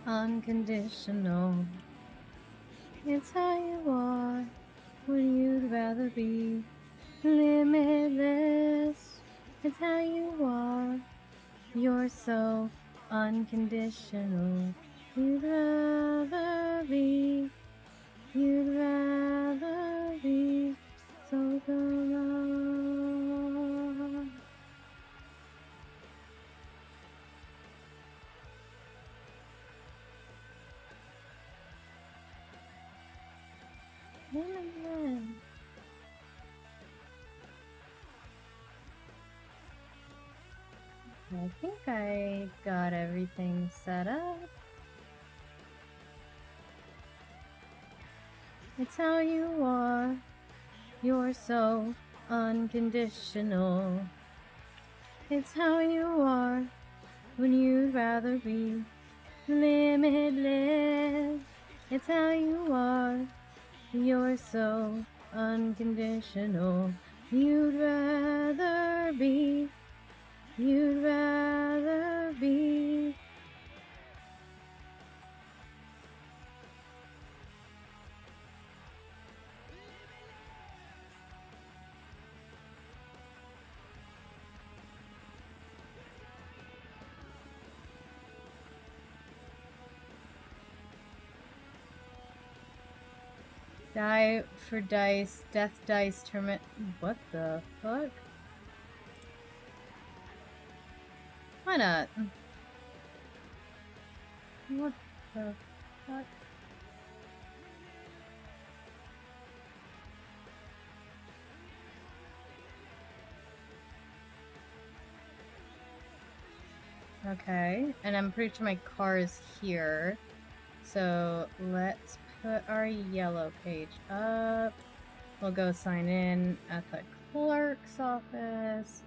unconditional. It's how you are when you'd rather be limitless. It's how you are. You're so unconditional. You'd rather be. You'd rather be. So come on. I think I got everything set up. It's how you are. You're so unconditional. It's how you are when you'd rather be limitless. It's how you are. You're so unconditional. You'd rather be. You'd rather be. Die for dice, death dice, tournament. What the fuck? Why not? What the fuck? Okay, and I'm pretty sure my car is here. So let's put our yellow page up. We'll go sign in at the clerk's office.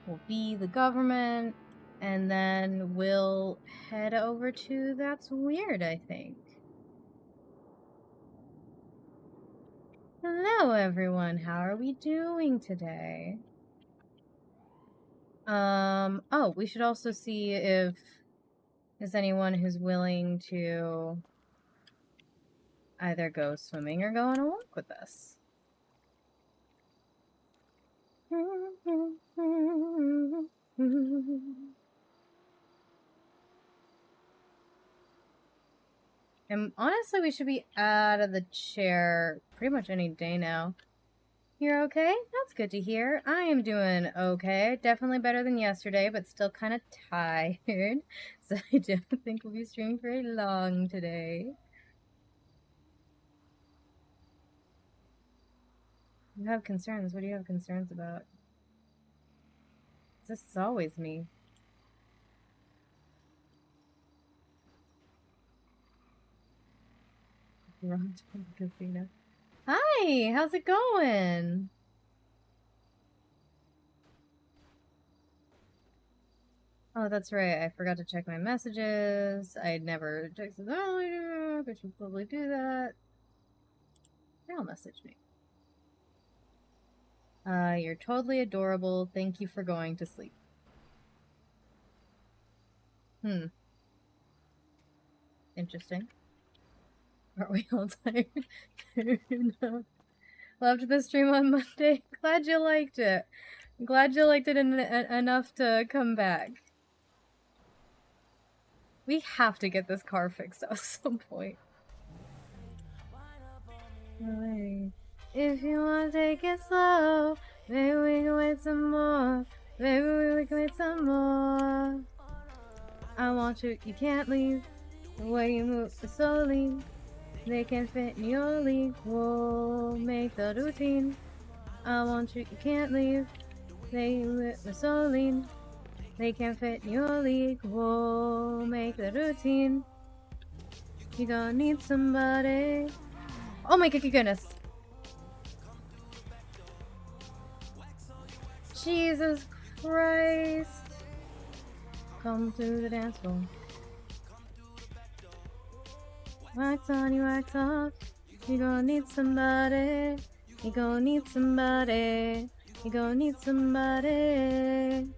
We'll be the government. And then we'll head over to That's Weird, I think. Hello, everyone. How are we doing today? Oh, we should also see if there's anyone who's willing to either go swimming or go on a walk with us. And honestly, we should be out of the chair pretty much any day now. You're okay? That's good to hear. I am doing okay. Definitely better than yesterday, but still kind of tired. So I don't think we'll be streaming very long today. You have concerns. What do you have concerns about? This is always me. Casino. Hi, how's it going? Oh, that's right. I forgot to check my messages. I never texted earlier. I should probably do that. They'll message me. You're totally adorable. Thank you for going to sleep. Interesting. Aren't we all tired? Fair enough. Loved the stream on Monday. Glad you liked it. Glad you liked it enough to come back. We have to get this car fixed at some point. If you want to take it slow, maybe we can wait some more. Maybe we can wait some more. I want you, you can't leave. The way you move so slowly, they can fit in your league. We'll make the routine. I want you, you can't leave. They move so lean. They can fit in your league. We'll make the routine. You gonna need somebody. Oh my goodness. Jesus Christ. Come to the dance floor. Wax on, you wax off. You gonna need somebody. You gonna need somebody. You gonna need somebody.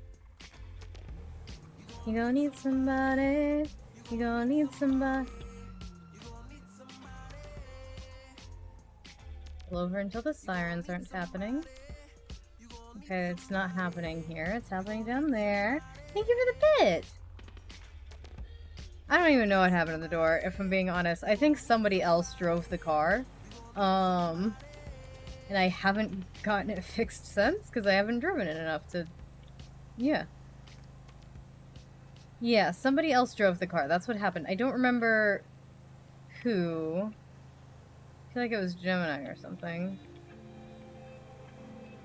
You gonna need somebody. You gonna need somebody. Pull over until the sirens aren't happening. Okay, it's not happening here. It's happening down there. Thank you for the bit! I don't even know what happened to the door, if I'm being honest. I think somebody else drove the car. And I haven't gotten it fixed since, because I haven't driven it enough to... Yeah. Yeah, somebody else drove the car. That's what happened. I don't remember who. I feel like it was Gemini or something.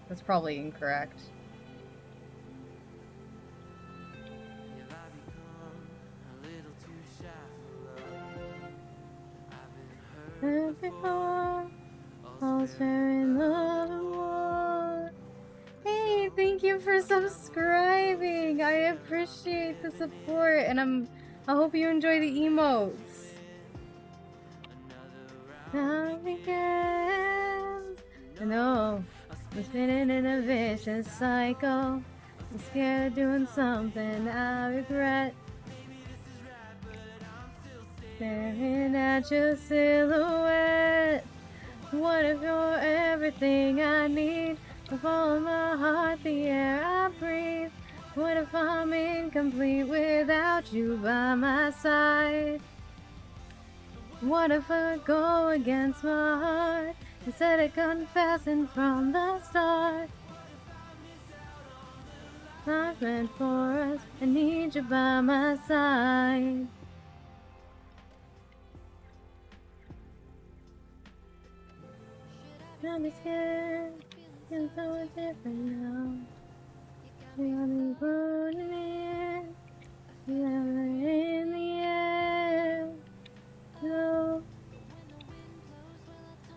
That's probably incorrect. Before, all's fair in love and war. Hey, thank you for subscribing. I appreciate the support, and I hope you enjoy the emotes. Now begins. No, I'm spinning in a vicious cycle. I'm scared of doing something I regret. Staring at your silhouette. What if you're everything I need? With all of my heart, the air I breathe. What if I'm incomplete without you by my side? What if I go against my heart instead of confessing from the start? Not meant for us, I need you by my side. Don't be scared, it's so different now. We are the golden air, we are in the air. No.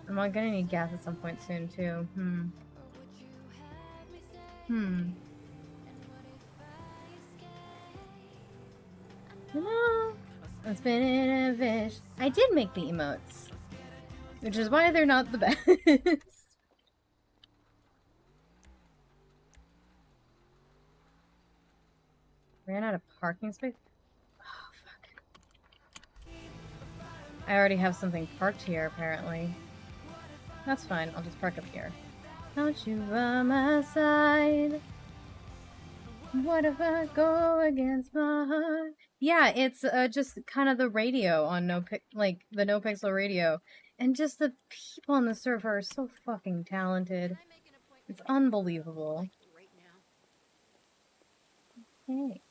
Am I gonna need gas at some point soon too? No. I'm spinning a fish. I did make the emotes, which is why they're not the best. Ran out of parking space? Oh, fuck. I already have something parked here, apparently. That's fine, I'll just park up here. Don't you by my side? What if I go against my heart? Yeah, it's just kind of the radio on the NoPixel radio. And just the people on the server are so fucking talented. It's unbelievable. Hey.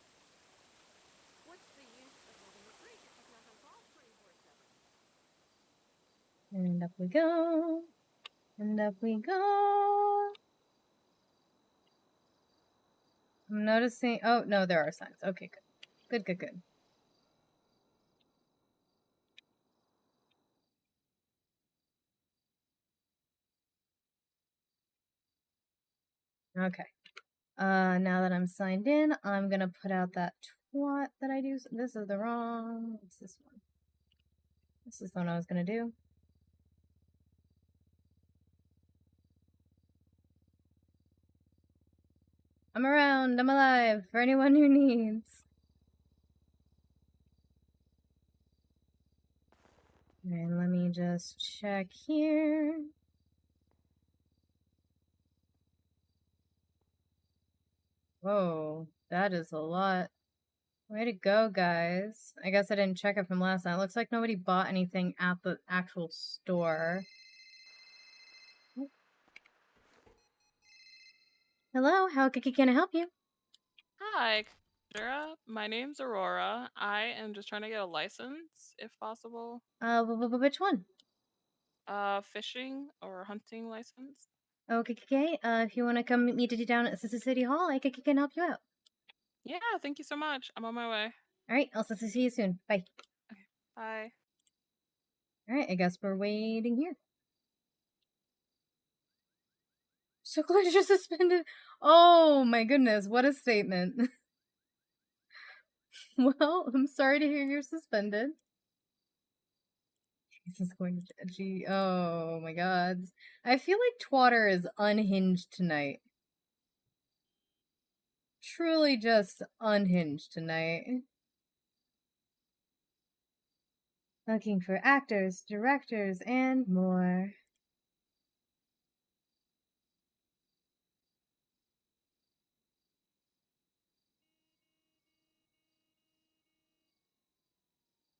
And up we go. And up we go. I'm noticing... Oh, no, there are signs. Okay, good. Good. Okay. Now that I'm signed in, I'm gonna put out that twat that I do. This is the wrong... What's this one? This is the one I was gonna do. I'm around. I'm alive. For anyone who needs. And let me just check here. Whoa, that is a lot. Way to go, guys. I guess I didn't check it from last night. Looks like nobody bought anything at the actual store. Hello, how can I help you? Hi, Cassandra. My name's Aurora. I am just trying to get a license, if possible. Which one? Fishing or hunting license. Okay, if you want to come meet me down at City Hall, I can help you out. Yeah, thank you so much. I'm on my way. Alright, I'll see you soon. Bye. Okay, bye. Alright, I guess we're waiting here. So glad you're suspended. Oh my goodness, what a statement. Well, I'm sorry to hear you're suspended. Jesus, going to oh my god. I feel like Twatter is unhinged tonight. Truly just unhinged tonight. Looking for actors, directors, and more.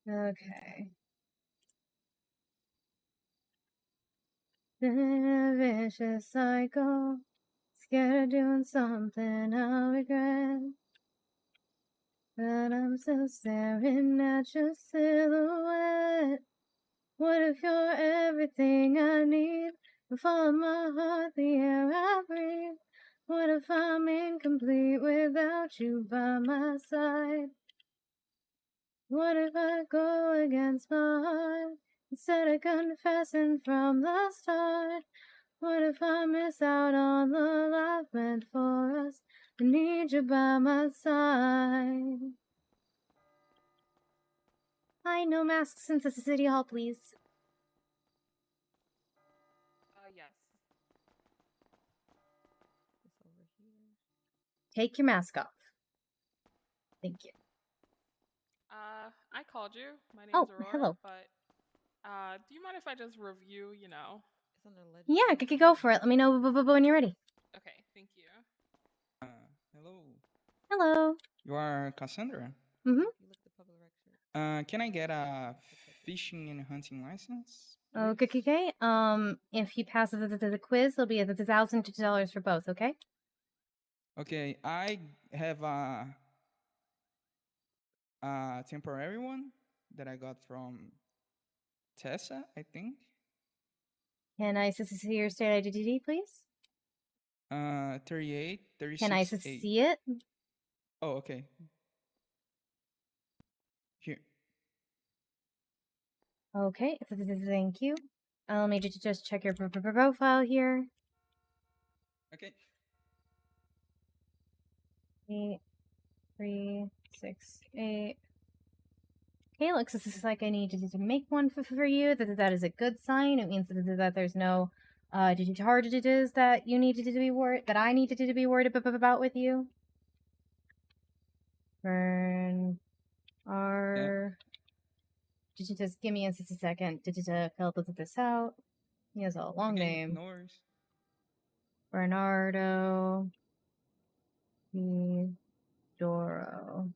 Okay. In a vicious cycle, scared of doing something I'll regret. But I'm still staring at your silhouette. What if you're everything I need? If all of my heart, the air I breathe. What if I'm incomplete without you by my side? What if I go against my heart instead of confessing from the start? What if I miss out on the life meant for us? I need you by my side. Hi, no masks into the city hall, please. Yes. This over here. Take your mask off. Thank you. I called you. My Oh, name's Aurora, hello. but do you mind if I just review, It's under Yeah, Kiki, go for it. Let me know when you're ready. Okay, thank you. Hello. Hello. You are Cassandra? Mm-hmm. You look the public record. Can I get a fishing and hunting license? Oh, please? Kiki, if you pass the quiz, it'll be $1,002 for both, okay? Okay, I have a temporary one that I got from Tessa, I think. Can I see your state ID, please? 38, Can I 36, 8. see it? Oh, okay. Here. Okay, thank you. I'll need you to just check your profile here. Okay. 8, 3, 6, 8. Okay, looks this is like I need to make one for you. That is a good sign. It means that there's no charges that you needed to be worried that I needed to be worried about with you. Burn R. Did you just give me a second? Did you fill this out? He has a long Okay, name. no worries. Bernardo Doro.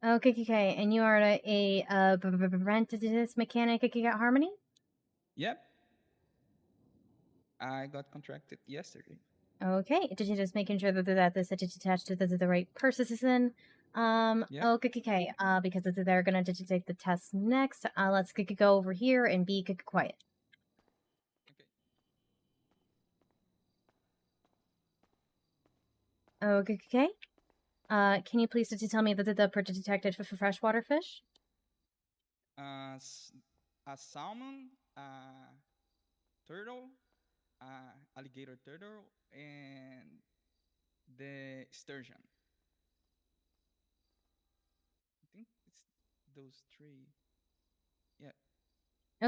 Okay, and you are a apprentice mechanic at Harmony? Yep. I got contracted yesterday. Okay, just making sure that this is attached to the right person. Yep. Okay, because they're gonna take the test next. Let's go over here and be quiet. Okay. Can you please tell me that the detected for freshwater fish? A salmon, turtle, alligator turtle, and the sturgeon. I think it's those three. Yeah.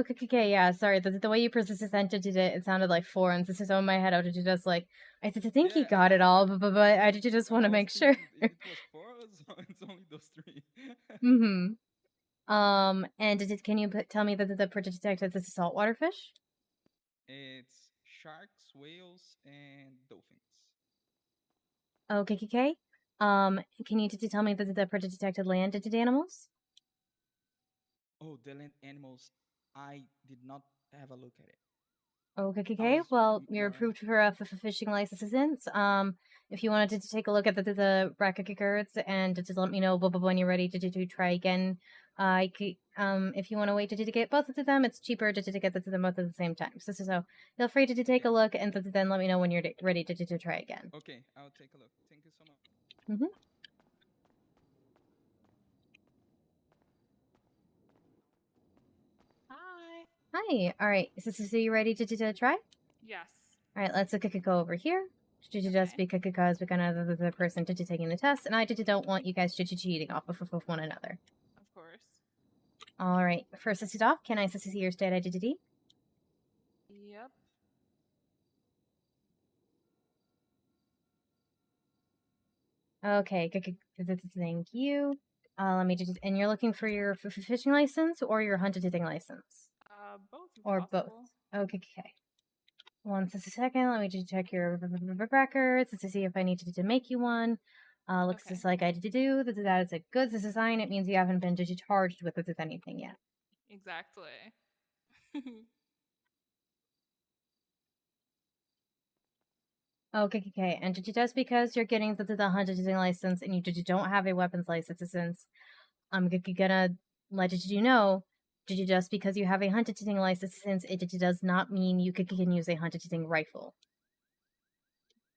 Okay, yeah, sorry. The way you presented it sounded like four, and this is on my head. I was just like, I think he Yeah, got it all, but I just want to I was make sure. thinking it was four, so it's only those three. Mm-hmm. And can you tell me that the detected this is saltwater fish? It's sharks, whales, and dolphins. Okay. Can you tell me that the detected land animals? Oh, the land animals. I did not have a look at it. Okay. was Well, you're more. approved for fishing licenses. If you wanted to take a look at the records and to let me know when you're ready to try again, I could, if you want to wait to get both of them, it's cheaper to get them both at the same time. So feel free to take a look and then let me know when you're ready to try again. Okay, I'll take a look. Thank you so much. Mm-hmm. Hi. Hi. All right. So you ready to try? Yes. All right. Let's go over here. Just Okay. because we're gonna the person taking the test, and I don't want you guys cheating off of one another. Of course. All right. First, this is off. Can I see your state identity? Yep. Okay. Thank you. Let me just. And you're looking for your fishing license or your hunting license? Both if Or both. possible. Okay. One second. Let me just check your records to see if I need to make you one. Looks Okay. just like I did do. That is a good sign. It means you haven't been charged with anything yet. Exactly. Okay. And just because you're getting the hunting license and you don't have a weapons license, I'm gonna let you know. Just because you have a hunting license, it does not mean you can use a hunting rifle.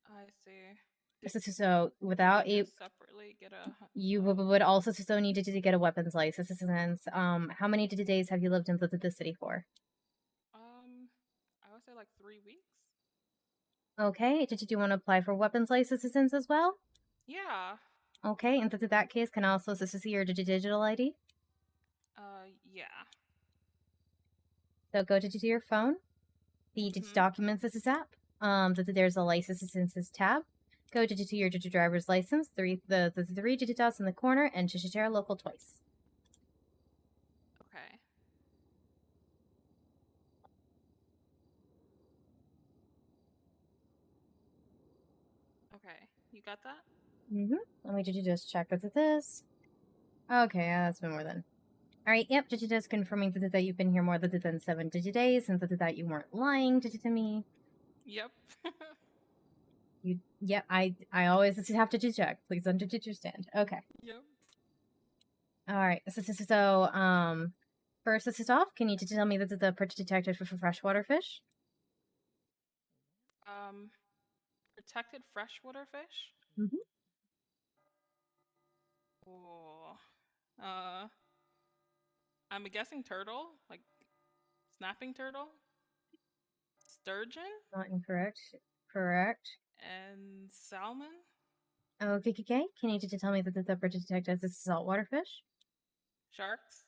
I see. So without Would you a, just separately get a? you would also still need to get a weapons license. How many days have you lived in the city for? I would say like 3 weeks. Okay. Did you want to apply for weapons licenses as well? Yeah. Okay. And that case, can I also see your digital ID? Yeah. So go to your phone, the documents app. There's a licenses tab. Go to your driver's license, the 3 digit dots in the corner, and share local twice. Okay. Okay. You got that? Let me just check this. Okay, that's been more than. All right, yep, just confirming that you've been here more than 7 days, and that you weren't lying to me. Yep. Yep, I always have to check. Please understand. Okay. Yep. All right. First, this is off. Can you tell me the perch detected for freshwater fish? Protected freshwater fish. Mm-hmm. Oh. I'm guessing turtle, like snapping turtle, sturgeon, Not incorrect. Correct. and salmon. Okay. Can you tell me that the perch detected is saltwater fish? Sharks,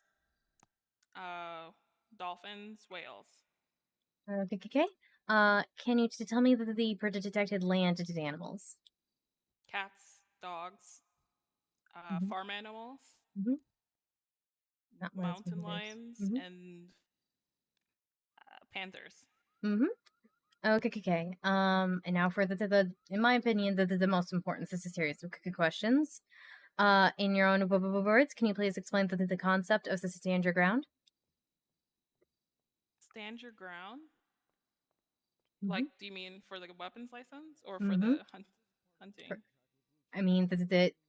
dolphins, whales. Okay. Can you tell me that the perch detected land animals? Cats, dogs, farm animals, Mm-hmm. Not mountain lions, and panthers. Mm-hmm. Okay. And now for in my opinion, the most important. This is series of questions. In your own words, can you please explain the concept of stand your ground? Stand your ground. Mm-hmm. Like, do you mean for the weapons license or for the hunting? I mean,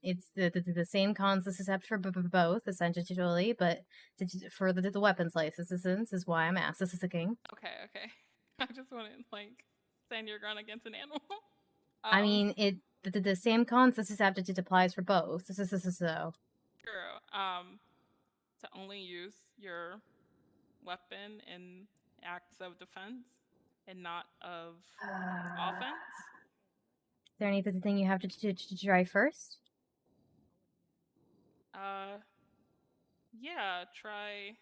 it's the same concept for both, essentially, but for the weapons licenses is why I'm asked. This is the king. Okay. I just want to like stand your ground against an animal. I mean, the same concept applies for both. So. True. To only use your weapon in acts of defense and not of offense. Is there anything you have to try first? Yeah, try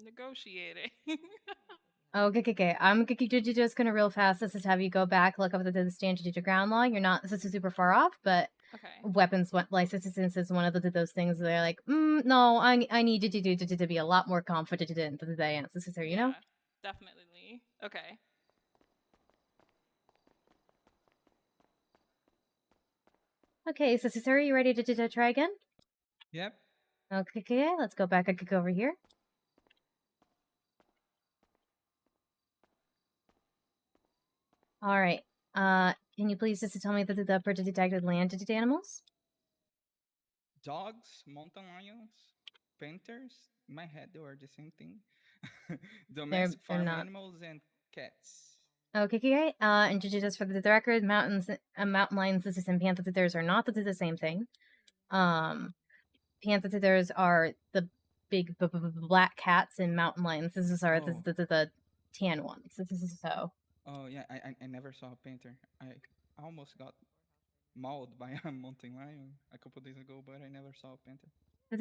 negotiating. Okay. I'm just gonna real fast. This is have you go back, look up the standard ground law. You're not. This is super far off, but Okay. weapons licenses is one of those things. They're like, no, I need you to be a lot more confident in the answers. So you know. Definitely. Okay. Okay, so are you ready to try again? Yep. Okay, let's go back. I could go over here. All right. Can you please just tell me the detected land animals? Dogs, mountain lions, panthers. In my head, they were the same thing. They're Domestic farm not. animals and cats. Okay. And just for the record, mountain lions, this is in panthers are not the same thing. Panthers are the big black cats, and mountain lions. This is the tan ones. This is so. Oh yeah, I never saw a panther. I almost got mauled by a mountain lion a couple days ago, but I never saw a panther.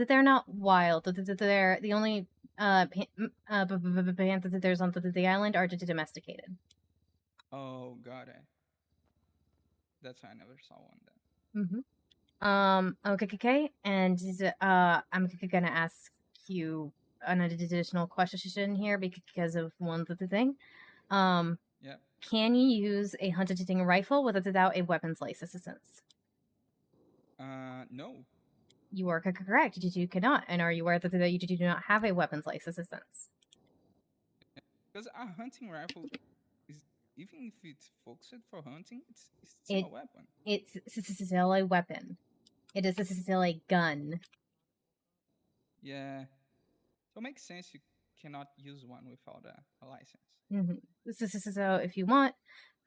They're not wild. They're the only panthers on the island are domesticated. Oh, got it. That's why I never saw one then. Okay, and I'm gonna ask you an additional question here because of one other thing. Yep. Can you use a hunting rifle without a weapons license? No, You are correct. You cannot. And are you aware that you do not have a weapons license? because a hunting rifle is, even if it's focused for hunting, it's still It a weapon. it's still a weapon. It is still a gun. Yeah, so it makes sense you cannot use one without a license. So if you want,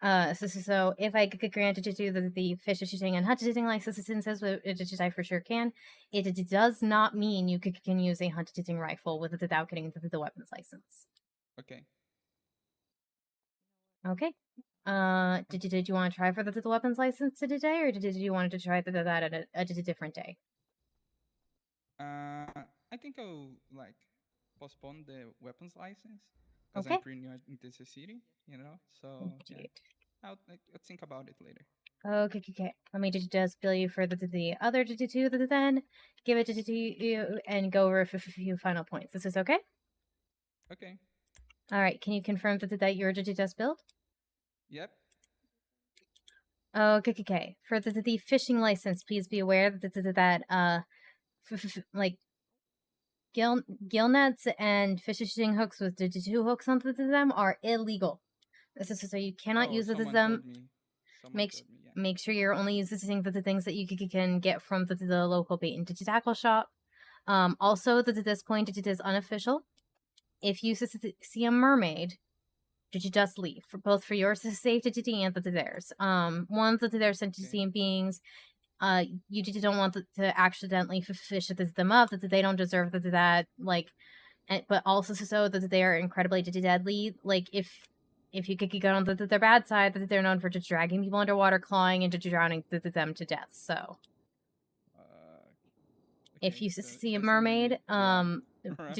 so if I could grant it to the fish shooting and hunting licenses, which I for sure can, it does not mean you can use a hunting rifle without getting the weapons license. Okay. Okay. Did you want to try for the weapons license today, or did you want to try that at a different day? I think I'll like postpone the weapons license because I'm Okay. pretty new in this city, you know. So yeah, Indeed. I'll think about it later. Okay. Let me just bill you for the other two then give it to you and go over a few final points. This is okay? Okay. All right. Can you confirm that you're just billed? Yep. Okay. For the fishing license, please be aware that like gill nets and fishing hooks with two hooks onto them are illegal. This is so you cannot Oh, use someone them. told me. Someone Make told me. Yeah. make sure you're only using the things that you can get from the local bait and tackle shop. Also, at this point, it is unofficial. If you see a mermaid, did you just leave for both for your safety and theirs? One that they're sentient beings. You just don't want to accidentally fish them up. That they don't deserve that. Like, but also so that they are incredibly deadly. Like if you could get on their bad side, that they're known for just dragging people underwater, clawing, and just drowning them to death. So Uh, if okay. you So see a considering, mermaid, yeah. Run.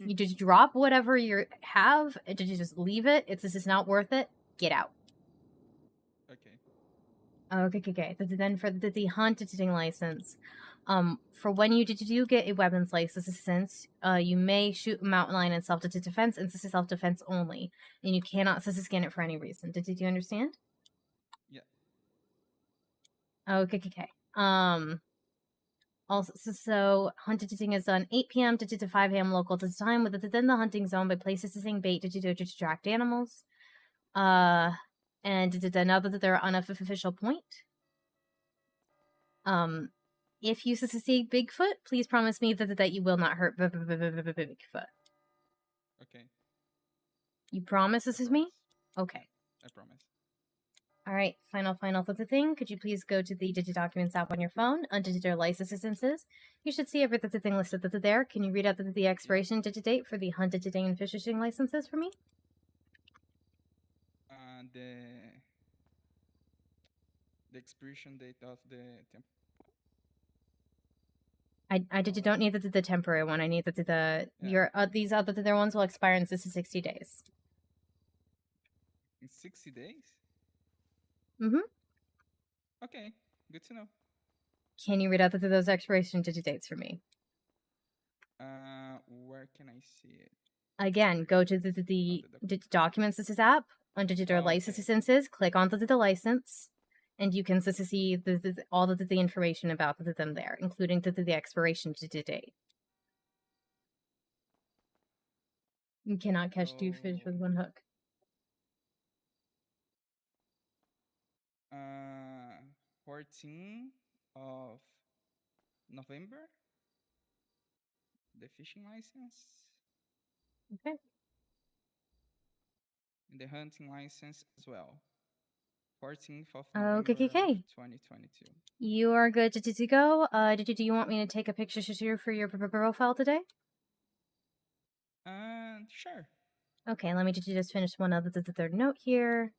you just drop whatever you have, and did you just leave it? This is not worth it. Get out. Okay. Okay. Then for the hunting license, for when you do get a weapons license, you may shoot a mountain lion in self-defense, and this is self-defense only, and you cannot scan it for any reason. Did you understand? Yeah. Okay. Also, so hunting is done 8 p.m. to 5 a.m. local time within the hunting zone by placing bait to attract animals. And now that they're on a official point, if you see Bigfoot, please promise me that you will not hurt Bigfoot. Okay. You promise I this is me? promise. Yeah. Okay. I promise. All right. Final thing. Could you please go to the Digidocuments app on your phone under their license instances? You should see everything listed there. Can you read out the expiration date for the hunted and fishing licenses for me? The expiration date of the temp. I don't need the temporary one. I need Yeah. your these other ones will expire in 60 days. In 60 days. Mm-hmm. Okay. Good to know. Can you read out those expiration dates for me? Where can I see it? Again, go to the Documents app under their licenses. Click on the license, and you can see all the information about them there, including the expiration date. You cannot catch two fish with one hook. 14 of November. The fishing license. Okay. And the hunting license as well. 14th of November of Okay. 2022. You are good to go. Do you want me to take a picture for your profile today? Sure. Okay, let me just finish one other the third note here.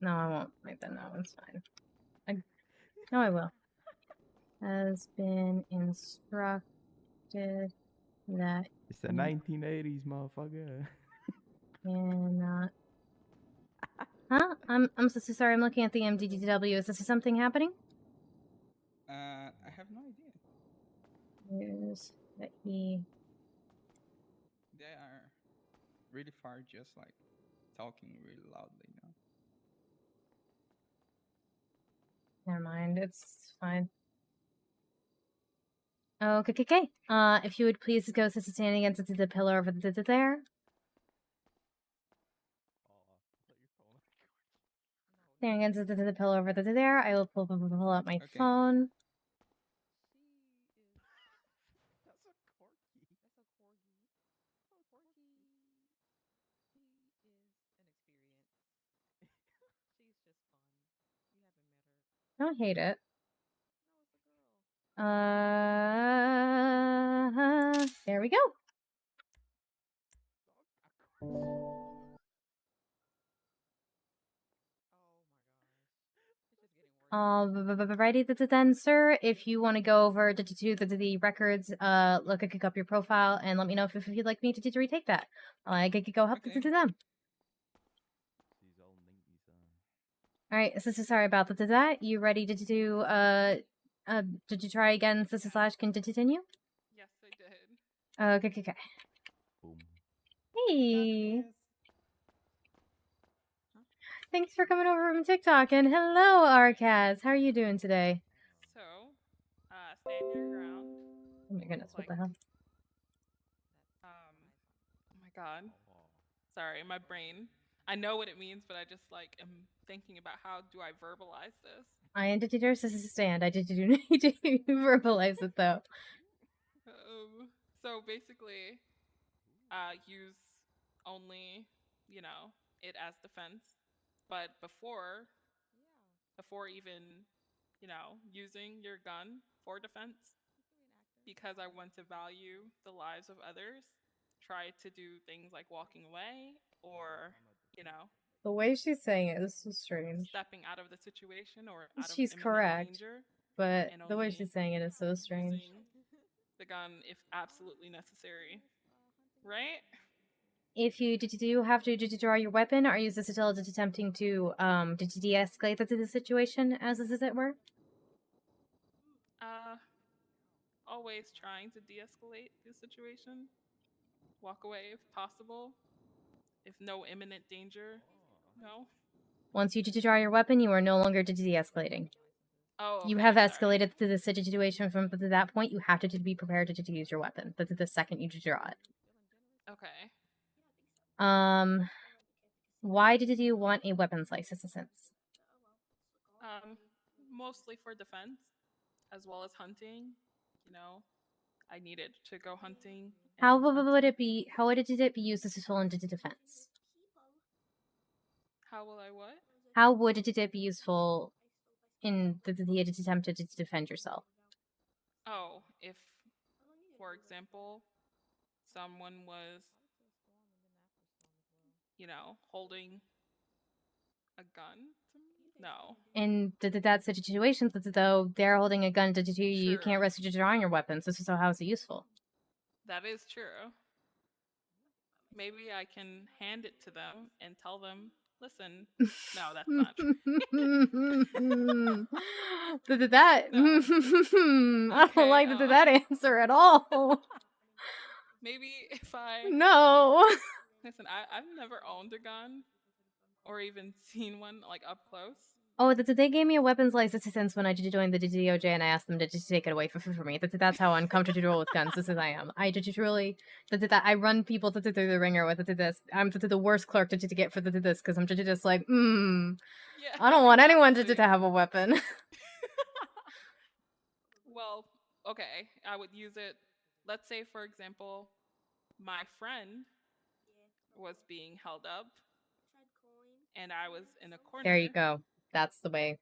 No, I won't make that. No, it's fine. No, I will. Has been instructed that It's the 1980s, motherfucker. cannot Huh? I'm so sorry. I'm looking at the MDDW. Is this something happening? I have no idea. News that he. They are really far, just like talking really loudly now. Never mind. It's fine. Oh, okay. If you would please go sit standing against the pillar over there. Standing against the pillar over there. I will pull out my Okay. phone. That's a corgi. I don't hate it. There we go. Righty then, sir. If you want to go over to the records, look, I could up your profile and let me know if you'd like me to retake that. I could go help Okay. to them. All right, so sorry about that. You ready to do did you try again? Slash can continue? Yes, I did. Okay. Hey, thanks for coming over from TikTok, and hello, Arcaz. How are you doing today? So, stand your ground. Oh my goodness, what Like, the hell? oh my god. Sorry, my brain. I know what it means, but I just like am thinking about how do I verbalize this. I ended to stand. I did do need to verbalize it though. So basically, use only, it as defense. But before even, using your gun for defense, because I want to value the lives of others, try to do things like walking away or, The way she's saying it is so strange. stepping out of the situation or out of She's imminent correct, danger, but and the way only she's saying it is so strange. using the gun if absolutely necessary. Right? If you do have to draw your weapon, or use this until attempting to de-escalate the situation, as it were. Always trying to de-escalate the situation. Walk away if possible. If no imminent danger. No. Once you draw your weapon, you are no longer de-escalating. Oh, okay, You have sorry. escalated to the situation from that point. You have to be prepared to use your weapon. The second you draw it. Okay. Why did you want a weapons license? Mostly for defense, as well as hunting. I needed to go hunting. How would it be? How would it be used as a tool into defense? How will I what? How would it be useful in the attempt to defend yourself? Oh, if, for example, someone was, holding a gun to me? No. In that situation, though, they're holding a gun to you, you can't True. risk drawing your weapons. So how is it useful? That is true. Maybe I can hand it to them and tell them, listen, no, that's not true. That No. I don't like that answer at all. Maybe if I No. listen, I've never owned a gun or even seen one like up close. Oh, they gave me a weapons license when I did join the DOJ, and I asked them to just take it away from me. That's how uncomfortable with guns as I am. I just really I run people through the ringer with this. I'm the worst clerk to get for this because I'm just like, Yeah, I don't want anyone to exactly. have a weapon. Well, okay, I would use it. Let's say, for example, my friend was being held up and I was in a corner. There you go. That's the way.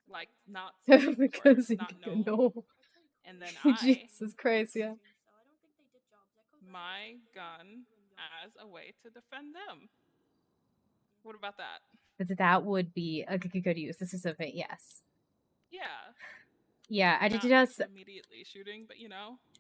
Like, not seen Because before, not known. No. And then Jesus Christ, yeah. my gun as a way to defend them. What about that? That would be a good use. This is a bit, yes. Yeah. Yeah, I Not just like immediately shooting, but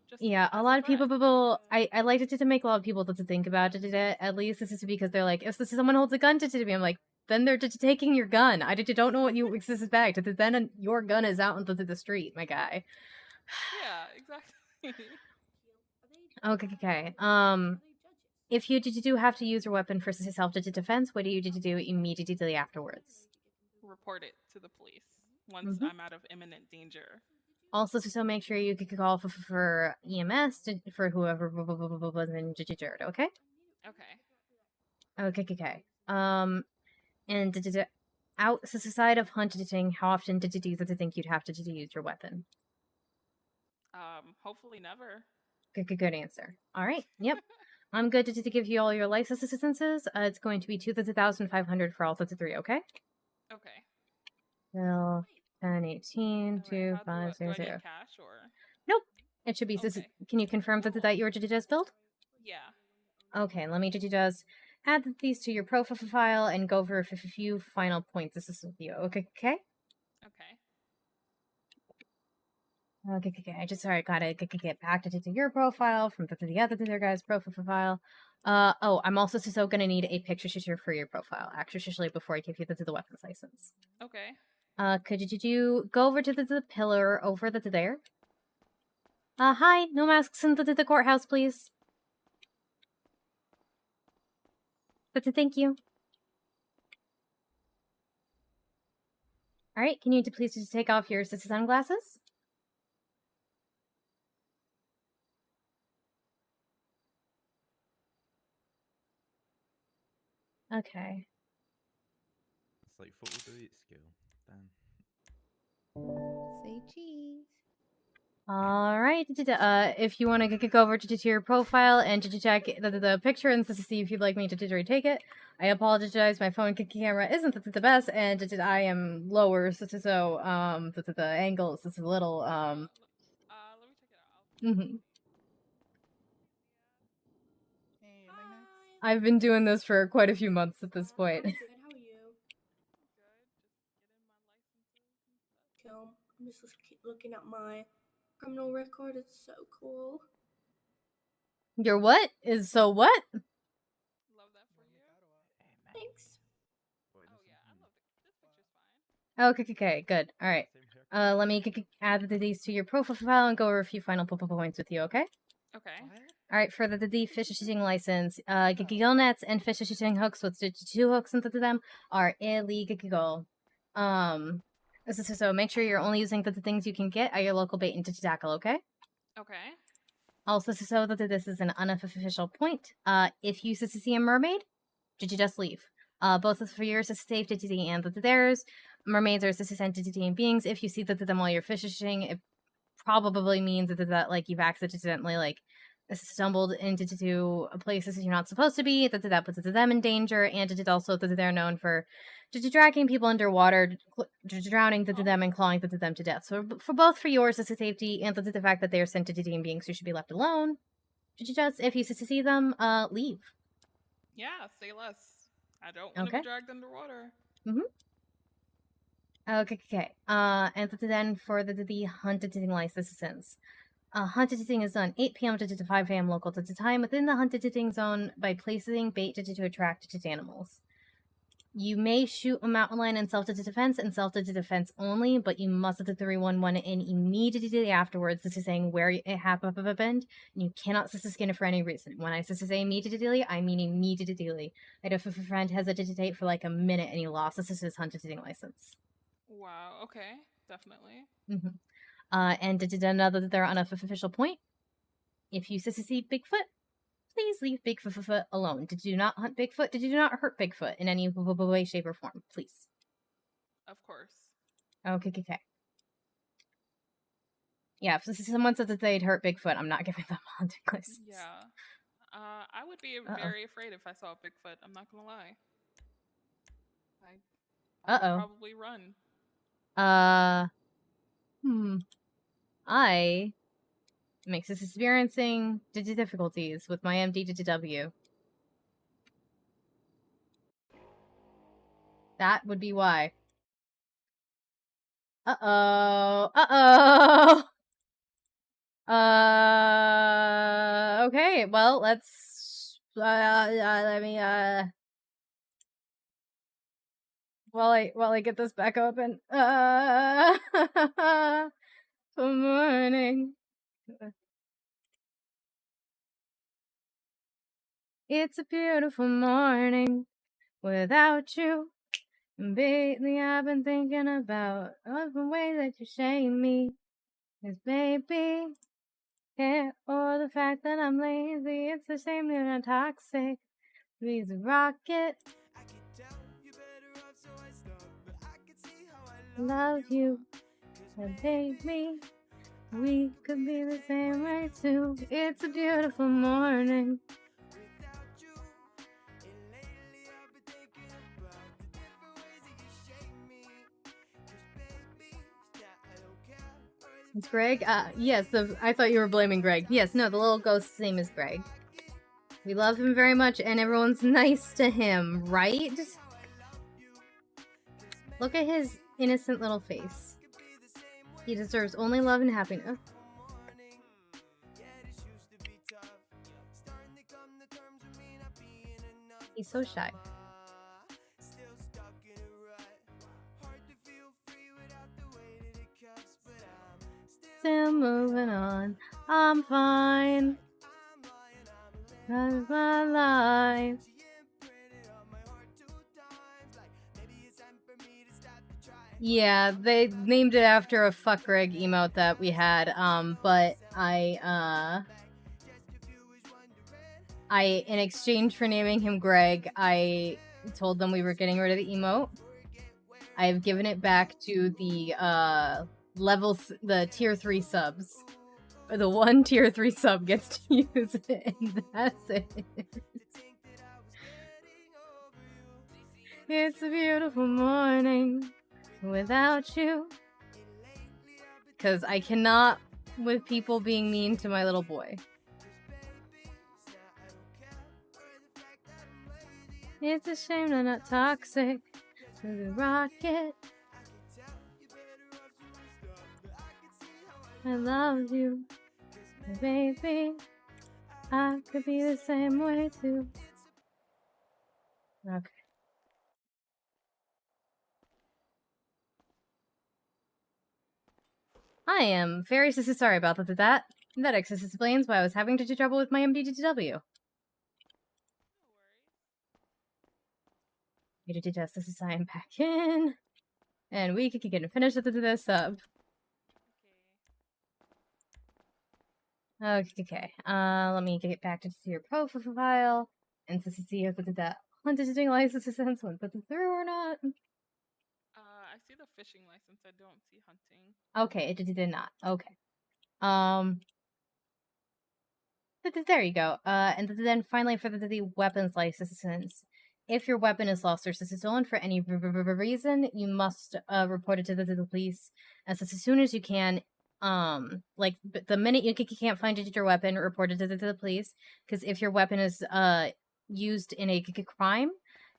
just a lot of people. I like to make a lot of people to think about it. At least this is because they're like, if someone holds a gun to me, I'm like, Then they're just taking your gun. I don't know what you exists back. Then your gun is out into the street, my guy. Yeah, exactly. Okay. If you do have to use your weapon for self-defense, what do you do immediately afterwards? Report it to the police once I'm out of imminent danger. Also, so make sure you can call for EMS for whoever was injured. Okay. Okay. And outside of hunting, how often did you think you'd have to use your weapon? Hopefully never. Good answer. All right. Yep. I'm good to give you all your license assistances. It's going to be 2,500 for all 3. Okay. Okay. Well, 1018 Do I need cash or? Nope. It should be. Okay. Can you confirm that you were just build? Yeah. Okay. Let me just add these to your profile and go over a few final points. This is with you. Okay. Okay. I just gotta get back to your profile from the other guy's profile. I'm also gonna need a picture for your profile, actually, before I give you the weapons license. Okay. Could you go over to the pillar over there? Hi, no masks in the courthouse, please. Thank you. All right, can you please just take off your sunglasses? Okay. It's like football do it skill. Damn. Say cheese. All right. If you want to go over to your profile and to check the picture and to see if you'd like me to retake it, I apologize. My phone camera isn't the best, and I am lower, so the angle is a little Let me check it out. Hey, am I next? I've been doing this for quite a few months at this point. I'm good. How are you? Cool. I'm just looking at my criminal record. It's so cool. Your what is so what? Love that for you. Thanks. Oh yeah, I love this picture's fine. Okay, good. All right. Let me add these to your profile and go over a few final points with you. Okay. Okay. All right, for the fish shooting license, gill nets and fish shooting hooks with 2 hooks into them are illegal. So make sure you're only using the things you can get at your local bait and tackle, okay? Okay. Also, so that this is an unofficial point. If you see a mermaid, did you just leave? Both for your safety and theirs. Mermaids are entity beings. If you see them while you're fishing, it probably means that like you've accidentally like stumbled into places you're not supposed to be. That puts them in danger, and it also that they're known for dragging people underwater, drowning them and clawing them to death. So for yours, it's a safety, and the fact that they are sentient beings who should be left alone. If you see them, leave. Yeah, say less. I don't want to be dragged underwater. Okay. And then for the hunting license. Hunting is done 8 p.m. to 5 a.m. local time within the hunting zone by placing bait to attract animals. You may shoot a mountain lion in self-defense and self-defense only, but you must at the 311 in immediately afterwards. This is saying where it happened, and you cannot skin it for any reason. When I say immediately, I mean immediately. I had a friend hesitate for like a minute and he lost his hunting license. Wow, okay, definitely. And another unofficial point. If you see Bigfoot, please leave Bigfoot alone. Did you not hunt Bigfoot? Did you not hurt Bigfoot in any way, shape, or form? Please. Of course. Okay. Yeah, if someone says that they'd hurt Bigfoot, I'm not giving them a hunting license. Yeah. I would be very afraid if I saw a Bigfoot. I'm not gonna lie. I would probably run. I am experiencing difficulties with my MDW. That would be why. Okay, well, let's, let me, while I get this back open. Good morning. It's a beautiful morning without you. And lately I've been thinking about all the way that you shame me. 'Cause baby, yeah, or the fact that I'm lazy. It's a shame that I'm toxic. Please rock it. Love you, and baby, we could be the same way too. It's a beautiful morning. It's Greg? Yes, I thought you were blaming Greg. Yes, no, the little ghost's name is Greg. We love him very much, and everyone's nice to him, right? Look at his innocent little face. He deserves only love and happiness. He's so shy. Still moving on. I'm fine. That's my life. Yeah, they named it after a fuck Greg emote that we had, but I, in exchange for naming him Greg, I told them we were getting rid of the emote. I have given it back to the, the tier 3 subs. The one tier 3 sub gets to use it, and that's it. It's a beautiful morning without you. Because I cannot with people being mean to my little boy. It's a shame I'm not toxic. We rock it. I love you, baby. I could be the same way too. Okay. I am very sorry about that. That explains why I was having such trouble with my MDTW. This is I am back in. And we can finish this up. Okay. Let me get back to your profile and to see if that hunting license is went through or not. I see the fishing license. I don't see hunting. Okay, it did not. Okay. There you go. And then finally for the weapons license, if your weapon is lost or is stolen for any reason, you must report it to the police as soon as you can. Like the minute you can't find your weapon, report it to the police. Because if your weapon is used in a crime,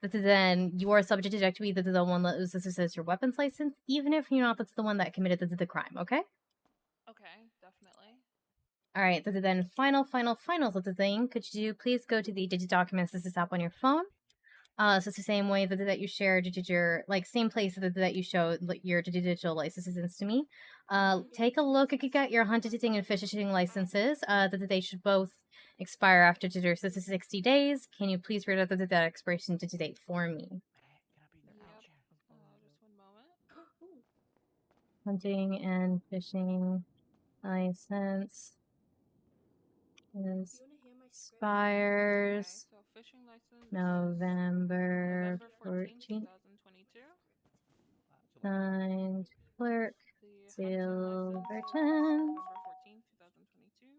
then you are subject to be the one that says your weapons license, even if you're not the one that committed the crime. Okay. Okay, definitely. All right, then final thing. Could you please go to the Digidocuments app on your phone? So it's the same way that you shared your same place that you showed your digital licenses to me. Take a look at your hunting and fishing licenses. That they should both expire after 60 days. Can you please read out that expiration date for me? Yep. Just one moment. Hunting and fishing license expires. Okay, so fishing license November 14th. 2022. Signed clerk Silverton. November 14th, 2022.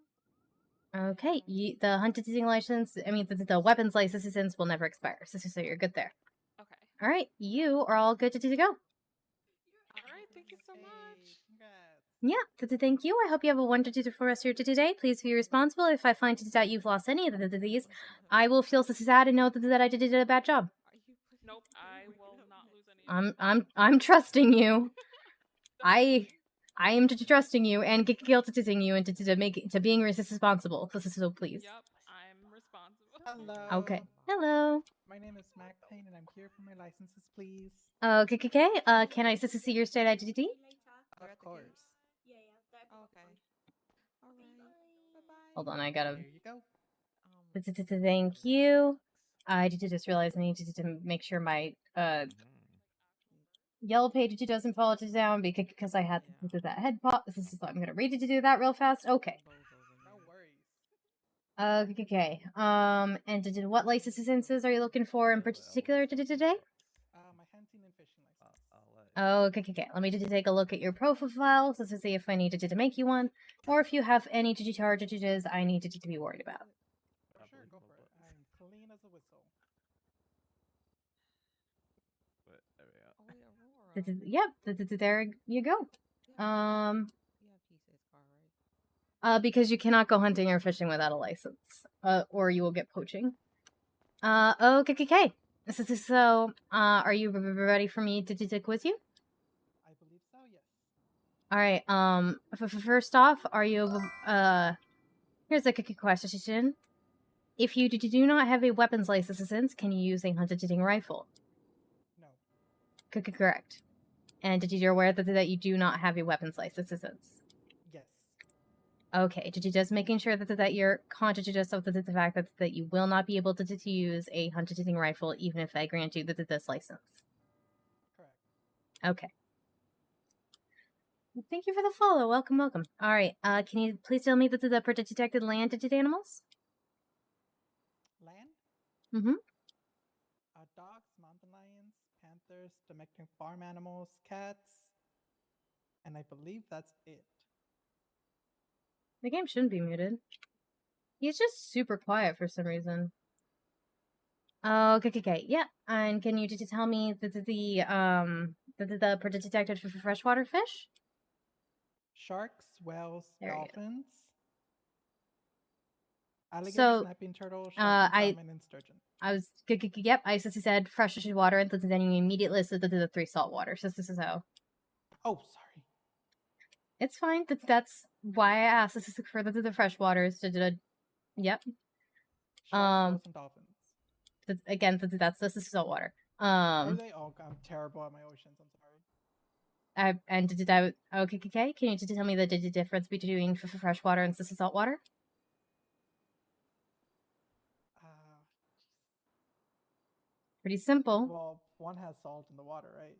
Okay, the hunting license, the weapons license will never expire. So you're good there. Okay. All right, you are all good to go. All right, thank you so much. Yeah, thank you. I hope you have a wonderful rest of your day today. Please be responsible. If I find that you've lost any of these, I will feel so sad and know that I did a bad job. Nope, I will not lose any. I'm trusting you. I am trusting you and guilting you into being responsible. So please. Yep, I'm responsible. Hello. Okay. Hello. My name is Mac Payne, and I'm here for my licenses, please. Okay. Can I see your state identity? Of course. Yeah, that'd be Okay. All right. Bye-bye. Hold on, I gotta. There you go. Thank you. I did just realize I need to make sure my yellow page doesn't fall down because I had to do that head pop. This is I'm gonna read it to do that real fast. Okay. No worries. Okay. And what licenses are you looking for in particular today? My hunting and fishing license. Okay. Let me just take a look at your profile to see if I needed to make you one, or if you have any charges I needed to be worried about. For sure, go for it. I'm clean as a whistle. Yep. There you go. You have PC's car, right? Because you cannot go hunting or fishing without a license, or you will get poaching. Okay. So, are you ready for me to quiz you? I believe so, yes. All right. First off, are you here's a question. If you do not have a weapons license, can you use a hunting rifle? No. Correct. And you're aware that you do not have a weapons license? Yes. Okay. Just making sure that you're conscious of the fact that you will not be able to use a hunting rifle even if I grant you this license. Correct. Okay. Thank you for the follow. Welcome. All right. Can you please tell me the detected land animals? Land? Mm-hmm. Dogs, mountain lions, panthers, domestic farm animals, cats, and I believe that's it. The game shouldn't be muted. He's just super quiet for some reason. Okay. Yeah. And can you tell me the detected for freshwater fish? Sharks, whales, There you go. dolphins, alligator, So, snapping turtle, shark, and I salmon, and sturgeon. Yep, I said fresh water, and then you immediately listed the 3 saltwater. So this is how. Oh, sorry. It's fine. That's why I asked. This is for the fresh waters. Yep. Sharks, whales, and dolphins. Again, this is saltwater. Are they all? I'm terrible at my oceans. I'm sorry. And did I? Okay. Can you tell me the difference between freshwater and saltwater? Pretty simple. Well, one has salt in the water, right?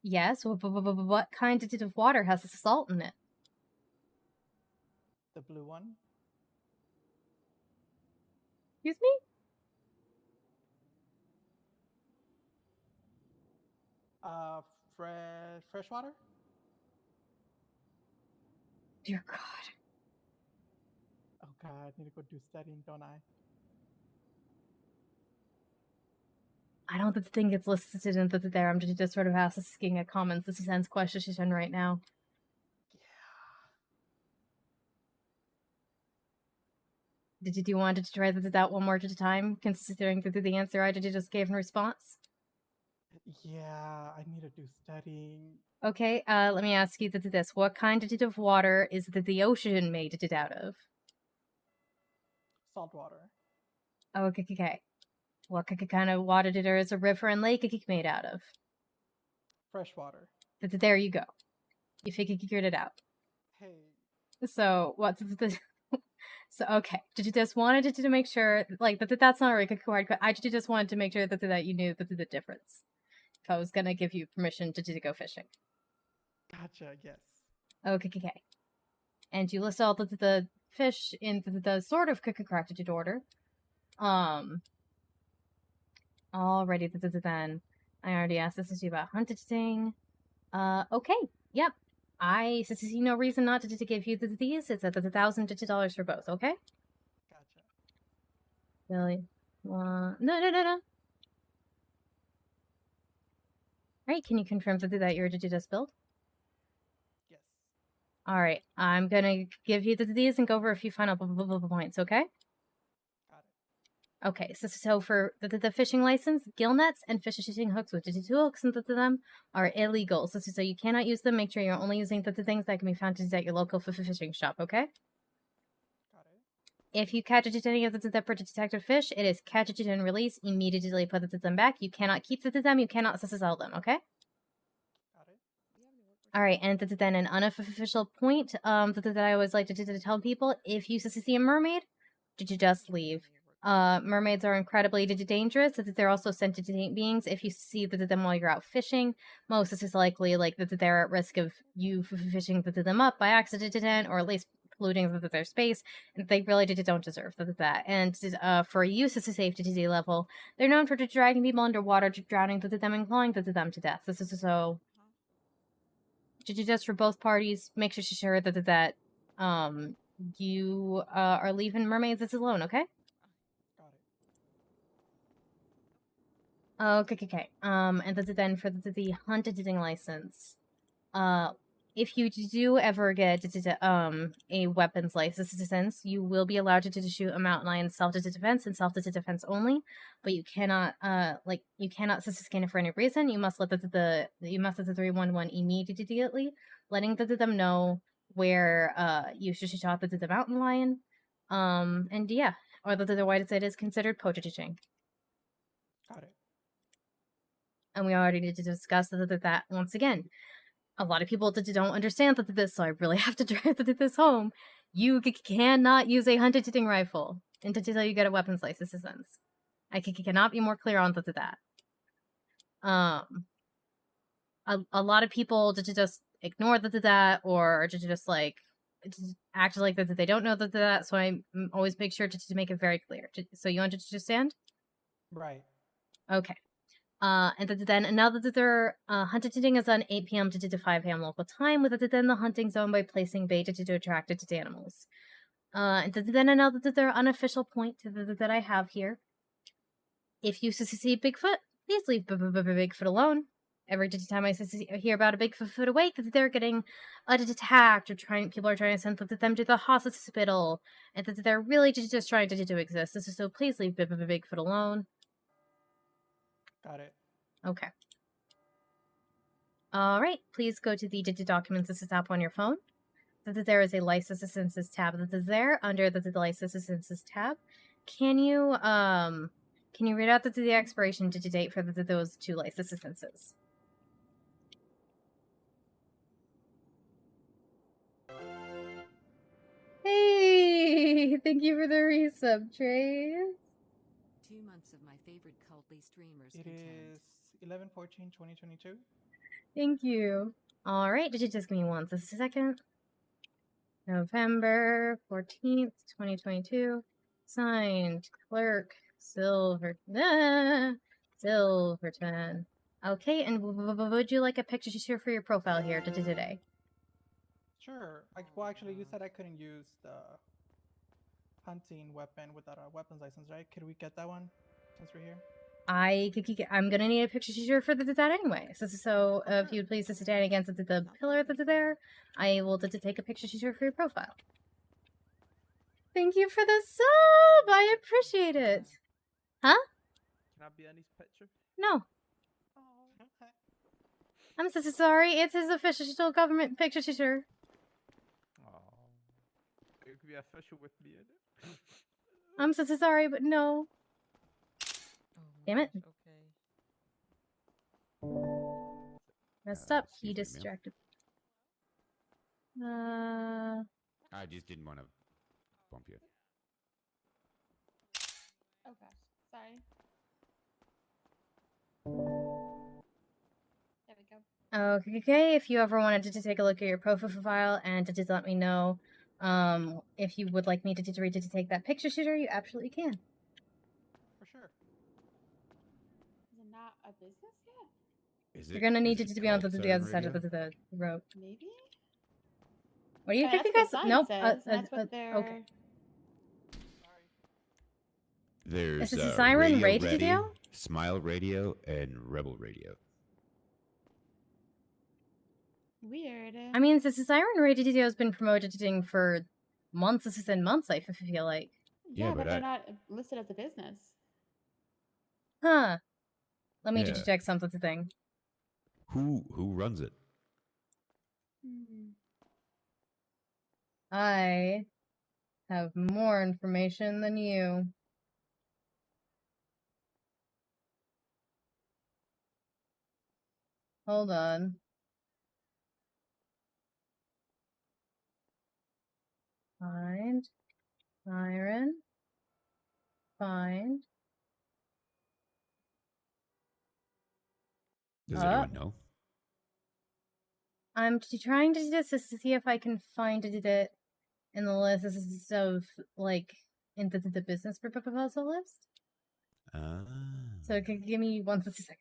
Yes. What kind of water has salt in it? The blue one. Excuse me? Fresh water? Dear God. Oh God, I need to go do studying, don't I? I don't think it's listed in there. I'm just sort of asking a common sense question right now. Yeah. Did you want to try that one more at a time, considering the answer I just gave in response? Yeah, I need to do studying. Okay, let me ask you this. What kind of water is the ocean made out of? Salt water. Okay. What kind of water is a river and lake made out of? Fresh water. There you go. You figured it out. Hey. So, what's the... So, okay. Did you just wanted to make sure, like, that's not a required... I just wanted to make sure that you knew the difference. If I was gonna give you permission to go fishing. Gotcha, yes. Okay. And you list all the fish in the sort of corrected order. Alrighty, then. I already asked this to you about hunting. Okay. Yep. I see no reason not to give you these. It's at $1,000 for both, okay? Gotcha. Really? No. Alright, can you confirm that you're just build? Yes. Alright, I'm gonna give you these and go over a few final points, okay? Got it. Okay, so for the fishing license, gill nets and fishing hooks with the 2 hooks into them are illegal. So you cannot use them. Make sure you're only using the things that can be found at your local fishing shop, okay? Got it. If you catch any of the detected fish, it is catch it and release, immediately put them back. You cannot keep them, you cannot sell them, okay? Got it. Alright, and then an unofficial point that I always like to tell people, if you see a mermaid, did you just leave? Mermaids are incredibly dangerous, that they're also sentient beings. If you see them while you're out fishing, most is likely that they're at risk of you fishing them up by accident, or at least polluting their space, and they really don't deserve that. And for use as a safety level, they're known for dragging people underwater, drowning them, and clawing them to death. This is so. Just for both parties, make sure that you are leaving mermaids alone, okay? Got it. Okay. And then for the hunting license, if you do ever get a weapons license, you will be allowed to shoot a mountain lion self-defense and self-defense only, but you cannot you cannot scan it for any reason. You must let the 311 immediately, letting them know where you should shot the mountain lion, and yeah, or the white side is considered poaching. Got it. And we already need to discuss that once again. A lot of people don't understand this, so I really have to drive this home. You cannot use a hunting rifle until you get a weapons license. I cannot be more clear on that. A lot of people just ignore that, or just act like that they don't know that. So I always make sure to make it very clear. So you understand? Right. Okay. And then now that their hunting is on 8 p.m. to 5 p.m. local time, with then the hunting zone by placing bait to attract animals. And then another their unofficial point that I have here. If you see Bigfoot, please leave Bigfoot alone. Every time I hear about a Bigfoot awake, they're getting attacked, or people are trying to send them to the hospital, and that they're really just trying to exist. So please leave Bigfoot alone. Got it. Okay. All right. Please go to the documents tab on your phone. There is a licenses tab that is there under the licenses tab. Can you read out the expiration date for those two licenses? Hey, thank you for the resub, Trace. 2 months of my favorite cultly streamers. It is 11/14/2022. Thank you. All right, did you just give me one second? November 14th, 2022. Signed, Clerk Silverton. Okay, and would you like a picture to share for your profile here today? Sure. Well, actually, you said I couldn't use the hunting weapon without a weapons license, right? Could we get that one since we're here? I'm gonna need a picture to share for that anyway. So if you'd please stand against the pillar that's there, I will take a picture to share for your profile. Thank you for the sub! I appreciate it! Huh? Can I be in his picture? No. I'm so sorry, it's his official government picture to share. Oh, it could be official with me in it. I'm so sorry, but no. Damn it. Okay. Messed up. He Excuse me, distracted. I just didn't want to bump you. Oh gosh, sorry. There we go. Okay, if you ever wanted to take a look at your profile and to just let me know if you would like me to take that picture shooter, you absolutely can. For sure. Is it not a business yet? Is it, You're gonna need is to it be on called the other side Southern of the road. Maybe? What do you Okay, think, that's guys? what the sign Nope. says, and that's what they're... Okay. There's Is this a siren Radio radio? Ready, Smile Radio, and Rebel Radio. Weird. I mean, this siren radio has been promoted for months and months, I feel like. Yeah, Yeah, but but they're not listed as a business. Huh. Let me Yeah. just check something. Who runs it? Hmm. I have more information than you. Hold on. Find. Siren. Find. Does anyone know? I'm trying to do this to see if I can find it in the list of, like, in the business proposal list. So give me 1 second.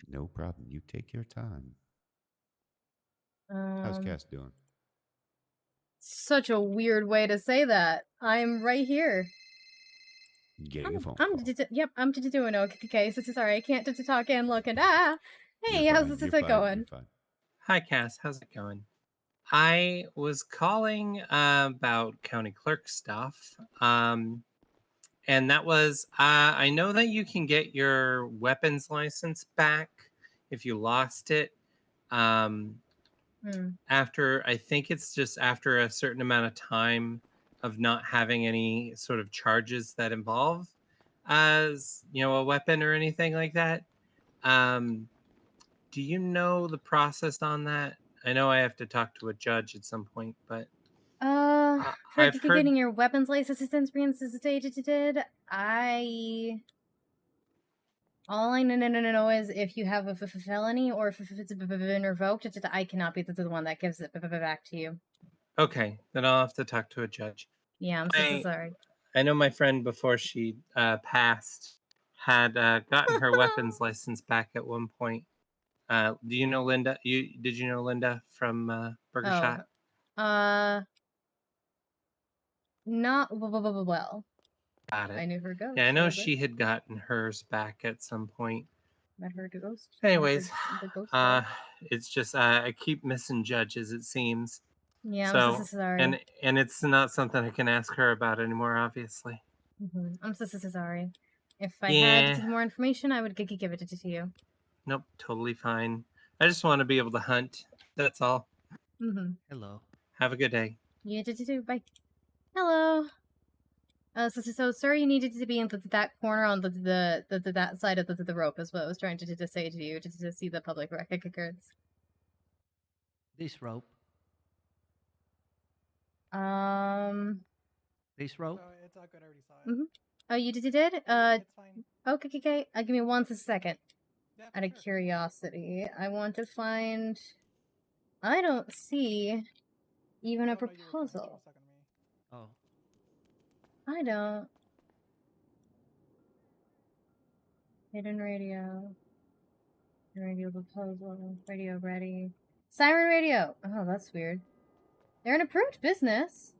No problem. You take your time. Um, How's Cass doing? Such a weird way to say that. I'm right here. Getting a phone I'm call. yep, I'm doing okay. So sorry, I can't talk and look and Hey, You're how's fine, this you're going? fine. Hi, Cass. How's it going? I was calling about county clerk stuff. And that was, I know that you can get your weapons license back if you lost it. After, I think it's just after a certain amount of time of not having any sort of charges that involve as, a weapon or anything like that. Do you know the process on that? I know I have to talk to a judge at some point, but for I've heard. getting your weapons license reinstated, all I know is if you have a felony or if it's been revoked, I cannot be the one that gives it back to you. Okay, then I'll have to talk to a judge. Yeah, I'm so sorry. I know my friend before she passed had gotten her weapons license back at one point. Do you know Linda? Did you know Linda from Burger Shot? Not well. Got it. I knew her ghost. Yeah, I know she had gotten hers back at some point. Met her ghost. Anyways, the ghost it's just I keep missing judges. It seems. Yeah, so, I'm so sorry. And it's not something I can ask her about anymore, obviously. I'm so sorry. If I had more information, I would give it to you. Nope, totally fine. I just want to be able to hunt. That's all. Hello. Have a good day. You too. Bye. Hello. So sir, you needed to be in that corner on that side of the rope is what I was trying to say to you, to see the public records. This rope. This rope. It's all good. I already saw it. Oh, you did? It's fine. Okay. Give me 1 second. Yeah, Out of curiosity, I want to find. I don't see even a proposal. Oh. I don't. Hidden radio. Radio proposal. Radio ready. Siren radio. Oh, that's weird. They're an approved business.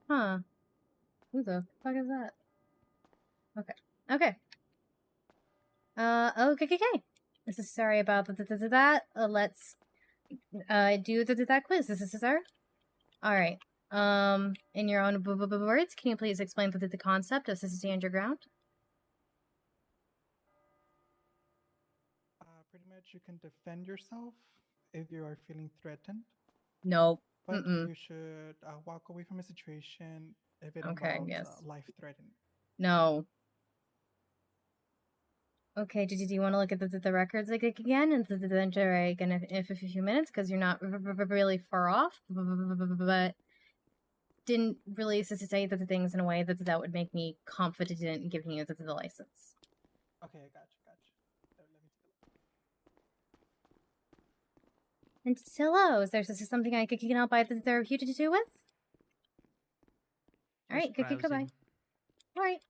Huh. Who the fuck is that? Okay. Okay. This is sorry about that. Let's do that quiz. This is sir. All right. In your own words, can you please explain the concept of stand your ground? Pretty much, you can defend yourself if you are feeling threatened. No. But you should walk away from a situation if it involves life-threatening. No. Okay, do you want to look at the records again and then again if a few minutes because you're not really far off, but didn't really say the things in a way that would make me confident in giving you the license. Okay, I got you. Let me take a look. And hello, is there something I can help by the therapeutic to do with? All right, goodbye. All right.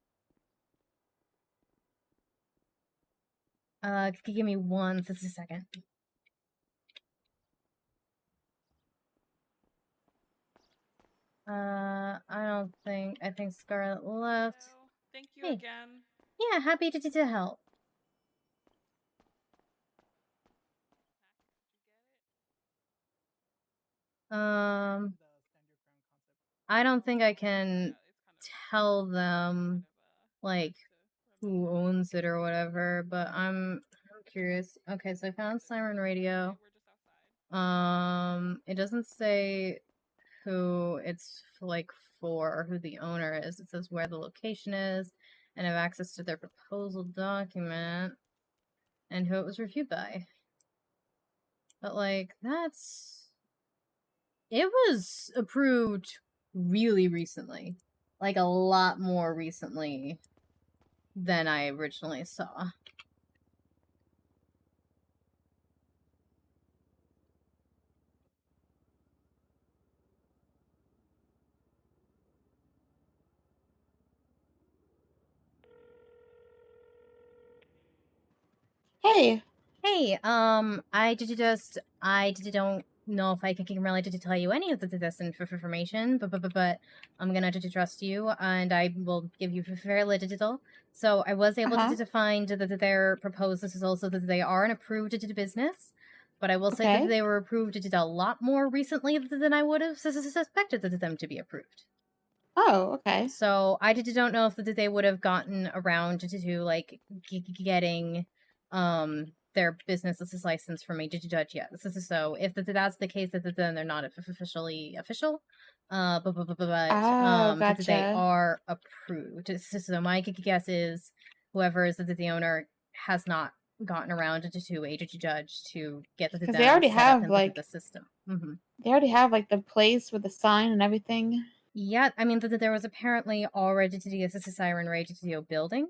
Give me 1 second. I think Scarlett left. Hello. Thank you again. Yeah, happy to help. I don't think I can tell them, like, who owns it or whatever, but I'm curious. Okay, so I found Siren Radio. It doesn't say who it's like for or who the owner is. It says where the location is and have access to their proposal document and who it was reviewed by. But like it was approved really recently. Like a lot more recently than I originally saw. Hey. Hey, I don't know if I can really tell you any of this information, but I'm gonna trust you, and I will give you fairly digital. So I was able to find that their proposal is also that they are an approved business, but I will say that they were approved a lot more recently than I would have suspected them to be approved. Oh, okay. So I don't know if they would have gotten around to like getting their business license from a judge yet. So if that's the case, then they're not officially official. But gotcha. they are approved. So my guess is whoever is the owner has not gotten around to a judge to get Because they already have like the system. They already have like the place with the sign and everything. Yeah, I mean there was apparently already a siren radio building.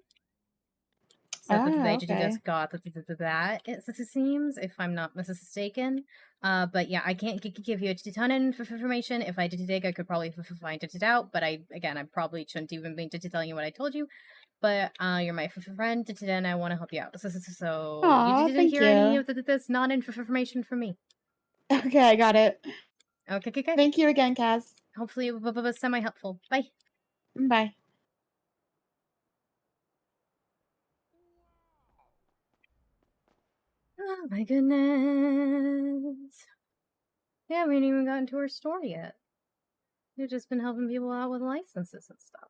So they just got that it seems, if I'm not mistaken. But yeah, I can't give you a ton of information. If I did dig, I could probably find it out. But I probably shouldn't even be telling you what I told you. But you're my friend, and I want to help you out. So Aw, you didn't hear thank any you. of this non-information from me. Okay, I got it. Okay. Thank you again, Kaz. Hopefully it was semi-helpful. Bye. Bye. Oh my goodness. Yeah, we ain't even gotten to her story yet. We've just been helping people out with licenses and stuff.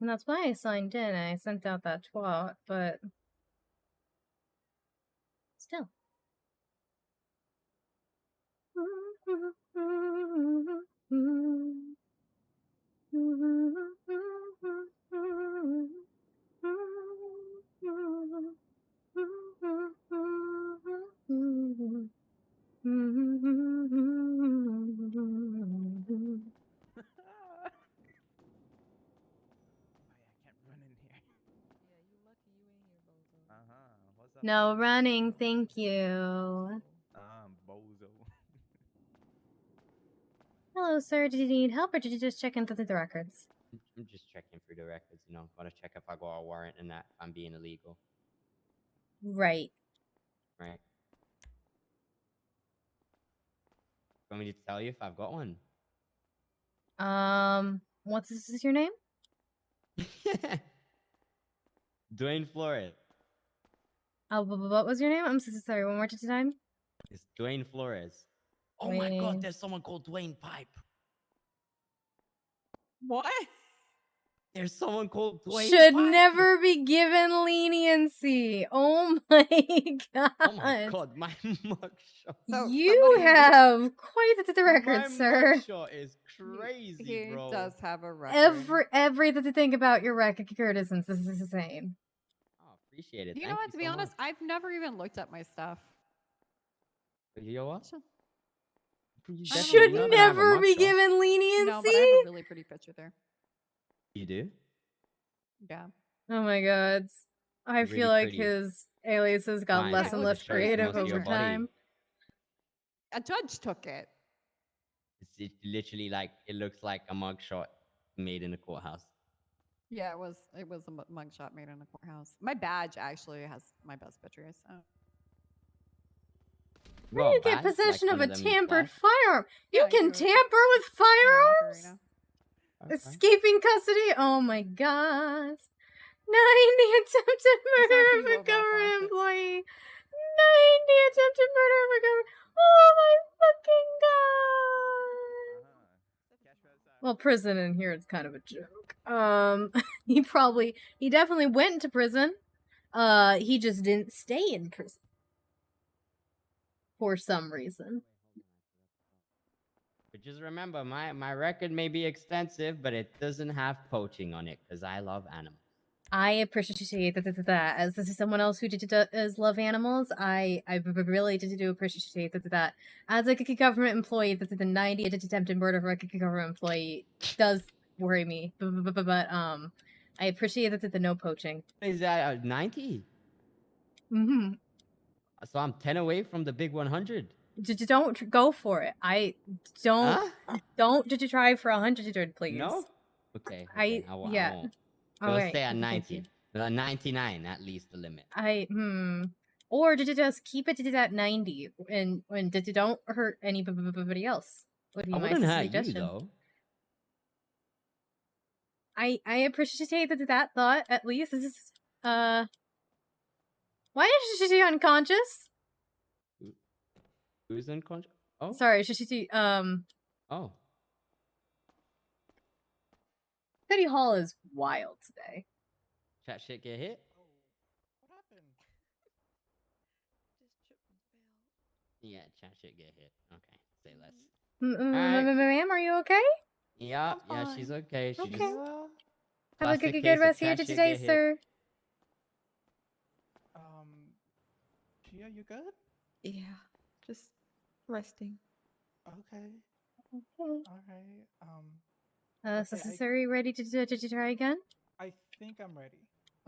And that's why I signed in and I sent out that twat, but still. No running, thank you. Bozo. Hello, sir. Did you need help or did you just check in through the records? I'm just checking through the records, Gotta check if I got a warrant and that if I'm being illegal. Right. Right. Want me to tell you if I've got one? What's this your name? Dwayne Flores. Oh, what was your name? I'm so sorry. One more time. It's Dwayne Flores. Oh my god, there's someone called Dwayne Pipe. What? There's someone called Dwayne Should Pipe. never be given leniency. Oh my god. Oh my god, my mugshot. You have quite the record, sir. My mugshot is crazy, bro. He does have a record. Everything about your record is insane. Oh, appreciate it. You know what? To be honest, I've never even looked at my stuff. You know what? Should never be given leniency. No, but I have a really pretty picture there. You do? Yeah. Oh my god. I feel like his aliases got less and less creative over time. A judge took it. It's literally like, it looks like a mugshot made in a courthouse. Yeah, it was a mugshot made in a courthouse. My badge actually has my best picture, so. How do you get possession of a tampered firearm? You can tamper with firearms? Escaping custody? Oh my god. 90 attempted murder of a government employee. 90 attempted murder of a government. Oh my fucking god. Well, prison in here is kind of a joke. He definitely went to prison. He just didn't stay in prison. for some reason. But just remember, my record may be extensive, but it doesn't have poaching on it because I love animals. I appreciate that. As this is someone else who does love animals, I really do appreciate that. As a government employee, that the 90 attempted murder for a government employee does worry me. But I appreciate that the no poaching. Is that 90? Mm-hmm. So I'm 10 away from the big 100. Don't go for it. I don't. Huh? Don't try for 100, please. No? Okay. I won't. All We'll right. stay at Thank you. 90. 99 at least the limit. Or did you just keep it at 90 and did you don't hurt anybody else? Would be I my wouldn't hurt suggestion. you though. I appreciate that thought at least. This is why is she unconscious? Who's unconscious? Oh. Sorry, she Oh. City Hall is wild today. Chat shit get hit? What happened? Yeah, chat shit get hit. Okay, say less. Ma'am, are you okay? Yeah, she's okay. She Okay. just Have a classic good case of rest of your chat shit today, get hit. sir. Gia, you good? Yeah, just resting. Okay. Okay. All right. So are you ready to try again? I think I'm ready.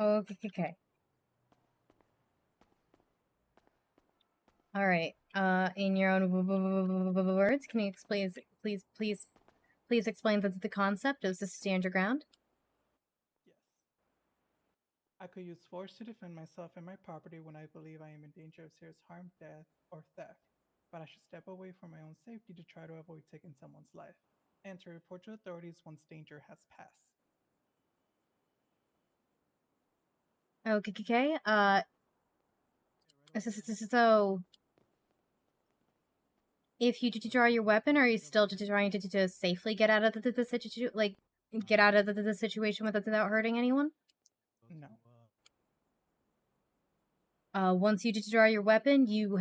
Okay. All right. In your own words, can you please explain the concept of this stand your ground? Yes. I could use force to defend myself and my property when I believe I am in danger of serious harm, death, or theft, but I should step away for my own safety to try to avoid taking someone's life, and to report to authorities once danger has passed. Okay. So if you draw your weapon, are you still trying to safely get out of the situation, like get out of the situation without hurting anyone? No. Once you draw your weapon, you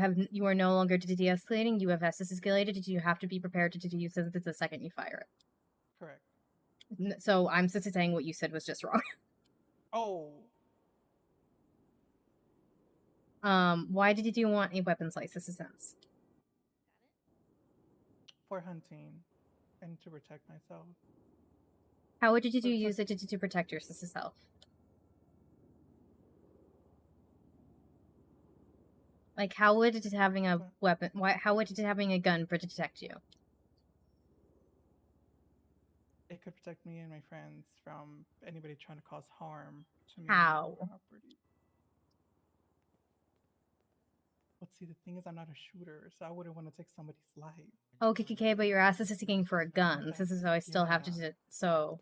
are no longer de-escalating. You have escalated. You have to be prepared to use it the second you fire it. Correct. So I'm just saying what you said was just wrong. Oh. Why did you want a weapons license? For hunting and to protect myself. How would you use it to protect yourself? Like, how would it having a weapon? How would it having a gun protect you? It could protect me and my friends from anybody trying to cause harm to me. How? But see, the thing is, I'm not a shooter, so I wouldn't want to take somebody's life. Okay, but your ass is seeking for a gun. This is how I still have to do it. So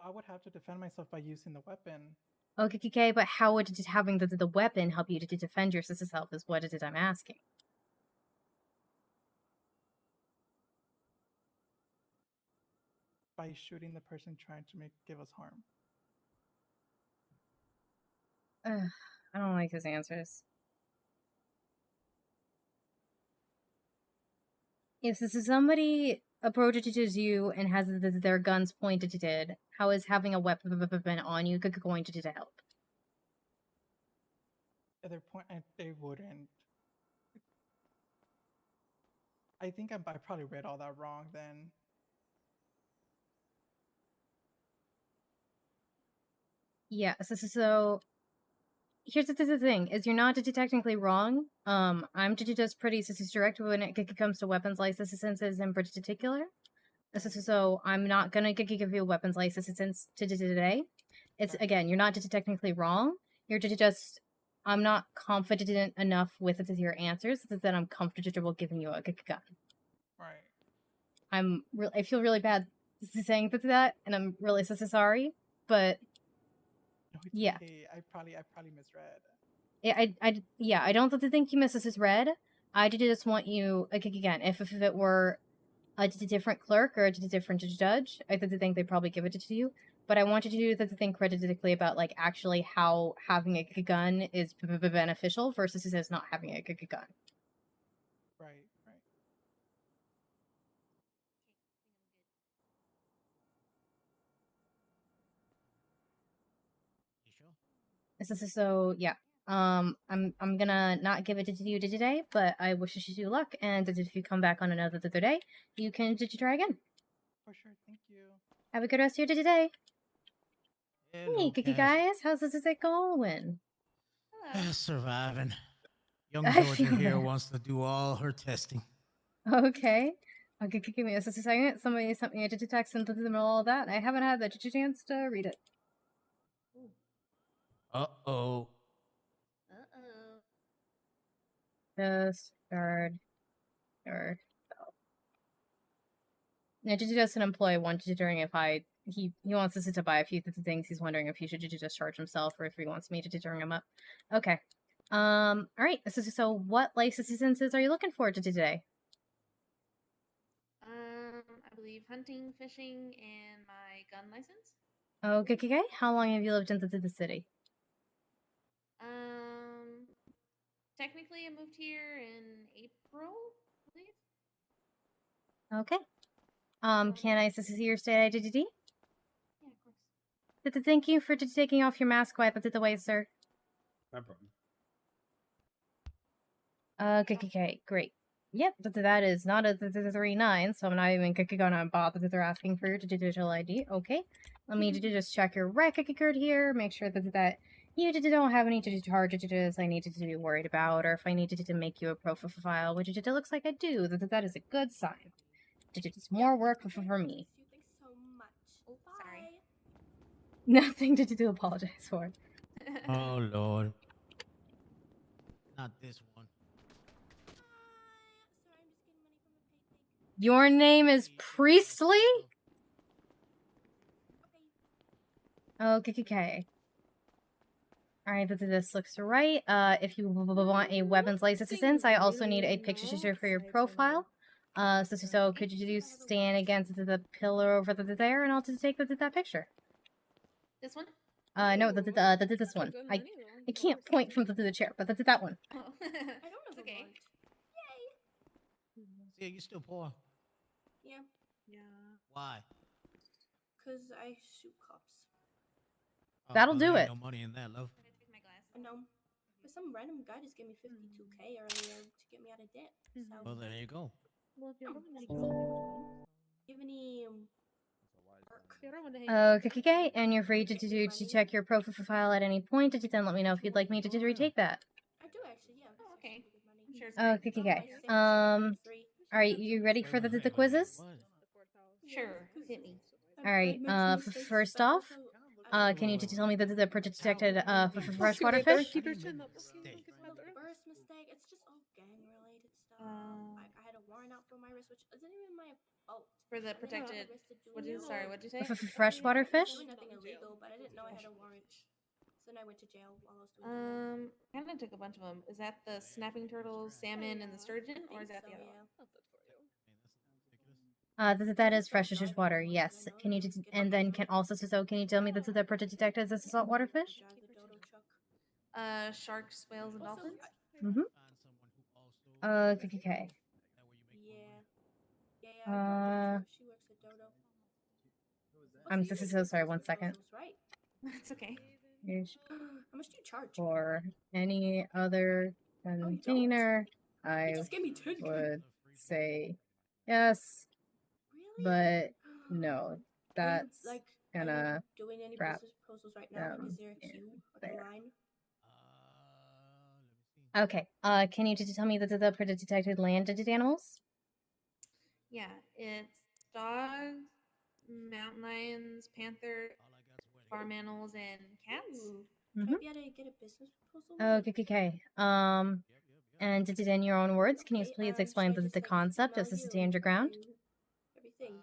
I would have to defend myself by using the weapon. Okay, but how would having the weapon help you to defend yourself? Is what it is I'm asking. By shooting the person trying to give us harm. I don't like his answers. If this is somebody approaches you and has their guns pointed at it, how is having a weapon on you going to help? At their point, they wouldn't. I think I probably read all that wrong then. Yeah, so here's the thing, is you're not technically wrong. I'm just pretty direct when it comes to weapons licenses in particular. So I'm not gonna give you a weapons license today. It's again, you're not technically wrong. You're just I'm not confident enough with your answers that I'm comfortable giving you a gun. Right. I feel really bad saying that, and I'm really so sorry. But no, yeah, okay. I probably misread. I don't think you misread. I just want you again. If it were a different clerk or a different judge, I think they probably give it to you. but I want you to think critically about like actually how having a gun is beneficial versus it says not having a gun. Right, right. So yeah. I'm gonna not give it to you today, but I wish you luck. And if you come back on another day, you can try again. For sure. Thank you. Have a good rest of your day. Hello, Hey, Kiki Cass. guys, how's this going? Surviving. Young I Georgia feel here that. wants to do all her testing. Okay. Okay, give me a second. Somebody sent me a text into the middle of that. I haven't had the chance to read it. Uh-oh. Just guard your belt. Now, just an employee wanted during if he wants us to buy a few things. He's wondering if he should just charge himself or if he wants me to turn him up. Okay. All right. So what licenses are you looking forward to today? I believe hunting, fishing, and my gun license. Okay. How long have you lived into the city? Technically, I moved here in April, I believe. Okay. Can I see your state identity? Yeah, of course. Thank you for taking off your mask while I put it away, sir. No problem. Okay, great. Yep, that is not a 39, so I'm not even gonna bother that they're asking for your digital ID. Okay, let me just check your record here, make sure that you don't have any charges I need to be worried about, or if I need to make you a profile, which it looks like I do. That is a good sign. It's more work for me. Thanks so much. Bye. Nothing to apologize for. Oh, Lord. Not this one. Your name is Priestley? Okay. Alright, this looks right. If you want a weapons license, I also need a picture for your profile. So could you stand against the pillar over there and I'll just take that picture? This one? No, this one. I can't point from the chair, but that one. Oh. I don't know. Okay. Yay. See, you still poor. Yeah. Why? Cause I shoot cops. Oh, That'll well, there do ain't it. No money in that, love. I know. But some random guy just gave me 52K earlier to get me out of debt. So. Well, there you go. Well, if you're Oh, running give any Okay, and you're free to check your profile at any point. Then let me know if you'd like me to retake that. I do actually, yeah. Oh, okay. I'm sure it's great. Okay. Alright, you ready for the quizzes? Sure. Hit me. Alright, first off, can you tell me the detected freshwater fish? First mistake, it's just all gang-related stuff. Like, I had a warrant out for my wrist, which isn't even my fault. For the protected. What'd you say? Freshwater fish? Doing nothing illegal, but I didn't know I had a warrant. So then I went to jail while I was doing that. Kind of took a bunch of them. Is that the snapping turtles, salmon, and the sturgeon, or is that the other one? That is freshwater water. Yes. Can you and then can you tell me the detected as a saltwater fish? Sharks, whales, and dolphins. Okay. She works at Dodo. I'm so sorry. 1 second. Right. That's okay. How much do you charge? For any other container, I just gave me 10K. would say yes, but no, that's gonna doing any wrap business proposals right now? Like, is there a queue, like a line? Okay. Can you tell me the detected land animals? Yeah, it's dogs, mountain lions, panther, farm animals, and cats. Can I be able to get a business proposal? Okay. And in your own words, can you please explain the concept of stand your ground? Everything.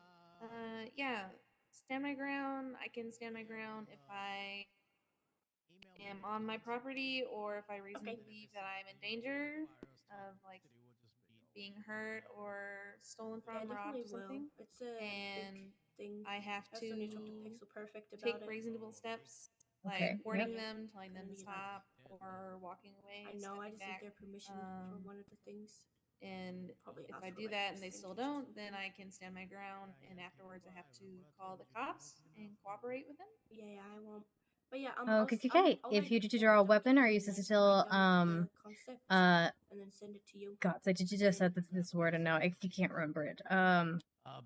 Yeah. Stand my ground. I can stand my ground if I am on my property or if I reasonably believe that I'm in danger of like being hurt or stolen from or robbed or something. It's a and thing. I have That's to the neutral to pixel perfect about take it. reasonable steps, like Okay, warning yep. them, telling them to Gonna be stop, or walking away. I know I stepping just need back. their permission for one of the things. And Probably if ask I for, do like, that and just they still don't, then I can stand my ground, and afterwards I have to call the cops and cooperate with them. Yeah, I won't. But yeah, Okay. If you did you draw a weapon, are you still concept uh and then send it to you. God, so did you just said this word and now I can't remember it.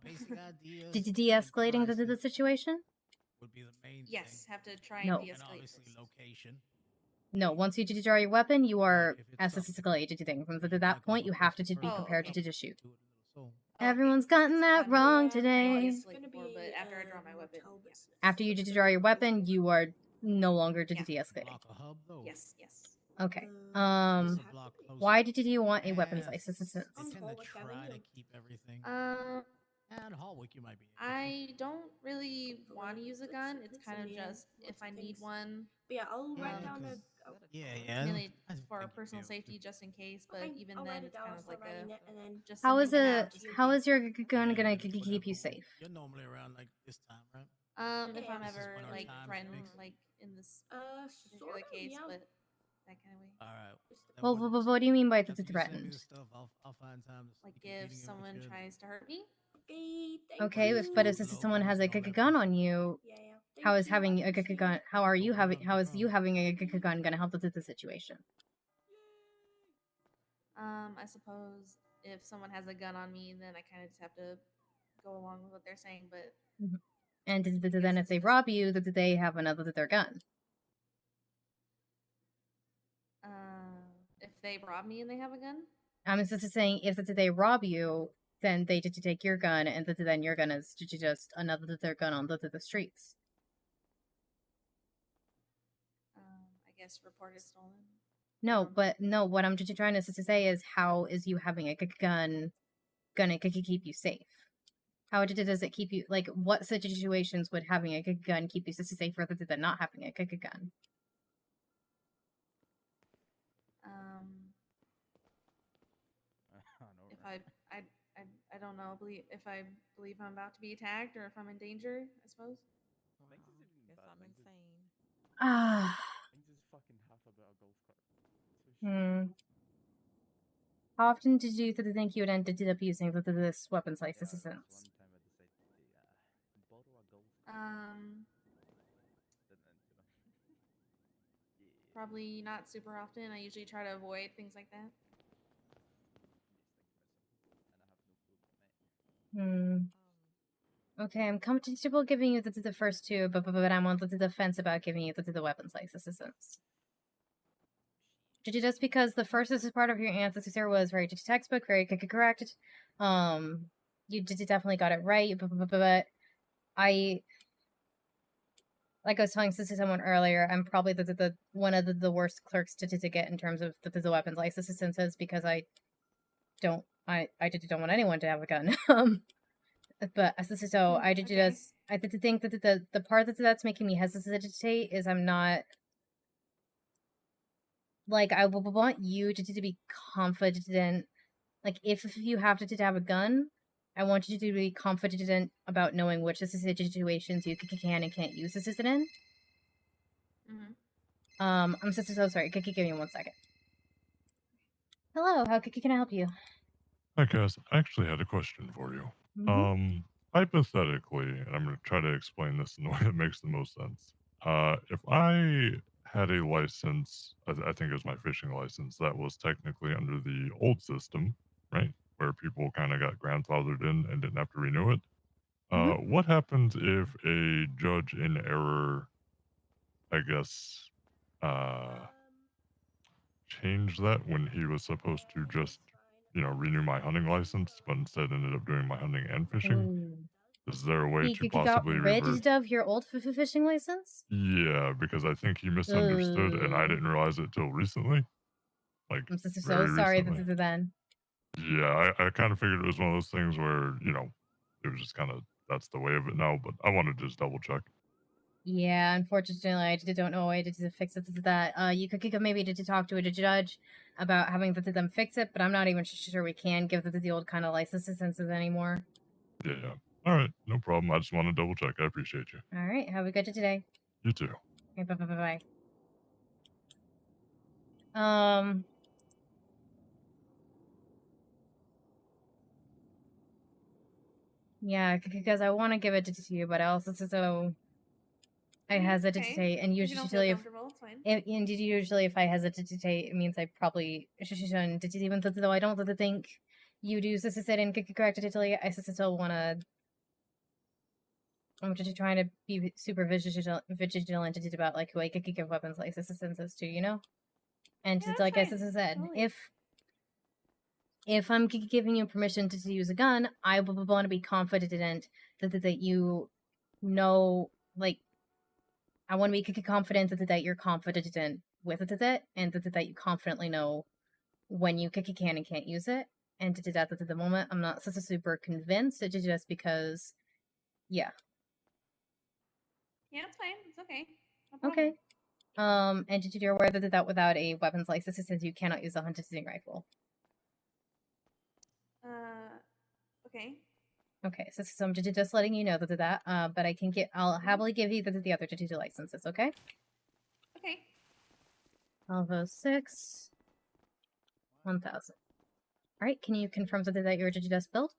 Basic ideas. Did you de-escalating the situation? Would be the main Yes, have to try No. and de-escalate. And obviously location. No, once you did draw your weapon, you are as a escalated thing. From that point, you have to be prepared to shoot. Everyone's gotten that wrong today. Before, but after I draw my weapon, After you did draw your weapon, you are no longer de-escalating. yes. Okay. Why did you want a weapons license? And Hallwick, you might be. I don't really want to use a gun. It's kind of just if I need one. But yeah, I'll write down a. Mainly for personal safety, just in case. But even I'll then, write it it's down. kind I'll of start like writing it, and then just How something is to have it? just in How case. is your gun gonna keep you safe? You're normally around like this time, right? If I'm This is ever when our like time threatened, speaks. like in this sort particular of, case, yeah. but that kind of way. All right. Well, what do you mean by After the you send me threatened? the stuff, I'll find time to Like sneak a if meeting in with someone you and- tries to hurt me. Okay, but if someone has a gun on you, how is having a gun? How are you having? How is you having a gun gonna help with the situation? I suppose if someone has a gun on me, then I kind of just have to go along with what they're saying. But And then if they rob you, did they have their gun? if they rob me and they have a gun, I'm just saying, if they rob you, then they did take your gun, and then your gun is just another their gun on the streets. I guess report it stolen. No, but no. What I'm just trying to say is, how is you having a gun gonna keep you safe? How does it keep you, like, what situations would having a gun keep you safe rather than not having a gun? If I don't know. If I believe I'm about to be attacked, or if I'm in danger, I suppose. Guess I'm insane. Ah. How often did you think you would ended up using this weapons license? Probably not super often. I usually try to avoid things like that. Okay, I'm comfortable giving you the first two, but I'm on the defense about giving you the weapons license. Just because the first is part of your answer was very textbook, very correct. You definitely got it right, but like I was telling someone earlier, I'm probably the one of the worst clerks to get in terms of the weapons licenses, because I don't want anyone to have a gun. But so I did think that the part that's making me hesitate is I'm not, like, I want you to be confident. Like, if you have to have a gun, I want you to be confident about knowing which situations you can and can't use this in. I'm so sorry. Give me 1 second. Hello, how can I help you? Hi, Cass. I actually had a question for you. Hypothetically, and I'm going to try to explain this in the way that makes the most sense. If I had a license, I think it was my fishing license, that was technically under the old system, right? Where people kind of got grandfathered in and didn't have to renew it. What happens if a judge in error, I guess, changed that when he was supposed to just, renew my hunting license, but instead ended up doing my hunting and fishing? Is there a way to possibly got reverse? rid of your old fishing license? Yeah, because I think he misunderstood, and I didn't realize it till recently. Like, I'm so very sorry recently. then. Yeah, I kind of figured it was one of those things where, it was just kind of, that's the way of it now, but I wanted to just double check. Yeah, unfortunately, I don't know a way to fix it. You could maybe to talk to a judge about having them fix it, but I'm not even sure we can give the old kind of licenses anymore. Yeah. All right, no problem. I just want to double check. I appreciate you. All right. Have a good day today. You too. Okay, bye. Yeah, because I want to give it to you, but I also I hesitate, and If you don't feel usually comfortable, it's fine. and usually if I hesitate, it means I probably shouldn't. Even though I don't think you do sit and correct it, I still want to. I'm just trying to be super vigilant about like who I could give weapons like assistances to, you know. And Yeah, like I fine. said, Totally. if I'm giving you permission to use a gun, I want to be confident that you know, like, I want to be confident that you're confident with it, and that you confidently know when you can and can't use it. And to that, at the moment, I'm not such a super convinced. It's just because, yeah. Yeah, it's fine. It's okay. No problem. Okay. And you're aware that without a weapons license, since you cannot use a hunting rifle. Okay. Okay, so I'm just letting you know that. But I'll happily give you the other two licenses. Okay. Okay. Alvo 6, 1,000. All right. Can you confirm that you're just build?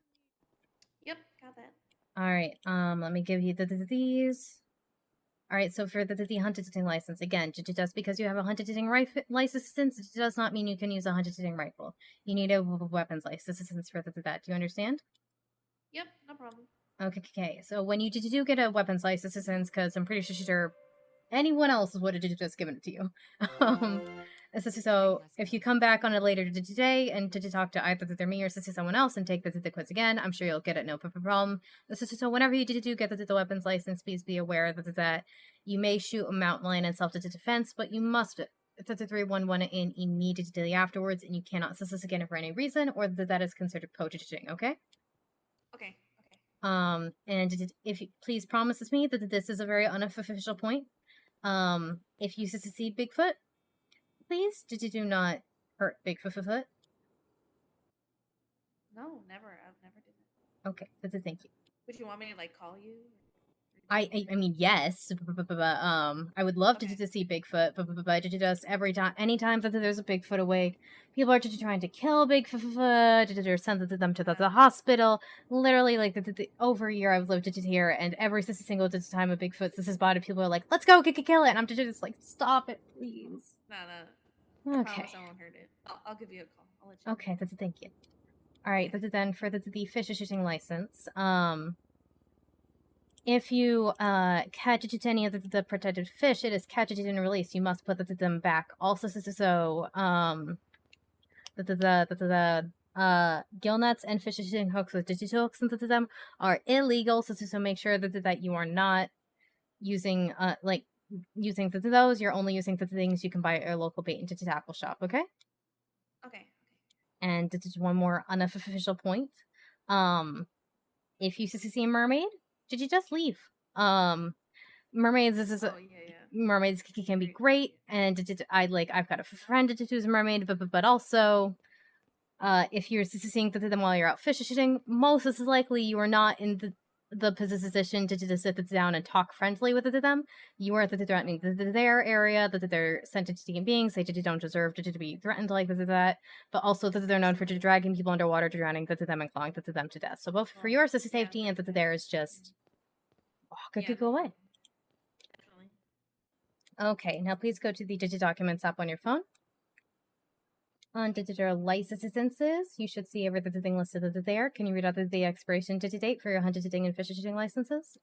Yep, got that. All right. Let me give you these. All right. So for the hunting license, again, just because you have a hunting license, it does not mean you can use a hunting rifle. You need a weapons license for that. Do you understand? Yep, no problem. Okay. So when you do get a weapons license, because I'm pretty sure anyone else would have just given it to you. So if you come back on it later today and to talk to either me or someone else and take the quiz again, I'm sure you'll get it, no problem. So whenever you do get the weapons license, please be aware that you may shoot a mountain lion in self-defense, but you must 311 in immediately afterwards, and you cannot assist us again for any reason, or that is considered poaching. Okay. Okay. And if you please promise me that this is a very unofficial point. If you see Bigfoot, please do not hurt Bigfoot. No, never. I've never did that. Okay, thank you. Would you want me to like call you? I mean, yes, but I would love to see Bigfoot, but just every time, anytime that there's a Bigfoot awake, people are just trying to kill Bigfoot, or send them to the hospital. Literally, like the over a year I've lived here, and every single time a Bigfoot this is spotted, people are like, "Let's go, kill it!" And I'm just like, "Stop it, please." No. I Okay. promise I won't hurt it. I'll give you a call. I'll let you know. Okay, thank you. All right, then for the fish shooting license, if you catch any of the protected fish, it is catch it and release. You must put them back. Also, so the gill nets and fish shooting hooks with digital hooks into them are illegal. So make sure that you are not using using those. You're only using the things you can buy at your local bait and tackle shop. Okay. Okay. And this is one more unofficial point. If you see a mermaid, did you just leave? Mermaids. Mermaids can be great, and I've got a friend who's a mermaid, but also, if you're seeing them while you're out fish shooting, most likely you are not in the position to sit down and talk friendly with them. You are threatening their area, that they're sentient beings, they don't deserve to be threatened like that, but also that they're known for dragging people underwater, drowning them and clawing them to death. So both for your safety and that theirs, just could go away. Okay, now please go to the Digidocuments app on your phone. On digital licenses, you should see everything listed there. Can you read out the expiration date for your hunting and fish shooting licenses?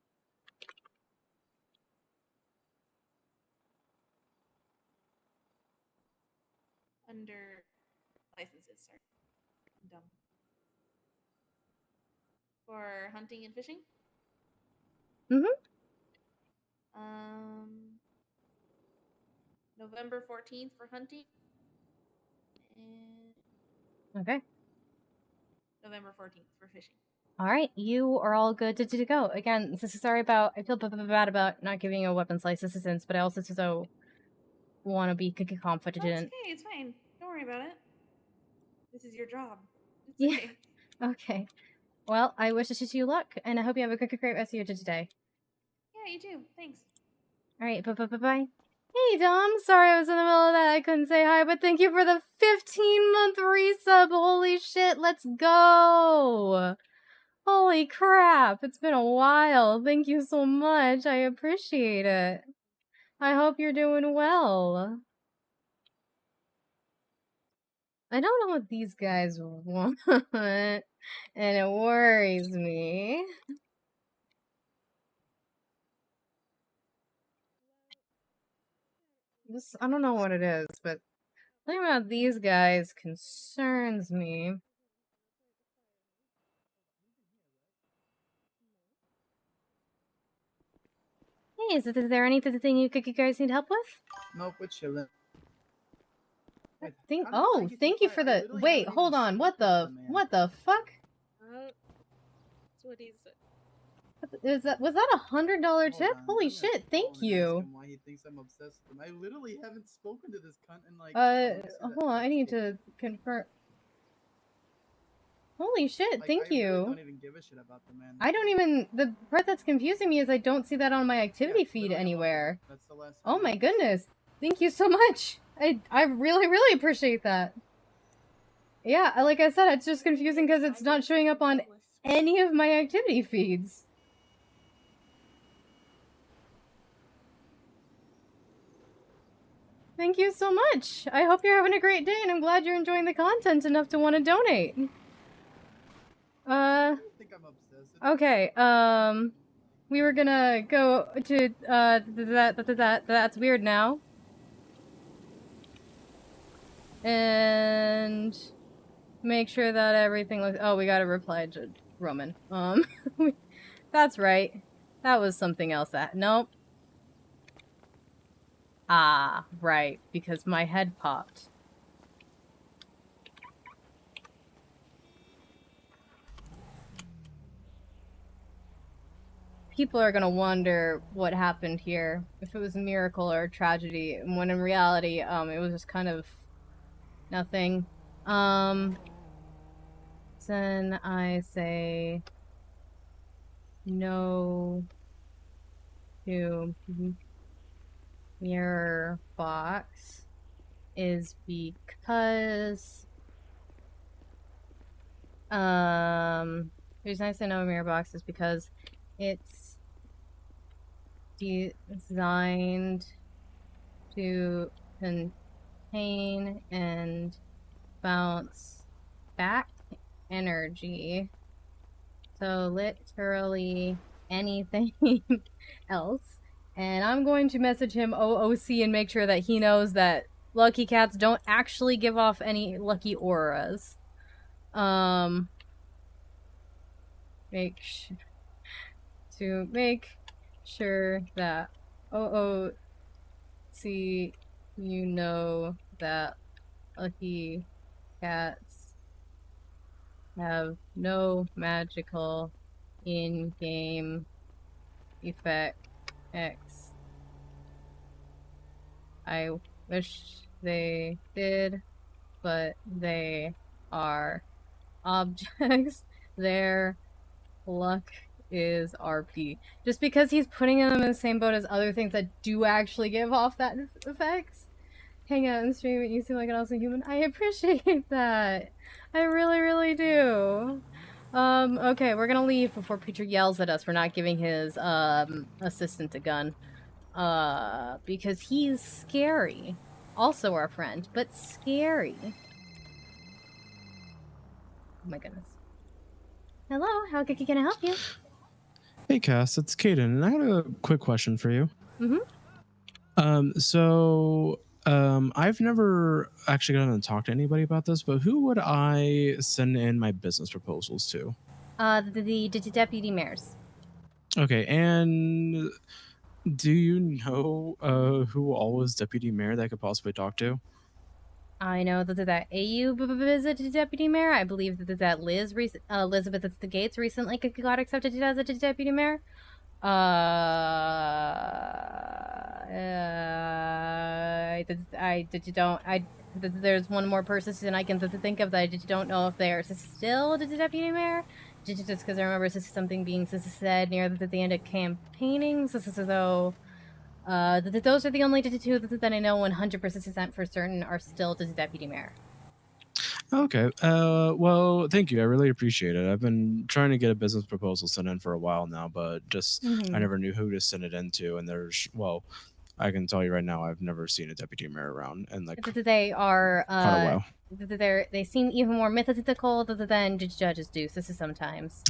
Under licenses, sorry. I'm dumb. For hunting and fishing? November 14th for hunting. And okay. November 14th for fishing. All right, you are all good to go. Again, sorry about, I feel bad about not giving you a weapons license, but I also want to be confident. No, it's okay, it's fine. Don't worry about it. This is your job. It's okay. Okay. Well, I wish you luck, and I hope you have a great rest of your day. Yeah, you too. Thanks. All right, bye. Hey, Dom. Sorry I was in the middle of that. I couldn't say hi, but thank you for the 15-month resub. Holy shit, let's go. Holy crap, it's been a while. Thank you so much. I appreciate it. I hope you're doing well. I don't know what these guys want, and it worries me. I don't know what it is, but something about these guys concerns me. Hey, is there anything you guys need help with? Nope, we're chilling. Thank you for the. Wait, hold on. What the fuck? That's what he's. Was that $100 tip? Holy shit! Thank you. Why he thinks I'm obsessed with him? I literally haven't spoken to this cunt in like. Hold on. I need to confirm. Holy shit! Thank I you. really don't even give a shit about the man. I don't even. The part that's confusing me is I don't see that on my activity feed anywhere. That's the last. Oh my goodness! Thank you so much. I really appreciate that. Yeah, like I said, it's just confusing because it's not showing up on any of my activity feeds. Thank you so much. I hope you're having a great day, and I'm glad you're enjoying the content enough to want to donate. I think I'm obsessed. Okay, we were gonna go to, that's weird now. And make sure that everything looks, oh, we gotta reply to Roman. That's right. That was something else that, nope. Ah, right, because my head popped. People are gonna wonder what happened here, if it was a miracle or a tragedy, when in reality, it was just kind of nothing. Then I say no to mirror box is because the reason I say no mirror box is because it's designed to contain and bounce back energy, so literally anything else. And I'm going to message him OOC and make sure that he knows that lucky cats don't actually give off any lucky auras. Make sure that OOC, you know that lucky cats have no magical in-game effects. I wish they did, but they are objects. Their luck is RP. Just because he's putting them in the same boat as other things that do actually give off that effects. Hang out and stream it, you seem like an awesome human. I appreciate that. I really do. Okay, we're gonna leave before Peter yells at us for not giving his, assistant a gun. Because he's scary. Also our friend, but scary. Oh my goodness. Hello, how can I help you? Hey Cass, it's Kaden, and I had a quick question for you. I've never actually gotten to talk to anybody about this, but who would I send in my business proposals to? The deputy mayors. Okay, and do you know who all was deputy mayor that I could possibly talk to? I know that AU visited deputy mayor. I believe that Elizabeth at the Gates recently got accepted as a deputy mayor. There's one more person I can think of that I don't know if they are still the deputy mayor. just because I remember this is something being said near the end of campaigning. So those are the only two that I know 100% for certain are still the deputy mayor. Okay. Well, thank you. I really appreciate it. I've been trying to get a business proposal sent in for a while now, but just I never knew who to send it into. And I can tell you right now, I've never seen a deputy mayor around, and like They are quite a while. They seem even more mythical than judges do. This is sometimes.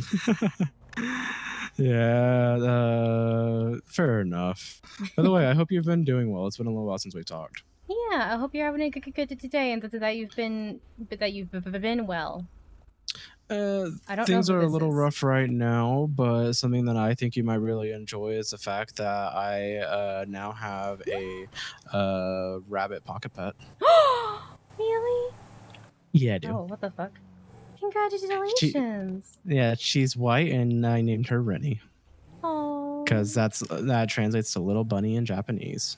Yeah. Fair enough. By the way, I hope you've been doing well. It's been a little while since we talked. Yeah, I hope you're having a good day, and that you've been well. I don't Things know who are a this little is. rough right now, but something that I think you might really enjoy is the fact that I now have a rabbit pocket pet. Really? Yeah, I do. Oh, what the fuck! Congratulations! She's white, and I named her Rennie Oh, because that translates to little bunny in Japanese.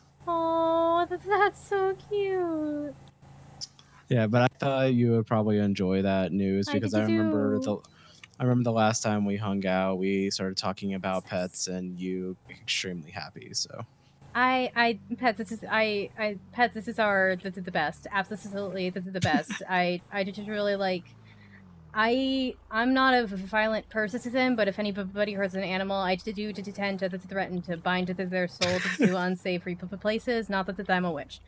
oh, that's so cute. Yeah, but I thought you would probably enjoy that news because I remember the last time we hung out, we started talking about pets, and you were extremely happy. So pets. Pets. This is the best. Absolutely, this is the best. I just really like. I'm not a violent person, but if anybody hurts an animal, I do tend to threaten to bind their soul to unsafe places. Not that I'm a witch.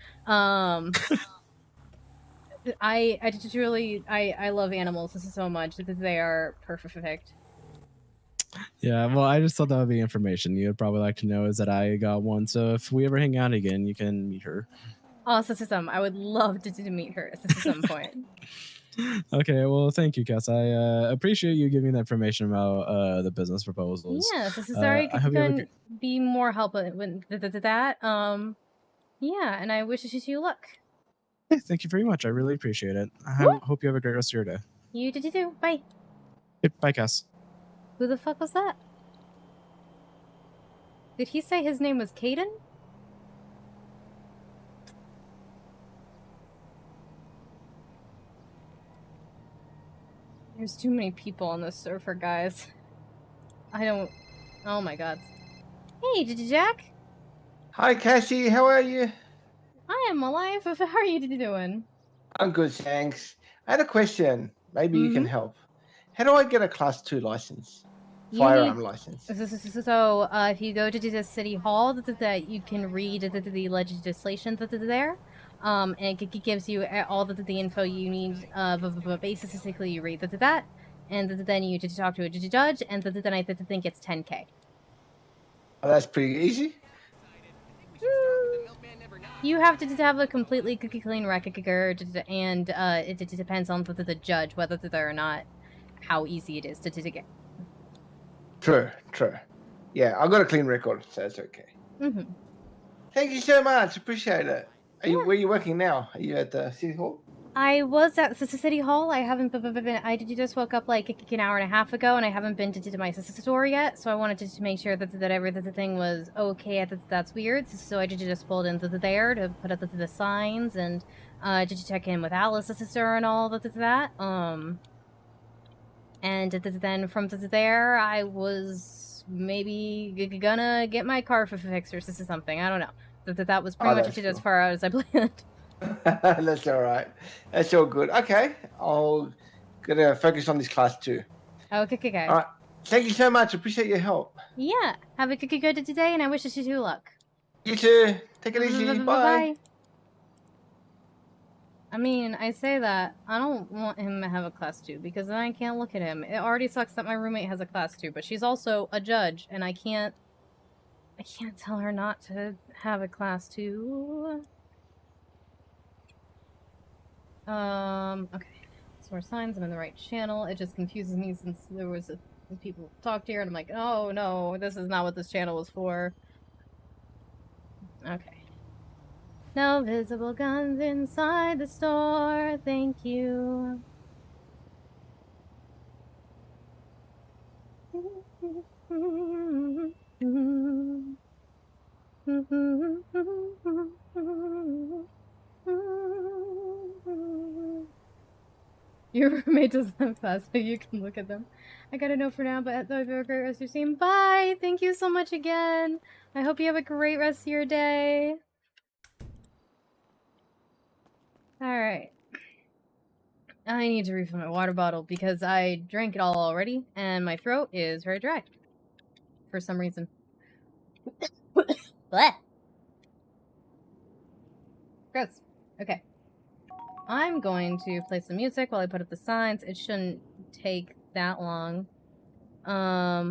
I just really I love animals. This is so much. They are perfect. yeah, well, I just thought that would be information you'd probably like to know is that I got one. So if we ever hang out again, you can meet her. Oh, I would love to meet her at some point. Okay, well, thank you, Cass. I appreciate you giving me the information about the business proposals. Yeah, sorry I hope you have a couldn't be more help with that. Yeah, and I wish you luck. Yeah, thank you very much. I really appreciate it. I hope you have a great rest of your day. You too. Bye. Yep, bye, Cass. Who the fuck was that? Did he say his name was Caden? There's too many people on this server, guys. I don't... Oh my god. Hey, Jack? Hi, Cassie. How are you? I am alive. How are you doing? I'm good, thanks. I had a question. Maybe you can help. How do I get a Class 2 license? Firearm license. So, if you go to the city hall, that you can read the legislation that's there. And it gives you all the info you need. Basically, you read that, and then you talk to a judge, and then I think it's 10K. Oh, that's pretty easy. You have to have a completely clean record, and it depends on the judge whether or not how easy it is to get. True. Yeah, I've got a clean record, so it's okay. Thank you so much. Appreciate it. Where are you working now? Are you at the city hall? I was at the city hall. I haven't been. I just woke up like an hour and a half ago, and I haven't been to my store yet. So I wanted to make sure that everything was okay. That's weird. So I just pulled into there to put up the signs and to check in with Alice's sister and all that. And then from there, I was maybe gonna get my car fixed or something. I don't know. That was pretty much as far as I planned. That's all right. That's all good. Okay, I'll gonna focus on this Class 2. Okay. All right. Thank you so much. Appreciate your help. Yeah. Have a good today, and I wish you luck. You too. Take it easy. Bye. I mean, I say that. I don't want him to have a Class 2, because then I can't look at him. It already sucks that my roommate has a Class 2, but she's also a judge, and I can't tell her not to have a Class 2. Okay. So our signs, I'm in the right channel. It just confuses me since there was people talked here, and I'm like, oh no, this is not what this channel was for. Okay. No visible guns inside the store. Thank you. Your roommate doesn't have class, but you can look at them. I gotta know for now, but I hope you have a great rest of your stream. Bye! Thank you so much again. I hope you have a great rest of your day. Alright. I need to refill my water bottle because I drank it all already, and my throat is very dry. For some reason. Blech. Gross. Okay. I'm going to play some music while I put up the signs. It shouldn't take that long. There's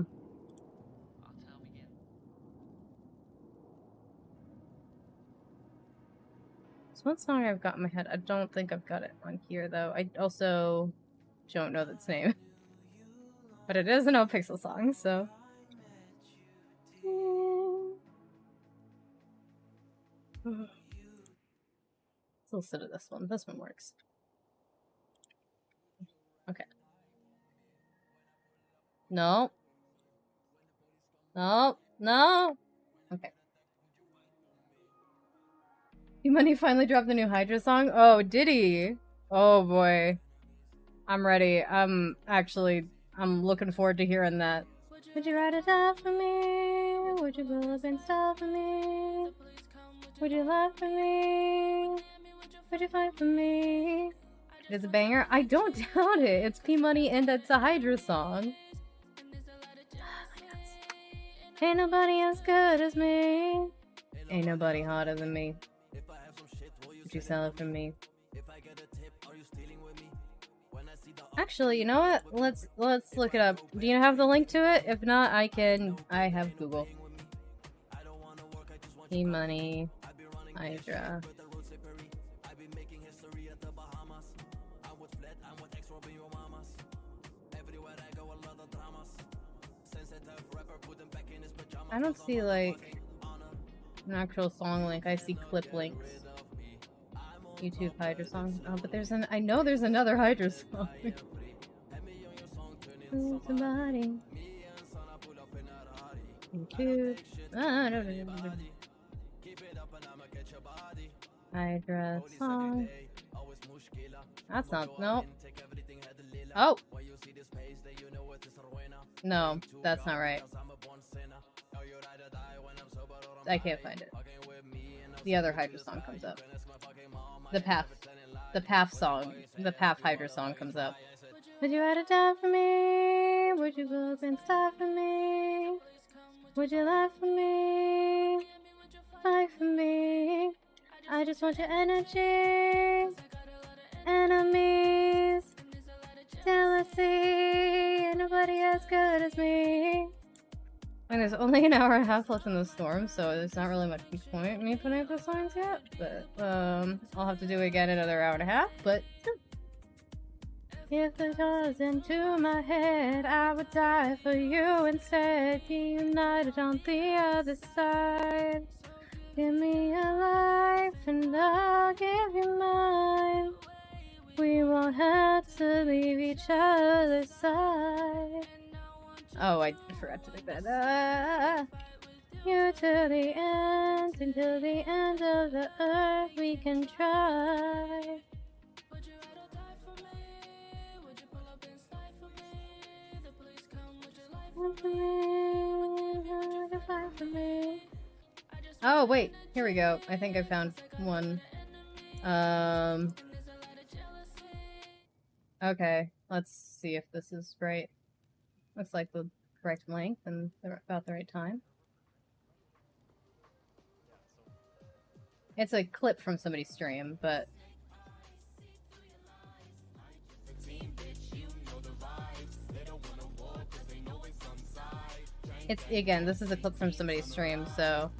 one song I've got in my head. I don't think I've got it on here, though. I also don't know its name. But it is an NoPixel song, so... Let's listen to this one. This one works. Okay. No. No. No. Okay. Money finally dropped the new Hydra song? Oh, did he? Oh boy. I'm ready. I'm looking forward to hearing that. Would you write it down for me? Would you pull up and stop for me? Would you laugh for me? Would you fight for me? It is a banger? I don't doubt it. It's P Money and it's a Hydra song. Ain't nobody as good as me. Ain't nobody hotter than me. Would you sell it for me? Actually, you know what? Let's look it up. Do you have the link to it? If not, I have Google. Money, Hydra. I don't see like an actual song link. I see clip links. YouTube Hydra song. Oh, but I know there's another Hydra song. Somebody. YouTube. No. Hydra song. That's not. No. Oh. No, that's not right. I can't find it. The other Hydra song comes up. The Path song. The Path Hydra song comes up. Would you write it down for me? Would you go up and stop for me? Would you laugh for me? Fight for me? I just want your energy. Enemies. Jealousy. Ain't nobody as good as me. And there's only an hour and a half left in the storm, so there's not really much point in me putting up the signs yet. But I'll have to do it again another hour and a half. But if it goes into my head, I would die for you instead. Be united on the other side. Give me your life and I'll give you mine. We won't have to leave each other's side. Oh, I forgot to make that. You to the end, until the end of the earth we can try. Oh, wait, here we go. I think I found one. Okay, let's see if this is right. Looks like the correct length and about the right time. It's a clip from somebody's stream, but... It's, again, this is a clip from somebody's stream, so...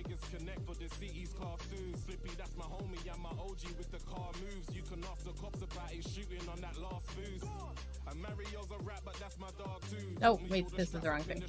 biggest connect for the city's class 2. Slippy, that's my homie, and my OG with the car moves. You can ask the cops about his shooting on that last booze. And Mario's a rat, but that's my dog too. Oh, wait, this is the wrong thing.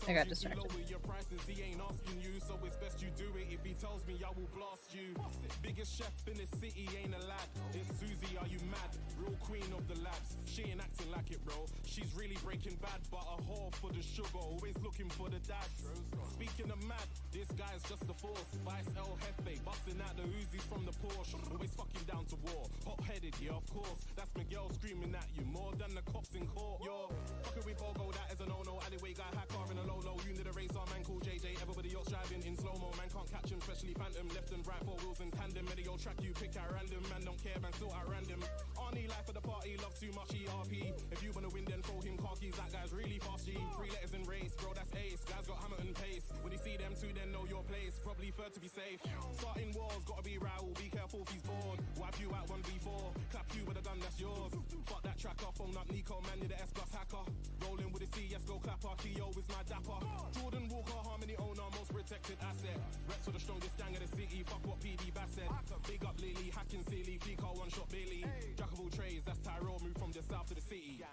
I got distracted. Your prices, he ain't asking you, so it's best you do it. If he tells me, I will blast you. Biggest chef in the city ain't a lad. It's Susie, are you mad? Real queen of the labs. She ain't acting like it, bro. She's really breaking bad, but a whore for the sugar. Always looking for the dads. Speaking of mad, this guy's just a force. Vice El Jefe, busting out the Uzis from the Porsche. Always fucking down to war. Hot-headed, yeah, of course. That's Miguel screaming at you more than the cops in court. Yo, fucking with Bogo, that is a no-no. Alleyway guy, hack car in a low-low. You need a racer, man called JJ. Everybody else driving in slow-mo. Man can't catch him, especially Phantom. Left and right, 4 wheels in tandem. Medio track, you pick at random. Man don't care, man sort out random. Arnie life of the party, loves too much ERP. If you wanna win, then throw him car keys. That guy's really fast, G. 3 letters in race, bro, that's ace. Guys got hammer and pace. When you see them two, then know your place. Probably third to be safe. Starting wars, gotta be Raoul. Be careful if he's bored. Wipe you out 1v4. Clap you with a gun, that's yours. Fuck that tracker, phone up Nico, man, you're the S plus hacker. Rolling with a CS, go clapper. Keo is my dapper. Jordan Walker, Harmony owner, most protected asset. Reps for the strongest gang of the city. Fuck what PD Bass said. Big up Lily, hacking silly. Fleek one shot Bailey. Jack of all trades, that's Tyrell. Moved from the south to the city.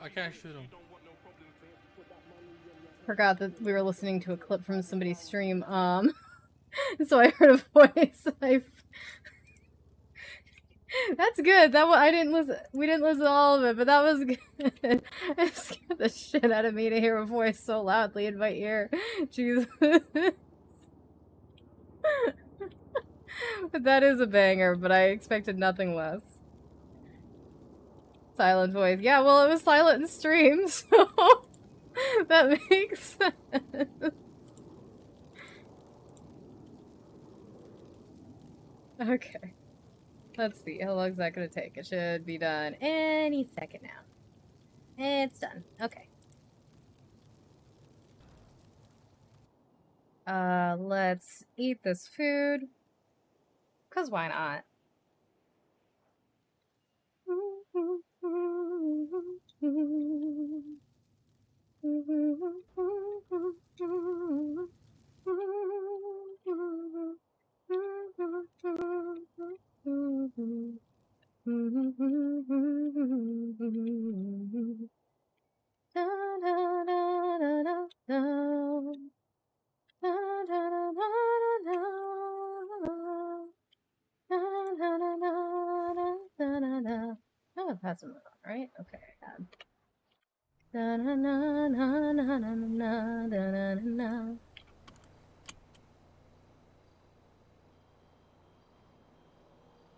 I can't shoot him. Forgot that we were listening to a clip from somebody's stream. So I heard a voice. That's good. That one I didn't listen. We didn't listen to all of it, but that was good. It scared the shit out of me to hear a voice so loudly in my ear. Jesus. But that is a banger. But I expected nothing less. Silent voice. Yeah, well, it was silent in stream, so that makes sense. Okay. Let's see. How long is that going to take? It should be done any second now. It's done. Okay. Let's eat this food. 'Cause why not? Oh, that's a move on, right? Okay.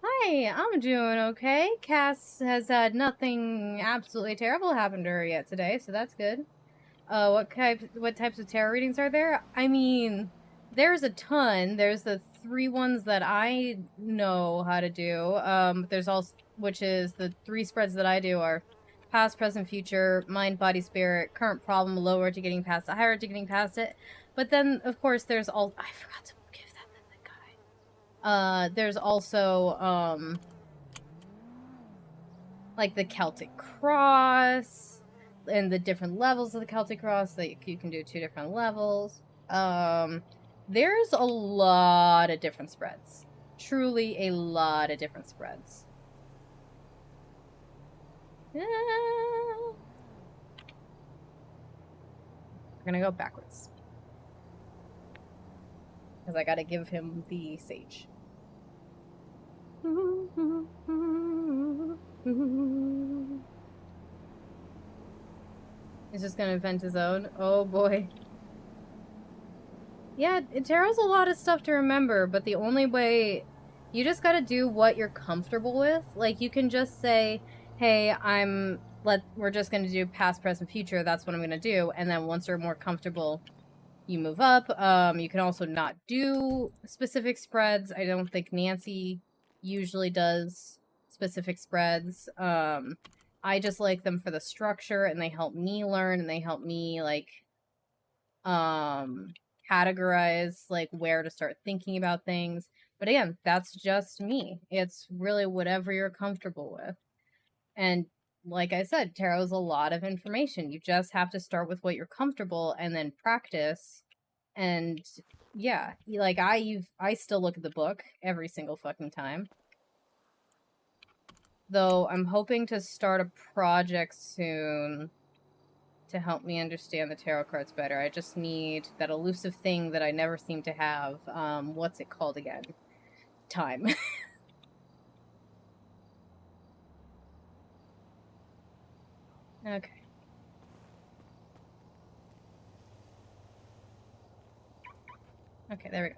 Hi, I'm doing okay. Cass has had nothing absolutely terrible happen to her yet today, so that's good. What types of tarot readings are there? I mean, there's a ton. There's the 3 ones that I know how to do. There's also, which is the 3 spreads that I do are past, present, future, mind, body, spirit, current problem, lower to getting past it, higher to getting past it. But then, of course, there's all. I forgot to give that to the guy. There's also like the Celtic Cross. And the different levels of the Celtic Cross that you can do 2 different levels. There's a lot of different spreads. Truly a lot of different spreads. Yeah. We're gonna go backwards. Because I gotta give him the sage. He's just gonna vent his own. Oh boy. Yeah, tarot's a lot of stuff to remember, but the only way... You just gotta do what you're comfortable with. Like, you can just say, hey, we're just gonna do past, present, future, that's what I'm gonna do, and then once you're more comfortable, you move up. You can also not do specific spreads. I don't think Nancy usually does specific spreads. I just like them for the structure, and they help me learn, and they help me, like, categorize, like, where to start thinking about things. But again, that's just me. It's really whatever you're comfortable with. And like I said, tarot is a lot of information. You just have to start with what you're comfortable and then practice And yeah, like I still look at the book every single fucking time. Though I'm hoping to start a project soon to help me understand the tarot cards better. I just need that elusive thing that I never seem to have. What's it called again? Time. Okay. Okay, there we go.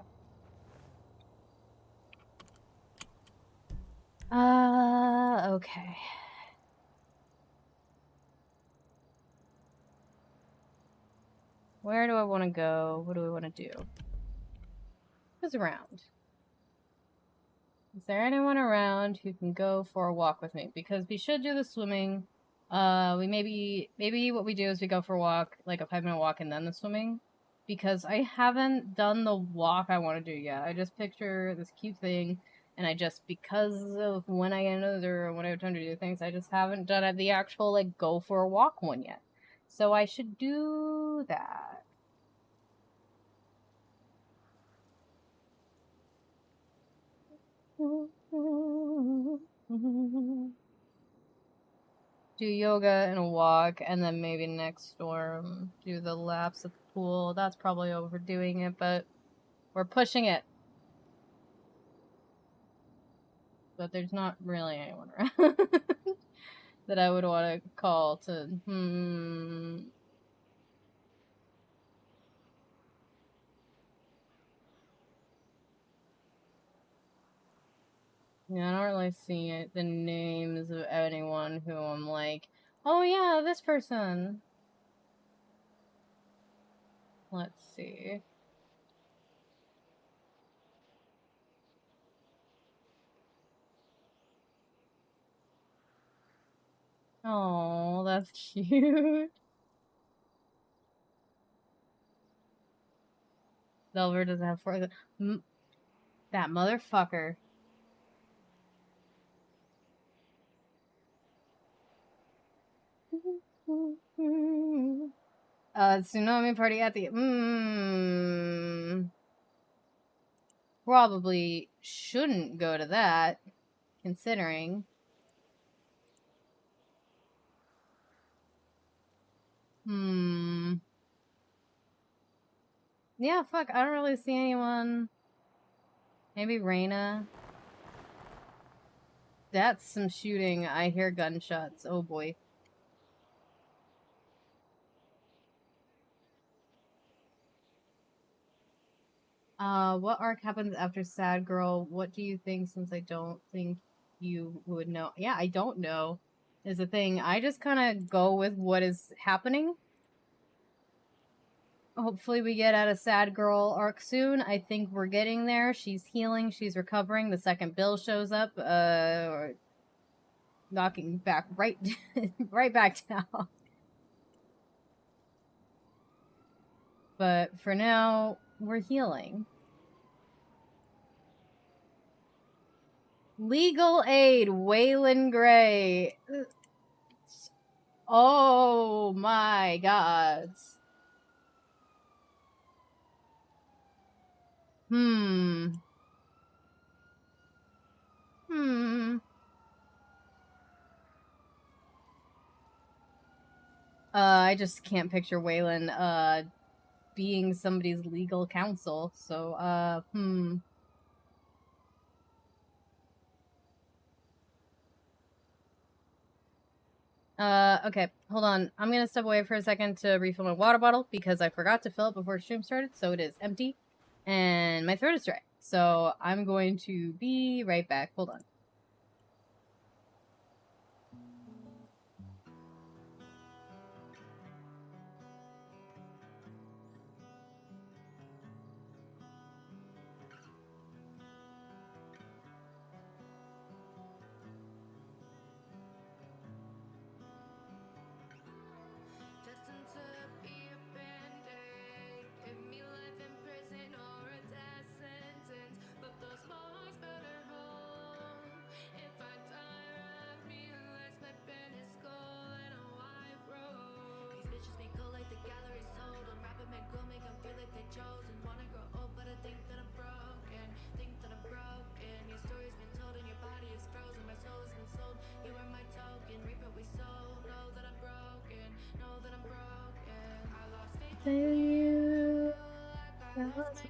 Okay. Where do I want to go? What do we want to do? Who's around? Is there anyone around who can go for a walk with me? Because we should do the swimming. We maybe what we do is we go for a walk, like a 5-minute walk, and then the swimming. Because I haven't done the walk I want to do yet. I just picture this cute thing, and I just, because of when I get older or when I have time to do things, I just haven't done the actual, like, go for a walk one yet. So I should do that. Do yoga and a walk, and then maybe next storm do the laps at the pool. That's probably overdoing it, but we're pushing it. But there's not really anyone around that I would want to call to, Yeah, I don't really see the names of anyone who I'm like, oh yeah, this person. Let's see. Oh, that's cute. Delver doesn't have 4. That motherfucker. Tsunami party at the probably shouldn't go to that, considering. Yeah, fuck, I don't really see anyone. Maybe Reyna. That's some shooting. I hear gunshots. Oh boy. What arc happens after Sad Girl? What do you think, since I don't think you would know? Yeah, I don't know is the thing. I just kind of go with what is happening. Hopefully we get at a Sad Girl arc soon. I think we're getting there. She's healing. She's recovering. The second Bill shows up, knocking back right back down. But for now, we're healing. Legal aid, Waylon Gray. Oh my god. I just can't picture Waylon, being somebody's legal counsel, so, okay, hold on. I'm gonna step away for a second to refill my water bottle because I forgot to fill it before stream started, so it is empty, and my throat is dry. So I'm going to be right back. Hold on.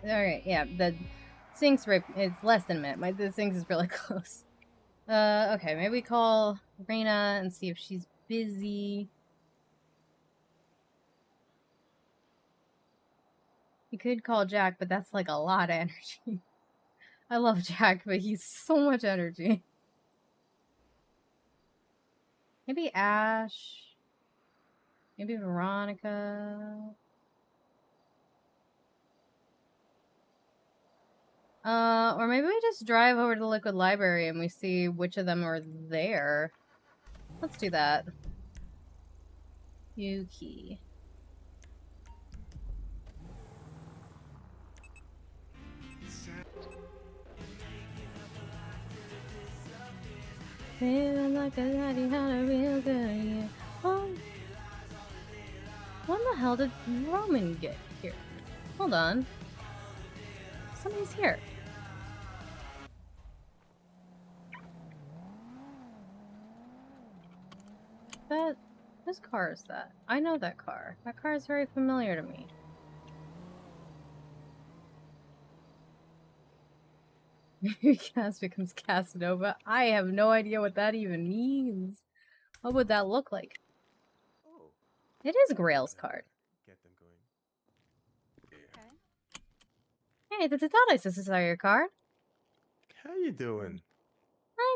Alright, yeah, the sync's right. It's less than a minute. The sync is really close. Okay, maybe we call Reina and see if she's busy. You could call Jack, but that's like a lot of energy. I love Jack, but he's so much energy. Maybe Ash. Maybe Veronica. Or maybe we just drive over to the Liquid Library and we see which of them are there. Let's do that. Yuki. Feeling like a laddie had a real good year. Oh. When the hell did Roman get here? Hold on. Somebody's here. Whose car is that? I know that car. That car is very familiar to me. Cass becomes Casanova. I have no idea what that even means. What would that look like? It is Grail's card. Get them going. Hey, I thought I saw your card. How you doing?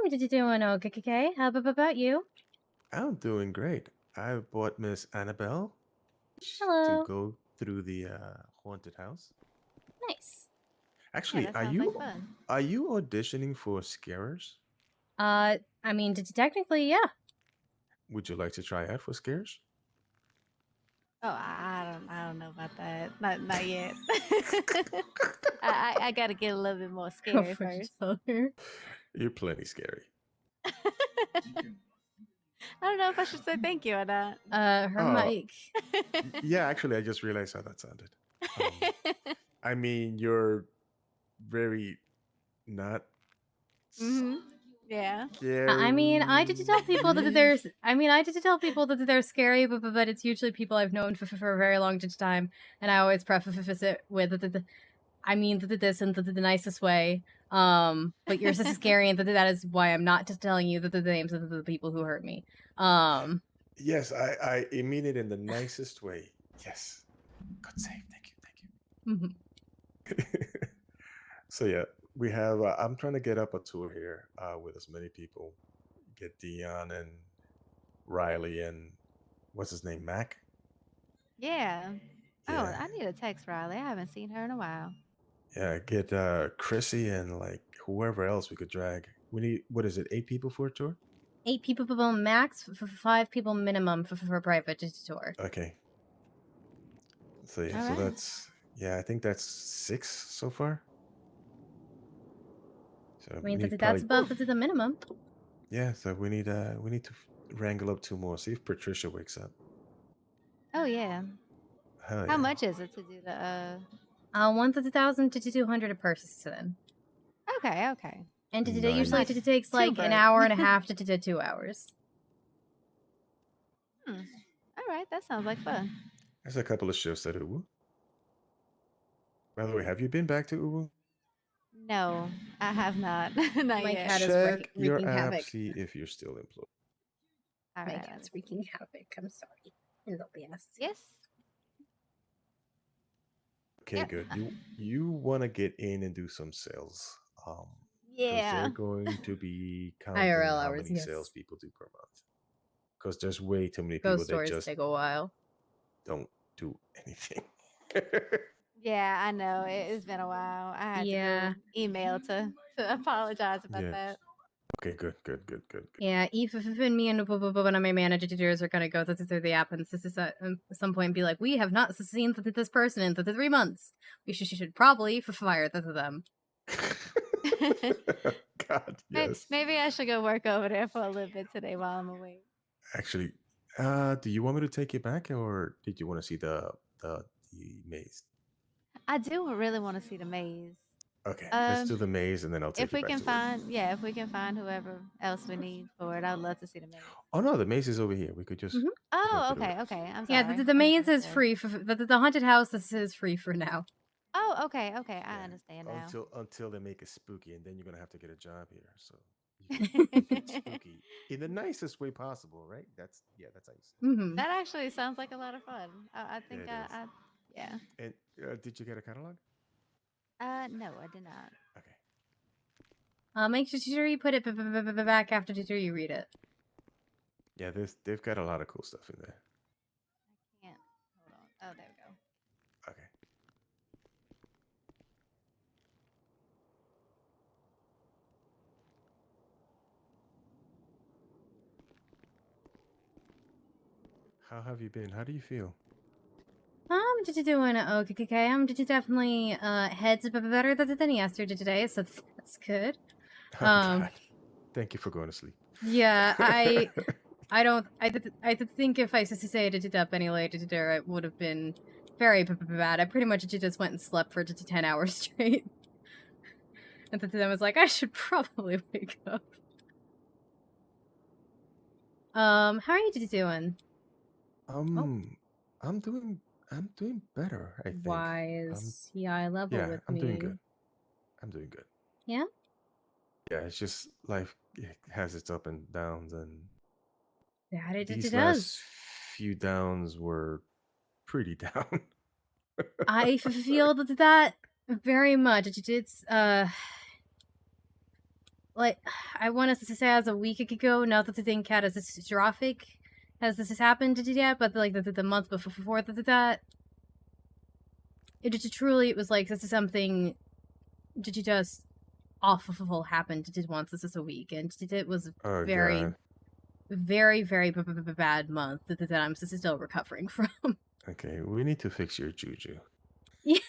I'm doing okay. How about you? I'm doing great. I bought Miss Annabelle Hello. to go through the haunted house. Nice. Actually, that are sounds you like fun. are you auditioning for scarers? I mean, technically, yeah. Would you like to try out for scarers? Oh, I don't know about that. Not yet. I gotta get a little bit more scary first. You're plenty scary. I don't know if I should say thank you or not. Her mic. Yeah, actually, I just realized how that sounded. I mean, you're very not. Yeah. I mean, I did tell people that there's. I mean, I did tell people that they're scary, but it's usually people I've known for a very long time, and I always preface it with I mean this in the nicest way. But you're so scary, and that is why I'm not just telling you the names of the people who hurt me. Yes, I mean it in the nicest way. Yes. Good save. Thank you. So yeah, we have. I'm trying to get up a tour here with as many people. Get Dion and Riley and what's his name, Mac. Yeah. Oh, Yeah. I need to text Riley. I haven't seen her in a while. Yeah, get Chrissy and like whoever else we could drag. We need, what is it, 8 people for a tour? 8 people max, for 5 people minimum for a private tour. Okay. So yeah, All so right. that's, yeah, I think that's 6 so far. So I mean, we need that's probably, above the minimum. yeah. So we need to wrangle up 2 more. See if Patricia wakes up. Oh yeah. Hell yeah. How much is it to do the 1,000 to 200 a person. Okay. And Nice. usually it takes Two like an birds. hour and a half to 2 hours. All right, that sounds like fun. There's a couple of shifts at Uwu. By the way, have you been back to Uwu? No, I have not. Not My yet. cat is Check your wreaking app, havoc. see if you're still employed. All My right. cat's wreaking havoc. I'm sorry. Yes. Okay, Yep. good. You want to get in and do some sales. 'Cause Yeah. they're going to be counting IRL how hours, many yes. sales people do per month. Because there's way too many Ghost people that stories just take a while. don't do anything. Yeah, I know. It's been a while. I had Yeah. to do email to apologize about Yeah. that. Okay, good. Yeah, Eve and me and one of my managers are gonna go through the app and at some point be like, we have not seen this person in 3 months. We should probably fire them. God, yes. Maybe I should go work over there for a little bit today while I'm away. Actually, do you want me to take you back, or did you want to see the maze? I do really want to see the maze. Okay, let's do the maze, and then I'll take If you we back can to it. find, yeah, if we can find whoever else we need for it, I'd love to see the maze. Oh no, the maze is over here. We could just. Oh, okay, okay. I'm Yeah, sorry. the I maze is misunderstood. free for the haunted house. This is free for now. Oh, okay, okay. I understand now. Until they make it spooky, and then you're gonna have to get a job here. So you can make it spooky in the nicest way possible, right? That's how you say it. That actually sounds like a lot of fun. I think Yeah, it is. yeah. And did you get a catalog? No, I did not. Okay. Make sure you put it back after you read it. Yeah, they've got a lot of cool stuff in there. Can't. Hold on. Oh, there we go. Okay. How have you been? How do you feel? Did you doing? Okay. Did you definitely heads better than yesterday today? So that's good. Oh, God. Thank you for going to sleep. Yeah, I did think if I say it up any later, it would have been very bad. I pretty much just went and slept for 10 hours straight. And then I was like, I should probably wake up. How are you doing? I'm doing better, I think. Why is he eye level with I'm me? doing good. I'm doing good. Yeah? Yeah, it's just life has its up and downs, and these It last does. few downs were pretty down. I feel that very much. It's like I want us to say as a week ago. Not that the thing catastrophic has this happened yet, but like the month before that, it was like this is something. Just awful happened once. This is a week, and it was Oh, very, God. very bad month that I'm still recovering from. Okay, we need to fix your juju. Yeah.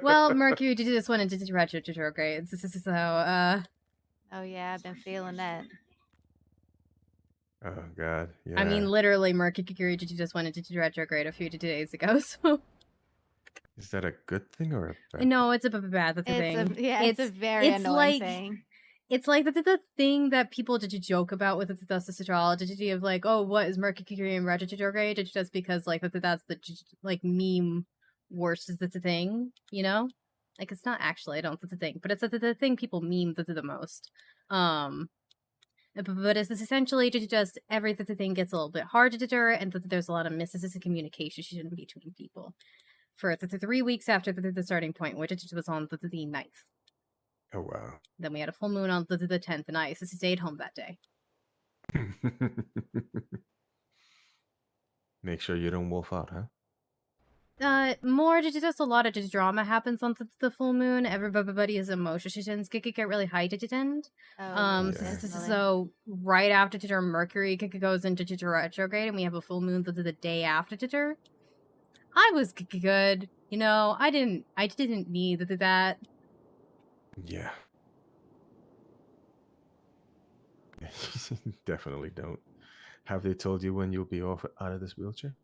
Well, Mercury just went into retrograde, so Oh yeah, I've been feeling that. Oh, God. Yeah. I mean, literally, Mercury just went into retrograde a few days ago. So Is that a good thing or a bad? no, it's a bad thing. It's a very annoying thing. It's like the thing that people joke about with the astrology of like, oh, what is Mercury in retrograde? It's just because like that's the like meme worst is the thing, you know? Like it's not actually, I don't think it's a thing, but it's the thing people meme the most. But it's essentially just everything gets a little bit hard to deter, and that there's a lot of misses in communication between people. For the 3 weeks after the starting point, which it was on the 9th. Oh, wow. Then we had a full moon on the 10th, and I stayed home that day. Make sure you don't wolf out, huh? More just a lot of drama happens on the full moon. Everybody's emotions get really high to end. So right after Mercury goes into retrograde, and we have a full moon the day after. I was good, you know. I didn't need that. Yeah. Definitely don't. Have they told you when you'll be off out of this wheelchair?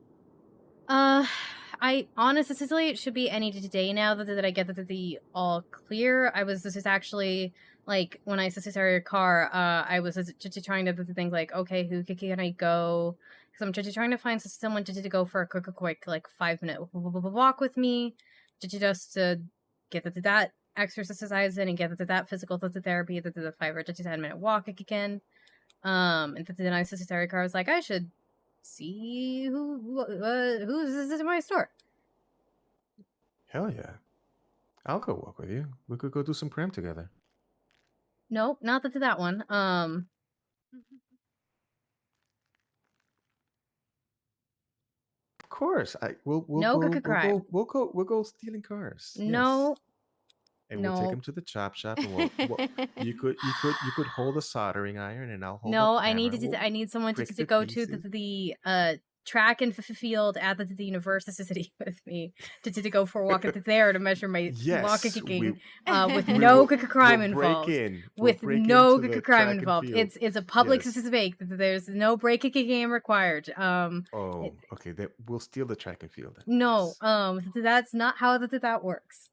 I honestly, it should be any day now that I get the all clear. I was actually like when I started a car. I was just trying to think like, okay, who can I go? Because I'm just trying to find someone to go for a quick like 5-minute walk with me, just to get that exercise in and get that physical therapy, the 5 or 10-minute walk again. And then I started a car. I was like, I should see who's in my store. Hell yeah. I'll go walk with you. We could go do some cram together. No, not that one. Of course. We'll go stealing cars. No. Yes. And we'll take them to the chop shop, and you could hold a soldering iron, and I'll hold. No, I need someone to go to the track and field at the university with me to go for a walk there to measure my walk kicking with no crime involved. With no crime involved. It's a public space. There's no break game required. Oh, okay. Then we'll steal the track and field. Then. No, that's not how that works.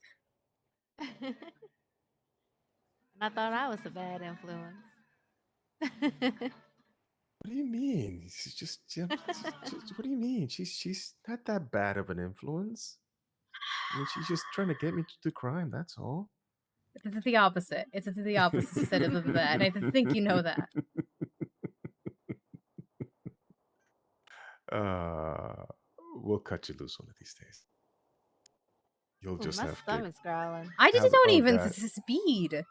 I thought I was a bad influence. What do you mean? She's what do you mean? She's not that bad of an influence. I mean, she's just trying to get me to do crime. That's all. It's the opposite. It's the opposite of that, and I think you know that. We'll cut you loose one of these days. You'll Ooh, just my have to. stomach's growling. I just Have- don't oh, even God. speed.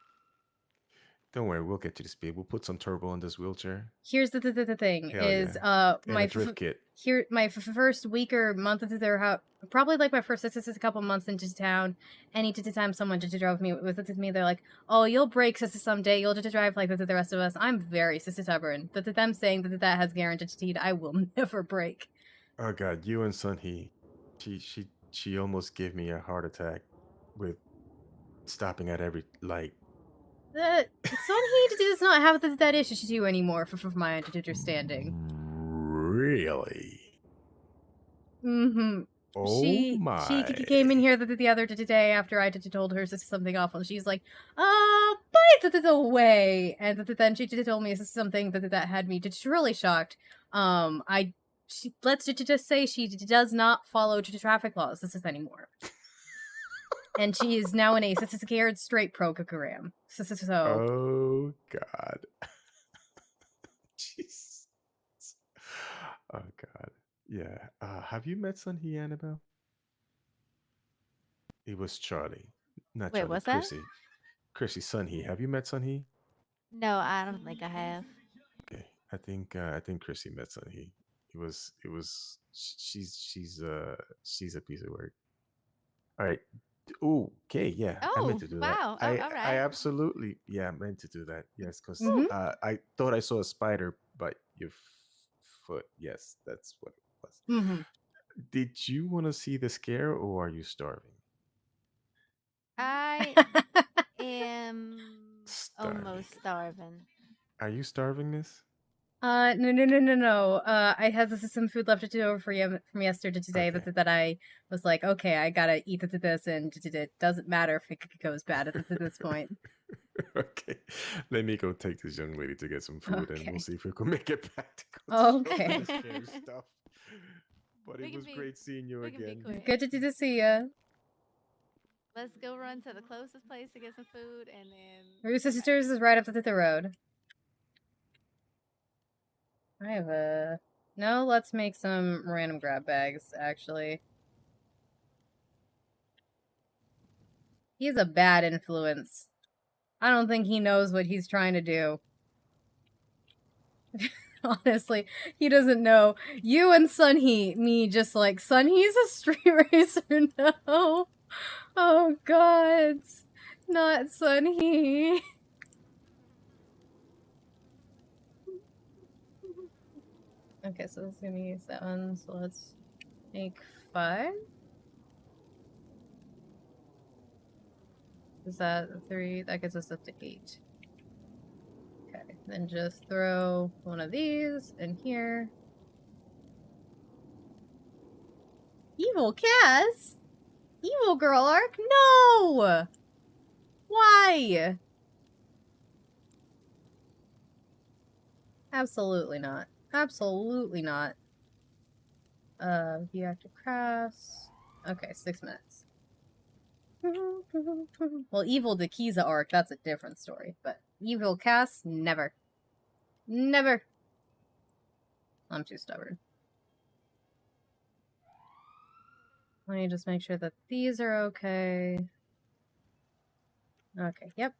Don't worry, we'll get you to speed. We'll put some turbo in this wheelchair. Here's the thing Hell is yeah. And my a drift kit. here my first week or month into their house, probably like my first this is a couple months into town. Any time someone just drove me with me, they're like, "Oh, you'll break sister someday. You'll just drive like the rest of us." I'm very sister stubborn. That them saying that has guaranteed I will never break. Oh God, you and Sunhee, she almost gave me a heart attack with stopping at every light. Sunhee does not have that issue anymore, from my understanding. Really? Mm-hmm. Oh She came in here the other day after I told her something awful. And she's like, by the way, and then she told me something that had me just really shocked. Let's just say she does not follow traffic laws anymore. And she is now in a scared straight program. So Oh God. Jeez. Oh God. Yeah. Have you met Sunhee, Annabelle? It was Charlie. Not Wait, Charlie. what's that? Chrissy. Chrissy Sunhee. Have you met Sunhee? No, I don't think I have. Okay. I think Chrissy met Sunhee. She's a piece of work. All right. Ooh, okay, yeah. I meant to do wow. that. Oh, all right. I absolutely, yeah, meant to do that. Yes, because Mhm. I thought I saw a spider, but your foot. Yes, that's what it was. Mm-hmm. Did you want to see the scare, or are you starving? I am almost starving. Are you starving, Miss? No. I had some food left over from yesterday today that I was like, okay, I gotta eat this, and it doesn't matter if it goes bad at this point. Okay, let me go take this young lady to get some food, and we'll see if we can make it back to Okay. the scary stuff. But it was great seeing you again. Good to see you. Let's go run to the closest place to get some food, and then Roost Sisters is right up the road. I have a... No, let's make some random grab bags, actually. He's a bad influence. I don't think he knows what he's trying to do. Honestly, he doesn't know. You and Sunhee, me just like, Sunhee's a street racer? No. Oh, God. Not Sunhee. Okay, so let's gonna use that one. So let's make 5. Is that 3? That gets us up to 8. Okay, then just throw one of these in here. Evil Cass? Evil girl arc? No! Why? Absolutely not. Absolutely not. Reactive crafts. Okay, 6 minutes. Well, evil Dikiza arc, that's a different story. But evil Cass, never. Never. I'm too stubborn. Let me just make sure that these are okay. Okay, yep.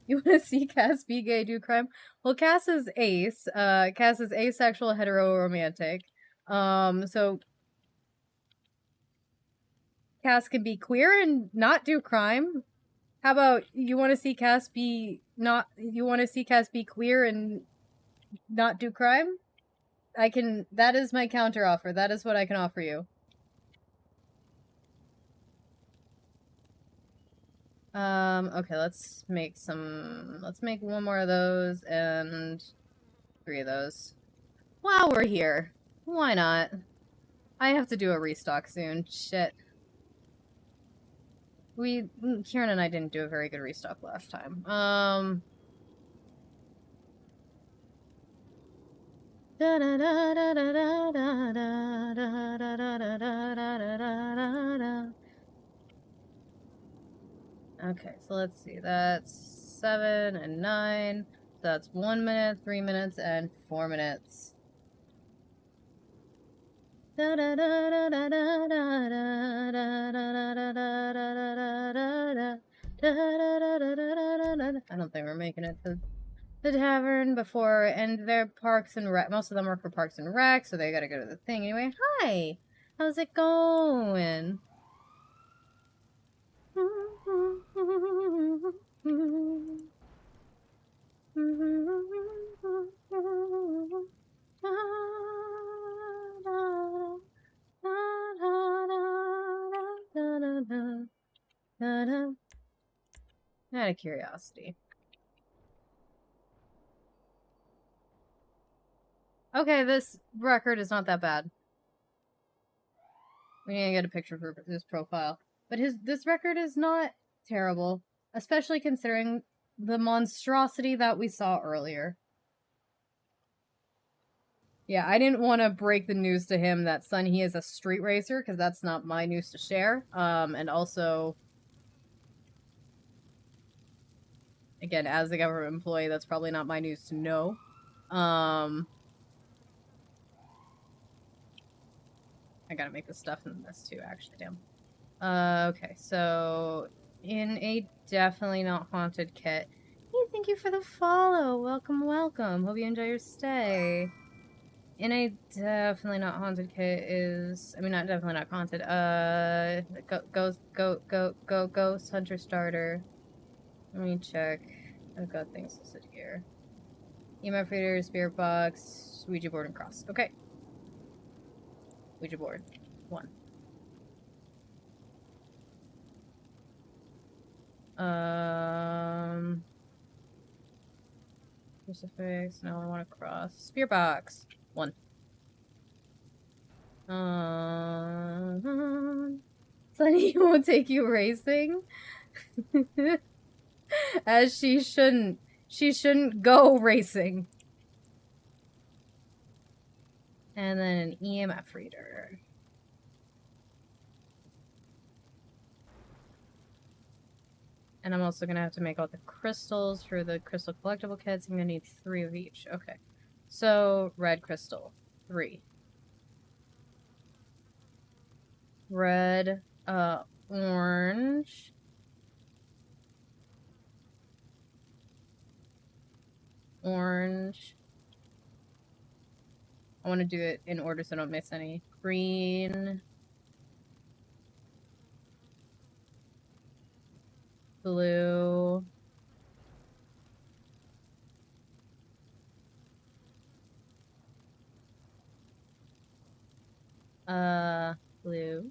You want to see Cass be gay, do crime? Well, Cass is ace. Cass is asexual, hetero-romantic. So Cass can be queer and not do crime. How about you want to see Cass be not? You want to see Cass be queer and not do crime? I can. That is my counter offer. That is what I can offer you. Okay, let's make one more of those and 3 of those. While we're here, why not? I have to do a restock soon. Shit. Kieran and I didn't do a very good restock last time. Okay, so let's see. That's 7 and 9. That's 1 minute, 3 minutes, and 4 minutes. I don't think we're making it to the tavern before, and they're Parks and Rec. Most of them work for Parks and Rec, so they gotta go to the thing anyway. Hi, how's it going? Out of curiosity. Okay, this record is not that bad. We need to get a picture for his profile. But this record is not terrible, especially considering the monstrosity that we saw earlier. Yeah, I didn't want to break the news to him that, son, he is a street racer, because that's not my news to share. And also, again, as a government employee, that's probably not my news to know. I gotta make the stuff in this too, actually, damn. Okay, so in a definitely not haunted kit. Hey, thank you for the follow. Welcome, welcome. Hope you enjoy your stay. In a definitely not haunted kit is, I mean, not definitely not haunted. Ghost Hunter Starter. Let me check. I've got things listed here. EMF reader, spirit box, Ouija board, and cross. Okay. Ouija board. 1. Crucifix. No, I want to cross. Spear box. 1. Sunny won't take you racing. As she shouldn't. She shouldn't go racing. And then an EMF reader. And I'm also going to have to make all the crystals for the crystal collectible kits. I'm going to need 3 of each. Okay. So, red crystal. 3. Red, orange. Orange. I want to do it in order so I don't miss any. Green. Blue. Blue.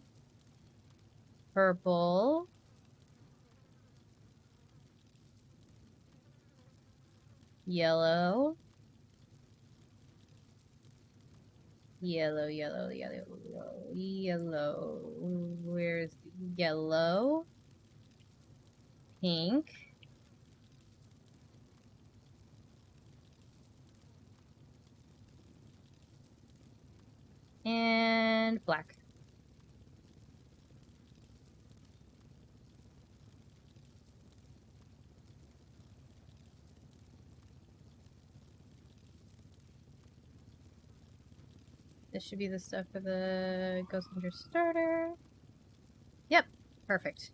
Purple. Yellow. Yellow, yellow, yellow, yellow. Where's yellow? Pink. And black. This should be the stuff for the Ghost Hunter starter. Yep, perfect.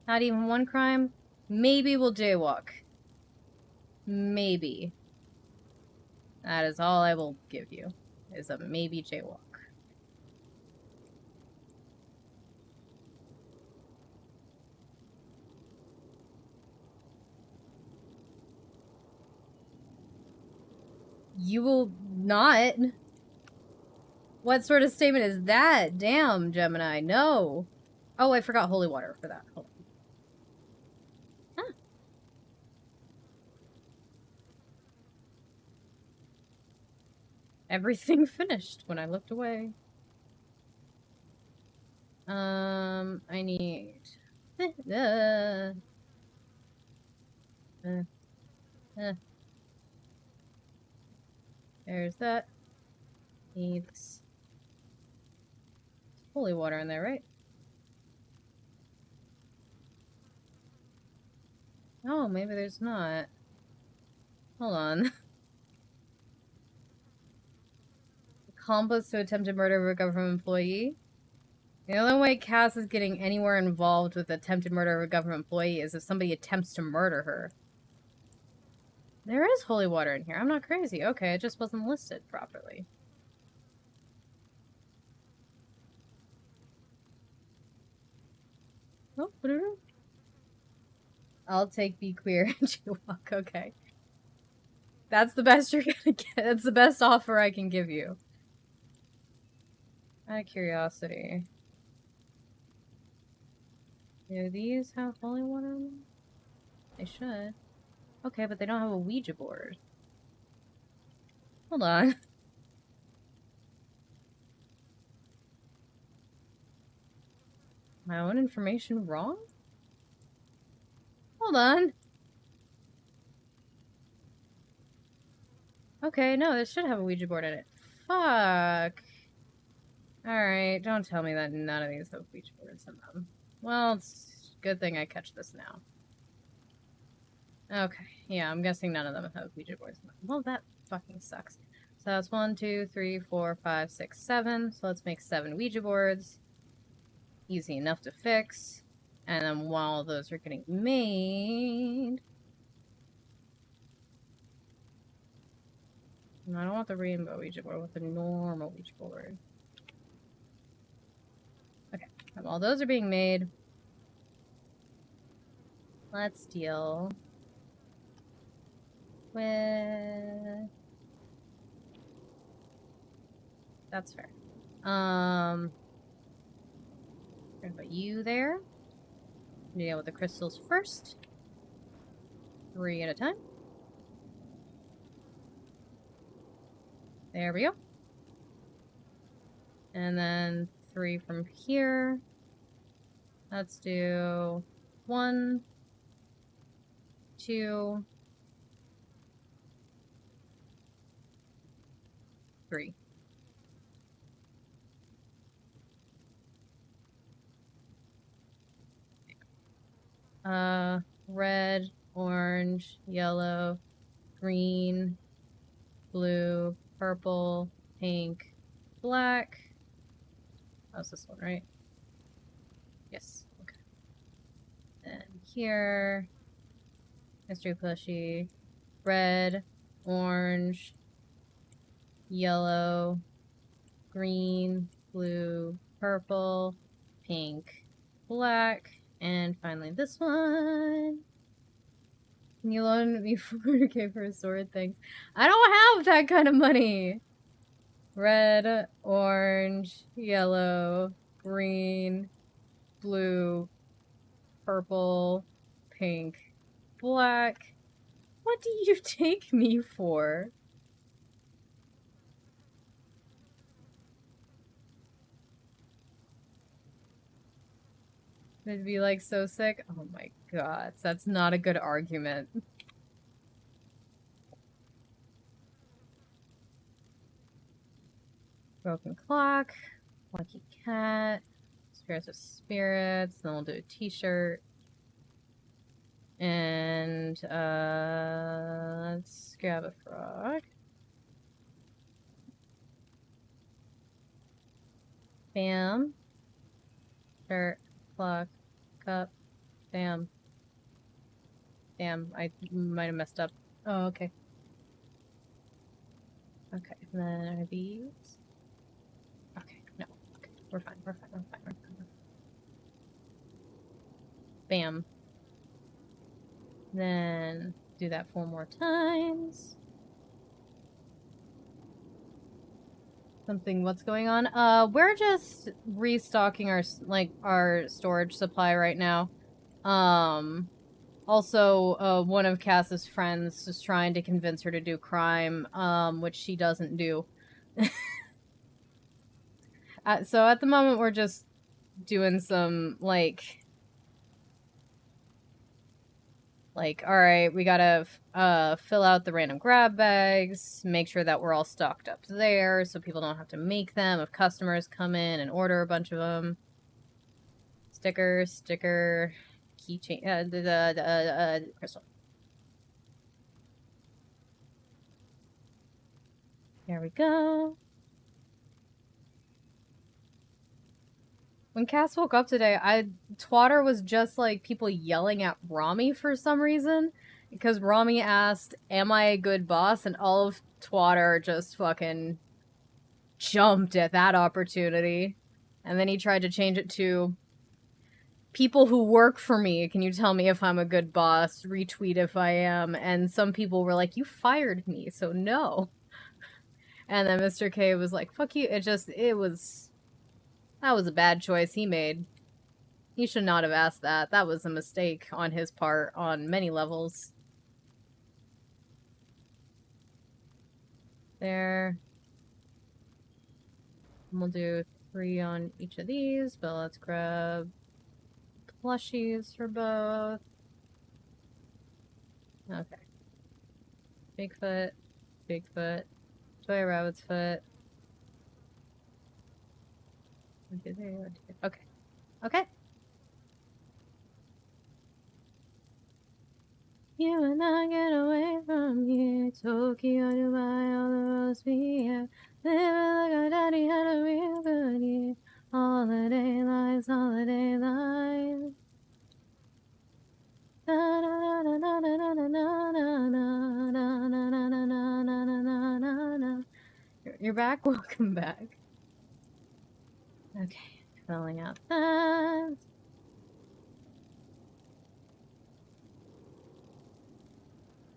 Not even 1 crime. Maybe we'll jaywalk. Maybe. That is all I will give you, is a maybe jaywalk. You will not? What sort of statement is that? Damn, Gemini, no. Oh, I forgot holy water for that. Hold on. Huh. everything finished when I looked away. I need... There's that. Needs holy water in there, right? Oh, maybe there's not. Hold on. Accomplice to attempted murder of a government employee. The only way Cass is getting anywhere involved with attempted murder of a government employee is if somebody attempts to murder her. There is holy water in here. I'm not crazy. Okay, it just wasn't listed properly. Oh, I'll take Be Queer and Jaywalk. Okay. That's the best you're gonna get. That's the best offer I can give you. Out of curiosity. Do these have holy water in them? They should. Okay, but they don't have a Ouija board. Hold on. My own information wrong? Hold on. Okay, no, this should have a Ouija board in it. Fuck. Alright, don't tell me that none of these have Ouija boards in them. Well, it's a good thing I catch this now. Okay, yeah, I'm guessing none of them have Ouija boards in them. Well, that fucking sucks. So that's 1, 2, 3, 4, 5, 6, 7. So let's make 7 Ouija boards. Easy enough to fix. And then while those are getting made... No, I don't want the rainbow Ouija board. I want the normal Ouija board. Okay, and while those are being made, let's deal with... That's fair. Gonna put you there. Deal with the crystals first. 3 at a time. There we go. And then 3 from here. Let's do 1, 2, 3. Red, orange, yellow, green, blue, purple, pink, black. How's this one, right? Yes, okay. And here, mystery plushie, red, orange, yellow, green, blue, purple, pink, black, and finally this one. Can you loan me 400k for a sword? Thanks. I don't have that kind of money. Red, orange, yellow, green, blue, purple, pink, black. What do you take me for? It'd be like so sick. Oh my god, that's not a good argument. Broken clock, lucky cat, spirits of spirits, then we'll do a t-shirt. And let's grab a frog. Bam. Shirt, clock, cup, bam. Damn, I might have messed up. Oh, okay. Okay, and then are these? Okay, no. Okay, we're fine, we're fine, we're fine, we're fine. Bam. Then do that 4 more times. Something, what's going on? We're just restocking our storage supply right now. Also, one of Cass's friends is trying to convince her to do crime, which she doesn't do. So at the moment, we're just doing some, like, all right, we gotta fill out the random grab bags, make sure that we're all stocked up there so people don't have to make them if customers come in and order a bunch of them. Sticker, keychain, crystal. There we go. When Cass woke up today, Twatter was just like people yelling at Rami for some reason. Because Rami asked, "Am I a good boss?" And all of Twatter just fucking jumped at that opportunity. And then he tried to change it to, "People who work for me, can you tell me if I'm a good boss? Retweet if I am." And some people were like, "You fired me, so no." And then Mr. K was like, "Fuck you." That was a bad choice he made. He should not have asked that. That was a mistake on his part on many levels. There. We'll do 3 on each of these, but let's grab plushies for both. Okay. Bigfoot, Bigfoot, Toy Rabbit's foot. Okay. Okay. You and I get away from here. Tokyo, Dubai, all the roads we have. Living like our daddy had a real good year. Holiday lives, holiday lives. You're back? Welcome back. Okay, filling out that.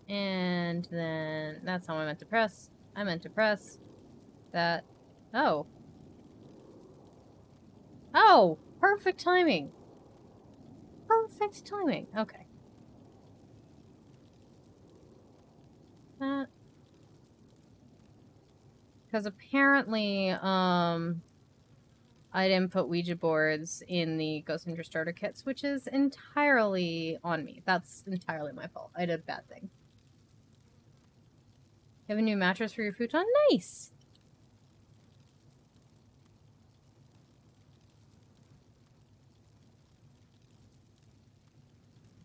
And then that's how I meant to press. I meant to press that. Oh. Oh! Perfect timing. Perfect timing. Okay. That. Because apparently, I didn't put Ouija boards in the Ghost Hunter starter kits, which is entirely on me. That's entirely my fault. I did a bad thing. You have a new mattress for your futon? Nice!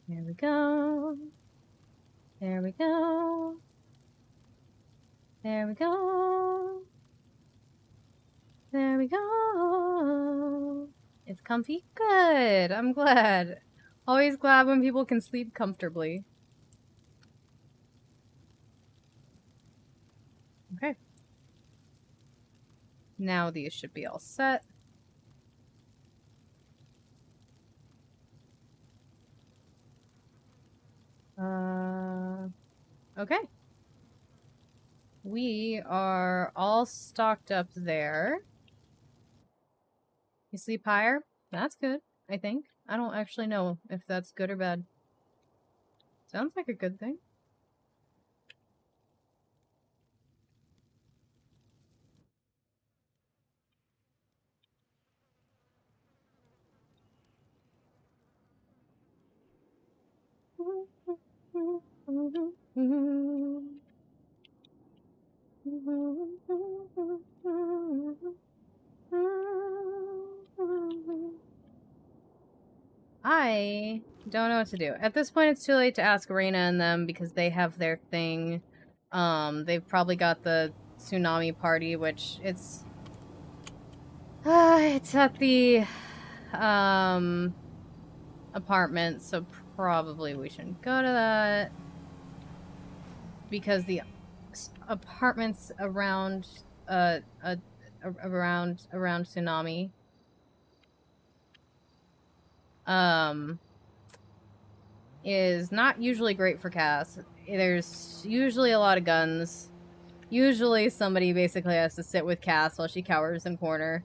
There we go. There we go. There we go. There we go. It's comfy? Good. I'm glad. Always glad when people can sleep comfortably. Okay. Now these should be all set. Okay. We are all stocked up there. You sleep higher? That's good, I think. I don't actually know if that's good or bad. Sounds like a good thing. I don't know what to do. At this point, it's too late to ask Reina and them because they have their thing. They've probably got the tsunami party, which it's at the apartment, so probably we shouldn't go to that because the apartments around around tsunami is not usually great for Cass. There's usually a lot of guns. Usually somebody basically has to sit with Cass while she cowers in corner.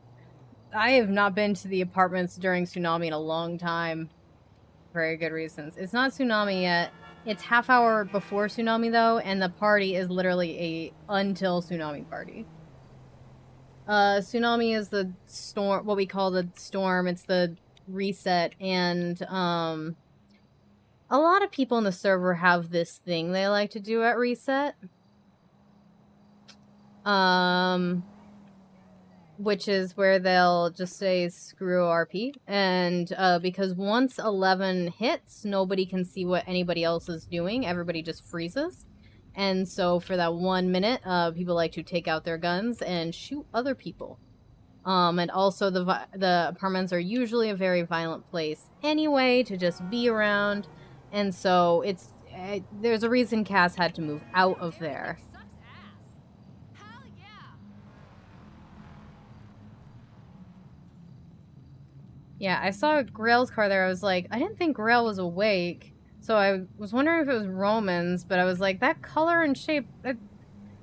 I have not been to the apartments during tsunami in a long time. Very good reasons. It's not tsunami yet. It's half hour before tsunami though, and the party is literally a until tsunami party. Tsunami is the storm, what we call the storm. It's the reset, and a lot of people in the server have this thing they like to do at reset. Which is where they'll just say screw RP, and because once 11 hits, nobody can see what anybody else is doing. Everybody just freezes. And so for that 1 minute, people like to take out their guns and shoot other people. And also the apartments are usually a very violent place anyway to just be around. And so it's there's a reason Cass had to move out of there. Yeah, I saw Grail's car there. I was like, I didn't think Grail was awake. So I was wondering if it was Roman's, but I was like, that color and shape, I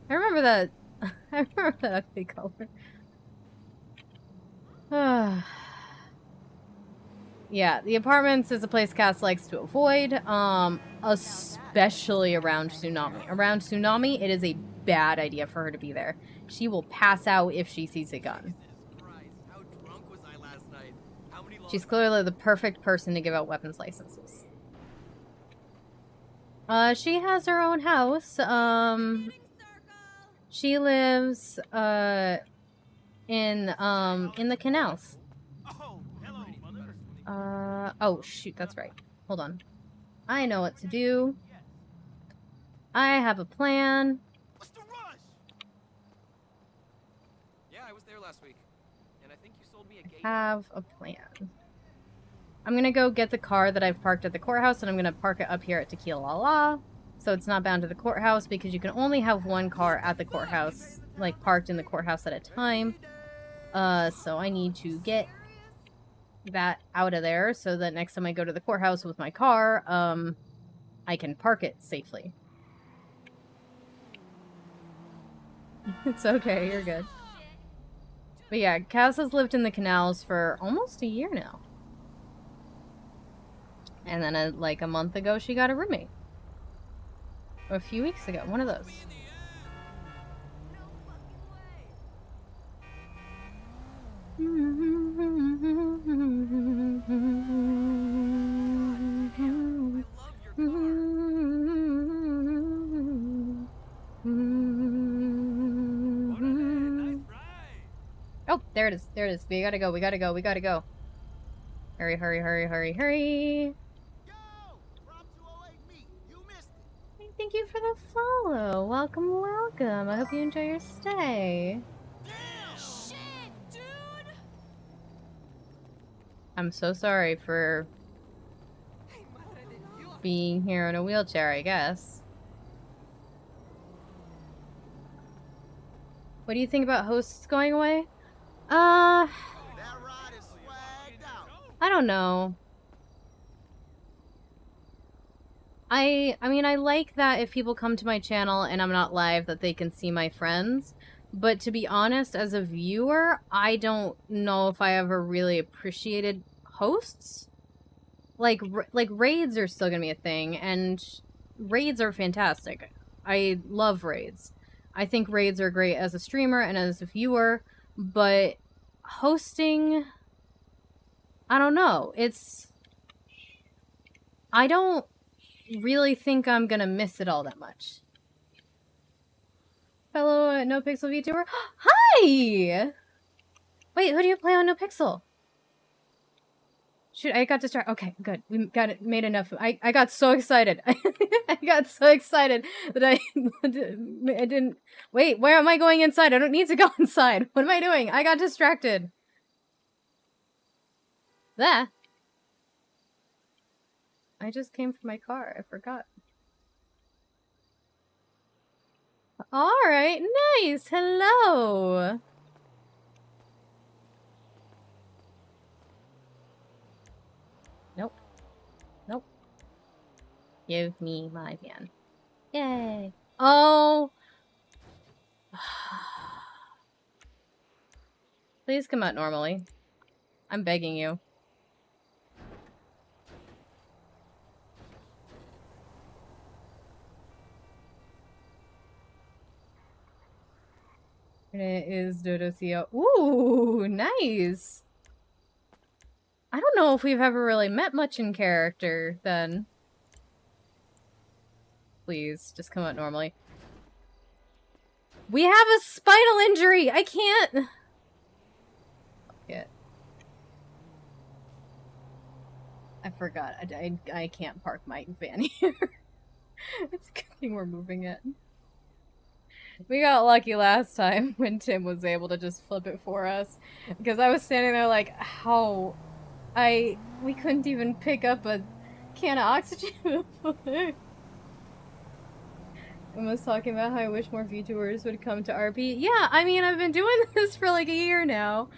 remember that. I remember that ugly color. Yeah, the apartments is a place Cass likes to avoid, especially around Tsunami. Around Tsunami, it is a bad idea for her to be there. She will pass out if she sees a gun. She's clearly the perfect person to give out weapons licenses. She has her own house. She lives, in the canals. Oh, shoot, that's right. Hold on. I know what to do. I have a plan. What's the rush? Yeah, I was there last week. And I think you sold me a gate. Have a plan. I'm gonna go get the car that I've parked at the courthouse, and I'm gonna park it up here at Tequila La La, so it's not bound to the courthouse, because you can only have one car at the courthouse, like, parked in the courthouse at a time. So I need to get that out of there, so that next time I go to the courthouse with my car, I can park it safely. It's okay, you're good. But yeah, Cass has lived in the canals for almost a year now. And then, like, a month ago, she got a roommate. Or a few weeks ago, one of those. Oh, there it is. There it is. We gotta go. We gotta go. We gotta go. Hurry, hurry, hurry, hurry, hurry. Thank you for the follow. Welcome, welcome. I hope you enjoy your stay. Shit, dude! I'm so sorry for being here in a wheelchair, I guess. What do you think about hosts going away? I don't know. I mean, I like that if people come to my channel and I'm not live, that they can see my friends. But to be honest, as a viewer, I don't know if I ever really appreciated hosts. Like raids are still gonna be a thing, and raids are fantastic. I love raids. I think raids are great as a streamer and as a viewer, but hosting, I don't know. I don't really think I'm gonna miss it all that much. Fellow NoPixel VTuber. Hi! Wait, who do you play on NoPixel? Shoot, I got distracted. Okay, good. We got it, made enough. I got so excited. I got so excited that I didn't... Wait, where am I going inside? I don't need to go inside. What am I doing? I got distracted. There. I just came from my car. I forgot. Alright, nice. Hello. Nope. Nope. Give me my van. Yay. Oh. Please come out normally. I'm begging you. It is Dodocio. Ooh, nice. I don't know if we've ever really met much in character, then. Please, just come out normally. We have a spinal injury! I can't! Yeah. I forgot. I can't park my van here. It's a good thing we're moving it. We got lucky last time when Tim was able to just flip it for us. Because I was standing there like, how? We couldn't even pick up a can of oxygen. I was talking about how I wish more VTubers would come to RP. Yeah, I mean, I've been doing this for like a year now.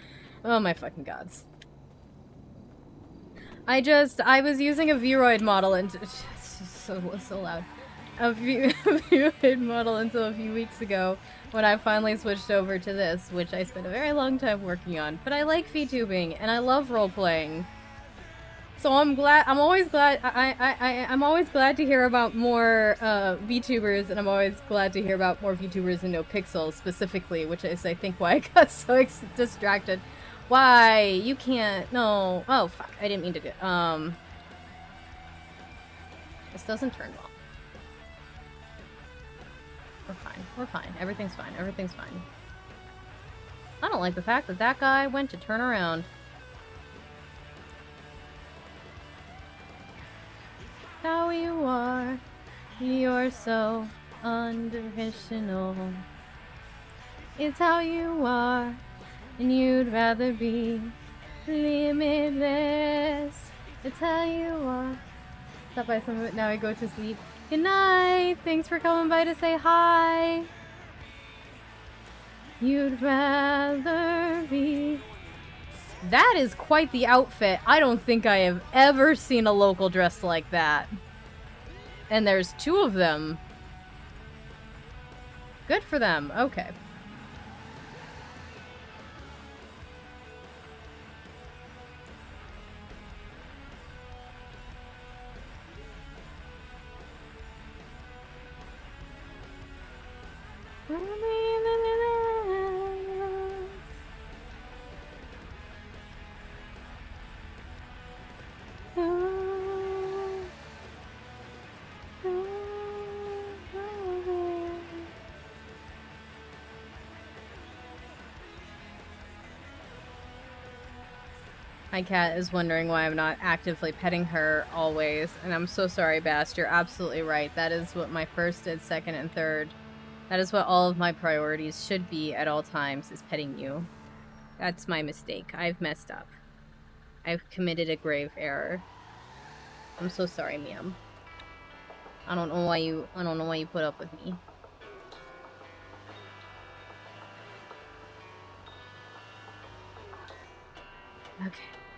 Oh my fucking gods. I was using a Vroid model and it's so loud. A Vroid model until a few weeks ago when I finally switched over to this, which I spent a very long time working on. But I like VTubing and I love role-playing. So I'm always glad to hear about more VTubers, and I'm always glad to hear about more VTubers in NoPixel specifically, which is I think why I got so distracted. Why? You can't. No. Oh, fuck. I didn't mean to do it. This doesn't turn well. We're fine. We're fine. Everything's fine. Everything's fine. I don't like the fact that that guy went to turn around. How you are. You're so unconditional. It's how you are. And you'd rather be limitless. It's how you are. Stop by some of it. Now I go to sleep. Good night. Thanks for coming by to say hi. You'd rather be. That is quite the outfit. I don't think I have ever seen a local dressed like that. And there's 2 of them. Good for them. Okay. My cat is wondering why I'm not actively petting her always, and I'm so sorry, Bast. You're absolutely right. That is what my first and second and third. That is what all of my priorities should be at all times, is petting you. That's my mistake. I've messed up. I've committed a grave error. I'm so sorry, Miam. I don't know why you put up with me.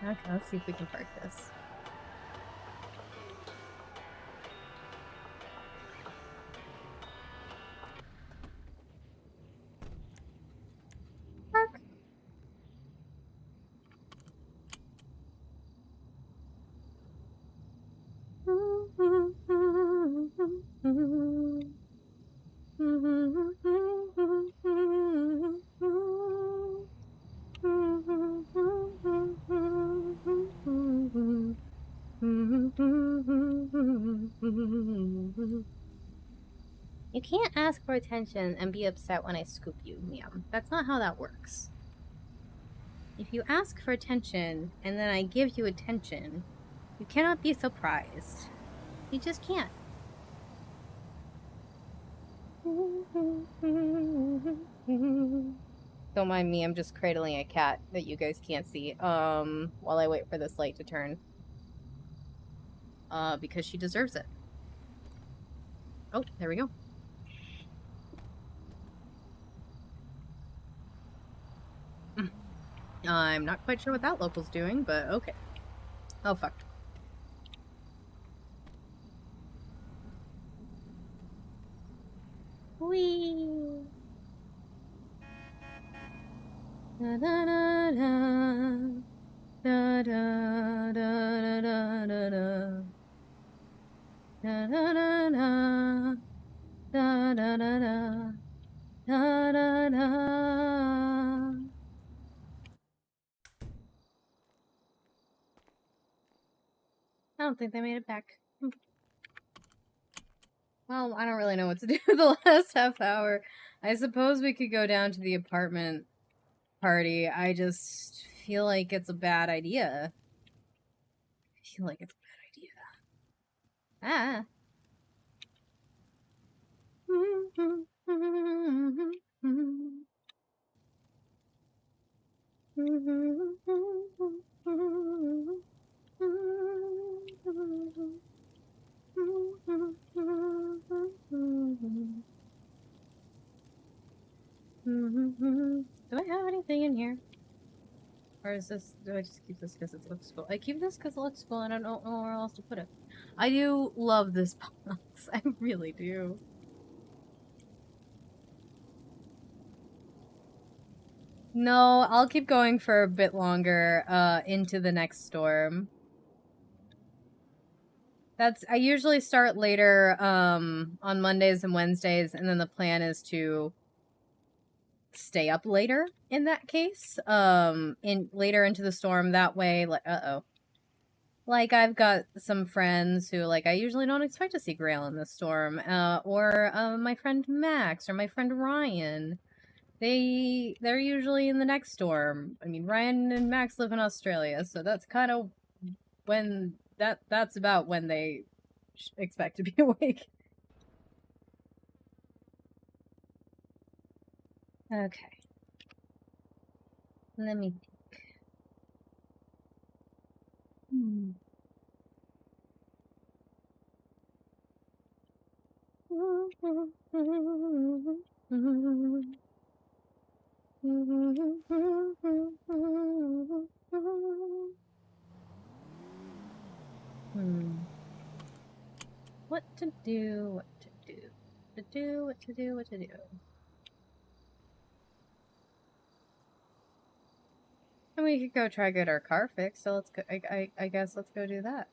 Okay, let's see if we can park this. Park. You can't ask for attention and be upset when I scoop you, Miam. That's not how that works. If you ask for attention and then I give you attention, you cannot be surprised. You just can't. Don't mind me, I'm just cradling a cat that you guys can't see, while I wait for this light to turn. Because she deserves it. Oh, there we go. I'm not quite sure what that local's doing, but okay. Oh, fuck. Whee! Da da da da. Da da da da da da. Da da da da. Da da da da. Da da da. I don't think they made it back. Well, I don't really know what to do the last half hour. I suppose we could go down to the apartment party. I just feel like it's a bad idea. I feel like it's a bad idea. Ah. Do I have anything in here? Or is this, do I just keep this because it looks cool? I keep this because it looks cool and I don't know where else to put it. I do love this box. I really do. No, I'll keep going for a bit longer, into the next storm. I usually start later, on Mondays and Wednesdays, and then the plan is to stay up later in that case, later into the storm. That way, like, like, I've got some friends who, like, I usually don't expect to see Grail in the storm, or my friend Max, or my friend Ryan. They're usually in the next storm. I mean, Ryan and Max live in Australia, so that's kind of when that's about when they expect to be awake. Okay. Let me think. What to do, what to do, what to do, what to do. And we could go try to get our car fixed, so let's go, I guess let's go do that.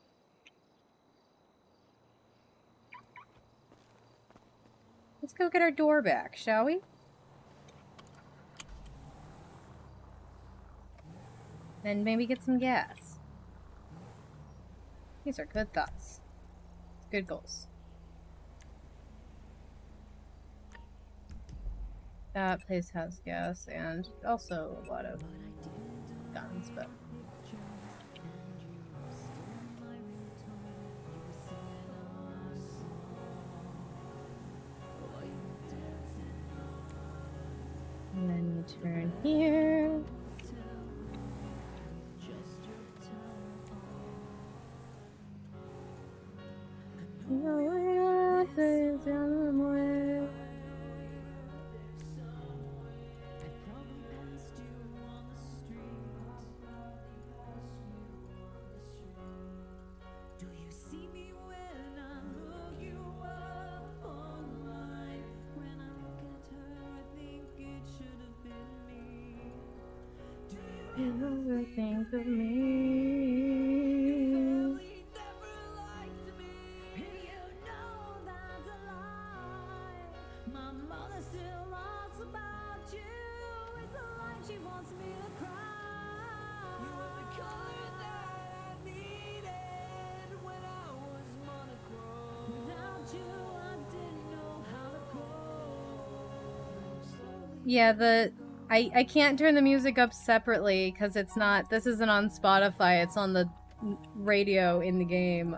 Let's go get our door back, shall we? And maybe get some gas. These are good thoughts. Good goals. That place has gas and also a lot of guns, but... And then you turn here. Ever think of me? Yeah, I can't turn the music up separately because it's not, this isn't on Spotify, it's on the radio in the game.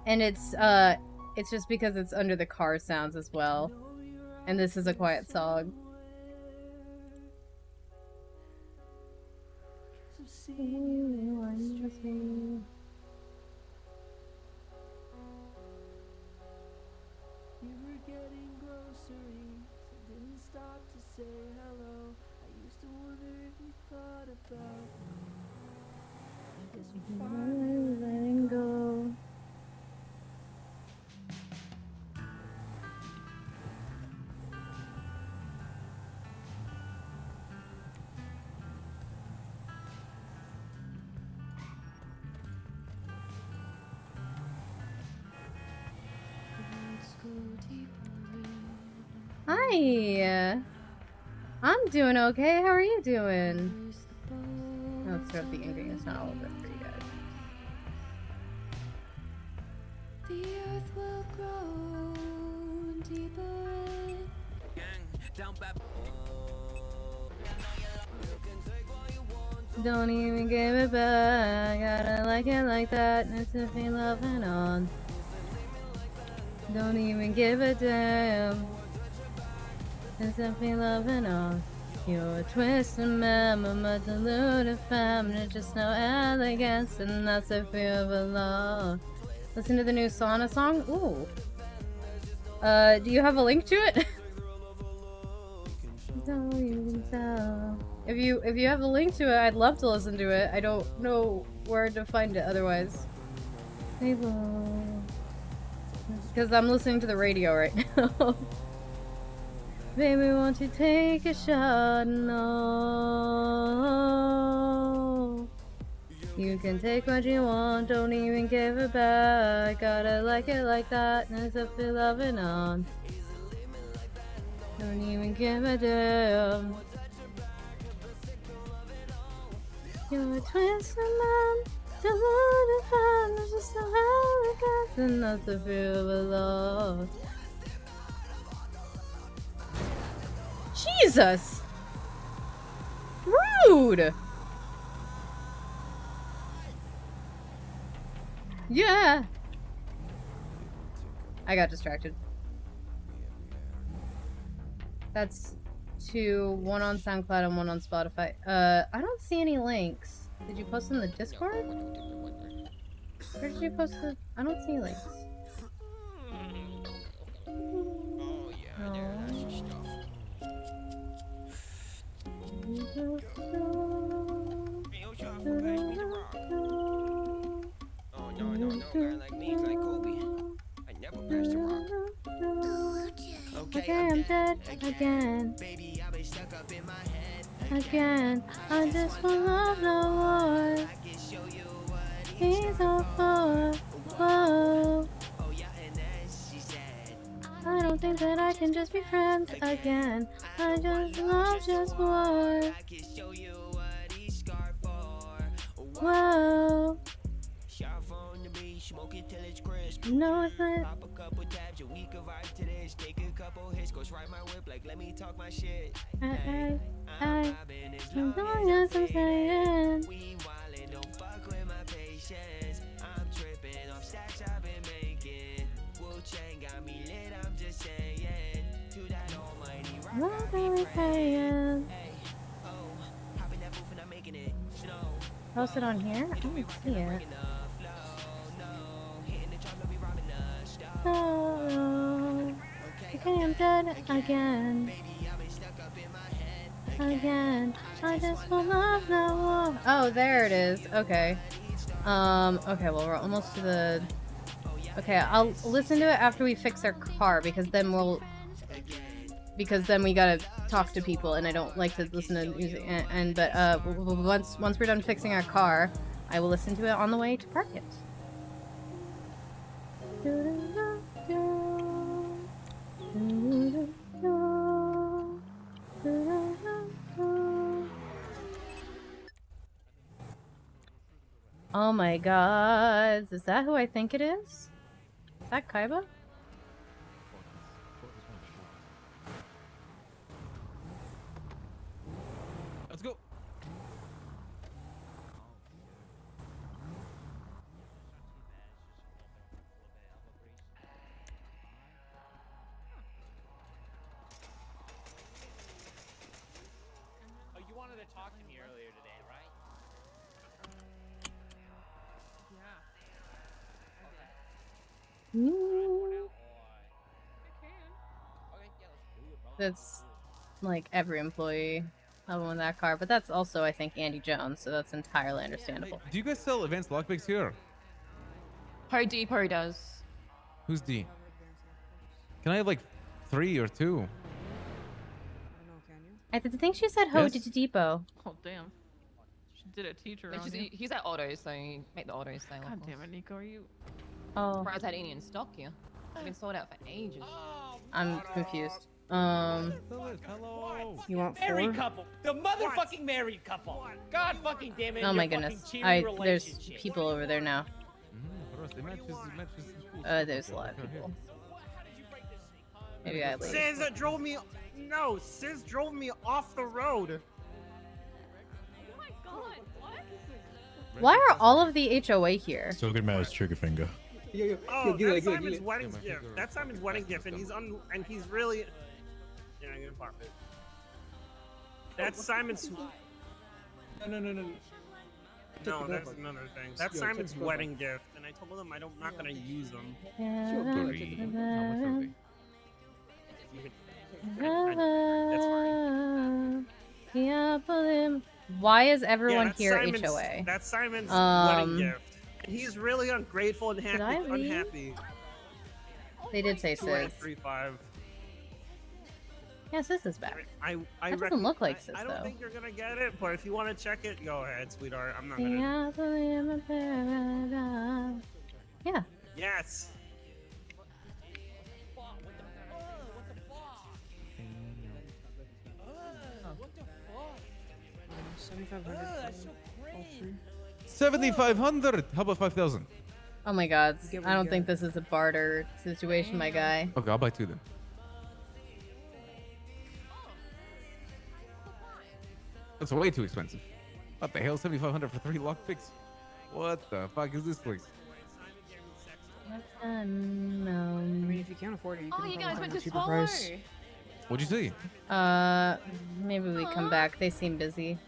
And it's just because it's under the car sounds as well. And this is a quiet song. You were getting groceries, I didn't stop to say hello. I used to wonder if you thought about me. I guess you finally letting go. Hi. I'm doing okay. How are you doing? Let's throw the ingredients not all over for you guys. The earth will grow deeper. Don't even give it back. Gotta like it like that. It's to be loving on. Don't even give a damn. It's to be loving on. You're a twisted man, I'm a deluded feminine, just no elegance, and that's a feel of love. Listen to the new Sauna song. Ooh. Do you have a link to it? Don't even tell. If you have a link to it, I'd love to listen to it. I don't know where to find it otherwise. Because I'm listening to the radio right now. Baby, won't you take a shot? No. You can take what you want, don't even give it back. Gotta like it like that, and it's up to loving on. Don't even give a damn. You're a twisted man, deluded fan, there's just no elegance, and that's the feel of love. Jesus! Rude! Yeah! I got distracted. That's one on SoundCloud and one on Spotify. I don't see any links. Did you post in the Discord? Where did you post the... I don't see links. Oh yeah, there, that's your stuff. Hey, yo, Chop, pass me the rock. Oh no, guy like me is like Kobe. I never pass the rock. Okay, I'm dead again. Baby, I've been stuck up in my head Again, I just want love no more. I can show you what He's all for. Whoa. Oh yeah, and then she said, I don't think that I can just be friends again. I just love just more. I can show you what he's scarred for. Whoa. Sharp on the beach, smoking till it's crisp. No, it's not. Pop a couple tabs, and we can vibe to this. Take a couple hits, go ride my whip like let me talk my shit. I'm vibing as long as I'm saying. We wildin', don't fuck with my patience. I'm tripping off stacks I've been making. Wu-Chang got me lit, I'm just saying. To that almighty rock, What are we paying? hey, oh, hop in that booth and I'm making it snow. Post it on here? I don't see it. Oh, okay, I'm dead again. Again, I just want love no more. Oh, there it is. Okay. Okay, well, we're almost to the... Okay, I'll listen to it after we fix our car, because then we gotta talk to people, and I don't like to listen to music. But once we're done fixing our car, I will listen to it on the way to park it. Oh my god, is that who I think it is? Is that Kaiba? Let's go. Oh, you wanted to talk to me earlier today, right? That's like every employee with that car, but that's also, I think, Andy Jones, so that's entirely understandable. Do you guys sell advanced lockpicks here? Home Depot does. Who's D? Can I have like 3 or 2? I think she said Ho to Depot. Oh damn. She did a teacher on you. He's at autos, so you make the autos sale. God damn it, Nico, are you... Oh. Surprised I had any in stock here. I've been sold out for ages. I'm confused. Hello. You want Married 4? couple. The motherfucking married couple. God fucking damn it. Oh my your fucking goodness. cheery There's relationship. people over there now. There's a lot of people. Maybe I leave. Sis drove me. No, Sis drove me off the road. Why are all of the HOA here? Still good man, trigger finger. Oh, that's Simon's wedding gift. That's Simon's wedding gift, and he's really. Yeah, I'm gonna pop it. That's Simon's. No. No, that's another thing. That's Simon's wedding gift, and I told him I'm not gonna use them. Why is everyone that's here Simon's, HOA? That's Simon's wedding gift. And he's really ungrateful and Did I leave? unhappy. They did say Sis. 2835. Yeah, Sis is back. I That doesn't look like Sis, I don't though. think you're gonna get it, but if you want to check it, go ahead, sweetheart. I'm not gonna. Yeah. Yes. $7,500. 7,500. How about 5,000? Oh my god. I don't think this is a barter situation, my guy. Okay, I'll buy 2 then. That's way too expensive. What the hell? 7,500 for 3 lockpicks? What the fuck is this place? I mean, if you can't afford it, you can you probably guys find went a to cheaper Swallow. price. What'd you say? Maybe we come back. They seem busy.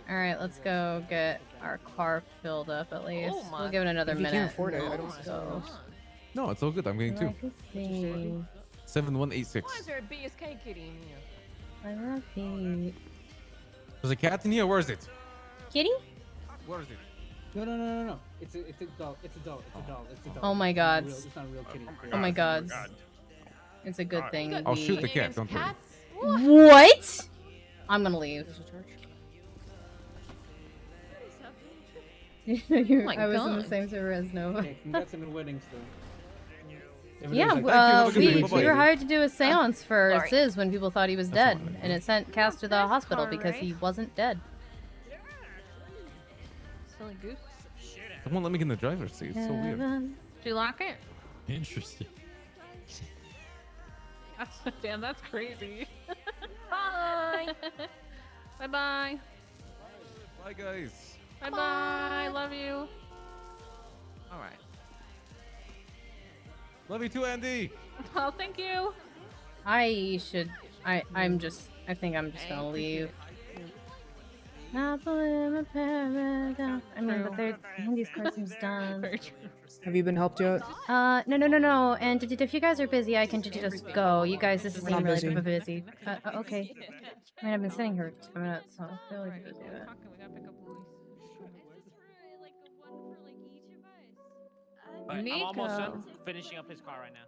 Alright, let's go get our car filled up at least. We'll give it another If you minute. can't afford it, and I then don't go. No, it's all good. I'm getting 2. Legacy. 7186. Why is there a BSK kitty in here? I love Pete. There's a cat in here. Where is it? Kitty? Where is it? No. It's a doll. It's a doll. Oh my god. It's not a real kitty. Oh my god. It's a good thing. I'll shoot the cat. Don't worry. What? I'm gonna leave. I was in the same server as Nova. Okay, congrats on the wedding still. Yeah, we were hired to do a seance for Sorry. Sis when people thought he was dead, and it sent Cass to the hospital because he wasn't dead. Silly goose. Someone let me get in the driver's seat. It's so weird. Did you lock it? Interesting. Damn, that's crazy. Bye. Bye bye. Bye, guys. Bye bye. Love you. All right. Love you too, Andy. Oh, thank you. I think I'm just gonna leave. I mean, but Andy's card seems done. Have you been helped yet? No. And if you guys are busy, I can just go. You guys, this is We're not really busy. busy. Okay. I mean, I've been sitting here for 10 minutes, so I feel like we could do it. I'm almost done Nico. finishing up his car right now.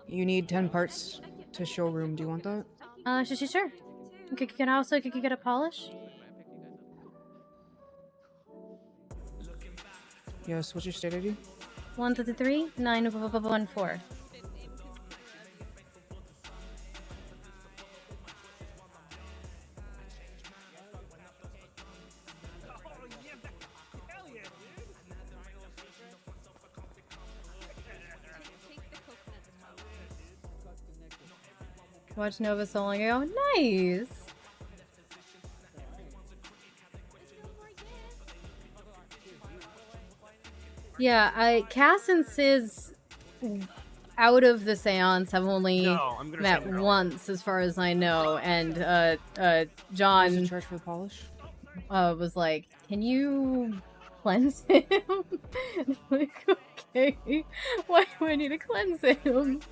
You need 10 parts to showroom. Do you want that? Sure. Can I also get a polish? Yes. What's your state ID? 133 914. Watched Nova so long ago. Nice. Yeah, Cass and Sis out of the seance have only met once, as far as I know, and John charge for the polish? Was like, "Can you cleanse him?" Like, okay, why do I need to cleanse him?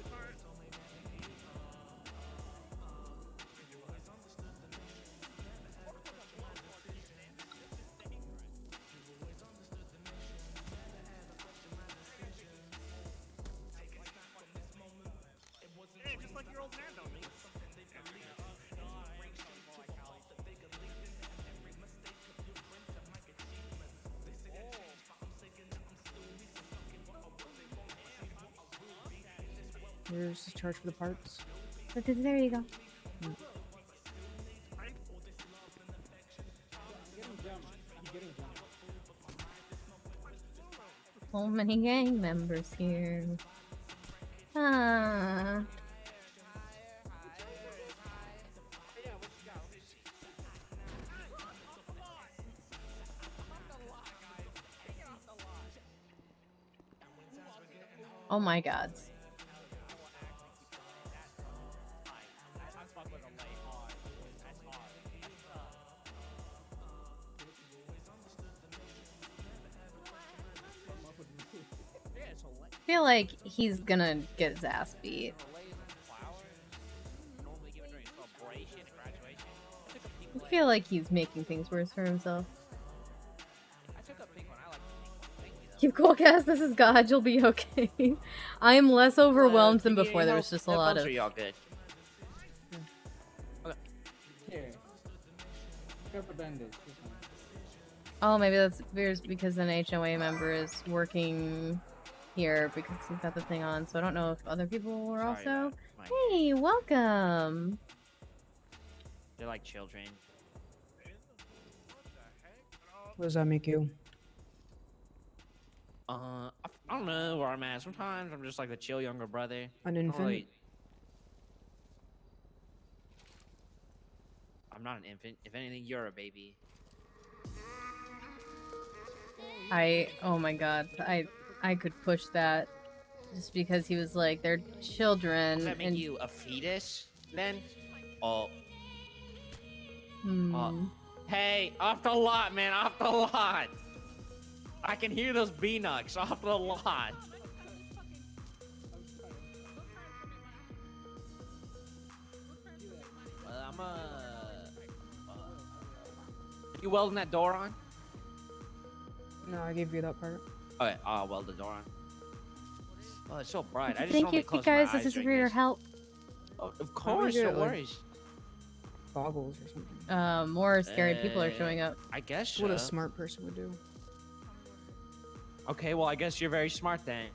Here's the charge for the parts. There you go. So many gang members here. Ah. Oh my god. I feel like he's gonna get his ass beat. I feel like he's making things worse for himself. Keep cool, Cass. This is God. You'll be okay. I am less overwhelmed than before. There was just a lot of. Y'all good? Here. Grab a bandage. Oh, maybe that's because an HOA member is working here because he's got the thing on. So I don't know if other people were also. Hey, welcome. They're like children. What does that make you? I don't know where I'm at. Sometimes I'm just like the chill younger brother. An infant? I'm not an infant. If anything, you're a baby. Oh my god, I could push that just because he was like, they're children. Does that make and you a fetus then? Oh. Hey, off the lot, man, off the lot. I can hear those B-nucks off the lot. You welding that door on? No, I gave you that part. Okay, I'll weld the door on. Oh, it's so bright. I just Thank normally you, close guys. my This eyes is during for your this. help. Oh, of course, no worries. Goggles or something. More scary people are showing up. I guess What a so. smart person would do. Okay, well, I guess you're very smart then.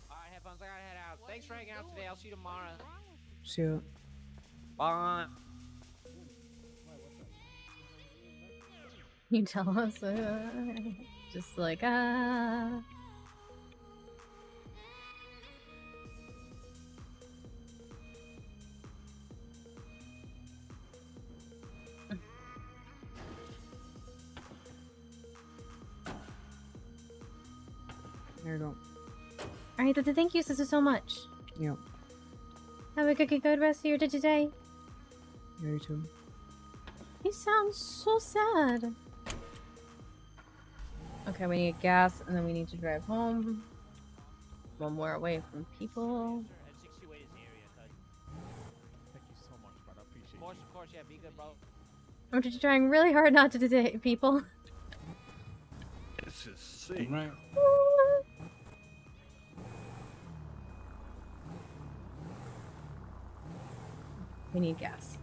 Alright, have fun. I gotta head out. Thanks for hanging out today. I'll see you tomorrow. See ya. Bye. You tell us, just like There you go. All right, thank you, sister, so much. Yep. Have a good rest of your day today. Yeah, you too. You sound so sad. Okay, we need gas, and then we need to drive home. One more away from people. Of course, yeah, be good, bro. I'm just trying really hard not to today, people. This is sick. Right. We need gas.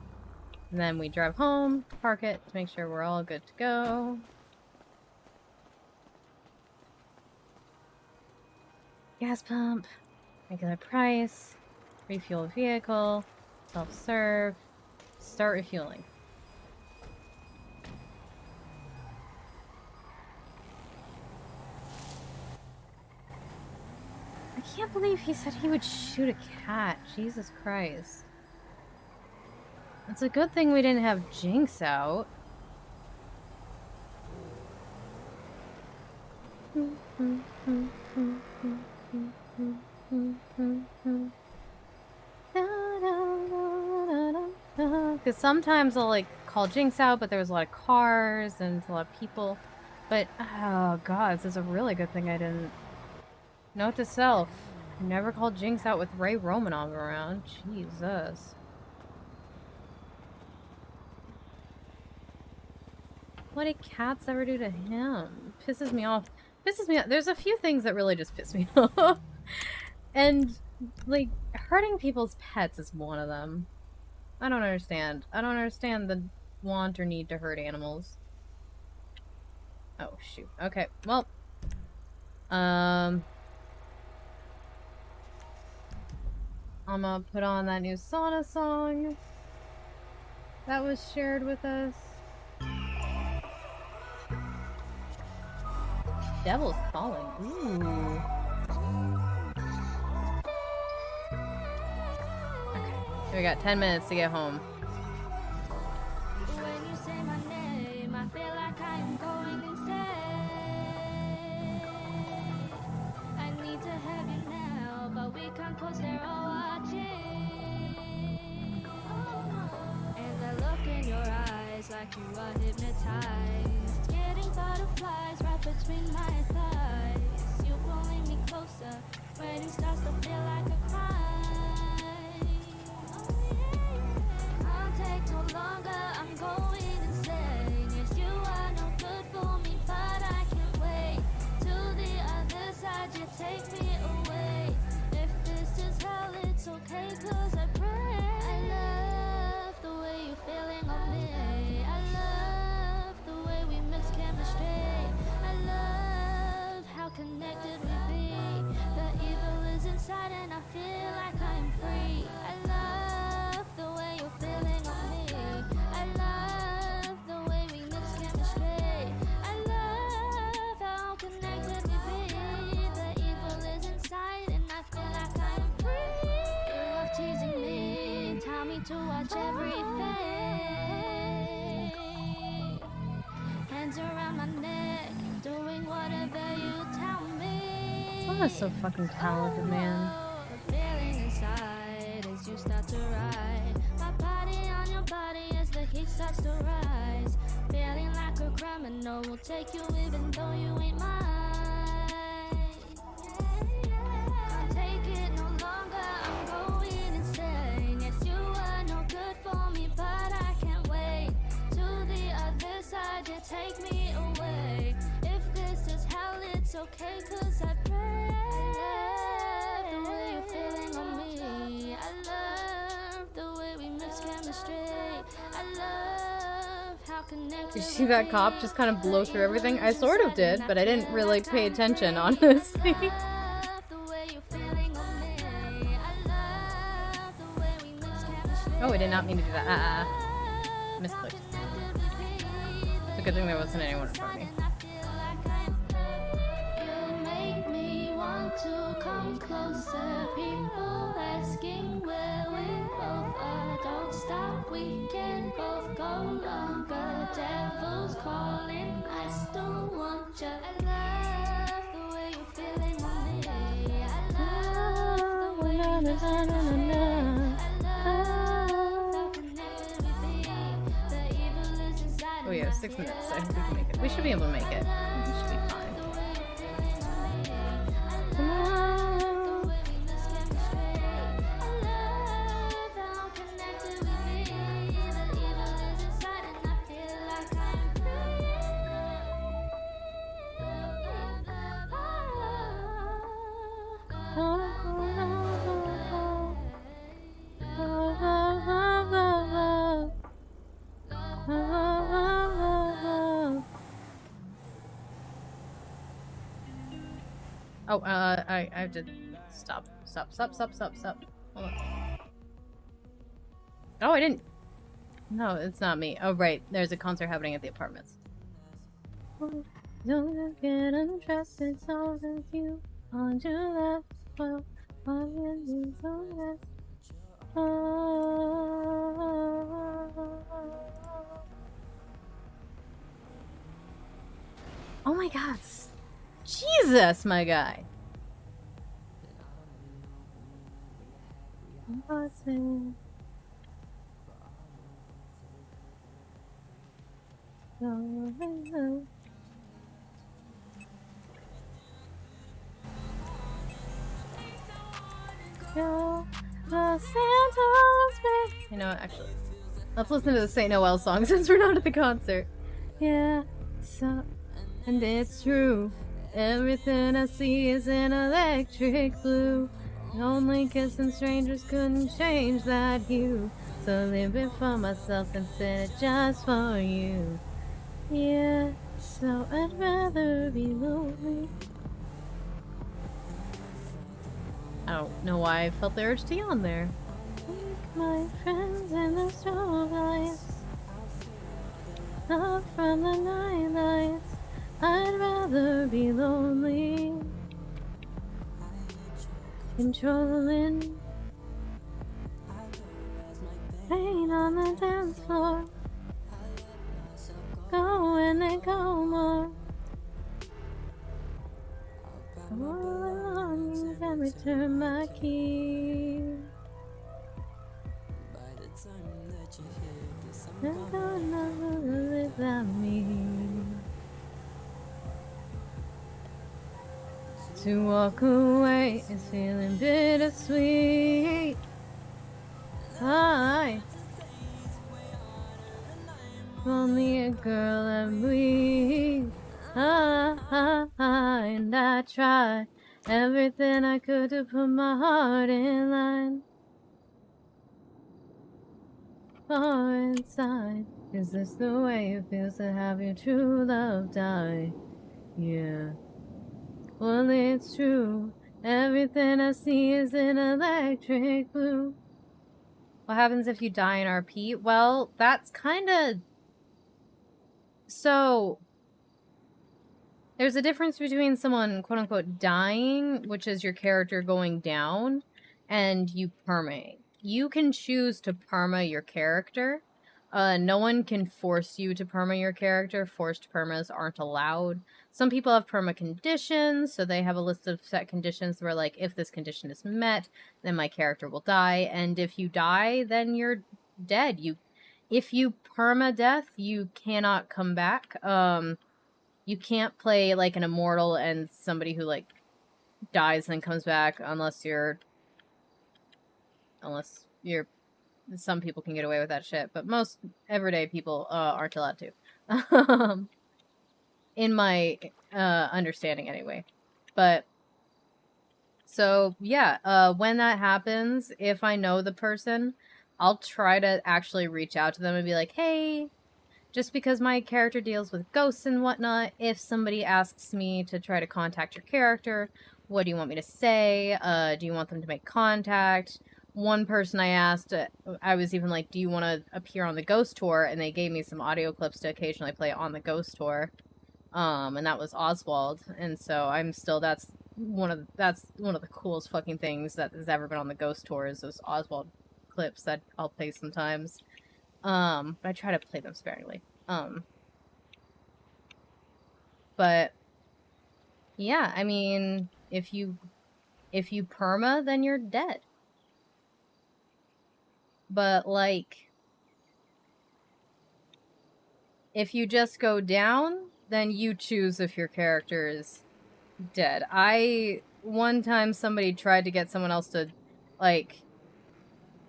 And then we drive home, park it to make sure we're all good to go. Gas pump, regular price, refuel vehicle, self-serve, start refueling. I can't believe he said he would shoot a cat. Jesus Christ. It's a good thing we didn't have Jinx out. Because sometimes I'll like call Jinx out, but there was a lot of cars and a lot of people. But oh god, this is a really good thing I didn't. Note to self: never call Jinx out with Ray Romanov around. Jesus. What did cats ever do to him? Pisses me off. Pisses me off. There's a few things that really just piss me off. And, like, hurting people's pets is one of them. I don't understand. I don't understand the want or need to hurt animals. Oh shoot. Okay. Well. I'm gonna put on that new sauna song that was shared with us. Devil's Calling. Ooh. Okay. We got 10 minutes to get home. When you say my name, I feel like I am going insane. I need to have you now, but we can't cause they're all watching. And the look in your eyes, like you are hypnotized. Getting butterflies right between my thighs. You pulling me closer, when it starts to feel like a crime. Can't take no longer, I'm going insane. Yes, you are no good for me, but I can't wait till the other side. You take me away. If this is hell, it's okay, cause I pray. I love the way you're feeling on me. I love the way we mix chemistry. I love how connected we be. The evil is inside and I feel like I'm free. I love the way you're feeling on me. I love the way we mix chemistry. I love how connected we be. The evil is inside and I feel like I'm free. You love teasing me, tell me to watch everything. Hands around my neck, doing whatever you tell me. Sauna's so fucking talented, man. The feeling inside as you start to ride. My body on your body as the heat starts to rise. Feeling like a criminal, will take you even though you ain't mine. Can't take it no longer, I'm going insane. Yes, you are no good for me, but I can't wait to the other side. You take me away. If this is hell, it's okay, cause I pray. I love the way you're feeling on me. I love the way we mix chemistry. I love how connected. Did you see that cop just kind of blow through everything? I sort of did, but I didn't really pay attention, honestly. Oh, I did not mean to do that. Misclicked. It's a good thing there wasn't anyone in front of me. To come closer, people asking where we both are. Don't stop, we can both go longer. Devil's calling, I still want you. I love the way you're feeling on me. I love the way you miss me. I love how connected we be. The evil is inside. Oh yeah, 6 minutes. I hope we can make it. We should be able to make it. We should be fine. Oh, I have to stop. Hold on. Oh, I didn't. No, it's not me. Oh, right. There's a concert happening at the apartments. Oh, don't get untrusted, so that you on your left. Well, oh my God. Jesus, my guy. You know what, actually, let's listen to the St. Noel song since we're not at the concert. Yeah, so, and it's true. Everything I see is an electric blue. Only kissing strangers couldn't change that hue. to live it for myself instead of just for you. Yeah, so I'd rather be lonely. I don't know why I felt the urge to yawn there. Take my friends in the strobe lights, not from the night lights. I'd rather be lonely. Controlling pain on the dance floor. Go and then go more. All belongings and return my key. I'm gonna live without me. To walk away is feeling bittersweet. Hi. Only a girl and we. And I try everything I could to put my heart in line. Far inside, is this the way it feels to have your true love die? Yeah. Well, it's true. Everything I see is an electric blue. What happens if you die in RP? Well, that's kind of... So, there's a difference between someone, quote-unquote, dying, which is your character going down, and you permaing. You can choose to perma your character. No one can force you to perma your character. Forced permas aren't allowed. Some people have perma conditions, so they have a list of set conditions where, like, if this condition is met, then my character will die, and if you die, then you're dead. If you perma death, you cannot come back. You can't play, like, an immortal and somebody who, like, dies and then comes back unless you're... Some people can get away with that shit, but most everyday people aren't allowed to. In my understanding, anyway. But, so, yeah, when that happens, if I know the person, I'll try to actually reach out to them and be like, hey... Just because my character deals with ghosts and whatnot, if somebody asks me to try to contact your character, what do you want me to say? Do you want them to make contact? One person I asked, I was even like, do you want to appear on the ghost tour? And they gave me some audio clips to occasionally play on the ghost tour. And that was Oswald. And so I'm still, that's one of the coolest fucking things that has ever been on the ghost tour is those Oswald clips that I'll play sometimes. But I try to play them sparingly. But yeah, I mean, if you perma, then you're dead. But like, if you just go down, then you choose if your character is dead. One time somebody tried to get someone else to, like,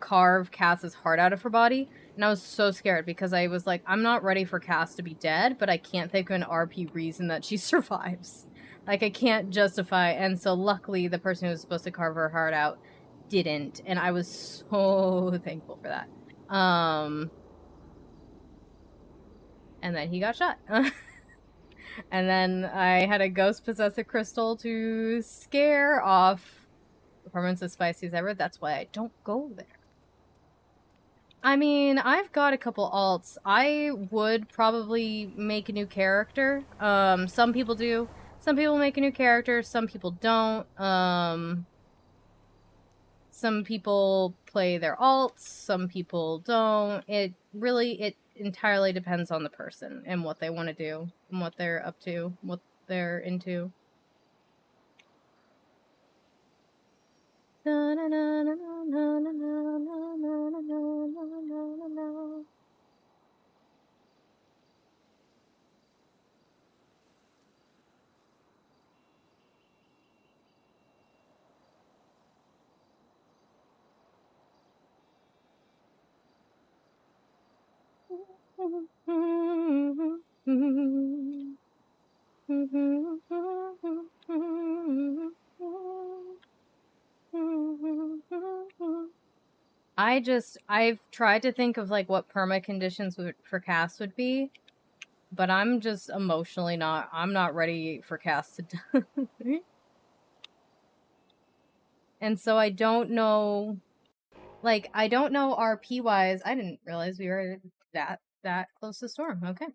carve Cass's heart out of her body, and I was so scared because I was like, I'm not ready for Cass to be dead, but I can't think of an RP reason that she survives. Like, I can't justify, and so luckily the person who was supposed to carve her heart out didn't, and I was so thankful for that. And then he got shot. And then I had a ghost possess a crystal to scare off the permanents as spicy as ever. That's why I don't go there. I mean, I've got a couple alts. I would probably make a new character. Some people do. Some people make a new character, some people don't. Some people play their alts, some people don't. It entirely depends on the person and what they want to do, and what they're up to, what they're into. I've tried to think of like what perma conditions for Cass would be, but I'm just emotionally I'm not ready for Cass to die. And so I don't know, like, I don't know RP wise. I didn't realize we were that close to Storm. Okay.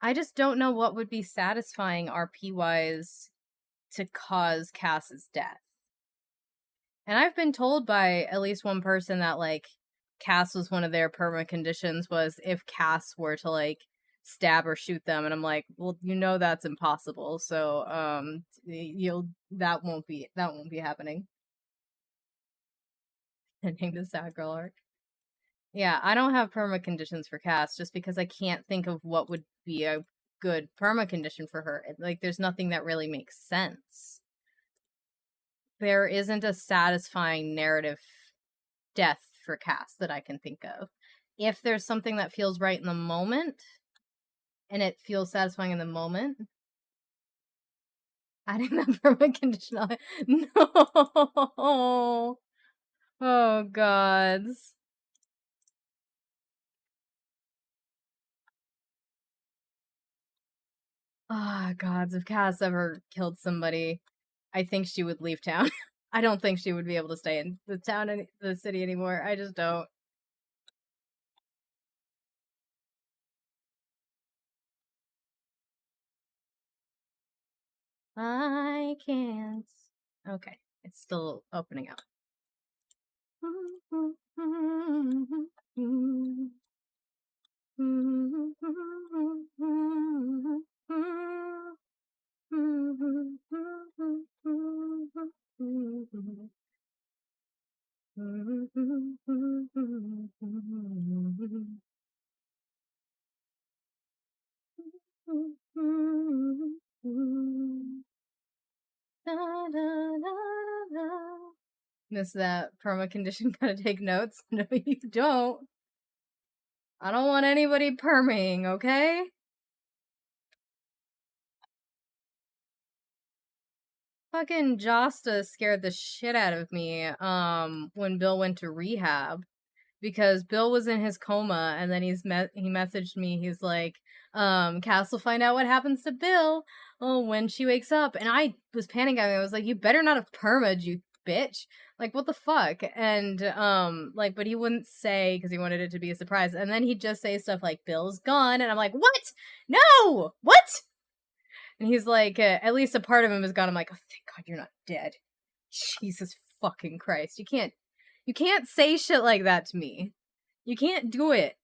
I just don't know what would be satisfying RP wise to cause Cass's death. And I've been told by at least one person that, like, Cass was one of their perma conditions was if Cass were to, like, stab or shoot them. And I'm like, well, you know that's impossible. So, that won't be happening. Ending the sad girl arc. Yeah, I don't have perma conditions for Cass just because I can't think of what would be a good perma condition for her. Like, there's nothing that really makes sense. There isn't a satisfying narrative death for Cass that I can think of. If there's something that feels right in the moment, and it feels satisfying in the moment, adding that perma condition on. No! Oh, gods. Ah, gods, if Cass ever killed somebody, I think she would leave town. I don't think she would be able to stay in the town and the city anymore. I just don't. I can't. Okay, it's still opening up. Miss that perma condition. Gotta take notes. No, you don't. I don't want anybody perming, okay? Fucking Josta scared the shit out of me when Bill went to rehab, because Bill was in his coma and then he messaged me. He's like, Cass will find out what happens to Bill when she wakes up. And I was panicking. I was like, you better not have perma'd, you bitch. Like, what the fuck? And like, but he wouldn't say because he wanted it to be a surprise. And then he'd just say stuff like, Bill's gone, and I'm like, what? No! What? And he's like, at least a part of him is gone. I'm like, oh, thank God you're not dead. Jesus fucking Christ. You can't say shit like that to me. You can't do it.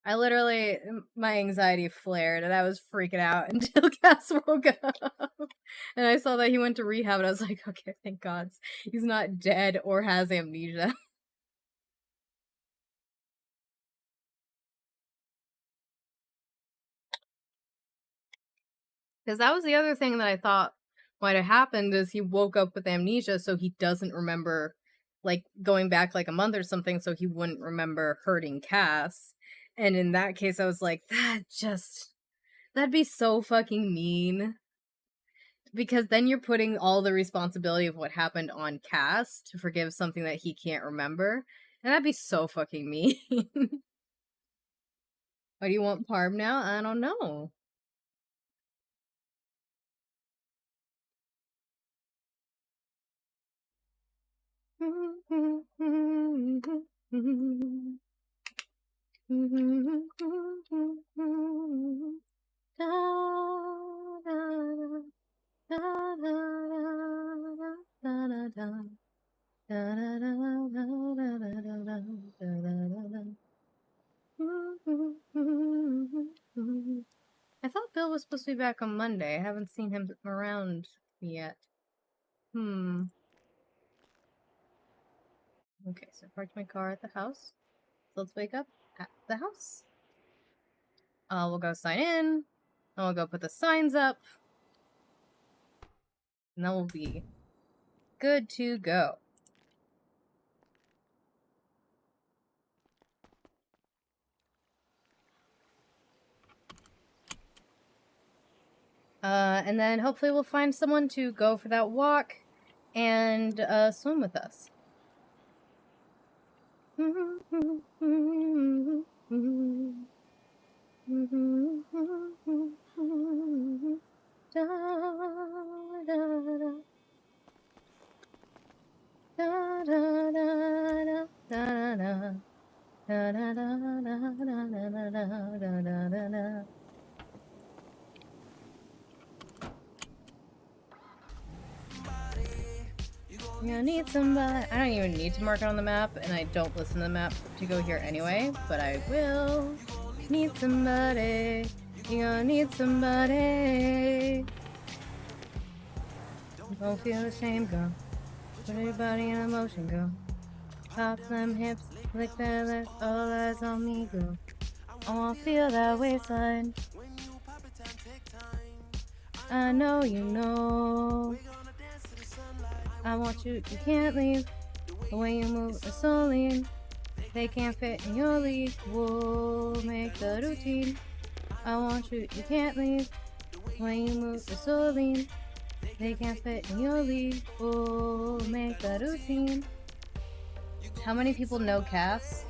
I literally, my anxiety flared and I was freaking out until Cass woke up. And I saw that he went to rehab and I was like, okay, thank God he's not dead or has amnesia. Because that was the other thing that I thought might have happened is he woke up with amnesia, so he doesn't remember, like, going back like a month or something, so he wouldn't remember hurting Cass. And in that case, I was like, that'd be so fucking mean. Because then you're putting all the responsibility of what happened on Cass to forgive something that he can't remember. And that'd be so fucking mean. What do you want Parm now? I don't know. I thought Bill was supposed to be back on Monday. I haven't seen him around yet. Okay, so I parked my car at the house. So let's wake up at the house. We'll go sign in. And we'll go put the signs up. And then we'll be good to go. And then hopefully we'll find someone to go for that walk and swim with us. I need somebody. I don't even need to mark it on the map, and I don't listen to the map to go here anyway, but I will. Need somebody. You gonna need somebody. Don't feel ashamed, girl. Put your body in motion, girl. Pop them hips, lick that lips, all eyes on me, girl. I wanna feel that waistline. I know you know. I want you, you can't leave. The way you move is so lean. They can't fit in your league. We'll make the routine. I want you, you can't leave. The way you move is so lean. They can't fit in your league. We'll make the routine. How many people know Cass?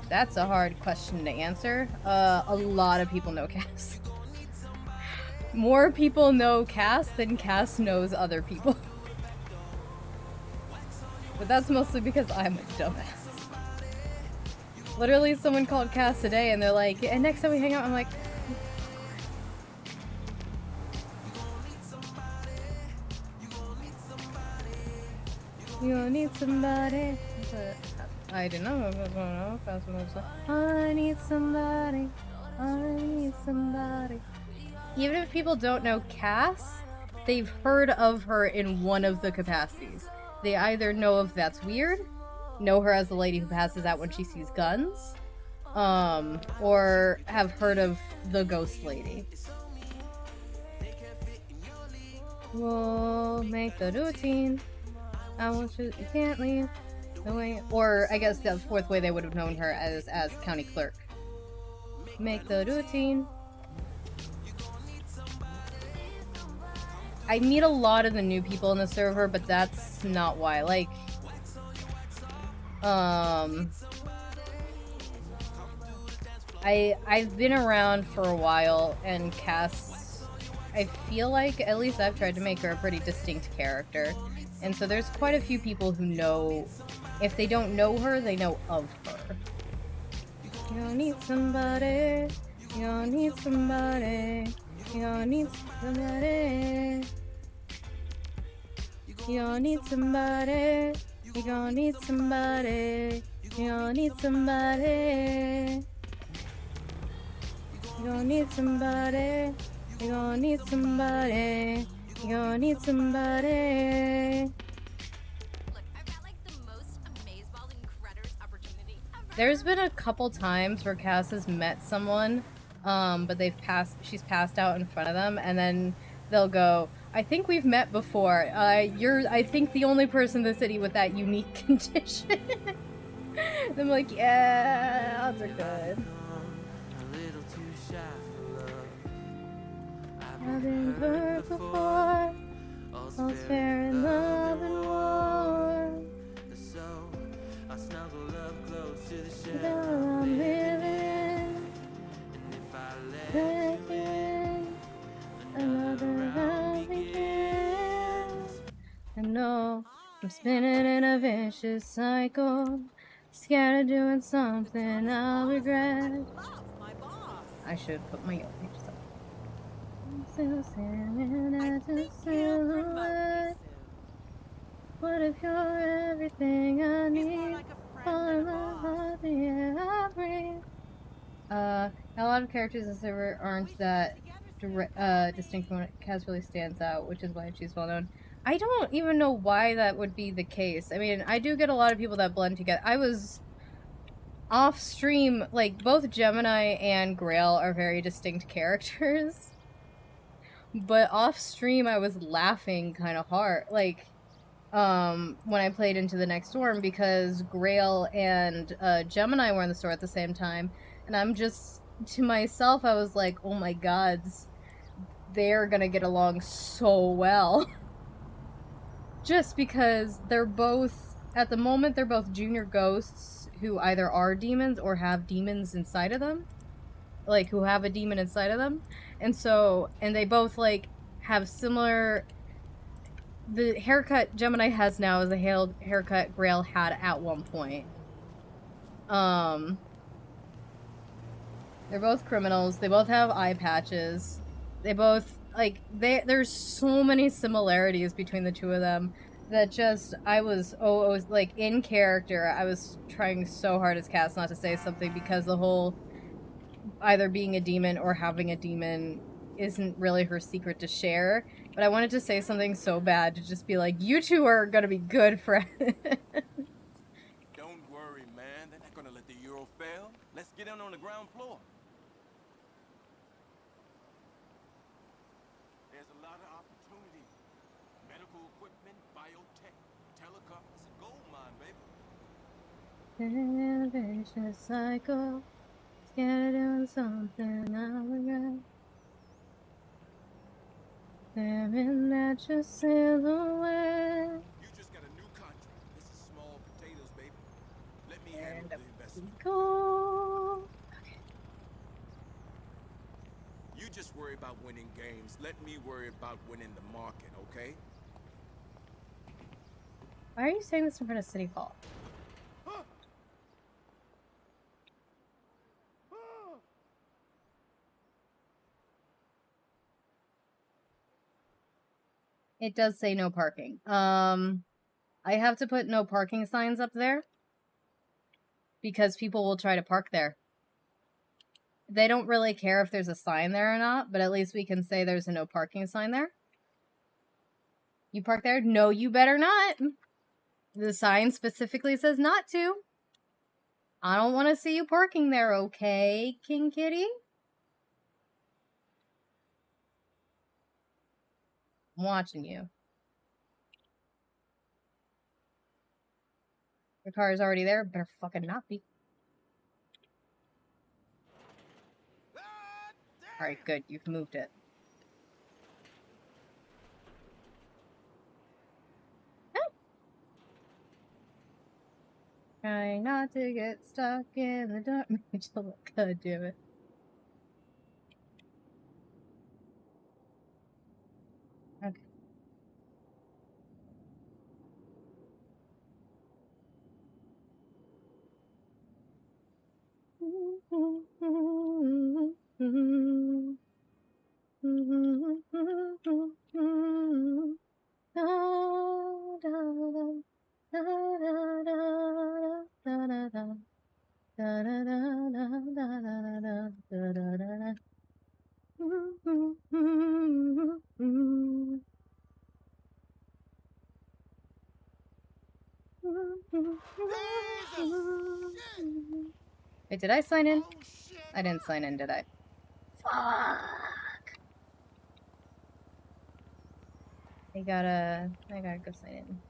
That's a hard question to answer. A lot of people know Cass. More people know Cass than Cass knows other people. But that's mostly because I'm a dumbass. Literally, someone called Cass today and they're like, and next time we hang out, I'm like, you gonna need somebody. But I didn't know what was going on. I need somebody. I need somebody. Even if people don't know Cass, they've heard of her in one of the capacities. They either know if That's Weird, know her as the lady who passes out when she sees guns, or have heard of the ghost lady. We'll make the routine. I want you, you can't leave. The way, or I guess the fourth way they would have known her as county clerk. Make the routine. I meet a lot of the new people in the server, but that's not why. Like, I've been around for a while, and Cass, I feel like, at least I've tried to make her a pretty distinct character. And so there's quite a few people who know, if they don't know her, they know of her. You don't need somebody, you don't need somebody, you don't need somebody. You don't need somebody, you don't need somebody, you don't need somebody. You don't need somebody, you don't need somebody, you don't need somebody. There's been a couple times where Cass has met someone, but she's passed out in front of them, and then they'll go, I think we've met before. You're, I think, the only person in the city with that unique condition. And I'm like, yeah, odds are good. I've been hurt before, all's fair in love and war. I snuggle up close to the shadow I'm living, and if I let in, another round begins. I know I'm spinning in a vicious cycle, scared of doing something I'll regret. I should put my yellow pages up. I'm still staring at the silhouette. What if you're everything I need? All in my heart, the air I breathe. A lot of characters in the server aren't that distinct when Cass really stands out, which is why she's well known. I don't even know why that would be the case. I mean, I do get a lot of people that blend together. I was off stream, like, both Gemini and Grail are very distinct characters. But off stream, I was laughing kind of hard, like, when I played Into the Next Storm, because Grail and Gemini were in the store at the same time, and I'm just to myself, I was like, oh my gods, they're gonna get along so well. Just because they're both, at the moment, they're both junior ghosts who either are demons or have demons inside of them. Like, who have a demon inside of them. And so, and they both, like, have similar... The haircut Gemini has now is the haircut Grail had at one point. They're both criminals. They both have eye patches. They both, like, there's so many similarities between the two of them that just, I was, like, in character, I was trying so hard as Cass not to say something because the whole either being a demon or having a demon isn't really her secret to share. But I wanted to say something so bad to just be like, you two are gonna be good friends. Don't worry, man. They're not gonna let the Euro fail. Let's get in on the ground floor. There's a lot of opportunity. Medical equipment, biotech, telecom. It's a gold mine, baby. Vicious cycle. Scared of doing something I regret. Staring at your silhouette. You just got a new contract. This is small potatoes, baby. Let me handle the investment. Go. You just worry about winning games. Let me worry about winning the market, okay? Why are you saying this in front of City Hall? It does say no parking. I have to put no parking signs up there because people will try to park there. They don't really care if there's a sign there or not, but at least we can say there's a no parking sign there. You park there? No, you better not. The sign specifically says not to. I don't want to see you parking there, okay, King Kitty? I'm watching you. Your car is already there. Better fucking not be. Alright, good. You've moved it. Trying not to get stuck in the dark. God damn it. Okay. Wait, did I sign in? I didn't sign in, did I? Fuck. I gotta go sign in.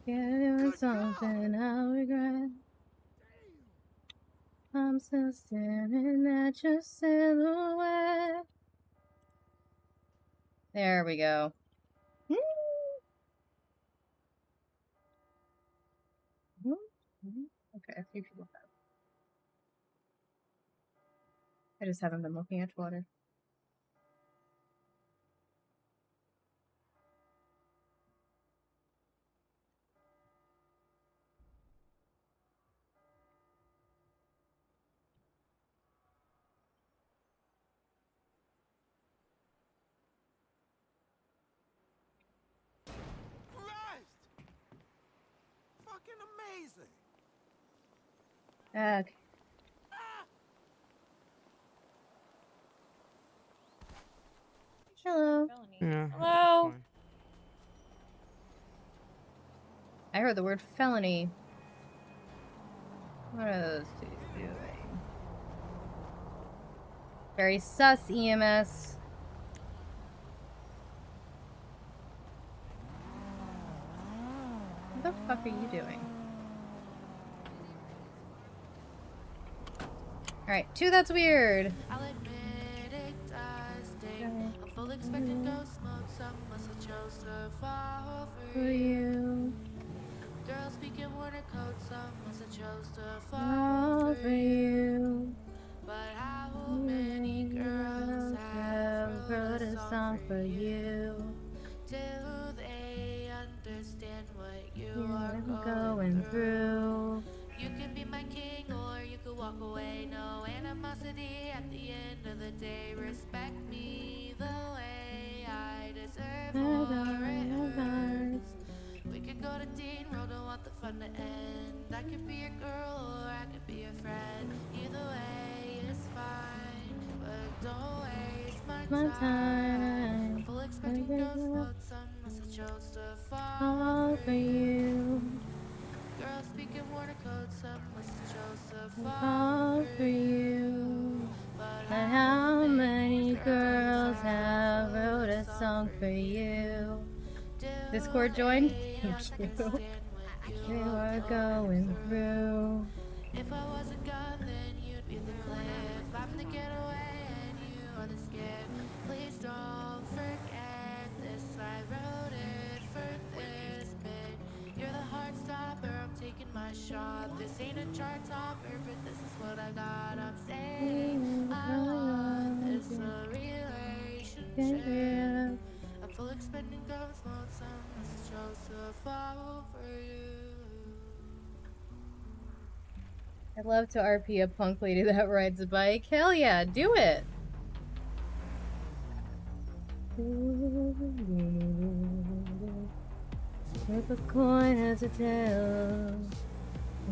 Doing something I regret. I'm still staring at your silhouette. There we go. Okay, a few people have. I just haven't been looking at water. Fucking amazing. Okay. Hello. Yeah. Hello. I heard the word felony. What are those two doing? Very sus, EMS. What the fuck are you doing? Alright, 2 that's weird. I'll admit it does sting. I'm full expecting ghost smoke, some must have chose to fall for you. Girls speaking water code, some must have chose to fall for you. But how many girls have wrote a song for you? Do they understand what you are going through? You can be my king or you could walk away. No animosity at the end of the day. Respect me the way I deserve or it hurts. We could go to Dean Road, don't want the fun to end. I could be your girl or I could be your friend. Either way is fine, but don't waste my time. Full expecting ghost mode, some must have chose to fall for you. Girls speaking water code, some must have chose to fall for you. But how many girls have wrote a song for you? Discord joined? Thank you. We were going through. If I was a gun, then you'd be the cliff. I'm the getaway and you are the skip. Please don't forget this. I wrote it for this bit. You're the heart stopper, I'm taking my shot. This ain't a chart topper, but this is what I got. I'm saying I want this a relationship. I'm full expending ghost mode, some must chose to fall for you. I'd love to RP a punk lady that rides a bike. Hell yeah, do it! Flip a coin as a tail.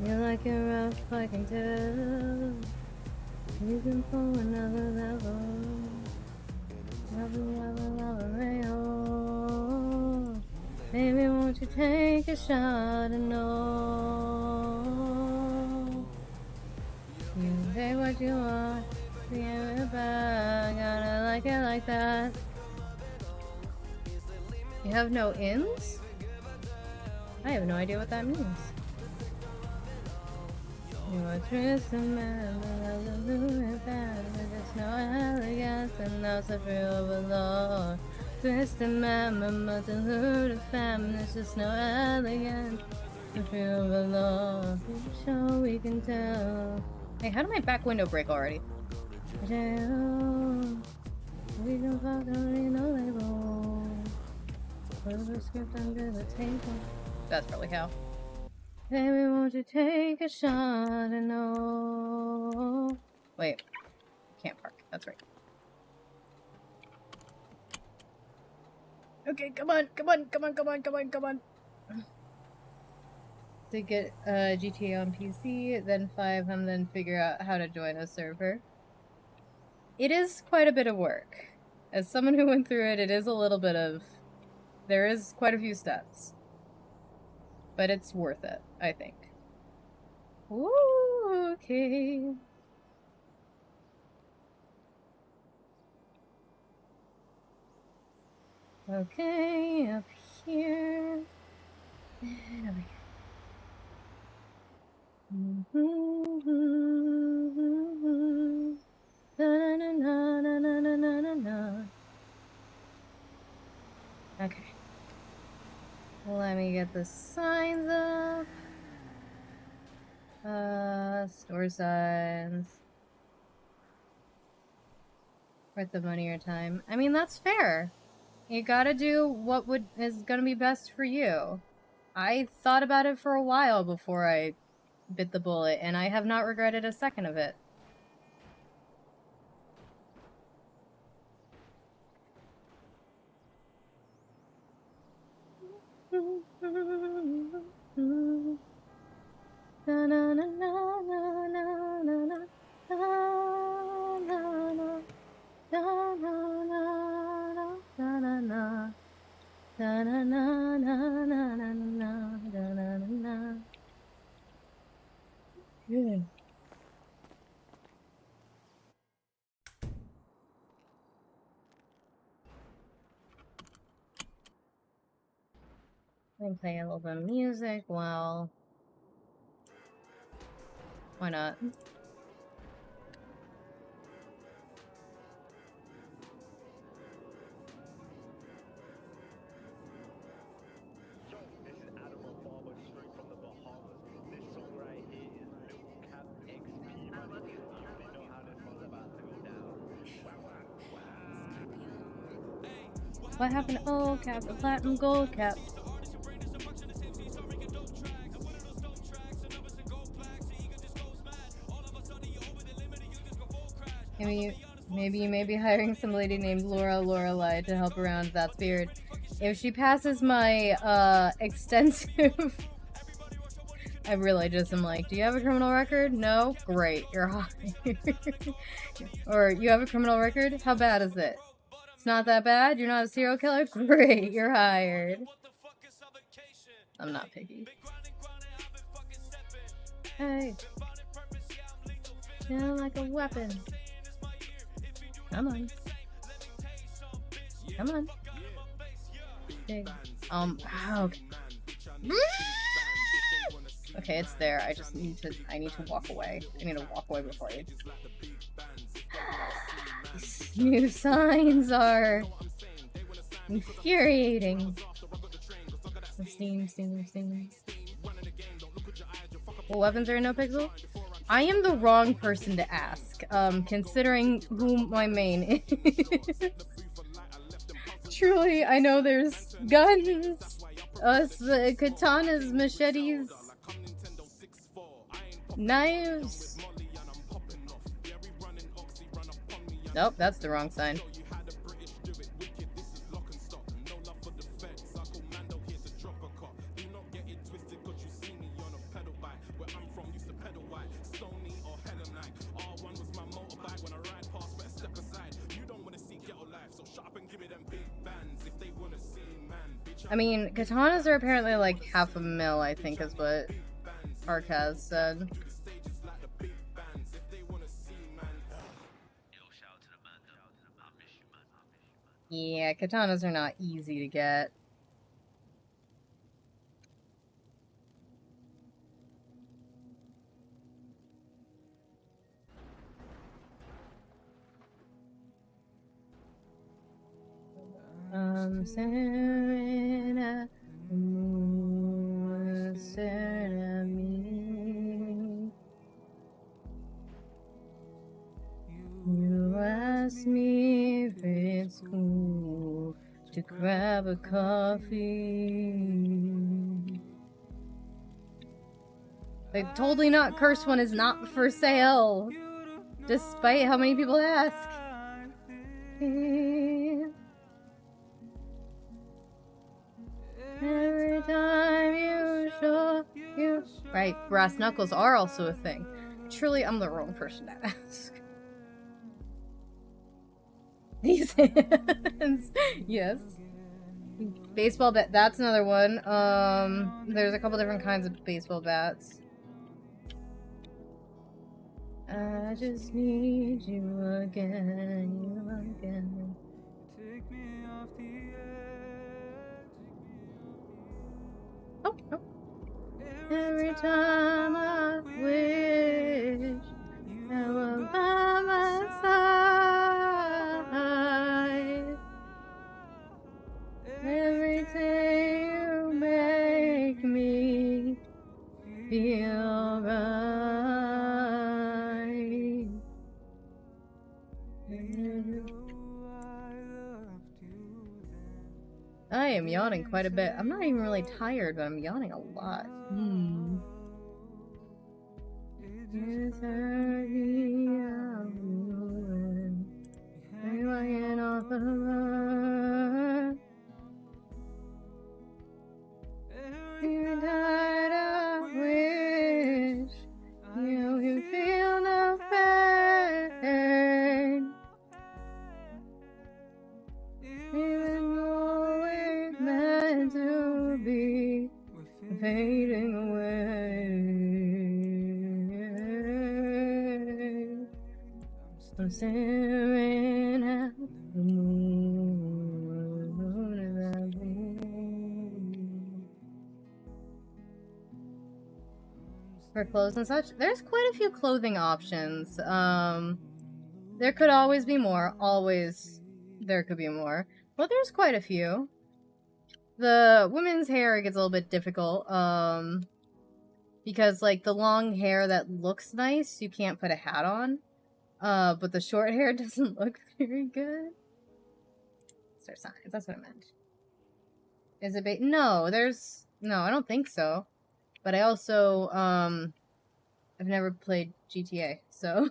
You like a rough fucking tail. You can pull another level. Baby, won't you take a shot and know you say what you want, give it back, gotta like it like that. You have no ins? I have no idea what that means. You are twisted man, but it bad. There's no elegance, and that's a real overlord. Twisted man, but multitude fam. There's just no elegance, a real overlord. Sure we can tell. Hey, how did my back window break already? We can fuck, don't need no label. Put the script under the table. That's probably how. Baby, won't you take a shot and know? Wait, can't park. That's right. Okay, come on, come on, come on, come on, come on, come on. To get GTA on PC, then 5, and then figure out how to join a server. It is quite a bit of work. As someone who went through it, it is a little bit of... There is quite a few steps. But it's worth it, I think. Ooh, okay. Okay, up here. And over here. Na, na, na, na, na, na, na, na, na. Okay. Let me get the signs up. Store signs. Worth the money or time. I mean, that's fair. You gotta do what is gonna be best for you. I thought about it for a while before I bit the bullet, and I have not regretted a second of it. Na na na na na na na na na na na. Da na na na da na na da na na na na na na da na na na. Yeah. Let me play a little bit of music. Well, why not? What happened to old cap? The platinum gold cap. Maybe you may be hiring some lady named Laura Lorelei to help around that beard. If she passes my extensive I really just am like, do you have a criminal record? No? Great, you're hired. Or, you have a criminal record? How bad is it? It's not that bad? You're not a serial killer? Great, you're hired. I'm not picky. Hey. Feel like a weapon. Come on. Come on. Big. Okay. Okay, it's there. I just need to walk away. I need to walk away before you. These new signs are infuriating. Steam. What weapons are in NoPixel? I am the wrong person to ask, considering who my main is. Truly, I know there's guns, katanas, machetes, knives. Nope, that's the wrong sign. I mean, katanas are apparently like $500,000, I think is what Arcaz said. Yeah, katanas are not easy to get. I'm staring at the moon, staring at me. You asked me if it's cool to grab a coffee. The totally not cursed one is not for sale, despite how many people ask. Every time you show you... Right, brass knuckles are also a thing. Truly, I'm the wrong person to ask. These hands. Yes. Baseball bat. That's another one. There's a couple different kinds of baseball bats. I just need you again, you again. Take me off the edge. Oh. Every time I wish I were by my side. Every day you make me feel right. I am yawning quite a bit. I'm not even really tired, but I'm yawning a lot. It's hurt me out, hanging off the line. Every night I wish you could feel no pain. Even though we're meant to be fading away. I'm staring at the moon around me. For clothes and such, there's quite a few clothing options. There could always be more. Always there could be more. But there's quite a few. The women's hair gets a little bit difficult. Because like the long hair that looks nice, you can't put a hat on. But the short hair doesn't look very good. star signs. That's what I meant. Is it bait? No, no, I don't think so. But I also I've never played GTA, so.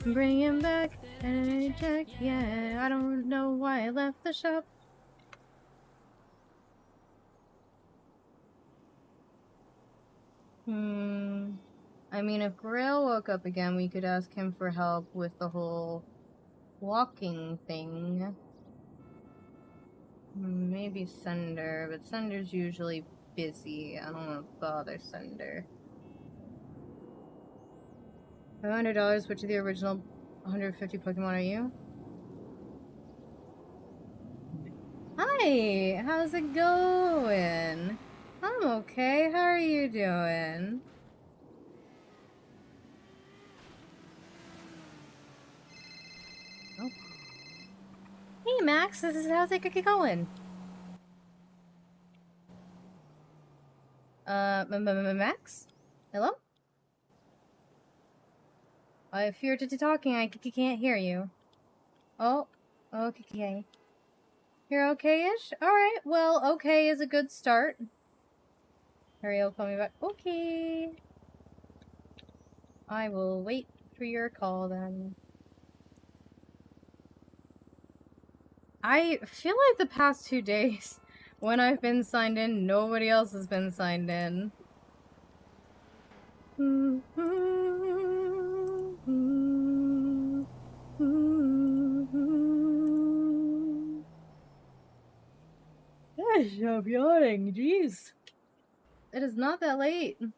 Bring him back and check. Yeah, I don't know why I left the shop. I mean, if Grail woke up again, we could ask him for help with the whole walking thing. Maybe Sunder, but Sunder's usually busy. I don't want to bother Sunder. $500, which of the original 150 Pokemon are you? Hi, how's it going? I'm okay, how are you doing? Oh. Hey Max, how's it going? Max? Hello? If you're talking, I can't hear you. Oh, okay. You're okay-ish? Alright, well, okay is a good start. Hurry, will call me back. Okay. I will wait for your call then. I feel like the past 2 days, when I've been signed in, nobody else has been signed in. Gosh, I'm yawning, jeez. It is not that late. I'm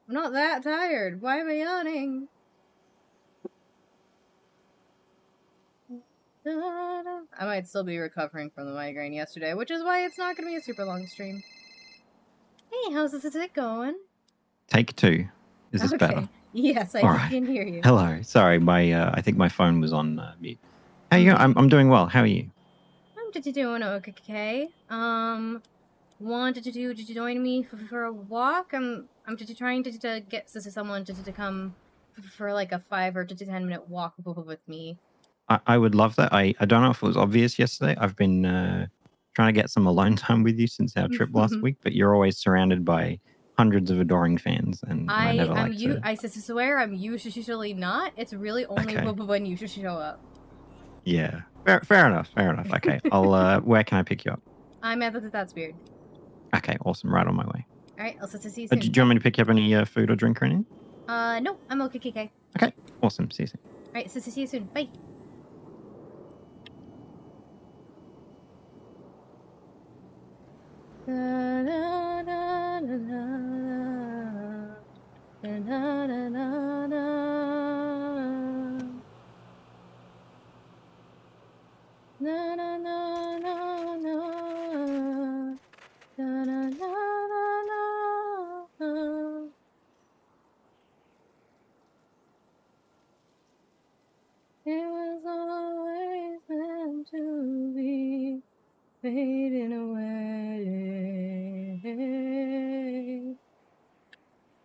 not that tired. Why am I yawning? I might still be recovering from the migraine yesterday, which is why it's not going to be a super long stream. Hey, how's this going? Take 2. Is this better? Yes, I can hear you. Hello. Sorry, I think my phone was on mute. How you? I'm doing well. How are you? I'm doing okay. Wanted to join me for a walk? I'm trying to get someone to come for like a 5 or 10 minute walk with me. I would love that. I don't know if it was obvious yesterday. I've been trying to get some alone time with you since our trip last week, but you're always surrounded by hundreds of adoring fans, and I never like to. I swear I'm usually not. It's really only when you show up. Yeah, fair enough. Okay, I'll. Where can I pick you up? I'm at that's weird. Okay, awesome. Right on my way. All right, I'll see you soon. Do you want me to pick you up any food or drink or anything? No, I'm okay. Okay, awesome. See you soon. All right, see you soon. Bye. It was always meant to be, fading away.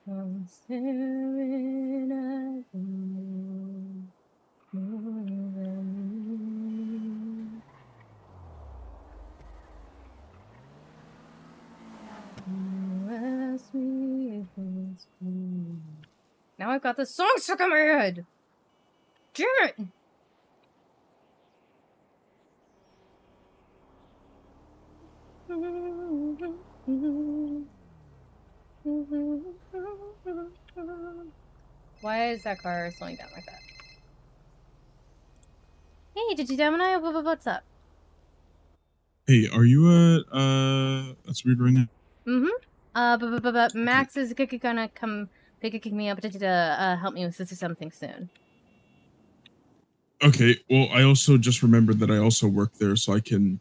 I'm staring at the moon, moon and me. You asked me if it was cool. Now I've got the song stuck in my head. Damn it! Why is that car slowing down like that? Hey, Gemini, what's up? Hey, are you that's weird right now? But Max is gonna come pick me up to help me with something soon. Okay, well, I also just remembered that I also work there, so I can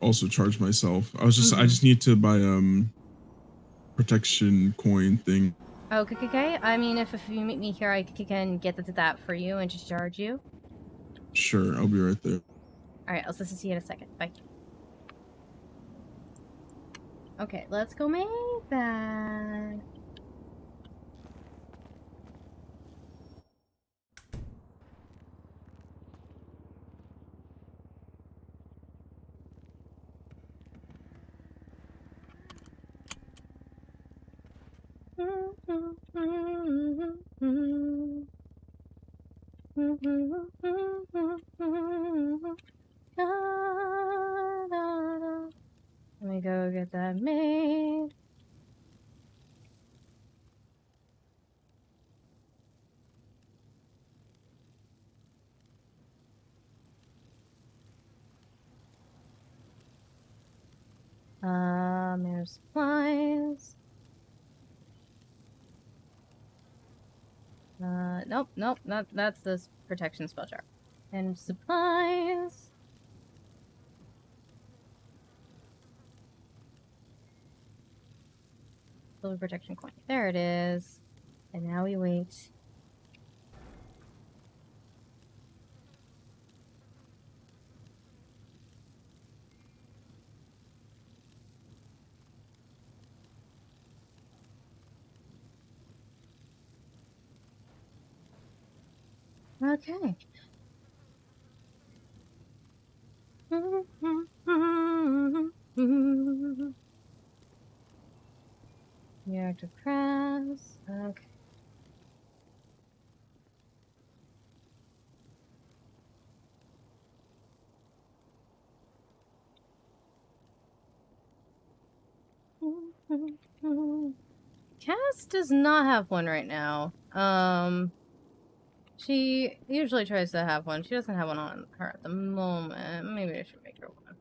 also charge myself. I just need to buy protection coin thing. Oh, okay. I mean, if you meet me here, I can get that for you and just charge you. Sure, I'll be right there. All right, I'll see you in a second. Bye. Okay, let's go make that. Let me go get that made. There's supplies. Nope, that's this protection spell jar. And supplies. Silver protection coin. There it is. And now we wait. Okay. Reactive crafts. Okay. Cass does not have one right now. She usually tries to have one. She doesn't have one on her at the moment. Maybe I should make her one.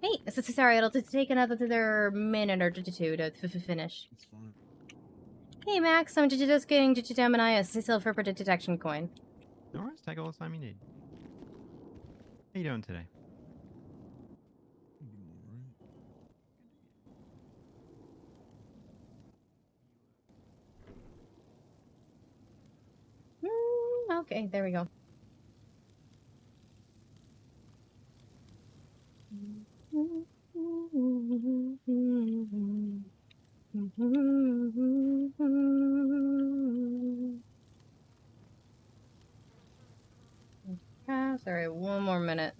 Hey, sorry, it'll take another minute or two to finish. It's fine. Hey Max, I'm just getting Gemini a silver protection coin. No worries, take all the time you need. How you doing today? Okay, there we go. Sorry, one more minute.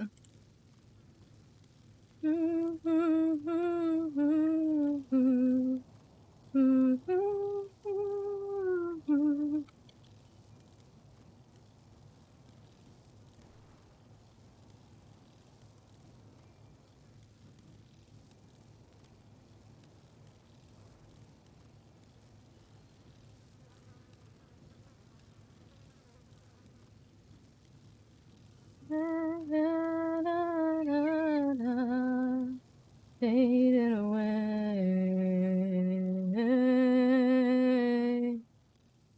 Fading away.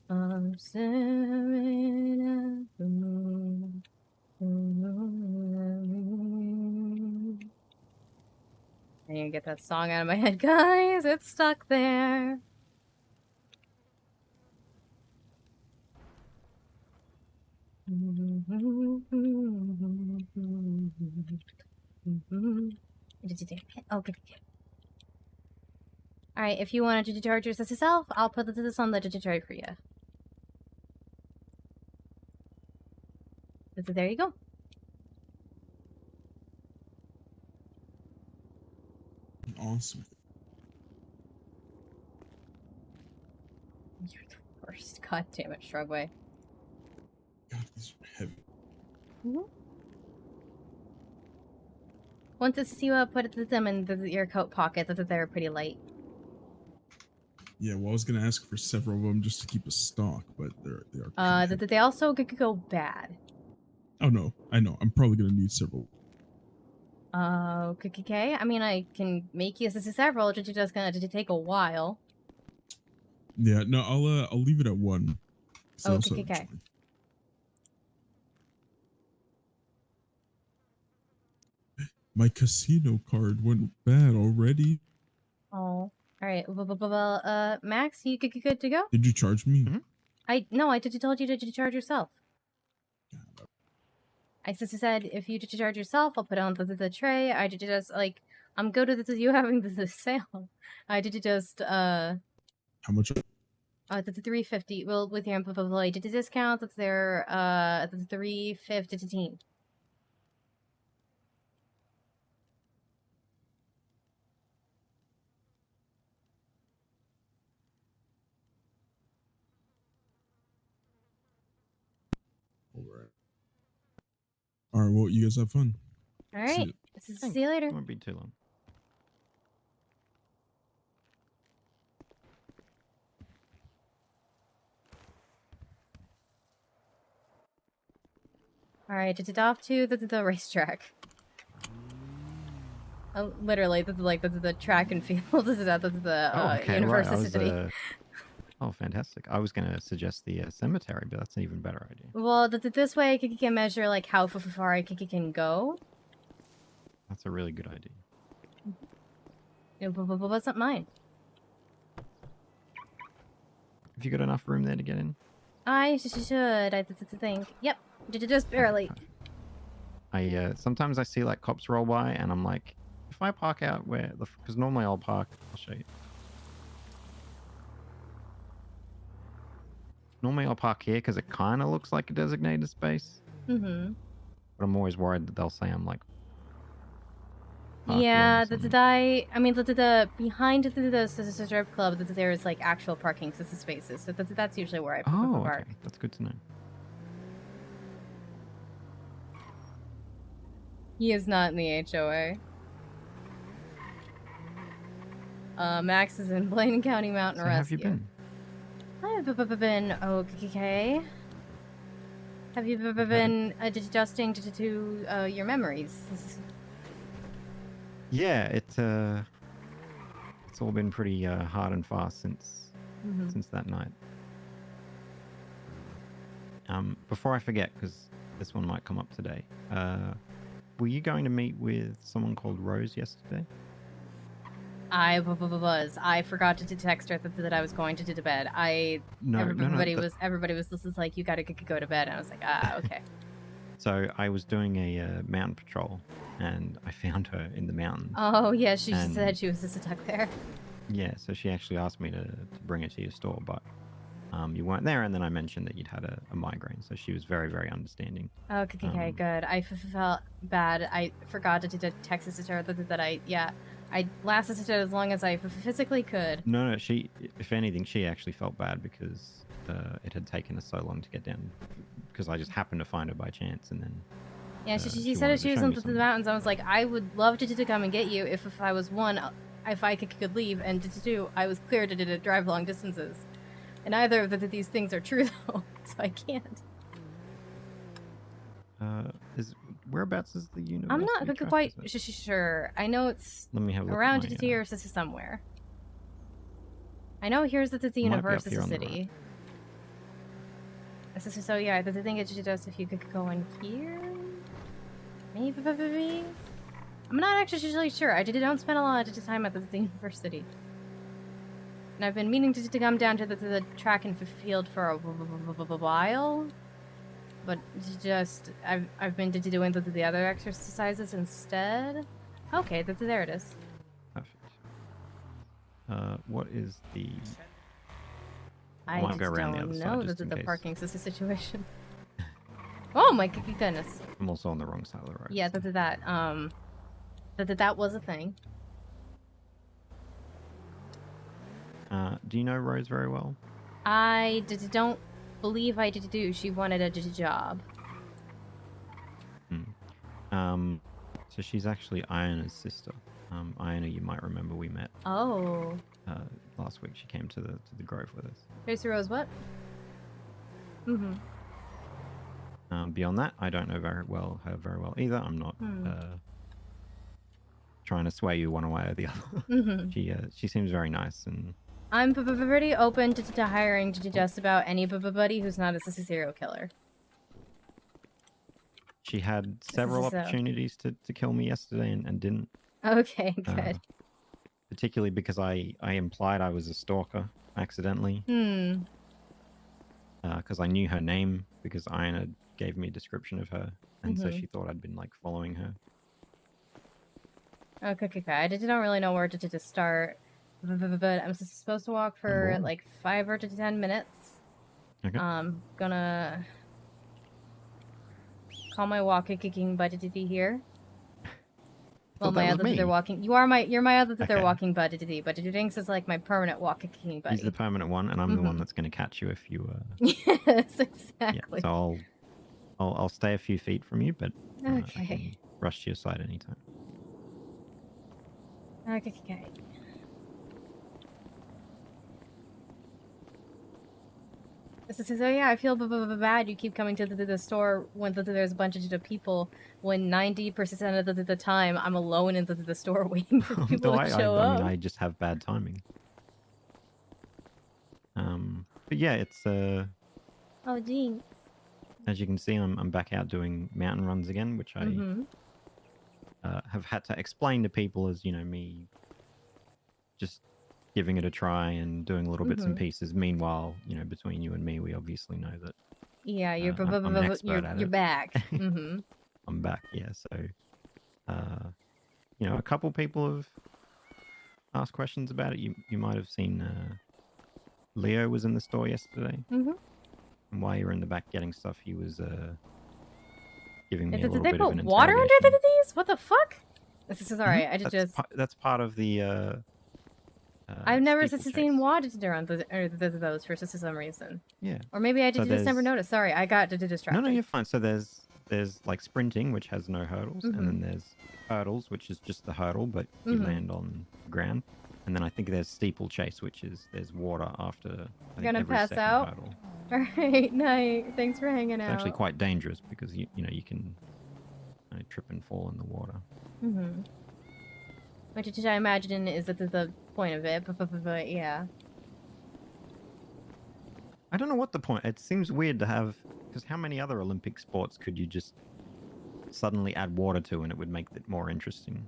I'm staring at the moon. I need to get that song out of my head, guys. It's stuck there. Oh, good. Alright, if you wanted to charge yourself, I'll put this on the digitory for you. So there you go. Awesome. You're the worst. God damn it, Shrugway. God, these are heavy. Once you put them in your coat pocket, they're pretty light. Yeah, well, I was gonna ask for several of them just to keep a stock, but they are. They also could go bad. Oh no, I know. I'm probably gonna need several. Okay. I mean, I can make you several. It's just gonna take a while. Yeah, no, I'll leave it at one. Okay. My casino card went bad already. Oh. All right. Well, Max, you good to go? Did you charge me? No, I told you to charge yourself. I said if you charge yourself, I'll put it on the tray. I did just like I'm good with you having the sale. I did just How much? the 350. Well, with your employee did the discount. That's their the 315. All right. Well, you guys have fun. All right. See you later. Won't be too long. All right. It's off to the racetrack. Literally, this is like the track and field. This is at the university. Right. Oh, fantastic! I was going to suggest the cemetery, but that's an even better idea. Well, this way I can measure like how far I can go. That's a really good idea. Yeah, but what's not mine? Have you got enough room there to get in? I should. I think. Yep. Just barely. Sometimes I see like cops roll by, and I'm like, if I park out where because normally I'll park. I'll show you. Normally I'll park here because it kind of looks like a designated space. Mm-hmm. But I'm always worried that they'll say I'm like. Yeah, I mean, behind the strip club, there is like actual parking spaces. So that's usually where I park. Okay. That's good to know. He is not in the HOA. Max is in Blaine County Mountain Rescue. How have you been? I've been okay. Have you ever been adjusting to your memories? Yeah, it's all been pretty hard and fast since that night. Before I forget, because this one might come up today, were you going to meet with someone called Rose yesterday? I was. I forgot to text her that I was going to bed. Everybody was just like, you gotta go to bed. And I was like, okay. So I was doing a mountain patrol, and I found her in the mountains. Oh yeah, she said she was just stuck there. Yeah, so she actually asked me to bring her to your store, but you weren't there, and then I mentioned that you'd had a migraine, so she was very, very understanding. Okay, good. I felt bad. I forgot to text her that I lasted it as long as I physically could. No, she, if anything, she actually felt bad because it had taken us so long to get down, because I just happened to find her by chance, and then... Yeah, she said she was in the mountains. I was like, I would love to come and get you if I was one, if I could leave, and two, I was clear to drive long distances. And neither of these things are true, though, so I can't. Whereabouts is the university? I'm not quite sure. I know it's around here somewhere. I know here's the university. So yeah, the thing is just if you could go in here, maybe. I'm not actually really sure. I don't spend a lot of time at the university, and I've been meaning to come down to the track and field for a while. But I've been doing the other exercises instead. Okay, there it is. Perfect. What is the... I won't go around don't the other know side just in the case. parking situation. Oh my goodness. I'm also on the wrong side of the road. Yeah, that was a thing. Do you know Rose very well? I don't believe I do. She wanted a job. So she's actually Iona's sister. Iona, you might remember we met. Oh. Last week she came to the Grove with us. Tracy Rose, what? Beyond that, I don't know her very well either. I'm not trying to sway you one way or the other. She seems very nice, and I'm pretty open to hiring just about anybody who's not a serial killer. She had several opportunities to kill me yesterday and didn't. Okay, good. particularly because I implied I was a stalker accidentally. Because I knew her name because Iona gave me a description of her, and so she thought I'd been like following her. Okay. I didn't really know where to start, but I'm supposed to walk for like 5 or 10 minutes. Okay. Gonna call my walking buddy here. Well, my other walking. You're my other walking buddy. But Jinx is like my permanent walking buddy. He's the permanent one, and I'm the one that's going to catch you if you. Yes, exactly. Yeah, so I'll stay a few feet from you, but I Okay. can rush to your side anytime. Okay. So yeah, I feel bad. You keep coming to the store when there's a bunch of people. When 90% of the time, I'm alone in the store waiting for people to show up. I mean, I just have bad timing. But yeah, it's Oh, Jinx. As you can see, I'm back out doing mountain runs again, which I have had to explain to people as, you know, me just giving it a try and doing little bits and pieces. Meanwhile, you know, between you and me, we obviously know that. Yeah, you're I'm an expert at you're it. back. I'm back, yeah. So, you know, a couple people have asked questions about it. You might have seen Leo was in the store yesterday. And while you were in the back getting stuff, he was giving me a little bit of an Did they put water under these? What the fuck? This is alright. I just that's part of the. I've never seen water around those for some reason. Yeah. Or maybe I just never noticed. Sorry, I got distracted. No, you're fine. So there's like sprinting, which has no hurdles, and then there's hurdles, which is just the hurdle, but you land on the ground. And then I think there's steeplechase, which is there's water after. Gonna pass out. Hurdle. All right, night. Thanks for hanging out. It's actually quite dangerous because you can trip and fall in the water. Which I imagine is the point of it, but yeah. I don't know what the point. It seems weird to have, because how many other Olympic sports could you just suddenly add water to and it would make it more interesting?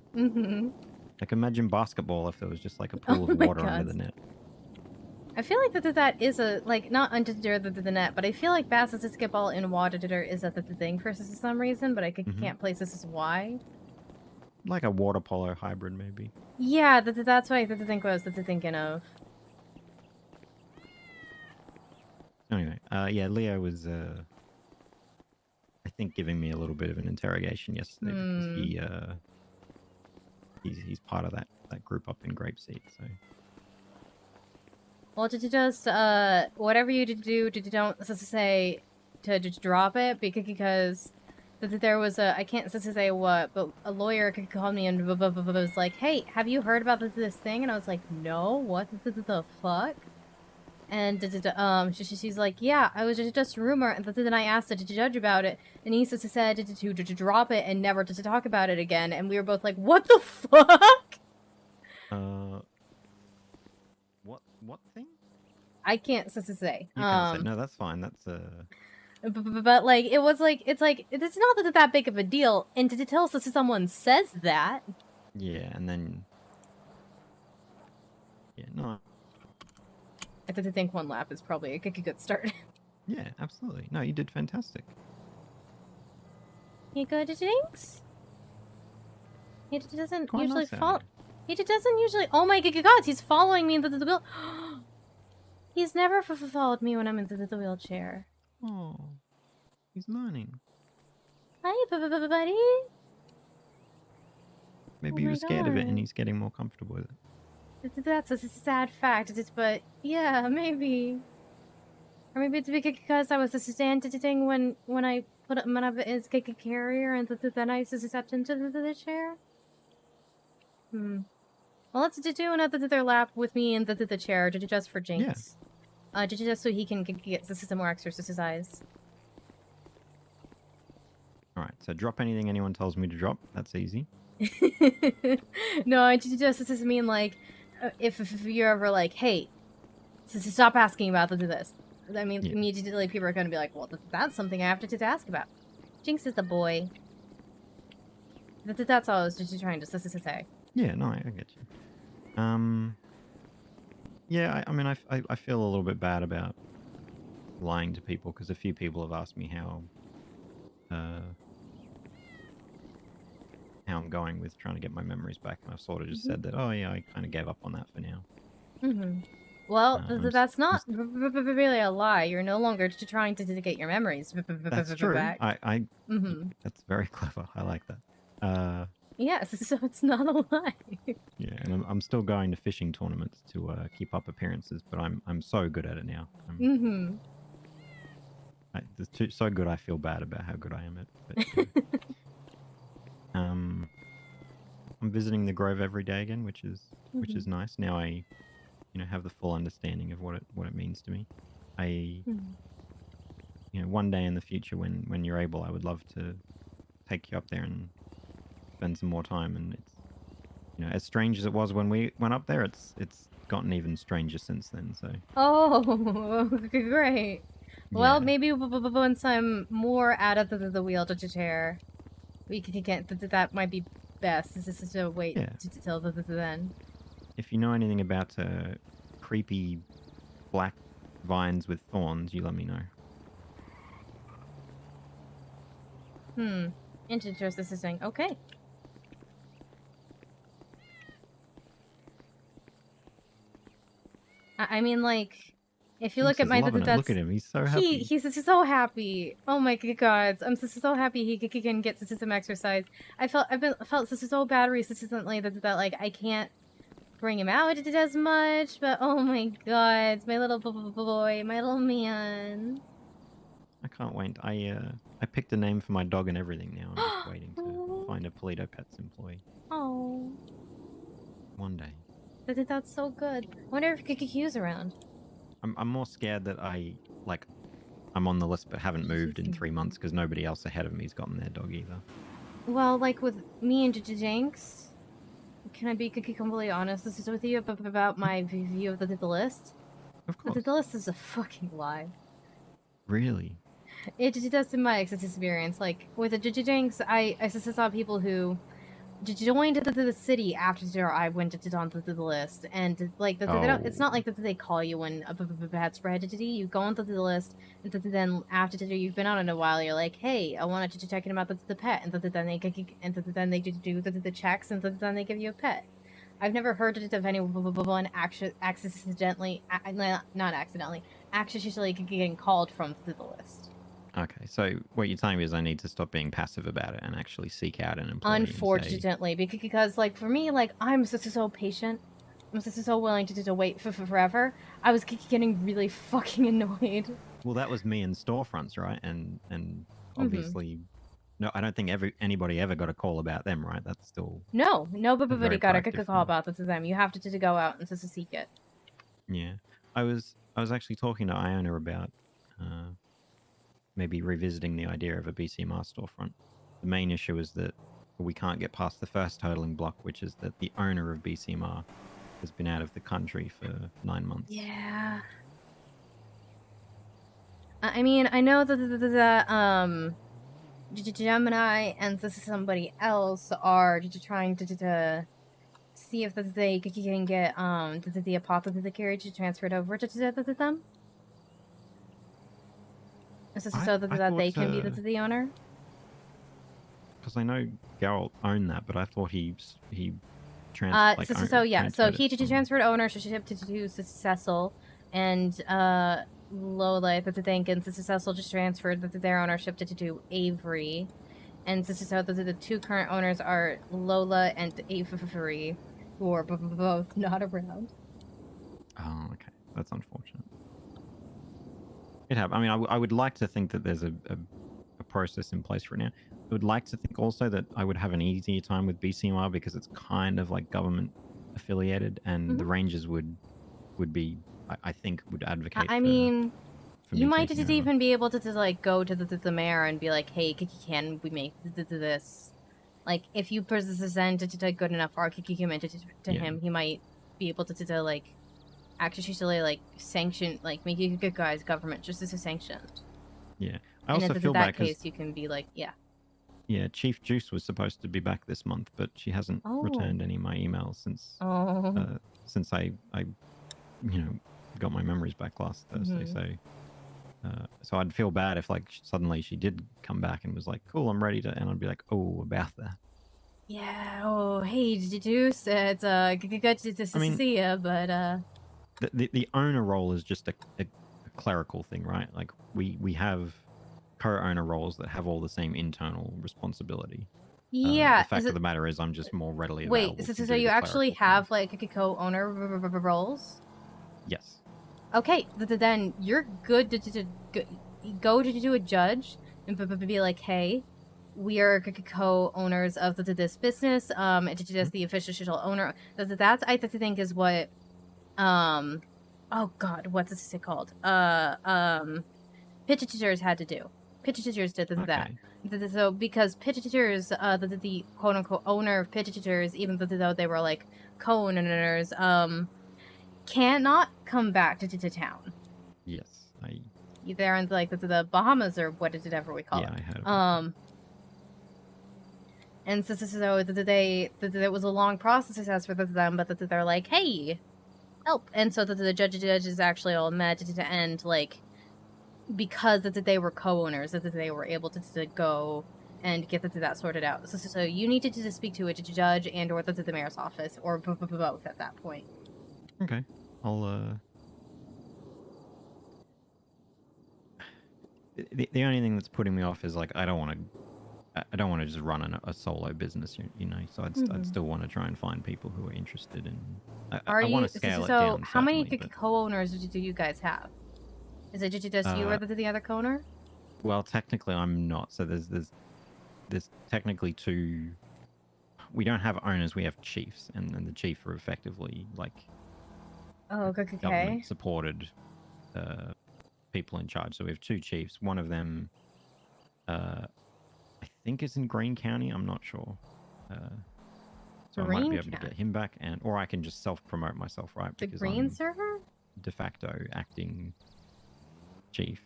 Like imagine basketball if there was just like a pool of water under the net. I feel like that is a not under the net, but I feel like basketball in water is the thing for some reason, but I can't place this as why. Like a water polo hybrid, maybe. Yeah, that's what I was thinking of. Anyway, yeah, Leo was, I think, giving me a little bit of an interrogation yesterday because he's part of that group up in Grapeseed, so. Well, just whatever you do, don't say to drop it because there was I can't say what, but a lawyer could call me and was like, "Hey, have you heard about this thing?" And I was like, "No, what the fuck?" And she's like, "Yeah, I was just a rumor." And then I asked the judge about it, and he said to drop it and never to talk about it again. And we were both like, "What the fuck?" What thing? I can't say. You can't say. No, that's fine. That's But like it's not that big of a deal, and to tell us someone says that. Yeah, and then. Yeah, no. I think one lap is probably a good start. Yeah, absolutely. No, you did fantastic. You good, Jinx? He doesn't Quite usually nice follow. He doesn't usually. Oh my god, he's following me in the wheel. He's never followed me when I'm in the wheelchair. Oh, he's learning. Hi, buddy. Maybe he was scared of it and he's getting more comfortable with it. That's a sad fact, but yeah, maybe. Or maybe it's because I was standing when I put him up as a carrier and then I stepped into the chair. Well, let's do another lap with me in the chair just for Jinx. Yeah. Just so he can get some more exercise. All right, so drop anything anyone tells me to drop. That's easy. No, I just mean like, if you're ever like, hey, stop asking about this. I mean, immediately people are going to be like, well, that's something I have to ask about. Jinx is the boy. That's all I was just trying to say. Yeah, no, I get you. Yeah, I mean, I feel a little bit bad about lying to people because a few people have asked me how I'm going with trying to get my memories back, and I've sort of just said that, oh yeah, I kind of gave up on that for now. Well, that's I'm not really a lie. You're no longer trying to get your memories That's true. back. That's very clever. I like that. Yes, so it's not a lie. Yeah, and I'm still going to fishing tournaments to keep up appearances, but I'm so good at it now. It's so good I feel bad about how good I am at it. I'm visiting the Grove every day again, which is nice. Now I, have the full understanding of what it means to me. One day in the future when you're able, I would love to take you up there and spend some more time. And it's, as strange as it was when we went up there, it's gotten even stranger since then. So. Oh, great. Well, maybe once I'm more out of the wheel to chair, we can get that might be best. This is a wait till then. If you know anything about creepy black vines with thorns, you let me know. Interesting. Okay. I mean, like, if you look at my look at him, he's so happy. He's so happy. Oh my god, I'm so happy he can get some exercise. I've felt so bad recently that like I can't bring him out as much. But oh my god, my little boy, my little man. I can't wait. I picked a name for my dog and everything now. I'm just waiting to find a Polito Pets employee. Oh. One day. That's so good. I wonder if Kiki's around. I'm more scared that I'm on the list but haven't moved in 3 months because nobody else ahead of me's gotten their dog either. Well, like with me and Jinx, can I be completely honest? This is with you about my view of the list. Of course. The list is a fucking lie. Really? It does in my experience. Like with the Jinx, I saw people who joined the city after I went onto the list, and like they don't, it's not like that they call you when a bad spread entity. You go onto the list, and then after you've been on it a while, you're like, hey, I wanted to check in about the pet, and then they do the checks, and then they give you a pet. I've never heard of anyone accidentally getting called from the list. Okay, so what you're telling me is I need to stop being passive about it and actually seek out an employee. Unfortunately, because like for me, like I'm so patient, I'm so willing to wait for forever. I was getting really fucking annoyed. Well, that was me in storefronts, right? And obviously, no, I don't think anybody ever got a call about them, right? That's still nobody got a call about this to them. You have to go out and to seek it. Yeah, I was actually talking to Iona about maybe revisiting the idea of a BCMR storefront. The main issue is that we can't get past the first hurdling block, which is that the owner of BCMR has been out of the country for 9 months. Yeah. I mean, I know that Gemini and somebody else are trying to see if they can get the apothecary carriage transferred over to them. So that they can be the owner? Because I know Geralt owned that, but I thought he transferred. So he transferred ownership to Cecil, and Lola, and Cecil just transferred their ownership to Avery, and so the two current owners are Lola and Avery, who are both not around. Oh, okay, that's unfortunate. It happened. I mean, I would like to think that there's a process in place for it now. I would like to think also that I would have an easier time with BCMR because it's kind of like government affiliated, and the Rangers would be, I think, would advocate. I mean, you might just even be able to like go to the mayor and be like, hey, can we make this? Like, if you present to good enough argument to him, he might be able to like actually like sanction, like make you guys government just as a sanction. Yeah, I also feel in that bad case you can be like, yeah. Yeah, Chief Juice was supposed to be back this month, but she hasn't returned any of my emails since since I got my memories back last Thursday. So I'd feel bad if like suddenly she did come back and was like, "Cool, I'm ready to," and I'd be like, "Oh, about that." Yeah. Oh, hey, Juice. It's good to see you, but The owner role is just a clerical thing, right? Like we have co-owner roles that have all the same internal responsibility. yeah. The fact of the matter is, I'm just more readily Wait, available. so you actually have like co-owner roles? Yes. Okay, then you're good to go to do a judge and be like, hey, we are co-owners of this business. And to just the official owner. That's I think is what, oh God, what's this called? Pitchers had to do. Pitchers did that. So because pitchers, the quote unquote owner of pitchers, even though they were like co-owners, cannot come back to town. Yes, they're in like the Bahamas or whatever we call it. I heard about that. And so it was a long process for them, but they're like, hey, help. And so the judge is actually all mad to end, like, because they were co-owners, that they were able to go and get that sorted out. So you needed to speak to a judge and or the mayor's office, or both at that point. Okay, I'll The only thing that's putting me off is like I don't want to just run a solo business, so I'd still want to try and find people who are interested in. I want to scale it down. So how many co-owners do you guys have? Is it just you or the other co-owner? Well, technically I'm not. So there's technically two. We don't have owners. We have chiefs, and the chief are effectively like government supported people in charge. So we have two chiefs. One of them, I think, is in Greene County. I'm not sure. So I might be able to get him back, or I can just self-promote myself, right? The because Greene I'm server? De facto acting chief.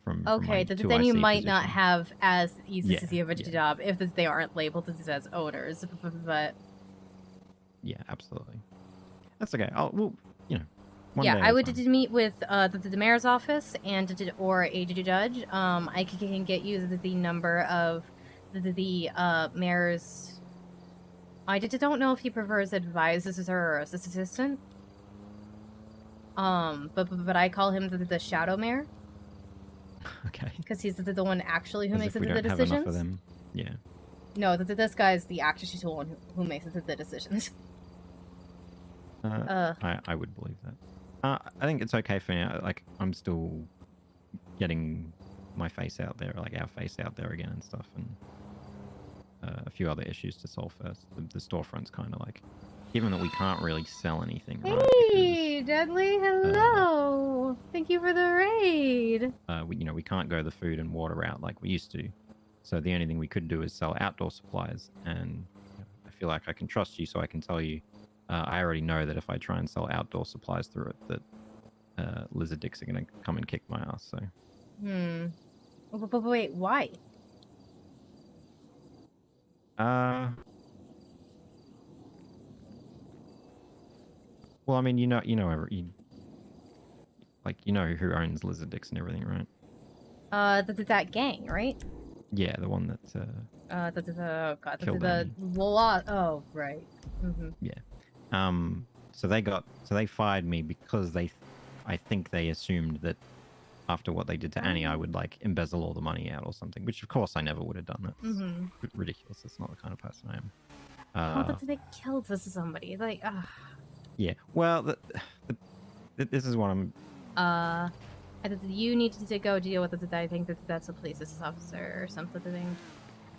From then you might position. not have as easy of a job if they aren't labeled as owners. But yeah, absolutely. That's okay. I would meet with the mayor's office or a judge. I can get you the number of the mayor's. I don't know if he prefers advisors or assistant. But I call him the shadow mayor. Okay. Because he's the one actually who makes the decisions. Have enough of them. Yeah. No, this guy's the actual one who makes the decisions. I would believe that. I think it's okay for now. Like, I'm still getting my face out there, like our face out there again and stuff, and a few other issues to solve first. The storefront's kind of like, given that we can't really sell anything. Hey, Deadly, hello. Thank you for the raid. We can't go the food and water route like we used to. So the only thing we could do is sell outdoor supplies, and I feel like I can trust you, so I can tell you. I already know that if I try and sell outdoor supplies through it, that lizard dicks are going to come and kick my ass. So. But wait, why? Well, I mean, you know who owns lizard dicks and everything, right? That gang, right? Yeah, the one that. Oh, right. Mm-hmm. Yeah. So they fired me because I think they assumed that after what they did to Annie, I would like embezzle all the money out or something, which of course I never would have done. That's ridiculous. That's not the kind of person I am. But they killed somebody. Like, yeah. Well, this is what I'm. You need to go deal with it. I think that's a police officer or something,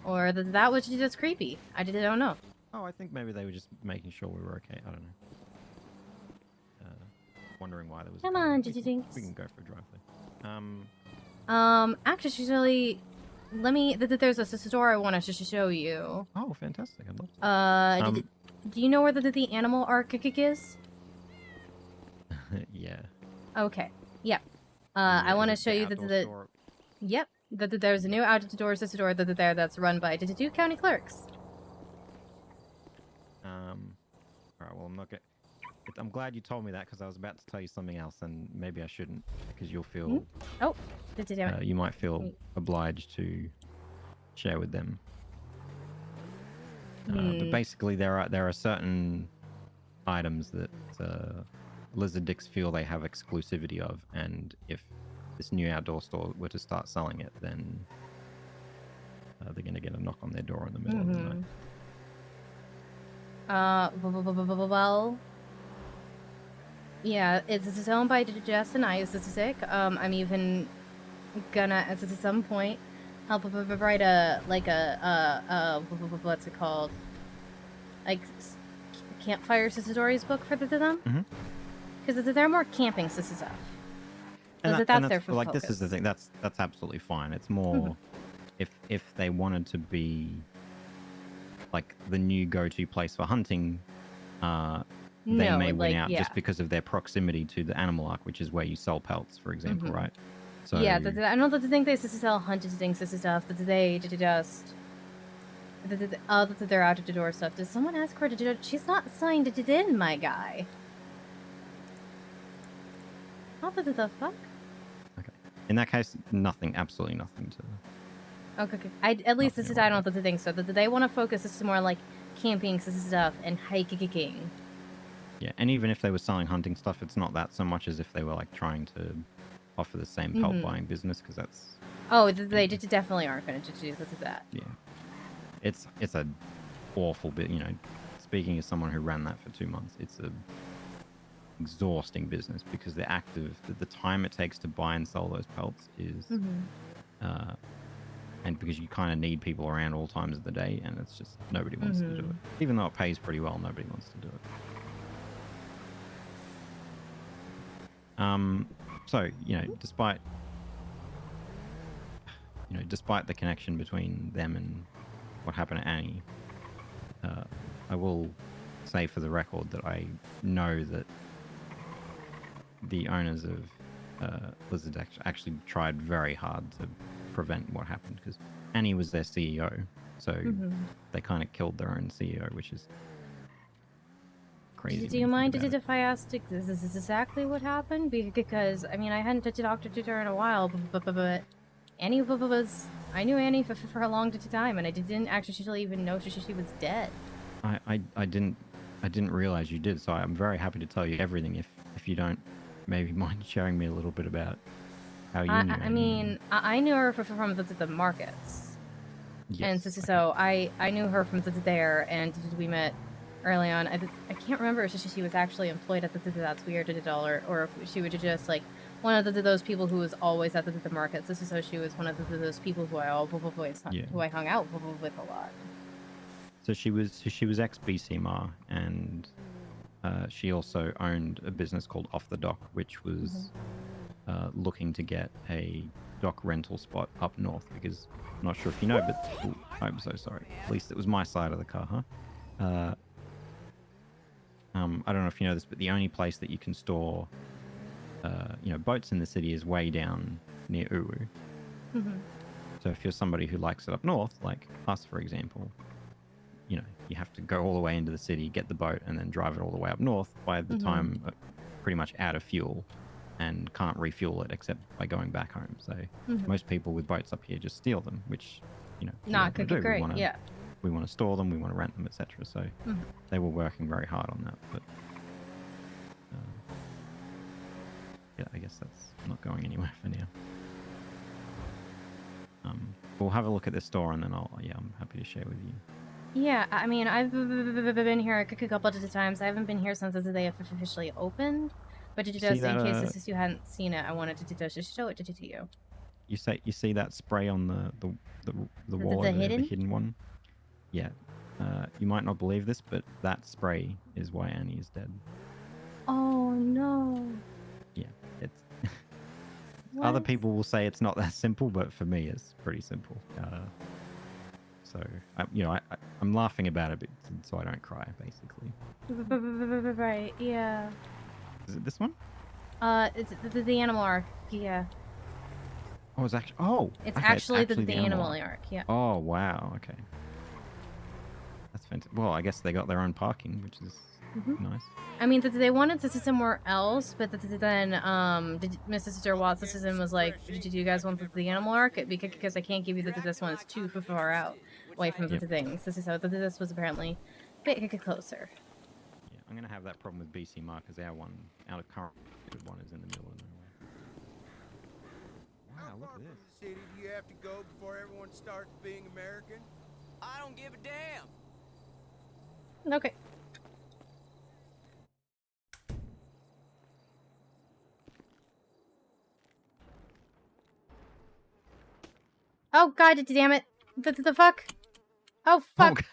or that was just creepy. I don't know. Oh, I think maybe they were just making sure we were okay. I don't know. Wondering why there was. Come on, we can go for a drive there. Actually, let me. There's a store I want to show you. Oh, fantastic! I'd love to. Do you know where the animal arc is? Yeah. Okay. Yep. I want to show you the. Yep. That there's a new out-of-door door there that's run by II County clerks. All right. Well, I'm glad you told me that because I was about to tell you something else, and maybe I shouldn't because you'll feel. Oh, you might feel obliged to share with them. But basically, there are certain items that Lizard Dicks feel they have exclusivity of, and if this new outdoor store were to start selling it, then they're going to get a knock on their door in the middle of the night. Well, yeah, it's owned by Jess and I. This is sick. I'm even gonna, at some point, help write what's it called? Like campfire stories book for them. Because they're more camping stuff. That's their focus. This is the thing. That's absolutely fine. It's more if they wanted to be like the new go-to place for hunting, they may win out just because of their proximity to the Animal Arc, which is where you sell pelts, for example, right? So yeah, I don't think they sell hunted things, stuff. That they just that they're out of the door stuff. Does someone ask her to do it? She's not signed it in, my guy. What the fuck? Okay. In that case, nothing. Absolutely nothing to. Okay. At least I don't think so. That they want to focus. This is more like camping stuff and hiking. Yeah, and even if they were selling hunting stuff, it's not that so much as if they were like trying to offer the same pelt buying business, because that's. Oh, they definitely aren't going to do that. Yeah, it's a awful bit. You know, speaking as someone who ran that for 2 months, it's a exhausting business because the time it takes to buy and sell those pelts is, and because you kind of need people around all times of the day, and it's just nobody wants to do it. Even though it pays pretty well, nobody wants to do it. So, despite the connection between them and what happened to Annie, I will say for the record that I know that the owners of Blizzard actually tried very hard to prevent what happened, because Annie was their CEO, so they kind of killed their own CEO, which is crazy. Do you mind if I asked this is exactly what happened? Because I mean, I hadn't talked to her in a while, but Annie I knew Annie for a long time, and I didn't actually even know she was dead. I didn't realize you did, so I'm very happy to tell you everything if you don't maybe mind sharing me a little bit about how you knew. I mean, I knew her from the markets. Yes, and so I knew her from there, and we met early on. I can't remember if she was actually employed at That's Weird or if she was just like one of those people who was always at the markets. So she was one of those people who I hung out with a lot. So she was ex-BCMR, and she also owned a business called Off the Dock, which was looking to get a dock rental spot up north, because I'm not sure if you know, but I'm so sorry. At least it was my side of the car, huh? I don't know if you know this, but the only place that you can store, boats in the city is way down near Uwu. So if you're somebody who likes it up north, like us, for example, you have to go all the way into the city, get the boat, and then drive it all the way up north. By the time pretty much out of fuel and can't refuel it except by going back home. So most people with boats up here just steal them, which not good. Great, we want to store them, we want to rent them, etc. So they were working very hard on that, but I guess that's not going anywhere for now. We'll have a look at this store, and then I'm happy to share with you. Yeah, I mean, I've been here a couple of times. I haven't been here since they have officially opened. But just in case you hadn't seen it, I wanted to just show it to you. You see that spray on the wall over there, the hidden one? Yeah. You might not believe this, but that spray is why Annie is dead. Oh no. Yeah, it's. Other people will say it's not that simple, but for me, it's pretty simple. So I'm laughing about it, so I don't cry, basically. Right. Yeah. Is it this one? It's the Animal Arc. Yeah. Oh, it's actually. Oh, It's okay, actually, it's the animal arc. Yeah. Oh wow. Okay. That's fantastic. Well, I guess they got their own parking, which is nice. I mean, they wanted to sit somewhere else, but then Mrs. Sister Watts' was like, "Do you guys want the animal arc? Because I can't give you this one. It's too far out away from the things. This is how this was apparently a bit closer." Yeah, I'm gonna have that problem with BC Mark because our current one is in the middle of nowhere. Wow, look at this. City do you have to go before everyone starts being American? I don't give a damn. Okay. Oh god, damn it! The fuck? Oh fuck!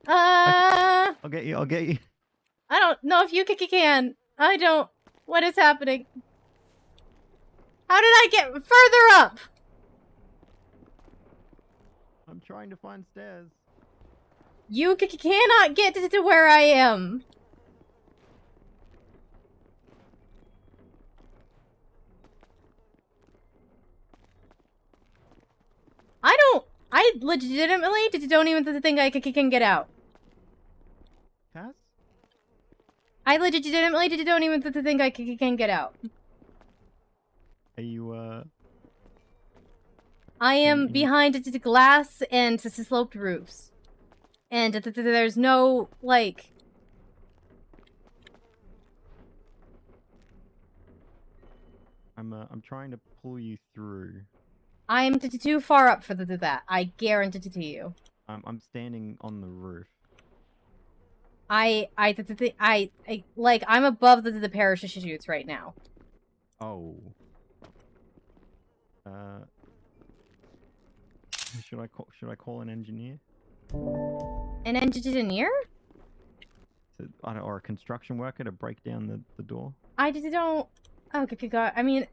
I'll get you. I'll get you. I don't know if you can. I don't. What is happening? How did I get further up? I'm trying to find stairs. You cannot get to where I am. I legitimately don't even think I can get out. Cass? I legitimately don't even think I can get out. Are you, I am behind the glass and sloped roofs. And there's no, like... I'm trying to pull you through. I am too far up for that. I guarantee to you. I'm standing on the roof. I'm above the parachutes right now. Oh. Should I call an engineer? An engineer? Or a construction worker to break down the door? I don't... Okay, God. I mean,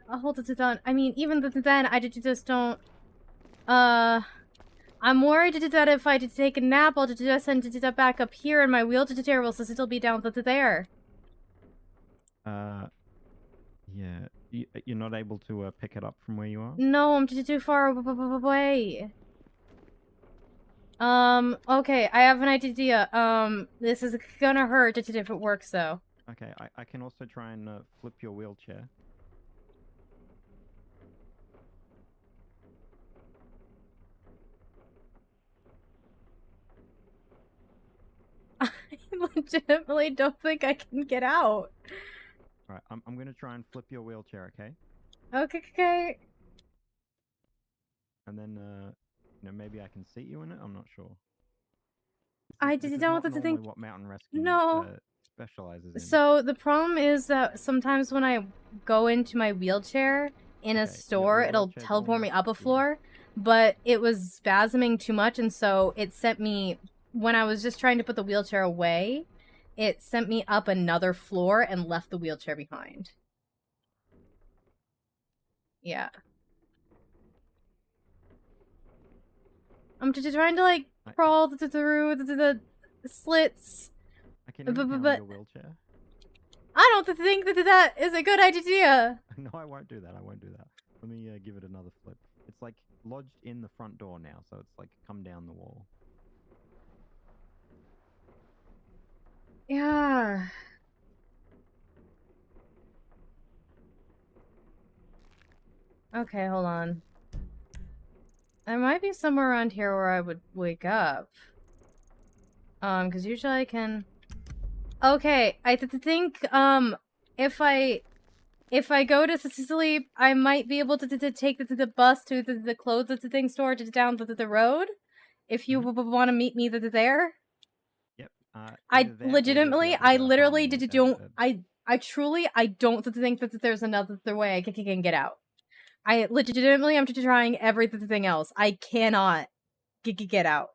hold it on. I mean, even then, I just don't... I'm worried that if I take a nap, I'll just send it back up here, and my wheelchair will still be down there. Yeah. You're not able to pick it up from where you are? No, I'm too far away. Okay, I have an idea. This is gonna hurt if it works, though. Okay, I can also try and flip your wheelchair. I legitimately don't think I can get out. Alright, I'm gonna try and flip your wheelchair, okay? Okay. And then, maybe I can seat you in it? I'm not sure. This is not normally what Mountain Rescue specializes in. So the problem is that sometimes when I go into my wheelchair in a store, it'll teleport me up a floor, but it was spasming too much, and so it sent me, when I was just trying to put the wheelchair away, it sent me up another floor and left the wheelchair behind. Yeah. I'm just trying to, like, crawl through the slits. I can impound your wheelchair. I don't think that is a good idea. No, I won't do that. Let me give it another flip. It's like lodged in the front door now, so it's like come down the wall. Yeah. Okay, hold on. There might be somewhere around here where I would wake up. Because usually I can... Okay, I think, if I go to sleep, I might be able to take the bus to the clothes store down the road. If you want to meet me there. Yep. I legitimately, I literally don't, I truly, I don't think that there's another way I can get out. I legitimately am trying everything else. I cannot get out.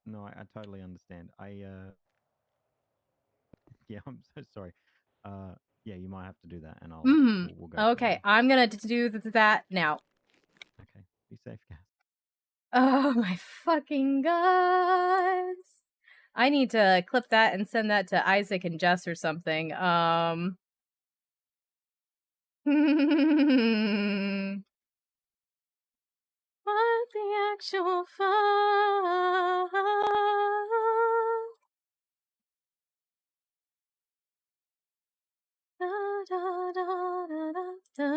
No, I totally understand. Yeah, I'm so sorry. Yeah, you might have to do that, and we'll go. Okay, I'm gonna do that now. Okay, be safe, guys. Oh my fucking god! I need to clip that and send that to Isaac and Jess or something. What the actual fuck? Da, da, da, da, da, da.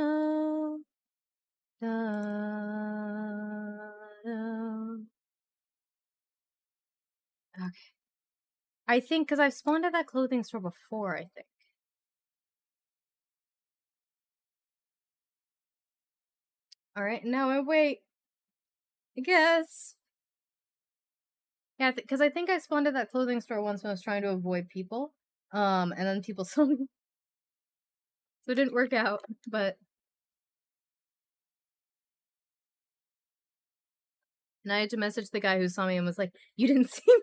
Da, da. Okay. I think because I've spawned at that clothing store before, I think. Alright, now I wait. I guess. Yeah, because I think I spawned at that clothing store once when I was trying to avoid people. And then people saw me. So it didn't work out, but... And I had to message the guy who saw me and was like, you didn't see me?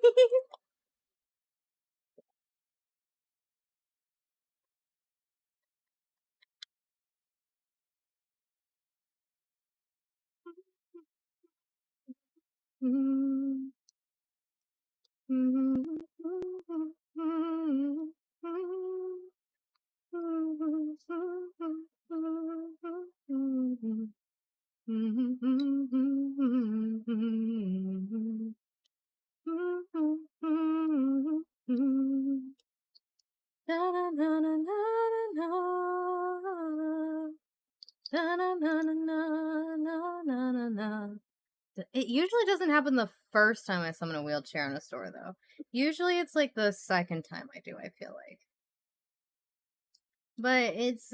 It usually doesn't happen the first time I summon a wheelchair in a store, though. Usually it's like the second time I do, I feel like. But it's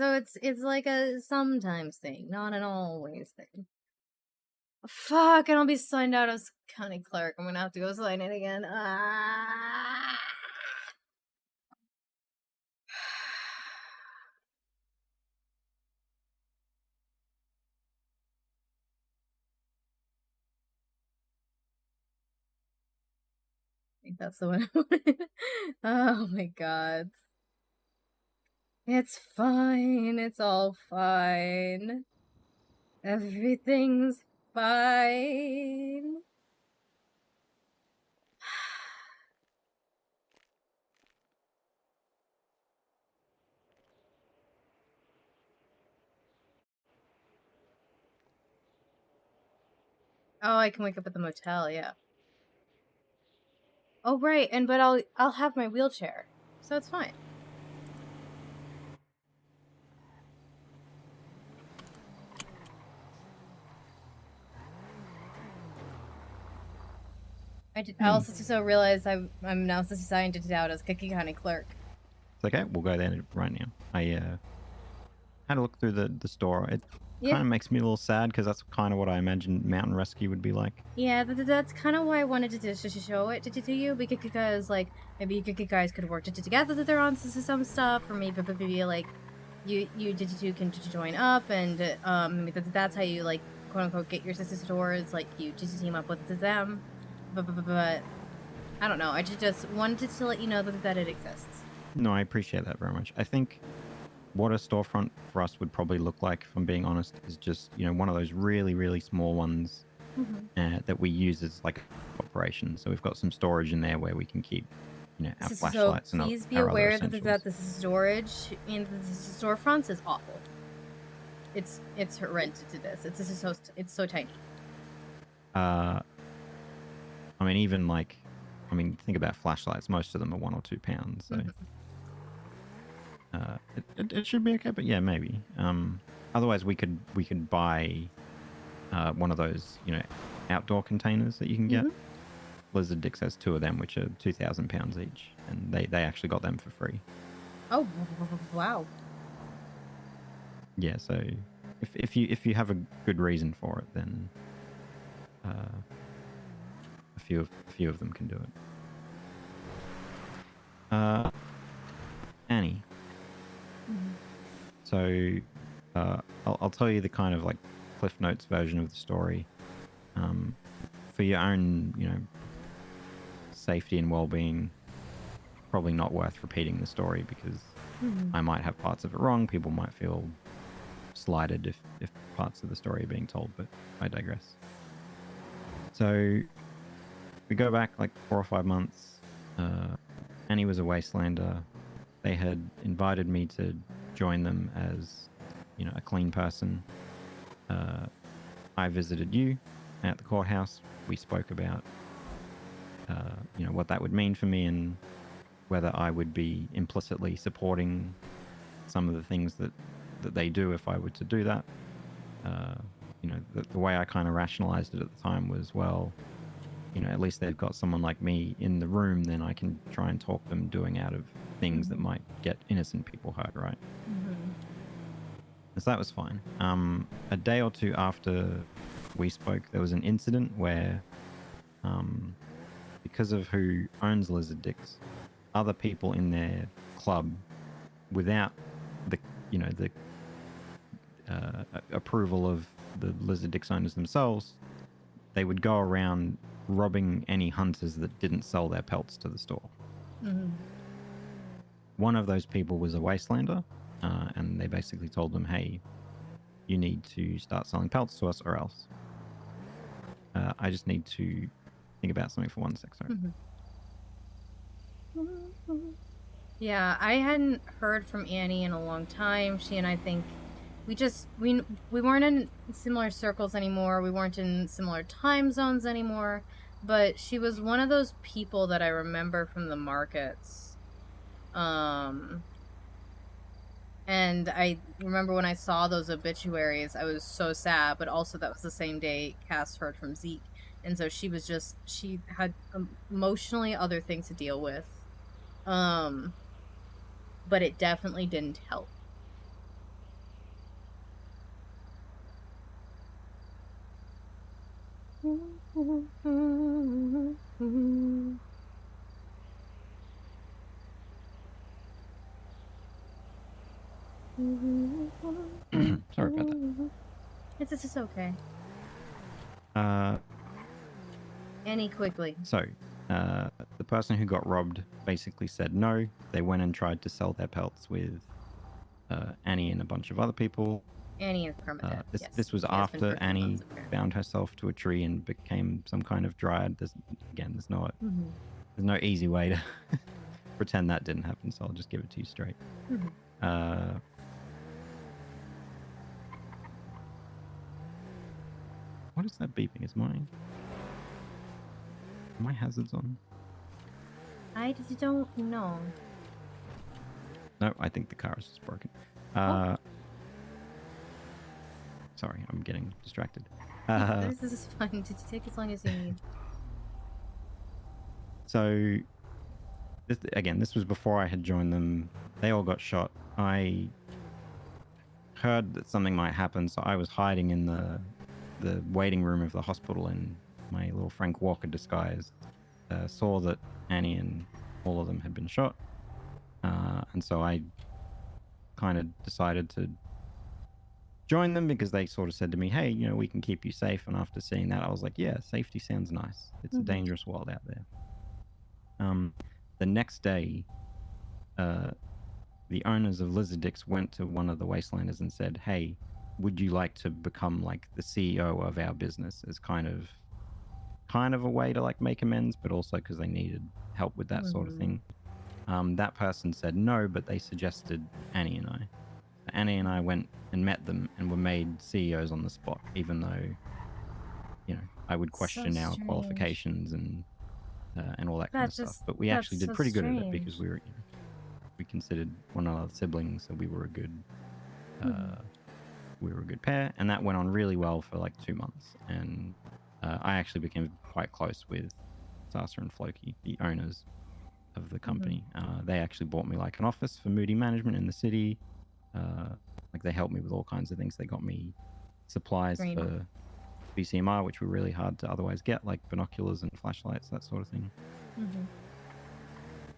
like a sometimes thing, not an always thing. Fuck, and I'll be signed out as county clerk. I'm gonna have to go sign it again. Ah. I think that's the one I wanted. Oh my god. It's fine. It's all fine. Everything's fine. Oh, I can wake up at the motel, yeah. Oh right, but I'll have my wheelchair, so it's fine. I also so realize I'm now assigned to out as Cookie County clerk. It's okay. We'll go there right now. I had a look through the store. It kind of makes me a little sad because that's kind of what I imagined Mountain Rescue would be like. Yeah, that's kind of why I wanted to show it to you, because like maybe you guys could work together on some stuff, or maybe like you two can just join up, and maybe that's how you like quote unquote get your sister stores, like you just team up with them. But I don't know. I just wanted to let you know that it exists. No, I appreciate that very much. I think what a storefront for us would probably look like, if I'm being honest, is just, you know, one of those really, really small ones that we use as like operation. So we've got some storage in there where we can keep, you know, our flashlights and please be aware that the storage in the storefronts is awful. It's horrendous to this. It's so tiny. I mean, even like, think about flashlights. Most of them are 1 or 2 pounds. So. It should be okay, but yeah, maybe. Otherwise, we could buy one of those, you know, outdoor containers that you can get. Blizzard Dix has 2 of them, which are 2,000 pounds each, and they actually got them for free. Oh, wow. Yeah, so if you have a good reason for it, then a few of them can do it. Annie. So I'll tell you the kind of like Cliff Notes version of the story. For your own, you know, safety and well-being, probably not worth repeating the story because I might have parts of it wrong. People might feel slighted if parts of the story are being told, but I digress. So we go back like 4 or 5 months. Annie was a wastelander. They had invited me to join them as a clean person. I visited you at the courthouse. We spoke about, what that would mean for me and whether I would be implicitly supporting some of the things that they do if I were to do that. The way I kind of rationalized it at the time was, well, at least they've got someone like me in the room, then I can try and talk them doing out of things that might get innocent people hurt, right? So that was fine. A day or two after we spoke, there was an incident where, because of who owns Lizard Dicks, other people in their club, without the approval of the Lizard Dicks owners themselves, they would go around robbing any hunters that didn't sell their pelts to the store. One of those people was a wastelander, and they basically told them, hey, you need to start selling pelts to us or else. I just need to think about something for 1 sec, sorry. Yeah, I hadn't heard from Annie in a long time. She and I think we weren't in similar circles anymore. We weren't in similar time zones anymore. But she was one of those people that I remember from the markets. And I remember when I saw those obituaries, I was so sad, but also that was the same day Cass heard from Zeke. And so she had emotionally other things to deal with. But it definitely didn't help. Sorry about that. It's okay. Annie, quickly. So, the person who got robbed basically said no. They went and tried to sell their pelts with Annie and a bunch of other people. Annie is permanent. This was after Annie bound herself to a tree and became some kind of dryad. There's no easy way to pretend that didn't happen, so I'll just give it to you straight. What is that beeping? Is my hazards on? I don't know. No, I think the car is just broken. Sorry, I'm getting distracted. This is fine. Take as long as you need. So, this was before I had joined them. They all got shot. I heard that something might happen, so I was hiding in the waiting room of the hospital in my little Frank Walker disguise. Saw that Annie and all of them had been shot. And so I kind of decided to join them because they sort of said to me, hey, we can keep you safe. And after seeing that, I was like, yeah, safety sounds nice. It's a dangerous world out there. The next day, the owners of Lizard Dicks went to one of the Wastelanders and said, hey, would you like to become like the CEO of our business, as kind of a way to like make amends, but also because they needed help with that sort of thing. That person said no, but they suggested Annie and I. Annie and I went and met them and were made CEOs on the spot, even though, I would question our qualifications and all that kind of stuff. But we actually did pretty good at it because we considered one another siblings, so we were a good pair, and that went on really well for like 2 months. And I actually became quite close with Sasa and Floki, the owners of the company. They actually bought me like an office for Moody Management in the city. Like they helped me with all kinds of things. They got me supplies for BCMR, which were really hard to otherwise get, like binoculars and flashlights, that sort of thing.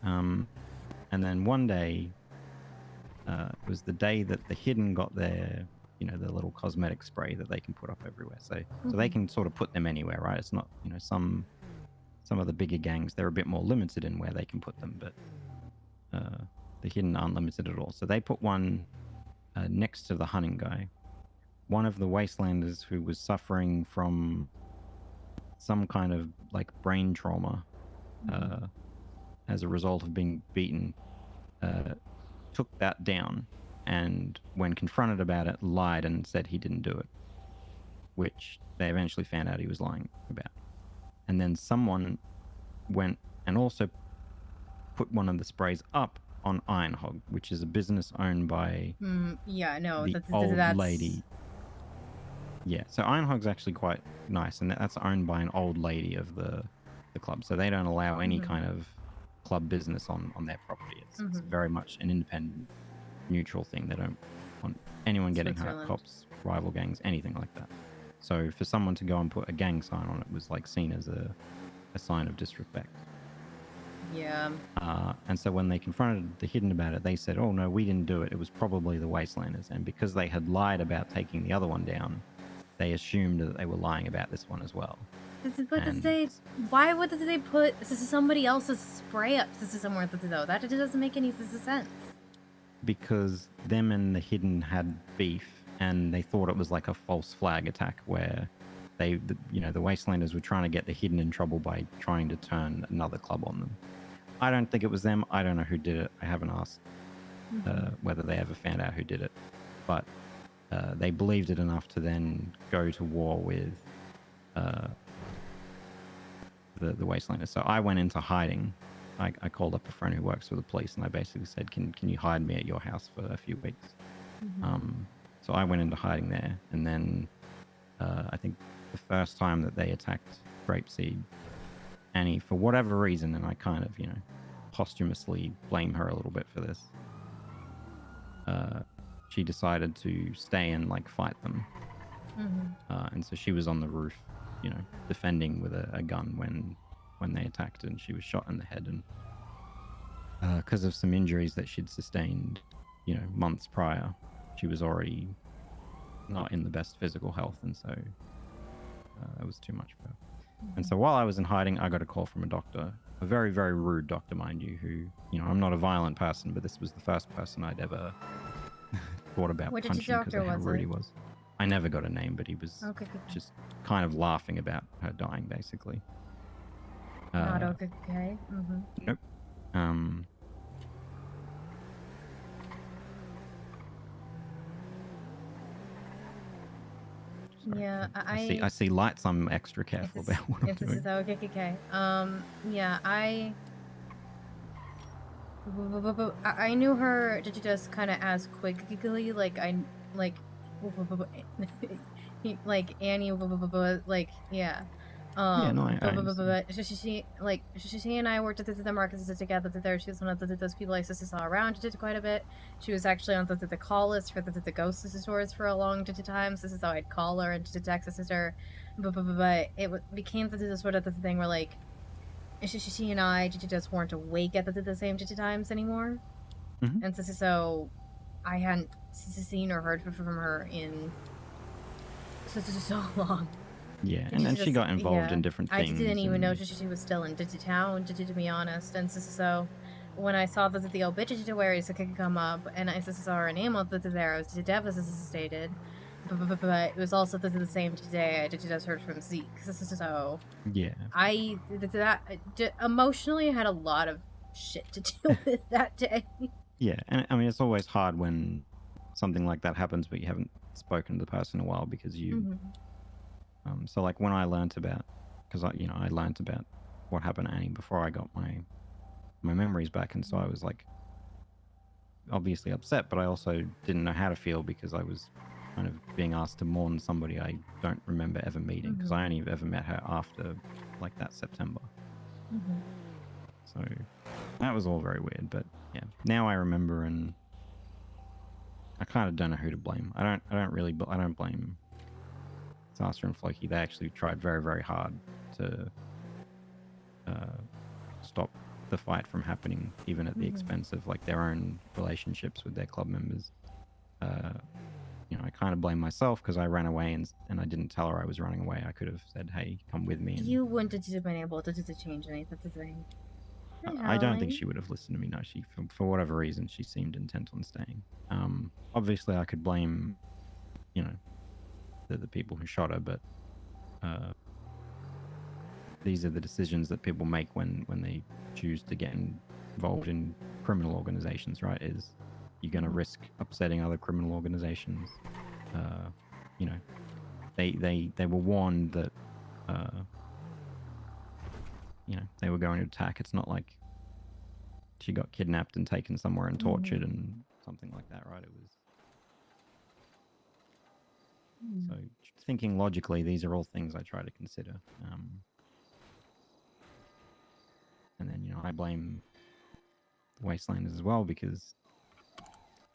And then one day, it was the day that the Hidden got their, the little cosmetic spray that they can put up everywhere. So they can sort of put them anywhere, right? It's not, some of the bigger gangs, they're a bit more limited in where they can put them, but the Hidden aren't limited at all. So they put one next to the hunting guy. One of the Wastelanders who was suffering from some kind of like brain trauma as a result of being beaten took that down and when confronted about it, lied and said he didn't do it, which they eventually found out he was lying about. And then someone went and also put one of the sprays up on Iron Hog, which is a business owned by Yeah, no, the old lady. Yeah, so Iron Hog's actually quite nice, and that's owned by an old lady of the club, so they don't allow any kind of club business on their property. It's very much an independent, neutral thing. They don't want anyone getting hurt, cops, rival gangs, anything like that. So for someone to go and put a gang sign on it was like seen as a sign of disrespect. Yeah. And so when they confronted the Hidden about it, they said, oh no, we didn't do it. It was probably the Wastelanders. And because they had lied about taking the other one down, they assumed that they were lying about this one as well. Why would they put somebody else's spray up somewhere though? That just doesn't make any sense. Because them and the Hidden had beef, and they thought it was like a false flag attack where the Wastelanders were trying to get the Hidden in trouble by trying to turn another club on them. I don't think it was them. I don't know who did it. I haven't asked whether they ever found out who did it. But they believed it enough to then go to war with the Wastelanders. So I went into hiding. I called up a friend who works for the police, and I basically said, can you hide me at your house for a few weeks? So I went into hiding there, and then I think the first time that they attacked Grapeseed, Annie, for whatever reason, and I kind of, posthumously blame her a little bit for this, she decided to stay and fight them. And so she was on the roof, defending with a gun when they attacked, and she was shot in the head, and because of some injuries that she'd sustained, months prior, she was already not in the best physical health, and so it was too much for her. And so while I was in hiding, I got a call from a doctor, a very, very rude doctor, mind you, who, I'm not a violent person, but this was the first person I'd ever thought about punching because of how rude he was. I never got a name, but he was just kind of laughing about her dying, basically. Not okay. Nope. Yeah, I see lights. I'm extra careful about what I'm doing. Okay. Yeah, I knew her just kind of as quickly, Annie, yeah. Yeah, no, I understand. She and I worked at the markets together. She was one of those people I saw around quite a bit. She was actually on the call list for the ghost stores for a long time. So this is how I'd call her and to text her. But it became this sort of the thing where she and I just weren't awake at the same times anymore. And so I hadn't seen or heard from her in so long. Yeah, and then she got involved in different things. I didn't even know she was still in town, to be honest. And so when I saw that the obituaries could come up, and I saw her name on there, I was devastated. But it was also the same day I just heard from Zeke. So yeah, I emotionally had a lot of shit to deal with that day. Yeah, and I mean it's always hard when something like that happens, but you haven't spoken to the person in a while because you. So when I learnt about, because I learnt about what happened to Annie before I got my memories back, and so I was obviously upset, but I also didn't know how to feel because I was kind of being asked to mourn somebody I don't remember ever meeting, because I only ever met her after that September. So that was all very weird, but yeah, now I remember, and I kind of don't know who to blame. I don't blame Sasha and Floki. They actually tried very, very hard to stop the fight from happening, even at the expense of their own relationships with their club members. I kind of blame myself because I ran away and I didn't tell her I was running away. I could have said, "Hey, come with me." You wouldn't have been able to change anything. I don't think she would have listened to me. No, she, for whatever reason, she seemed intent on staying. Obviously, I could blame, the people who shot her, but these are the decisions that people make when they choose to get involved in criminal organizations, right? Is you're going to risk upsetting other criminal organizations. You know, they were warned that you know, they were going to attack. It's not like she got kidnapped and taken somewhere and tortured and something like that, right? It was. So thinking logically, these are all things I try to consider. And then, you know, I blame the Wastelanders as well because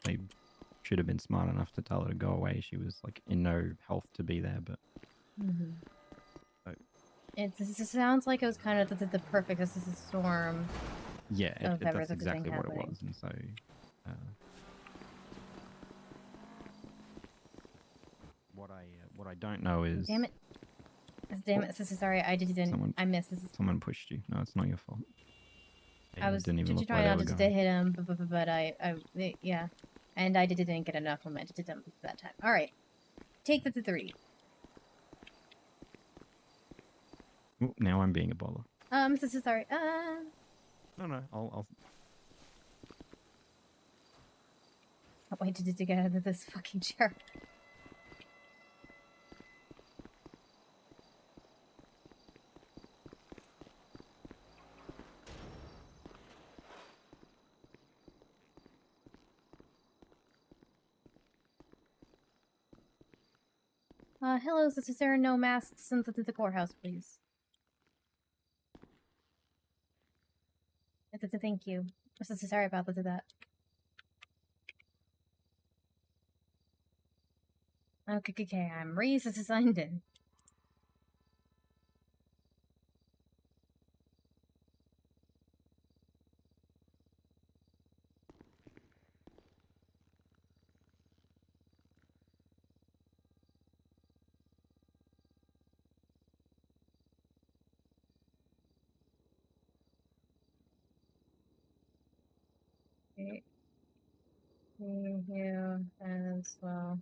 they should have been smart enough to tell her to go away. She was like in no health to be there, but It sounds like it was kind of the perfect storm. Yeah, that's exactly what it was, and so. What I don't know is. Damn it, sister. Sorry, I didn't. I missed this. Someone pushed you. No, it's not your fault. I was trying not to hit him, but yeah, and I didn't get enough momentum to dump that time. All right, take the 3. Ooh, now I'm being a baller. Sister, sorry. No, I'll. Can't wait to get out of this fucking chair. Hello, Sister Sarah. No masks into the courthouse, please. Thank you. Sister, sorry about that. Okay, I'm signed in. Okay. You as well.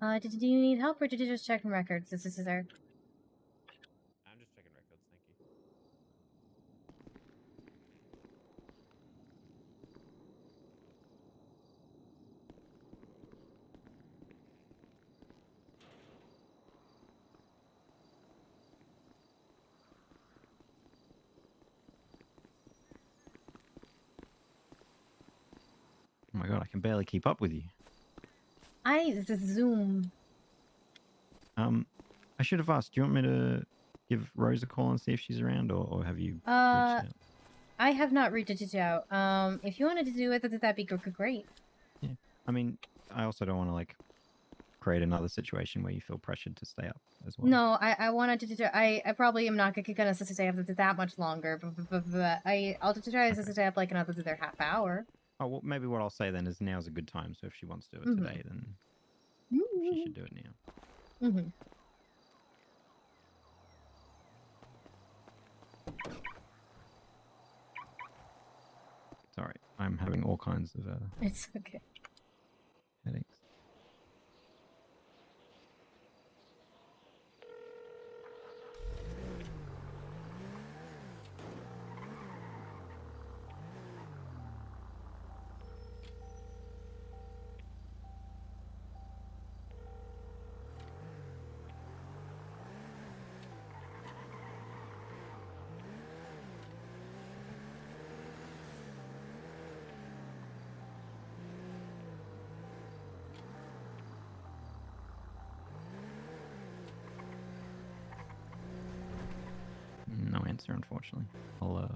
Do you need help or did you just check records? This is our. I'm just checking records, thank you. Oh my god, I can barely keep up with you. I zoom. I should have asked. Do you want me to give Rose a call and see if she's around, or have you reached out? I have not reached out. If you wanted to do it, that'd be great. Yeah, I mean, I also don't want to like create another situation where you feel pressured to stay up as well. No, I wanted to do. I probably am not gonna stay up that much longer, but I'll try to stay up like another half hour. Oh well, maybe what I'll say then is now's a good time. So if she wants to do it today, then she should do it now. Sorry, I'm having all kinds of It's okay. Headaches. No answer, unfortunately. I'll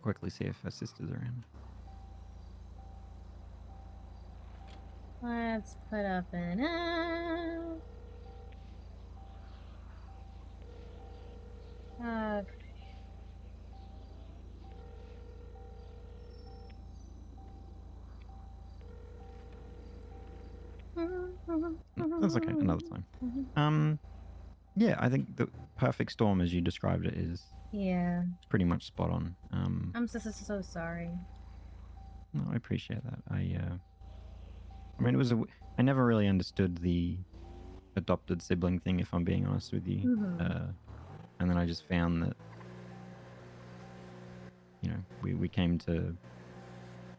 quickly see if her sister's around. Let's put up an out. Okay. That's okay, another time. Yeah, I think the perfect storm, as you described it, is pretty much spot on. I'm so sorry. No, I appreciate that. I mean, I never really understood the adopted sibling thing, if I'm being honest with you. Mhm. And then I just found that, you know, we came to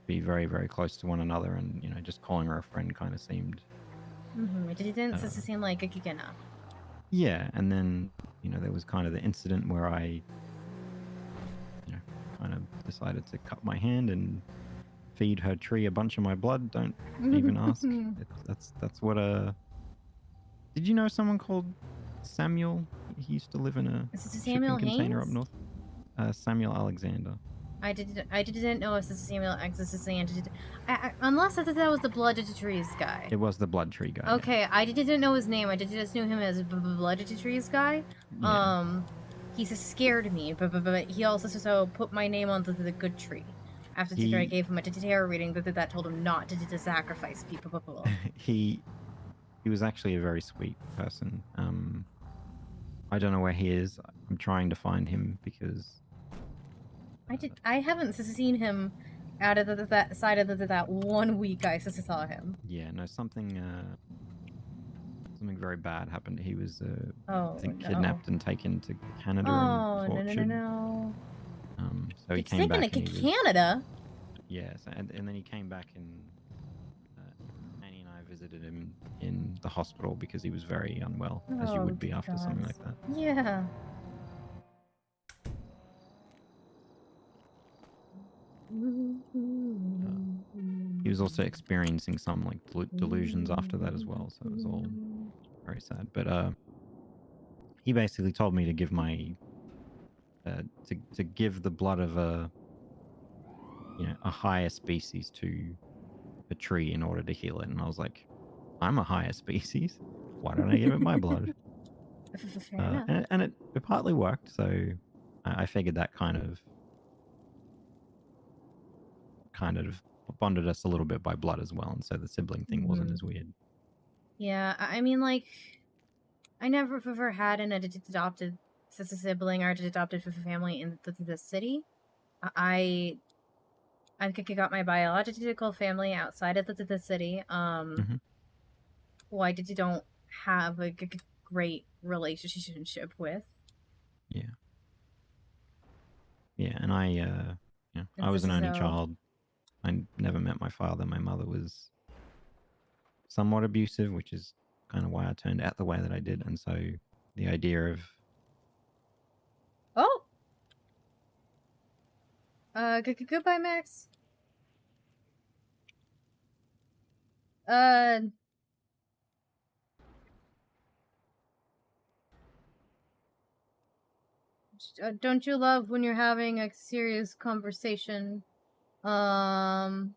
be very, very close to one another, and, you know, just calling her a friend kind of seemed... It didn't seem like a kikena. Yeah, and then, you know, there was kind of the incident where I, you know, kind of decided to cut my hand and feed her tree a bunch of my blood. Don't even ask. That's what a... Did you know someone called Samuel? He used to live in a Is this a shipping Samuel container up Haynes? north. Samuel Alexander. I didn't know if this is Samuel X. This is unless I thought that was the Blood to Trees guy. It was the Blood Tree guy. Okay, I didn't know his name. I just knew him as Blood to Trees guy. Yeah. He scared me, but he also put my name on the good tree. After I gave him a tarot reading that told him not to sacrifice people. He was actually a very sweet person. I don't know where he is. I'm trying to find him because I haven't seen him out of that side of that 1 week I saw him. Yeah, no, something very bad happened. He was I think no. kidnapped and taken to Canada and tortured. No. So he It's came back taken and to he was... Canada. Yes, and then he came back, and Annie and I visited him in the hospital because he was very unwell, as you would be after something like that. Yeah. He was also experiencing some like delusions after that as well, so it was all very sad. But he basically told me to give my to give the blood of a higher species to a tree in order to heal it, and I was like, I'm a higher species. Why don't I give it my blood? And it partly worked, so I figured that kind of bonded us a little bit by blood as well, and so the sibling thing wasn't as weird. Yeah, I mean, like, I never ever had an adopted sibling or adopted family in the city. I got my biological family outside of the city. Who I don't have a great relationship with. Yeah, and I was an only child. I never met my father. My mother was somewhat abusive, which is kind of why I turned out the way that I did. And so the idea of... Oh! Goodbye, Max. Don't you love when you're having a serious conversation? And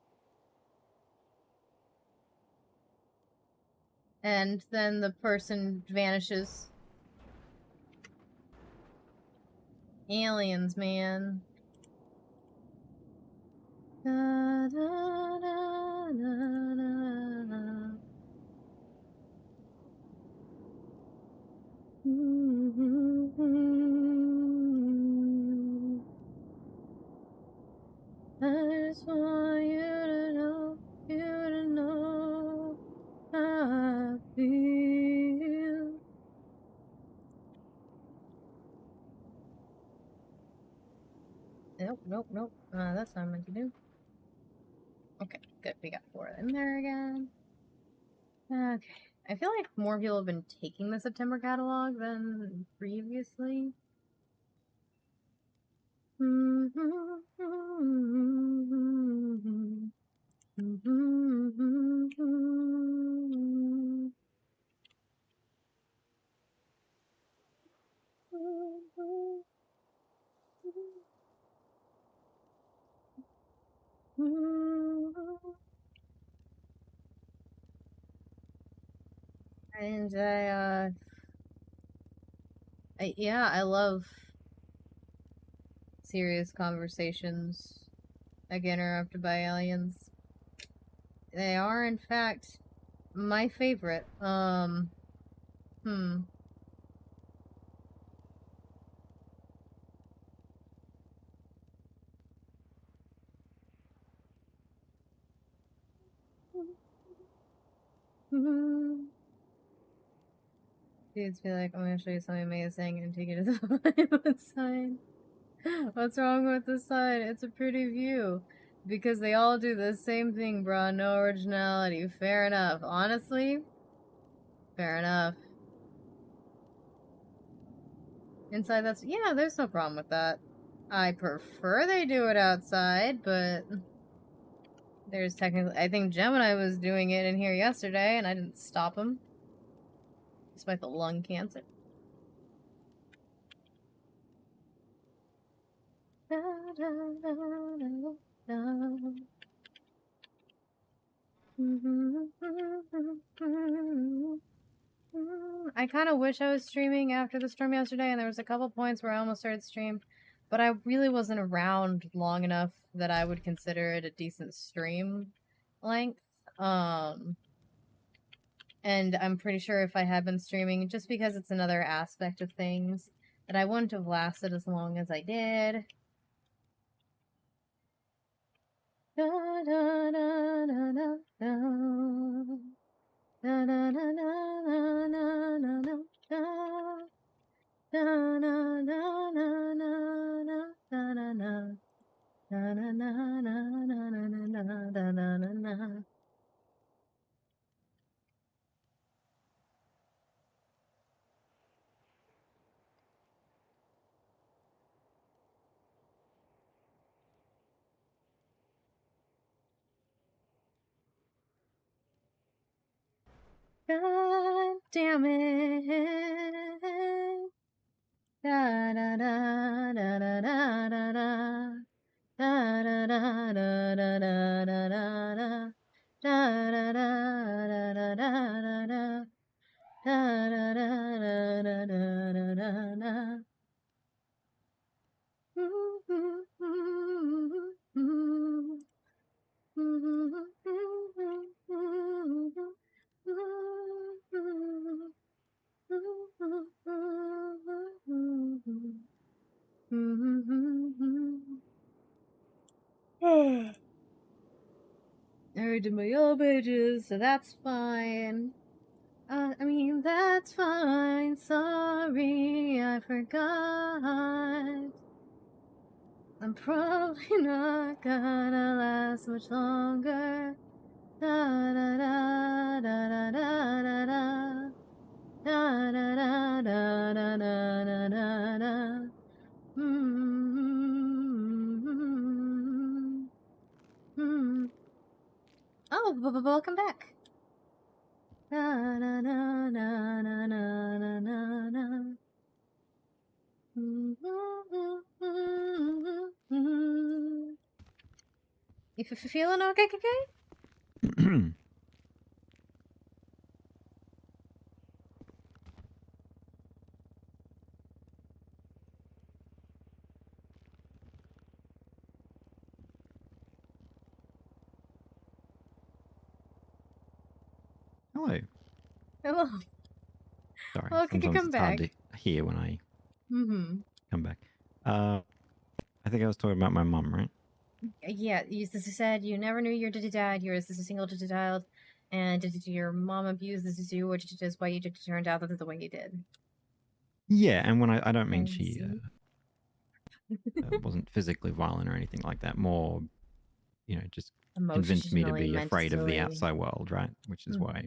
then the person vanishes. Aliens, man. Da, da, da, da, da. I just want you to know how I feel. Nope. That's not meant to do. Okay, good. We got 4 in there again. Okay. I feel like more people have been taking the September catalog than previously. And I love serious conversations that get interrupted by aliens. They are, in fact, my favorite. Dudes be like, I'm gonna show you something amazing and take it to the side. What's wrong with the side? It's a pretty view. Because they all do the same thing, bro. No originality. Fair enough. Honestly, fair enough. Inside, that's... Yeah, there's no problem with that. I prefer they do it outside, but... There's technically... I think Gemini was doing it in here yesterday, and I didn't stop him. Despite the lung cancer. I kind of wish I was streaming after the storm yesterday, and there was a couple points where I almost started stream, but I really wasn't around long enough that I would consider it a decent stream length. And I'm pretty sure if I had been streaming, just because it's another aspect of things, that I wouldn't have lasted as long as I did. Da, da, da, da, da, da. Da, da, da, da, da, da, da, da, da. Da, da, da, da, da, da, da, da, da. Da, da, da, da, da, da, da, da, da, da. God damn it. Da da da da da da da da. Da da da da da da da da da. Da da da da da da da da. Da da da da da da da da. I already did my yellow pages, so that's fine. I mean, that's fine. Sorry, I forgot. I'm probably not gonna last much longer. Da da da da da da da da. Da da da da da da da da da. Oh, welcome back. Na na na na na na na na na. You feeling okay, KK? Hello. Hello. Sorry, Oh, KK, sometimes come it's back. hard to hear when I come back. I think I was talking about my mum, right? Yeah, you said you never knew your dad. You're just a single child, and did your mom abuse you, or just why you turned out that the way you did? Yeah, and when I don't mean she wasn't physically violent or anything like that. More, just convinced me to be afraid of the outside world, right? Which is why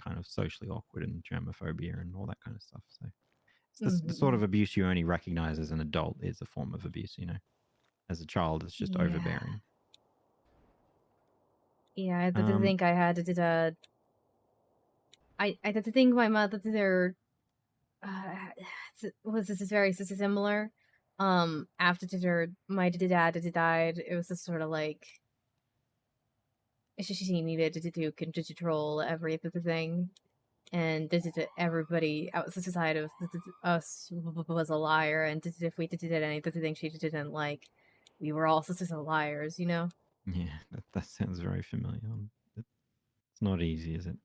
kind of socially awkward and germophobia and all that kind of stuff. So it's the sort of abuse you only recognize as an adult is a form of abuse, As a child, it's just overbearing. Yeah, I did think I had to. I did think my mother was this very similar. After my dad died, it was just sort of like she needed to control everything, and everybody outside society of us was a liar, and if we did anything she didn't like, we were also just liars, Yeah, that sounds very familiar. It's not easy, is it?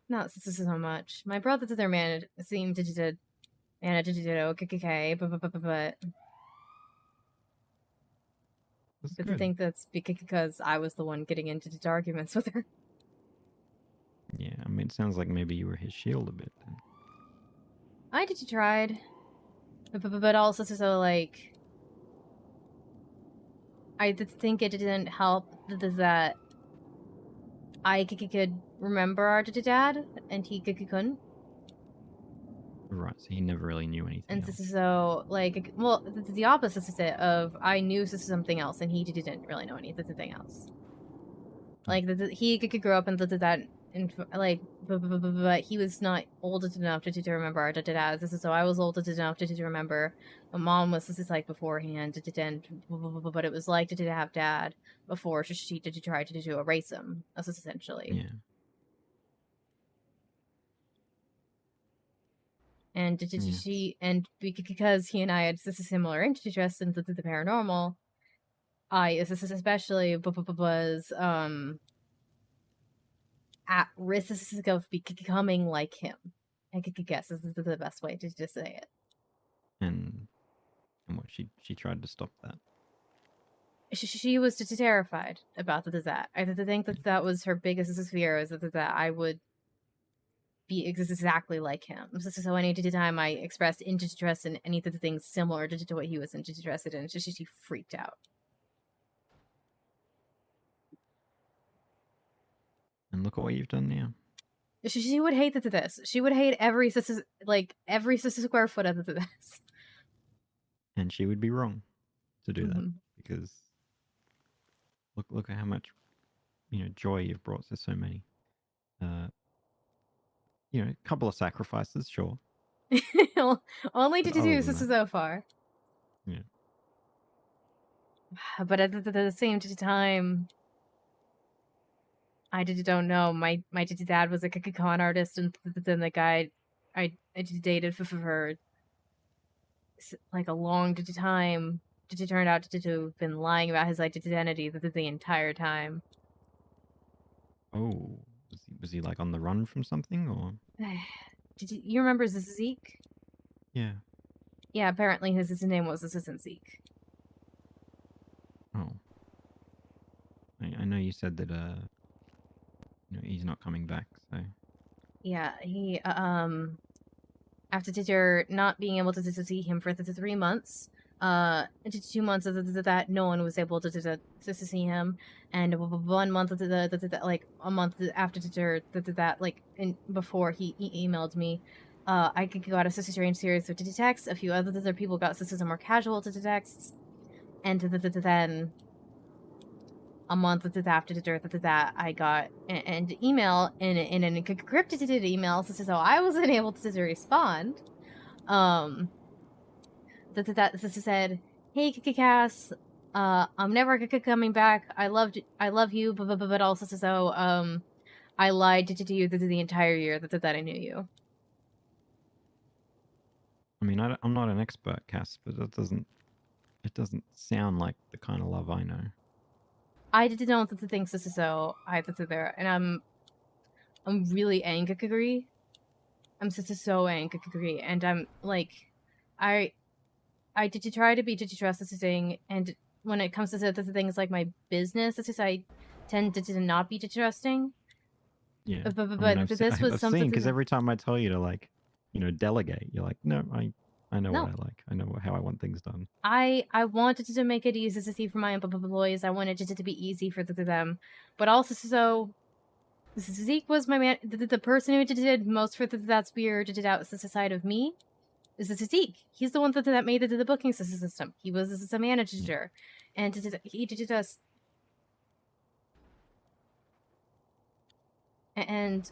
Not so much. My brother to their man seemed to manage to do okay, but to think that's because I was the one getting into arguments with her. Yeah, I mean, it sounds like maybe you were his shield a bit then. I did tried, but also so like I did think it didn't help that I could remember our dad and he couldn't. Right, so he never really knew anything. And so like, well, the opposite is it of I knew something else and he didn't really know anything else. Like he could grow up and that. And like, but he was not old enough to remember our dad. So I was old enough to remember. My mom was just like beforehand, but it was like to have dad before she did try to erase him. That's essentially. Yeah. And she and because he and I had such a similar interest in the paranormal, I especially was at risk of becoming like him. I could guess this is the best way to just say it. And what she tried to stop that. She was just terrified about that. I think that was her biggest fear, is that I would be exactly like him. So any time I expressed interest in any of the things similar to what he was interested in, she freaked out. And look at what you've done now. She would hate this. She would hate every square foot of this. And she would be wrong to do that, because look at how much joy you've brought to so many. A couple of sacrifices, sure. Only to do so far. Yeah. But at the same time, I don't know. My dad was a con artist, and then the guy I dated for like a long time turned out to have been lying about his identity the entire time. Oh, was he like on the run from something, or? You remember Zeke? Yeah. Yeah, apparently his name was Assistant Zeke. Oh. I know you said that he's not coming back, so. Yeah, he after not being able to see him for 3 months, into 2 months of that no one was able to see him, and 1 month of like a month after that like before he emailed me, I got a strange series of texts. A few other people got some more casual texts, and then a month after that I got an email in an encrypted email, so I wasn't able to respond. That said, "Hey, Cass, I'm never coming back. I love you, but also so I lied to you the entire year that I knew you." I mean, I'm not an expert, Cass, but it doesn't sound like the kind of love I know. I did know that the things so I there, and I'm really angry. I'm so angry, and I'm like, I did try to be trusting, and when it comes to the things like my business, I tend to not be trusting. Yeah, but this was something because every time I tell you to like, delegate, you're like, no, I know what I like. I know how I want things done. I wanted to make it easy to see for my employees. I wanted it to be easy for them, but also so Zeke was my man. The person who did most for that's weird did out the side of me. Is Zeke? He's the one that made it to the booking system. He was a manager, and he did us. And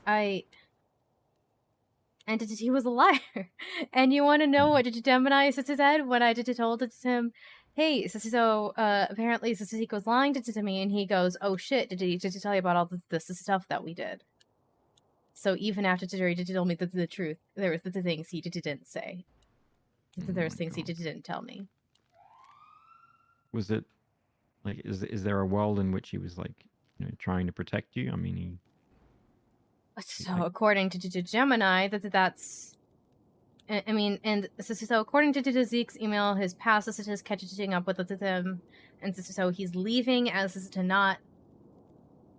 he was a liar. And you want to know what Gemini said when I told it to him? Hey, so apparently Zeke was lying to me, and he goes, "Oh shit! Did he tell you about all this stuff that we did?" So even after he told me the truth, there was the things he didn't say. There's things he didn't tell me. Was it like is there a world in which he was like trying to protect you? I mean, so according to Gemini, that's. I mean, and so according to Zeke's email, his past is catching up with him, and so he's leaving as to not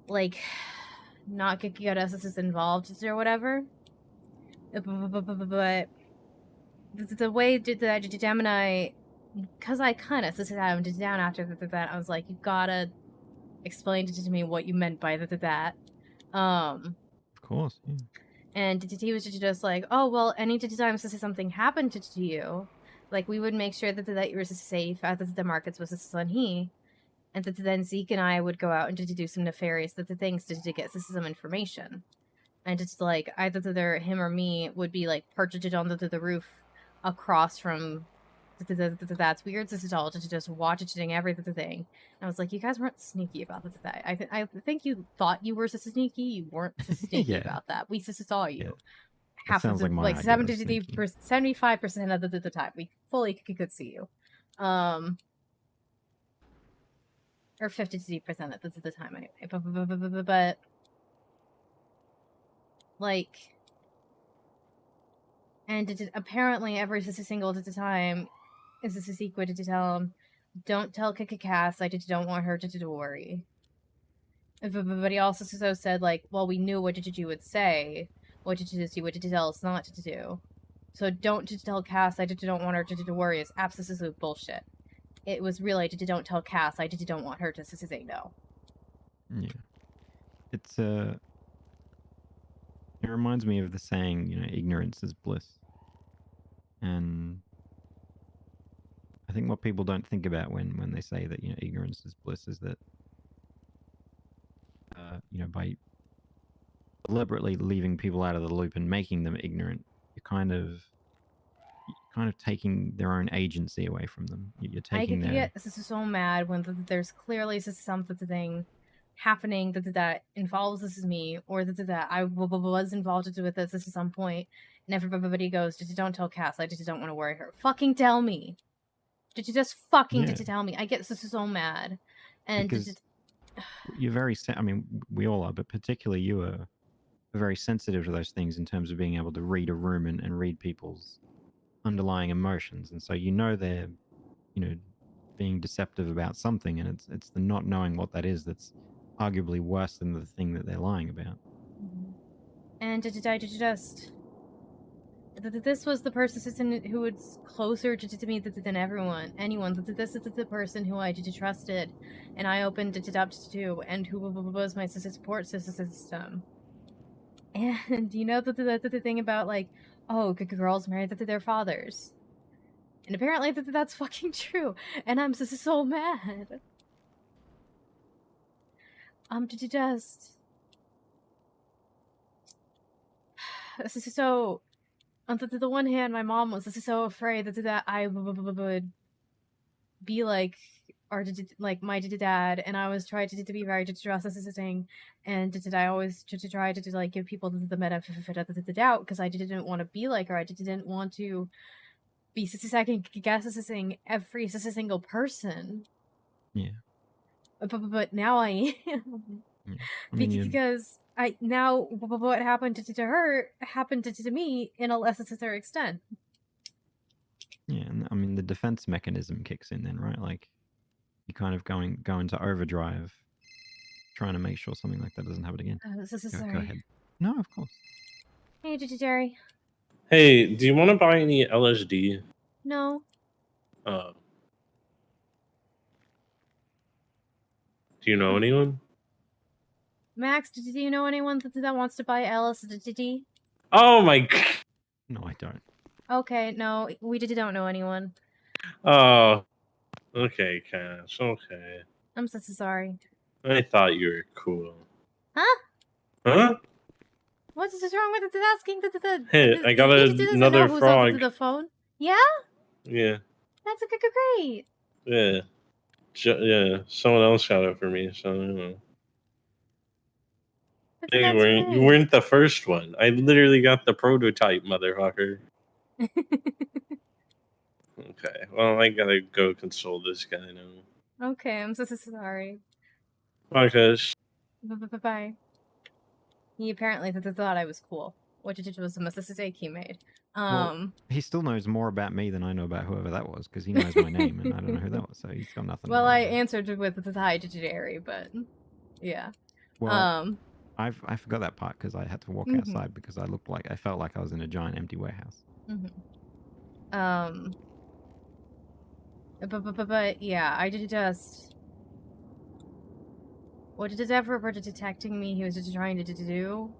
get us involved or whatever. But the way that Gemini, because I kind of sit down after that, I was like, you gotta explain to me what you meant by that. Of course, yeah. And he was just like, oh, well, any time something happened to you, like, we would make sure that you were safe at the markets was on he. And then Zeke and I would go out and do some nefarious things to get some information. And it's like, either him or me would be, like, perched on the roof across from that's weird. This is all just watching everything. And I was like, you guys weren't sneaky about that. I think you thought you were sneaky. You weren't sneaky Yeah. about that. We saw you. Yeah. Half sounds of the, like my idea of 75% of the time, we fully could see you. Or 50% of the time anyway. But like, and apparently every single time is this a secret to tell him, don't tell Cass, I don't want her to worry. But he also said, like, well, we knew what you would say, what did you tell us not to do. So don't tell Cass, I don't want her to worry. It's absolute bullshit. It was really, don't tell Cass, I don't want her to say no. Yeah. It's it reminds me of the saying, you know, ignorance is bliss. And I think what people don't think about when they say that, you know, ignorance is bliss is that, you know, by deliberately leaving people out of the loop and making them ignorant, you're kind of taking their own agency away from them. You're taking I get so mad when there's clearly something happening that involves me, or that I was involved with this at some point, and everybody goes, don't tell Cass, I just don't want to worry her. Fucking tell me. Did you just fucking tell me? I get so mad. And because you're very, I mean, we all are, but particularly you are very sensitive to those things in terms of being able to read a room and read people's underlying emotions. And so, you know, they're, you know, being deceptive about something, and it's the not knowing what that is that's arguably worse than the thing that they're lying about. And this was the person who was closer to me than anyone. This is the person who I trusted, and I opened it up to, and who was my support system. And you know the thing about, like, oh, girls married their fathers, and apparently that's fucking true, and I'm so mad. So on the one hand, my mom was so afraid that I would be like, or like my dad, and I was trying to be very trusting, and I always try to like give people the benefit of the doubt, because I didn't want to be like her. I didn't want to be second guessing every single person. Yeah. But now I am. Yeah. I mean, because I now what happened to her happened to me in a less necessary extent. Yeah, and I mean the defense mechanism kicks in then, right? Like you kind of go into overdrive, trying to make sure something like that doesn't happen again. Sorry. Go ahead. No, of course. Hey, Jerry. Hey, do you want to buy any LSD? No. Do you know anyone? Max, do you know anyone that wants to buy LSD? Oh my god. No, I don't. Okay, no, we don't know anyone. Oh, okay, Cass. Okay. I'm so sorry. I thought you were cool. Huh? Huh? What's wrong with asking the Hey, I got another frog. The phone? Yeah? Yeah. That's great. Yeah. Yeah. Someone else got it for me, so you know. You weren't the first one. I literally got the prototype, motherfucker. Okay. Well, I gotta go console this guy now. Okay, I'm so sorry. Bye, guys. Bye. He apparently thought I was cool, which was a mistake he made. Well, he still knows more about me than I know about whoever that was, because he knows my name and I don't know who that was, so he's got nothing. Well, I answered with the hi to Jerry, but yeah. Well, I forgot that part because I had to walk outside because I felt like I was in a giant empty warehouse. But yeah, I did just. What did it ever for detecting me? He was just trying to do.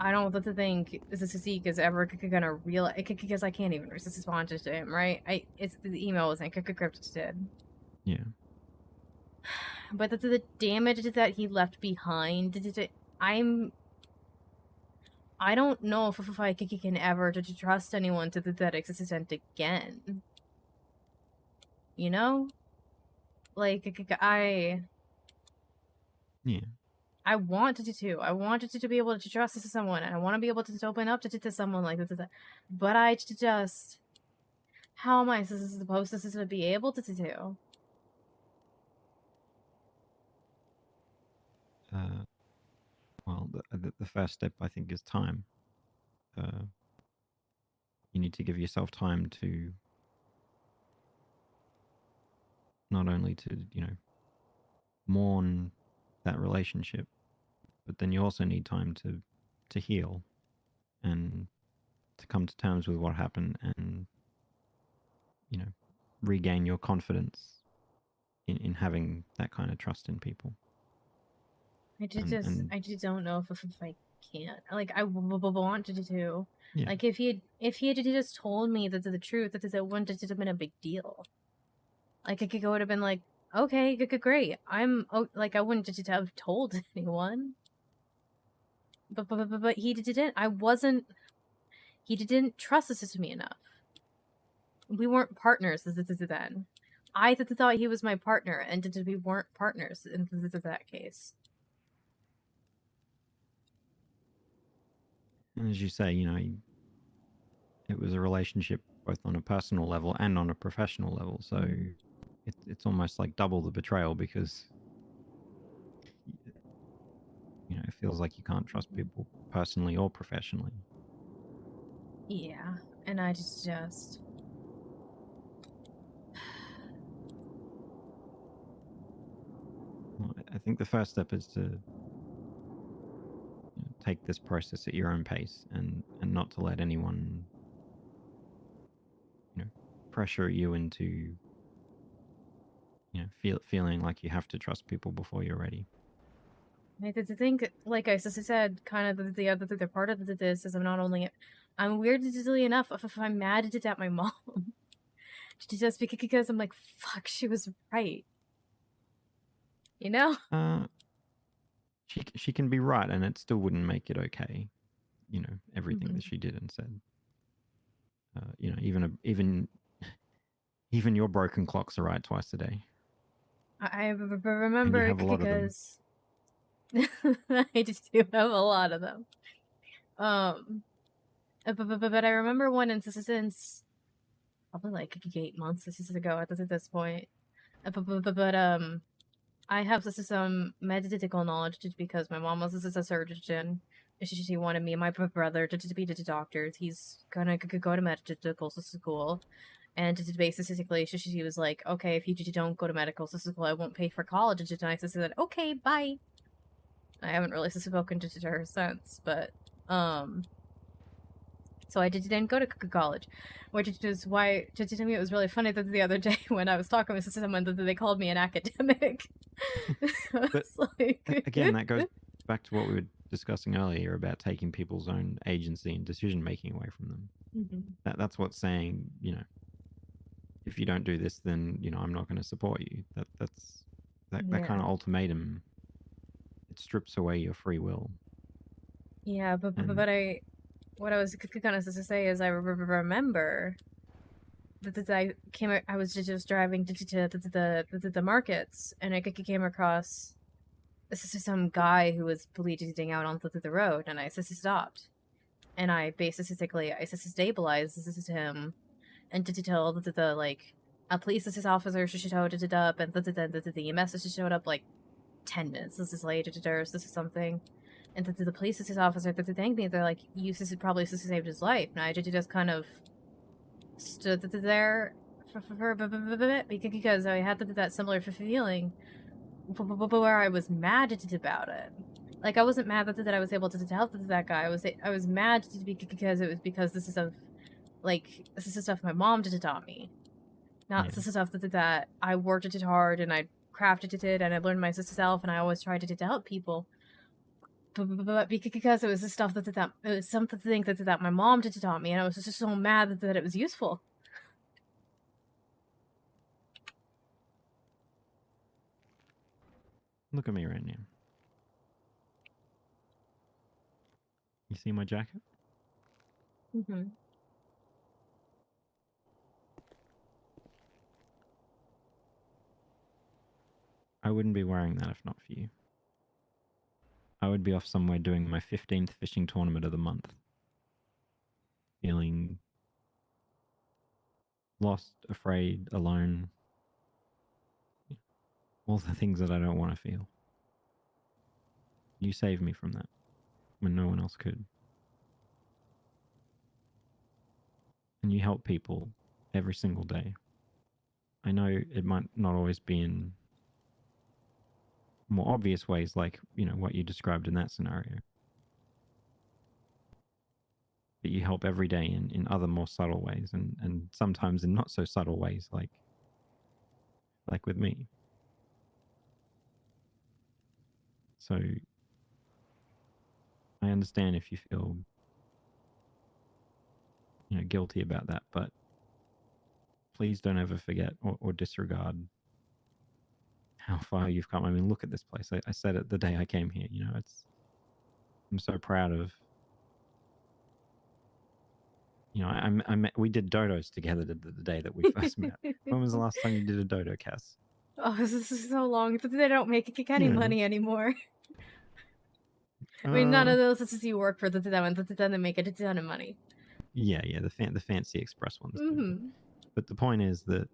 I don't think this Zeke is ever gonna realize because I can't even respond to him, right? It's the email wasn't encrypted. Yeah. But the damage that he left behind. I don't know if I can ever to trust anyone to that extent again. You know, like Yeah. I wanted to. I wanted to be able to trust someone, and I want to be able to open up to someone like this. But I just, how am I supposed to be able to do? Well, the first step I think is time. You need to give yourself time to not only to mourn that relationship, but then you also need time to heal and to come to terms with what happened and regain your confidence in having that kind of trust in people. I just don't know if I can't. Like I wanted to. Yeah. Like if he had just told me that the truth, that it wouldn't have been a big deal. Like it would have been like, okay, great. I wouldn't just have told anyone. But he didn't. He didn't trust me enough. We weren't partners then. I thought he was my partner, and we weren't partners in that case. And as you say, it was a relationship both on a personal level and on a professional level. So it's almost like double the betrayal because it feels like you can't trust people personally or professionally. Yeah, and I just. Well, I think the first step is to take this process at your own pace and not to let anyone pressure you into feeling like you have to trust people before you're ready. I think, like I said, kind of the other part of this is I'm weirdly enough if I'm mad at my mom, just because I'm like, fuck, she was right. You know? She can be right, and it still wouldn't make it okay. Everything that she did and said. Even your broken clocks are right twice a day. I remember because I just do have a lot of them. But I remember one instance, probably like 8 months ago at this point. But I have some medical knowledge just because my mom was a surgeon. She wanted me and my brother to be the doctors. He's gonna go to medical school. And basically, she was like, okay, if you don't go to medical school, I won't pay for college. And I said, okay, bye. I haven't really spoken to her since, but, so I didn't go to college, which is why, to me, it was really funny that the other day when I was talking with someone, that they called me an academic. But again, that goes back to what we were discussing earlier about taking people's own agency and decision-making away from them. Mm-hmm. That's what's saying, if you don't do this, then, I'm not going to support you. That kind of ultimatum, it strips away your free will. Yeah, but what I was gonna say is I remember that I was just driving to the markets, and I came across some guy who was bleeding out onto the road, and I stopped, and I basically stabilized him, and to tell the a police officer showed up, and the EMS showed up like 10 minutes later. This is something. And the police officer that thanked me, they're like, you probably saved his life. And I just kind of stood there for a bit because I had that similar feeling where I was mad about it. Like, I wasn't mad that I was able to help that guy. I was mad because it was because this is like, this is the stuff my mom did taught me. Not the stuff that I worked at it hard and I crafted it and I learned myself and I always tried to help people. But because it was the stuff that it was something that my mom did taught me, and I was just so mad that it was useful. Look at me right now. You see my jacket? Mm-hmm. I wouldn't be wearing that if not for you. I would be off somewhere doing my 15th fishing tournament of the month. Feeling lost, afraid, alone. All the things that I don't want to feel. You saved me from that when no one else could. And you help people every single day. I know it might not always be in more obvious ways like, you know, what you described in that scenario. But you help every day in other more subtle ways and sometimes in not so subtle ways like with me. So I understand if you feel, you know, guilty about that, but please don't ever forget or disregard how far you've come. I mean, look at this place. I said it the day I came here, you know, I'm so proud of, you know, we did dodos together the day that we first met. When was the last time you did a dodo, Cass? Oh, this is so long. They don't make any money anymore. I mean, none of those businesses you work for, they make a ton of money. Yeah, the fancy express ones. Mm-hmm. But the point is that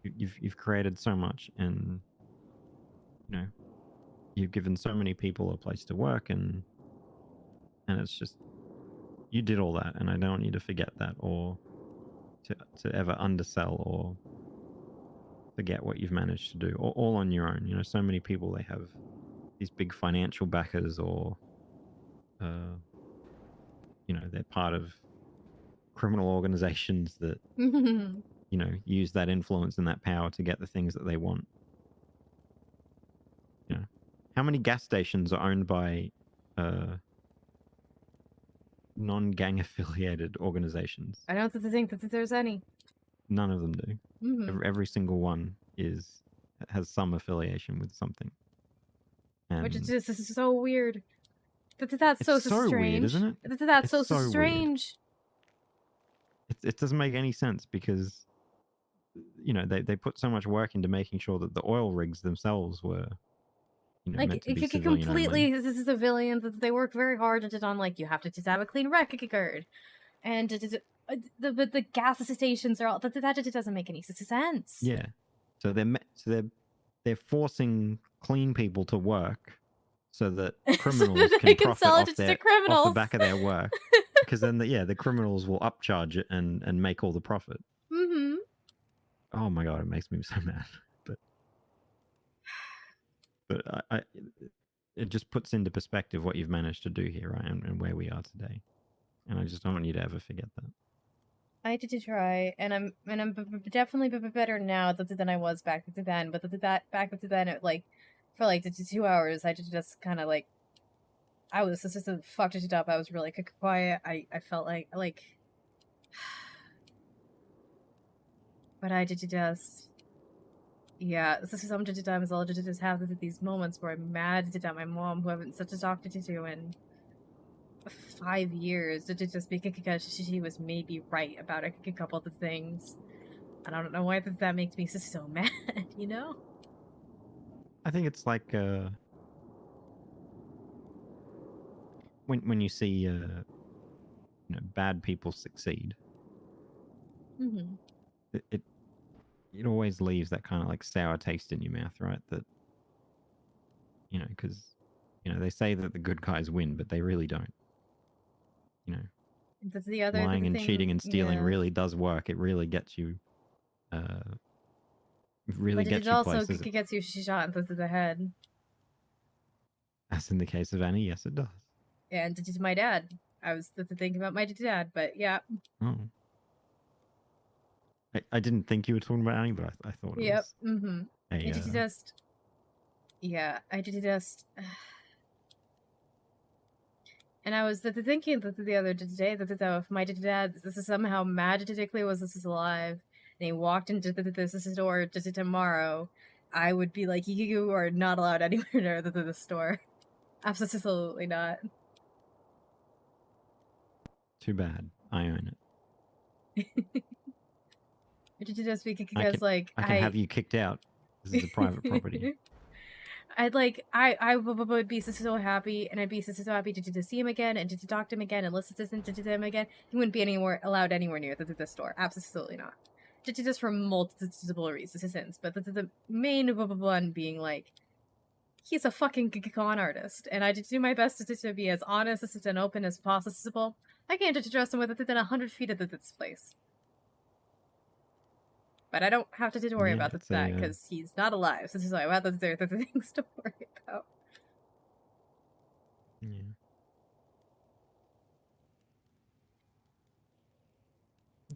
you've created so much, and you know, you've given so many people a place to work, and it's just, you did all that, and I don't want you to forget that or to ever undersell or forget what you've managed to do, all on your own. You know, so many people, they have these big financial backers or you know, they're part of criminal organizations that you know, use that influence and that power to get the things that they want. You know, how many gas stations are owned by non-gang affiliated organizations? I don't think that there's any. None of them do. Mm-hmm. Every single one has some affiliation with something. And which is just, this is so weird. That's so strange, weird, isn't it? That's so strange. It doesn't make any sense because, you know, they put so much work into making sure that the oil rigs themselves were, you know, like, meant to be completely, only. this is civilians. They work very hard on, like, you have to just have a clean record, and the gas stations are all that just doesn't make any sense. Yeah, so they're forcing clean people to work so that criminals can profit off the back of their work, because then the criminals will upcharge it and make all the profit. Mm-hmm. Oh my god, it makes me so mad. But it just puts into perspective what you've managed to do here, right, and where we are today. And I just don't want you to ever forget that. I did try, and I'm definitely better now than I was back then. But back then, it for like 2 hours, I just kind of like, I was just fucked it up. I was really quiet. I felt like, but I did just, yeah. This is sometimes I'll just have these moments where I'm mad at my mom, who I haven't such a talked to in 5 years, just because she was maybe right about a couple of the things. And I don't know why that makes me so mad, you know? I think it's like when you see you know, bad people succeed. Mm-hmm. It always leaves that kind of like sour taste in your mouth, right? That, you know, because, you know, they say that the good guys win, but they really don't. You know, that's the other lying and thing, cheating and stealing really yeah. does work. It really gets you. Really but gets it you also places. Gets you shot into the head. As in the case of Annie, yes, it does. And to my dad, I was thinking about my dad, but yeah. Oh. I didn't think you were talking about Annie, but I thought it Yep. was. Mm-hmm. A, I did just. Yeah, I did just. And I was thinking that the other day that if my dad this is somehow magically was this is alive, and he walked into this store just tomorrow, I would be like, you are not allowed anywhere near the store. Absolutely not. Too bad. I own it. It did just because I can have you kicked out. This is a private property. I would be so happy, and I'd be so happy to see him again and to talk to him again and listen to him again. He wouldn't be allowed anywhere near the store. Absolutely not. Just for multiple reasons. But the main one being like, he's a fucking con artist, and I did do my best to be as honest and open as possible. I can't just trust him within 100 feet of this place. But I don't have to worry about that because he's not alive. So this is why I have other things to worry about. Yeah.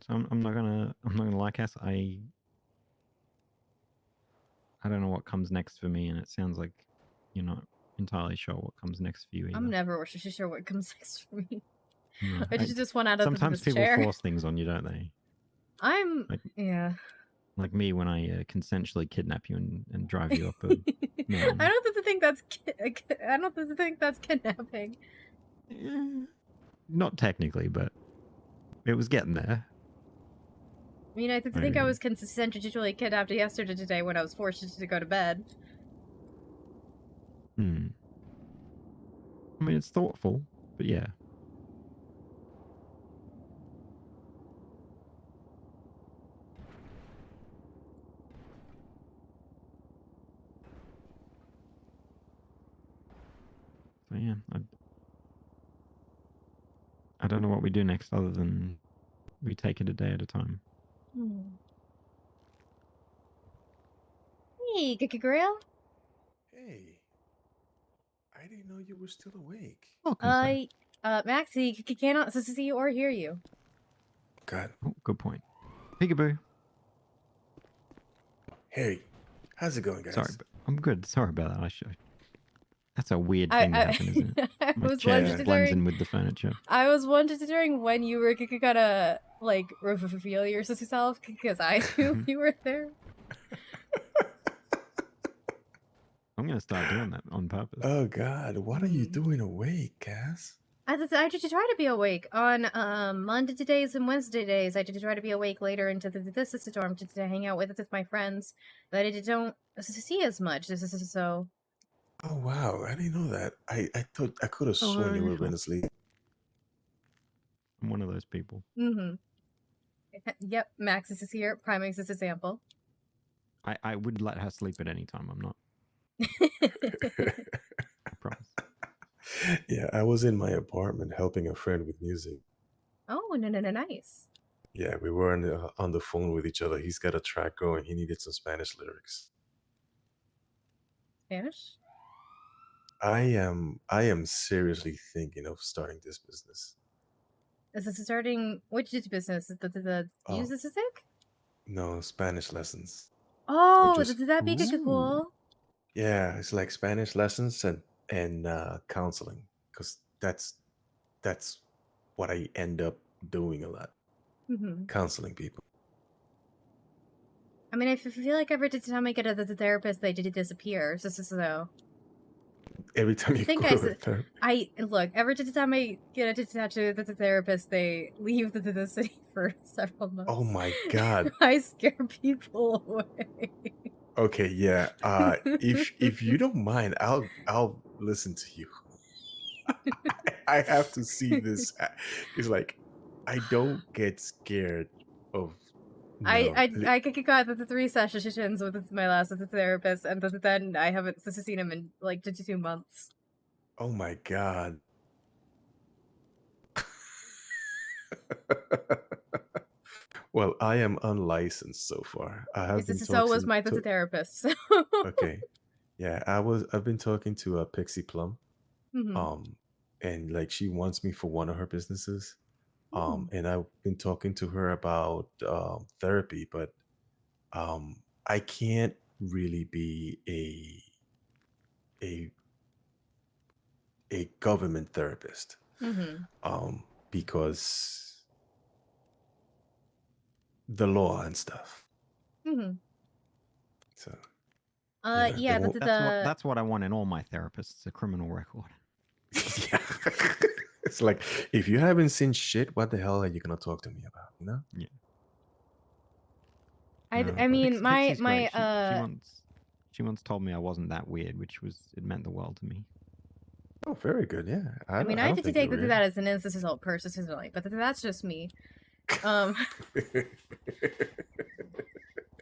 So I'm not gonna lie, Cass. I don't know what comes next for me, and it sounds like you're not entirely sure what comes next for you either. I'm never sure what comes next for me. No, I just want out of sometimes this people chair. force things on you, don't they? Yeah. Like me when I consensually kidnap you and drive you up a mountain. I don't think that's kidnapping. Not technically, but it was getting there. I mean, I think I was consensually kidnapped yesterday when I was forced to go to bed. I mean, it's thoughtful, but yeah. So yeah, I don't know what we do next other than we take it a day at a time. Hey, Grail. Hey, I didn't know you were still awake. Welcome, Maxie, cannot see you or hear you. God. Oh, good point. Peekaboo. Hey, how's it going, guys? Sorry, but I'm good. Sorry about that. That's a weird thing to happen, isn't it? My chair blends in with the furniture. I was wondering when you were gonna like reveal yourself because I knew you were there. I'm gonna start doing that on purpose. Oh God, what are you doing awake, Cass? I did try to be awake on Monday days and Wednesday days. I did try to be awake later into this storm to hang out with my friends that I don't see as much. So. Oh wow, I didn't know that. I thought I could have sworn you were going to sleep. I'm one of those people. Yep, Max is here. Primax is a sample. I would let her sleep at any time. I'm not. I promise. Yeah, I was in my apartment helping a friend with music. Oh, no, nice. Yeah, we were on the phone with each other. He's got a track going. He needed some Spanish lyrics. Spanish? I am seriously thinking of starting this business. Is this starting which business? The music? No, Spanish lessons. Oh, does that be cool? Yeah, it's like Spanish lessons and counseling, because that's what I end up doing a lot. Counseling people. I mean, I feel like every time I get to the therapist, they did disappear. So. Every time you go to a therapist. Every time I get to the therapist, they leave the city for several months. Oh my God. I scare people away. Okay, yeah. If you don't mind, I'll listen to you. I have to see this. It's like I don't get scared of. No. I got the 3 sessions with my last therapist, and then I haven't seen him in like 2 months. Oh my God. Well, I am unlicensed so far. I have been so was my therapist. So. Okay, yeah, I've been talking to Pixie Plum. and like she wants me for one of her businesses. Hmm. And I've been talking to her about therapy, but I can't really be a a government therapist Mm-hmm. because the law and stuff. Mm-hmm. So they Yeah, won't. That's what I want in all my therapists, a criminal record. Yeah. It's like, if you haven't seen shit, what the hell are you gonna talk to me about? You know? Yeah. I mean, my Pixie's great. my She once told me I wasn't that weird, which it meant the world to me. Oh, very good. Yeah. I mean, I did take that as an insult personally, but that's just me. Yeah,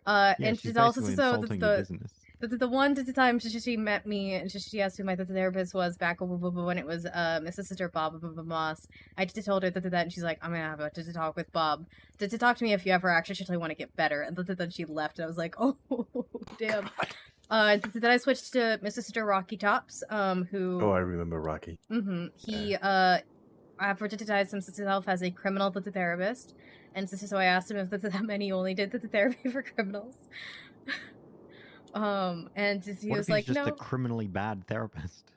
and she's she's also basically so insulting your business. the one time she met me and she asked who my therapist was back when it was Mrs. Sister Bob Moss. I just told her that and she's like, I'm gonna have to talk with Bob to talk to me if you ever actually want to get better. And then she left and I was like, oh damn. Then I switched to Mrs. Sister Rocky Tops, who Oh, I remember Rocky. Mm-hmm. He advertised himself as a criminal therapist, and so I asked him if that meant he only did the therapy for criminals. And he What was if he's like, just no. a criminally bad therapist?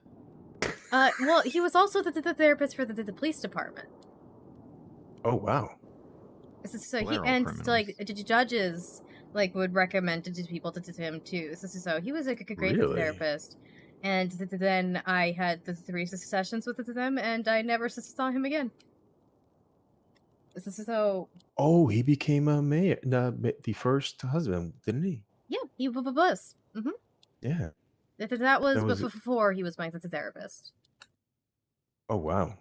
Well, he was also the therapist for the police department. Oh wow. So he and like judges like would recommend to people to him too. So he was like a great Really? therapist. And then I had the 3 sessions with them, and I never saw him again. So. Oh, he became a mayor, the first husband, didn't he? Yeah, he was. Mm-hmm. Yeah. That was before he was my therapist. Oh wow.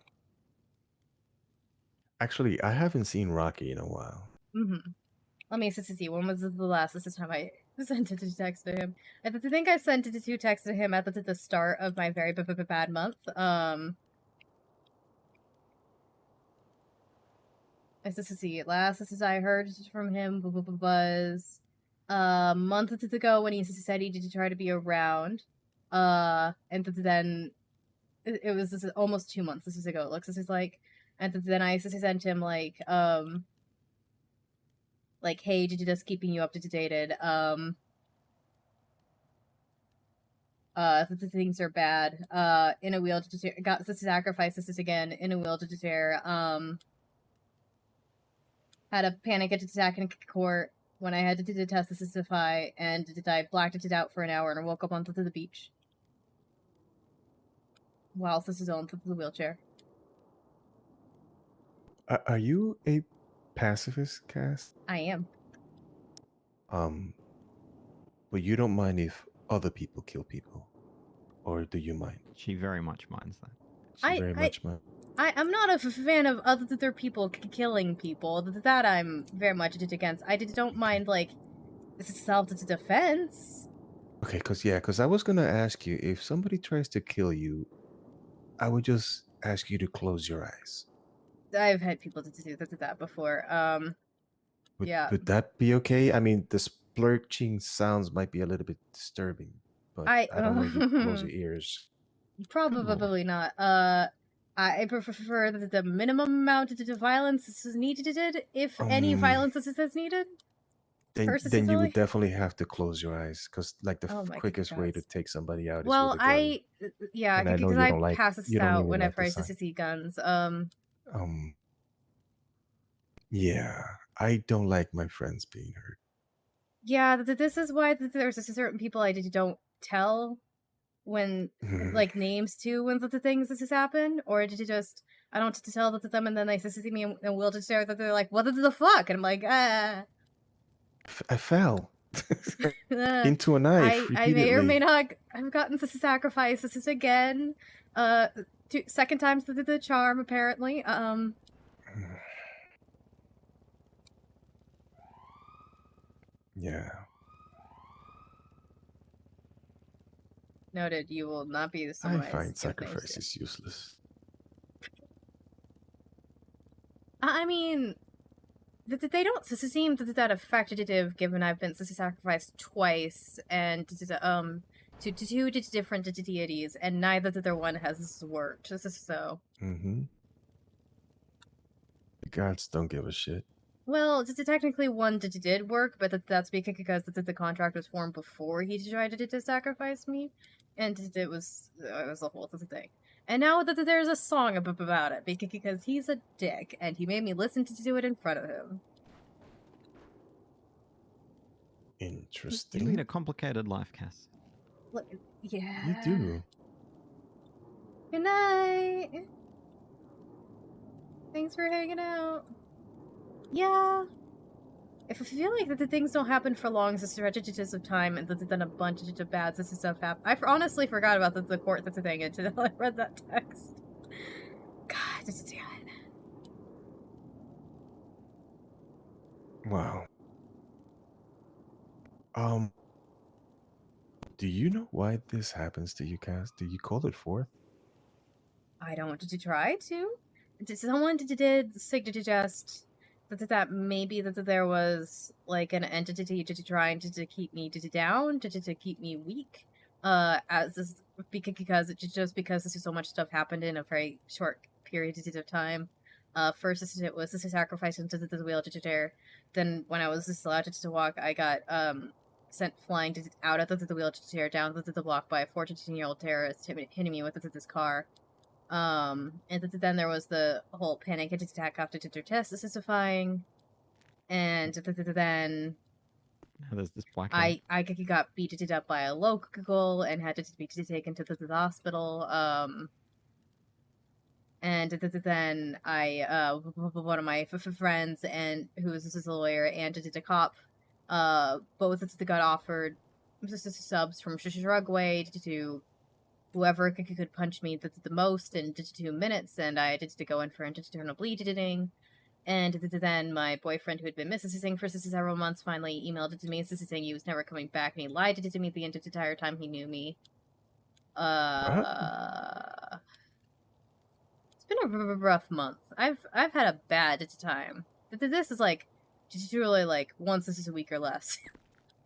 Actually, I haven't seen Rocky in a while. Mm-hmm. Let me see. When was the last time I sent it to text to him? I think I sent it to text to him at the start of my very bad month. Let's see. Last I heard from him was a month ago when he said he did try to be around. And then it was almost 2 months ago. It looks like, and then I sent him like, hey, just keeping you up to date. The things are bad. In a wheelchair, got to sacrifice this again in a wheelchair. Had a panic attack in court when I had to test to testify, and I blacked it out for an hour and I woke up onto the beach while this is on the wheelchair. Are you a pacifist, Cass? I am. But you don't mind if other people kill people, or do you mind? She very much minds that. She very much minds. I'm not a fan of other people killing people. That I'm very much against. I don't mind, like, this is self-defense. Okay, because I was gonna ask you, if somebody tries to kill you, I would just ask you to close your eyes. I've had people to do that before. Yeah. Would that be okay? I mean, the splurging sounds might be a little bit disturbing, but I don't know if you close your ears. Probably not. I prefer the minimum amount of violence is needed, if any violence is needed. Then you would definitely have to close your eyes, because like the quickest way to take somebody out is with a gun. Because I pass this out whenever I see guns. Yeah, I don't like my friends being hurt. Yeah, this is why there's certain people I don't tell when like names to when the things this has happened, or did you just I don't tell that to them and then they see me and we'll just share that they're like, what the fuck? And I'm like, I fell into a knife. I may or may not have gotten this sacrifice. This is again, second time's the charm apparently. Yeah. Noted. You will not be the I find sacrifices useless. I mean, they don't seem that effective, given I've been sacrificed twice, and to two different deities, and neither the other one has worked. So. Mm-hmm. The gods don't give a shit. Well, technically one did work, but that's because the contract was formed before he tried to sacrifice me, and it was a whole thing. And now that there's a song about it, because he's a dick, and he made me listen to do it in front of him. Interesting. You lead a complicated life, Cass. Yeah. You do. Good night. Thanks for hanging out. Yeah. If I feel like that the things don't happen for long stretches of time, and then a bunch of bad stuff happen. I honestly forgot about the court thing until I read that text. God, damn it. Wow. Do you know why this happens to you, Cass? Do you call it forth? I don't want to try to. Someone did suggest that maybe that there was like an entity trying to keep me down, to keep me weak. As this, because this is so much stuff happened in a very short period of time. First it was a sacrifice into the wheelchair. Then when I was allowed to walk, I got sent flying out of the wheelchair down the block by a 14-year-old terrorist hitting me with this car. And then there was the whole panic attack after testifying, and then there's this black. I got beaten up by a local and had to be taken to the hospital. And then I one of my friends and who was a lawyer and a cop, both got offered subs from Shrugway to whoever could punch me the most in 2 minutes, and I had to go in for internal bleeding. And then my boyfriend, who had been missing for several months, finally emailed it to me, saying he was never coming back, and he lied to me the entire time he knew me. It's been a rough month. I've had a bad time. This is like just really like once this is a week or less.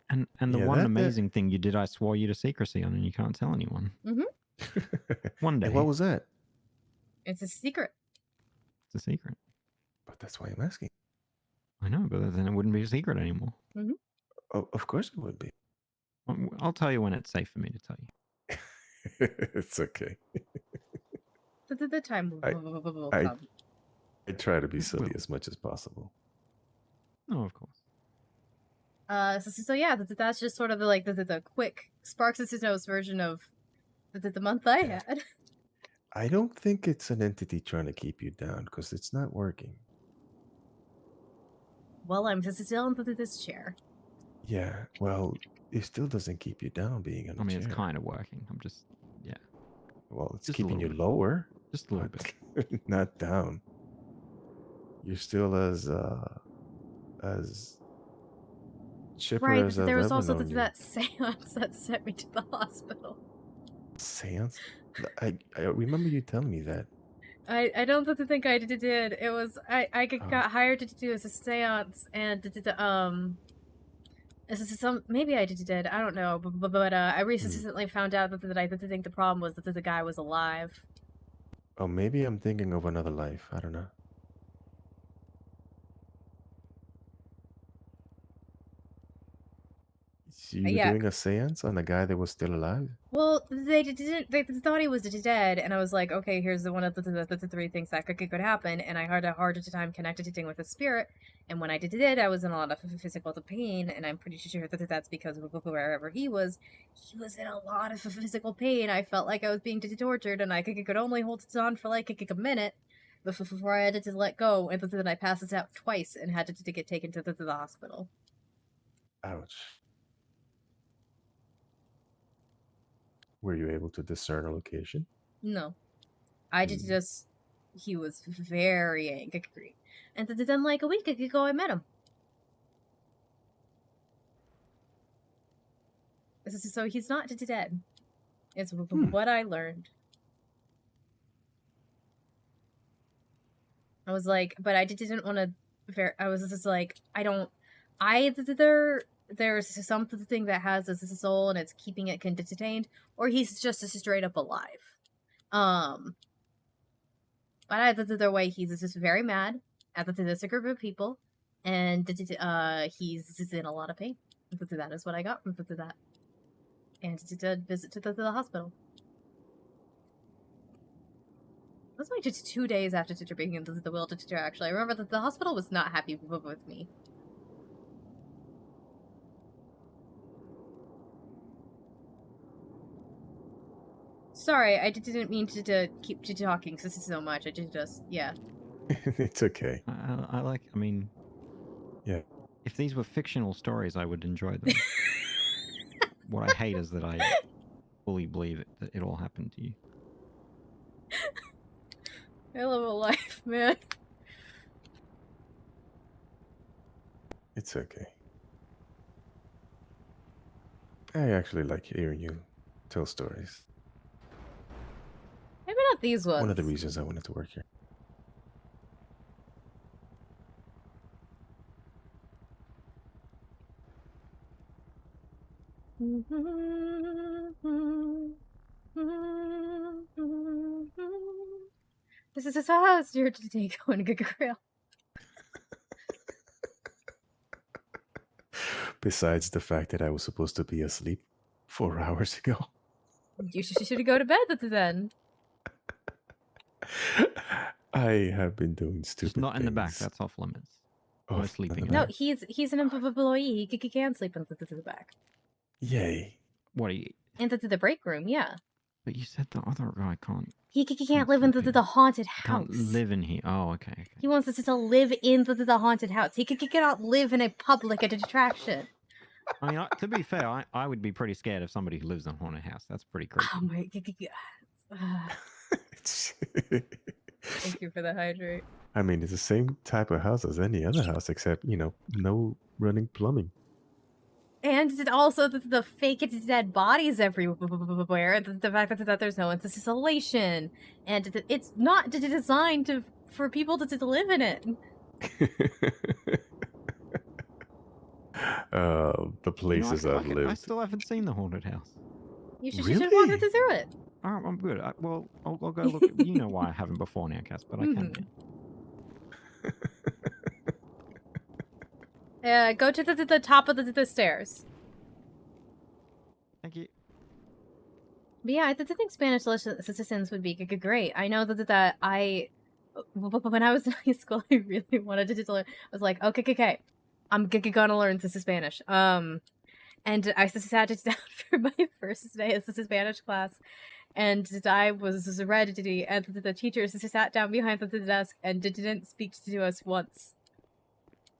And the one amazing thing you did, I swore you to secrecy on, and you can't tell anyone. One day. And what was that? It's a secret. It's a secret. But that's why I'm asking. I know, but then it wouldn't be a secret anymore. Oh, of course it would be. I'll tell you when it's safe for me to tell you. It's okay. The time will come. I try to be silly as much as possible. Oh, of course. So yeah, that's just sort of like the quick Sparks and Nose version of the month I had. I don't think it's an entity trying to keep you down, because it's not working. Well, I'm still in this chair. Yeah, well, it still doesn't keep you down being in a chair. It's kind of working. I'm just, yeah. Well, it's just keeping you bit. lower. Just a little bit. Not down. You're still as chipper right, as but there I've was ever also known you. that seance that sent me to the hospital. Seance? I remember you telling me that. I don't think I did. It was I got hired to do a seance, and maybe I did. I don't know, but I recently found out that I think the problem was that the guy was alive. Oh, maybe I'm thinking of another life. I don't know. So you were doing a seance on a guy that was still alive? Well, they thought he was dead, and I was like, okay, here's one of the three things that could happen, and I had a harder time connecting with the spirit, and when I did it, I was in a lot of physical pain, and I'm pretty sure that that's because of wherever he was in a lot of physical pain. I felt like I was being tortured, and I could only hold it on for like a minute before I had to let go, and then I passed out twice and had to get taken to the hospital. Ouch. Were you able to discern a location? No. I did just... He was very angry. And then like a week ago, I met him. So he's not dead. It's what I learned. I was like, but I didn't want to... I was just like, I don't... there's something that has a soul and it's keeping it contained, or he's just straight up alive. But either way, he's just very mad at this group of people, and he's in a lot of pain. That is what I got from that. And to visit to the hospital. That's like just 2 days after Teacher being into the will to Teacher, actually. I remember that the hospital was not happy with me. Sorry, I didn't mean to keep talking so much. I just, yeah. It's okay. I mean... Yeah. If these were fictional stories, I would enjoy them. What I hate is that I fully believe that it all happened to you. I love a life, man. It's okay. I actually like hearing you tell stories. Maybe not these ones. One of the reasons I wanted to work here. This is how it's your today going to grill. Besides the fact that I was supposed to be asleep 4 hours ago. You should go to bed then. I have been doing stupid It's not in the back. things. That's off limits. Oh, No sleeping. No, he's an employee. He can sleep in the back. Yay. What are you? In the break room, yeah. But you said the other guy can't. He can't live in the haunted house. Can't live in here. Oh, okay. He wants us to live in the haunted house. He cannot live in a public attraction. I mean, to be fair, I would be pretty scared of somebody who lives in a haunted house. That's pretty creepy. Oh my god. Thank you for the hydrate. I mean, it's the same type of house as any other house, except, you know, no running plumbing. And also the fake dead bodies everywhere. The fact that there's no insulation. And it's not designed for people to live in it. The places I've lived. I still haven't seen the haunted house. You should walk through it. Oh, I'm good. Well, I'll go look. You know why I haven't before now, Cass, but I can now. Go to the top of the stairs. Thank you. But yeah, I think Spanish assistants would be great. I know that when I was in high school, I really wanted to learn. I was like, okay, I'm gonna learn Spanish. And I sat down for my first day of Spanish class, and I was ready, and the teacher sat down behind the desk and didn't speak to us once.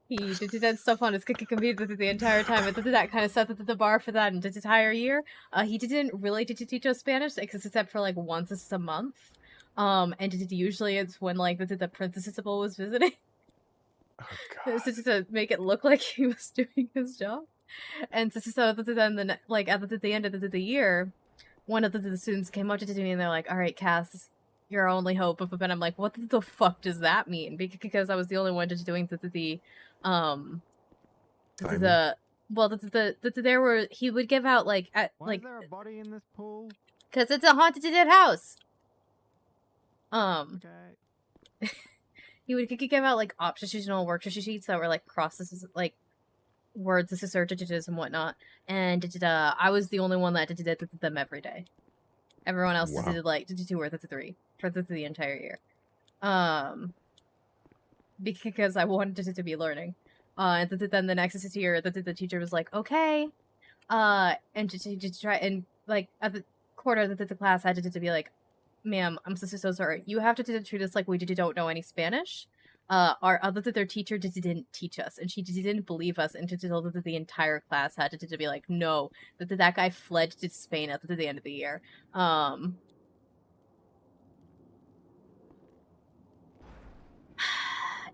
He did stuff on his computer the entire time, and that kind of set the bar for that entire year. He didn't really teach us Spanish, except for like once a month. And usually it's when like the principal was visiting. Oh, just to make it look like he was doing his job. And so then like at the end of the year, one of the students came up to me and they're like, "All right, Cass, your only hope." And I'm like, "What the fuck does that mean?" Because I was the only one just doing there were he would give out like Why is there a body in this pool? Because it's a haunted dead house. Okay. He would give out like optional worksheets that were like crosses like words, associations and whatnot. And I was the only one that did them every day. Everyone else did like 2 or 3 for the entire year. Because I wanted to be learning. And then the next year, the teacher was like, okay, and to try and like at the quarter of the class, I had to be like, "Ma'am, I'm so sorry. You have to treat us like we don't know any Spanish. Our their teacher didn't teach us, and she didn't believe us until the entire class had to be like, no, that guy fled to Spain at the end of the year."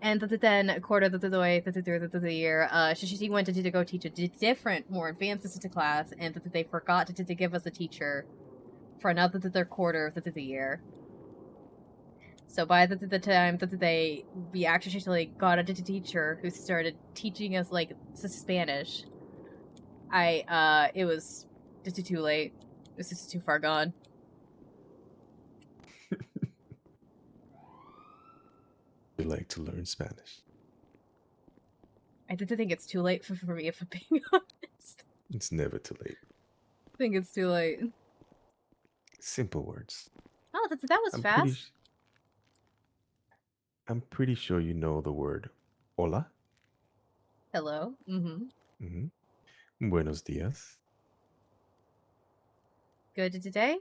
And then a quarter of the way through the year, she went to go teach a different, more advanced class, and they forgot to give us a teacher for another quarter of the year. So by the time that we actually got a teacher who started teaching us like Spanish, It was just too late. It's just too far gone. You like to learn Spanish? I did think it's too late for me, if I'm being honest. It's never too late. I think it's too late. Simple words. Oh, that was fast. I'm pretty sure you know the word hola. Hello. Mm-hmm. Buenos días. Good today?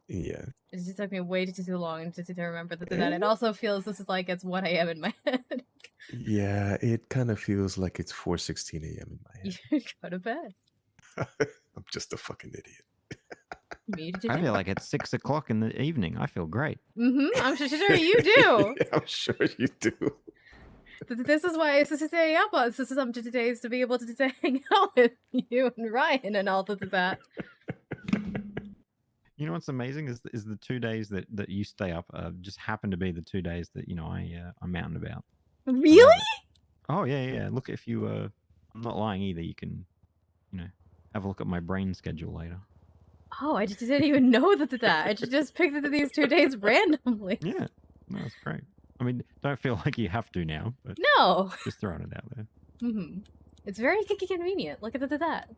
Yeah. It just took me way too long to remember that. It also feels this is like it's 1 a.m. in my head. Yeah, it kind of feels like it's 4:16 a.m. in my head. You should go to bed. I'm just a fucking idiot. Me I feel like it's 6 o'clock in the evening. I feel great. I'm sure you do. Yeah, I'm sure you do. This is why this is staying up on some days to be able to hang out with you and Ryan and all of that. You know what's amazing is the 2 days that you stay up just happen to be the 2 days that I'm out and about. Really? Oh yeah. Look, if you I'm not lying either. You can have a look at my brain schedule later. Oh, I just didn't even know that. I just picked these 2 days randomly. Yeah, no, that's great. I mean, don't feel like you have to now, but no, just throwing it out there. It's very convenient. Look at that.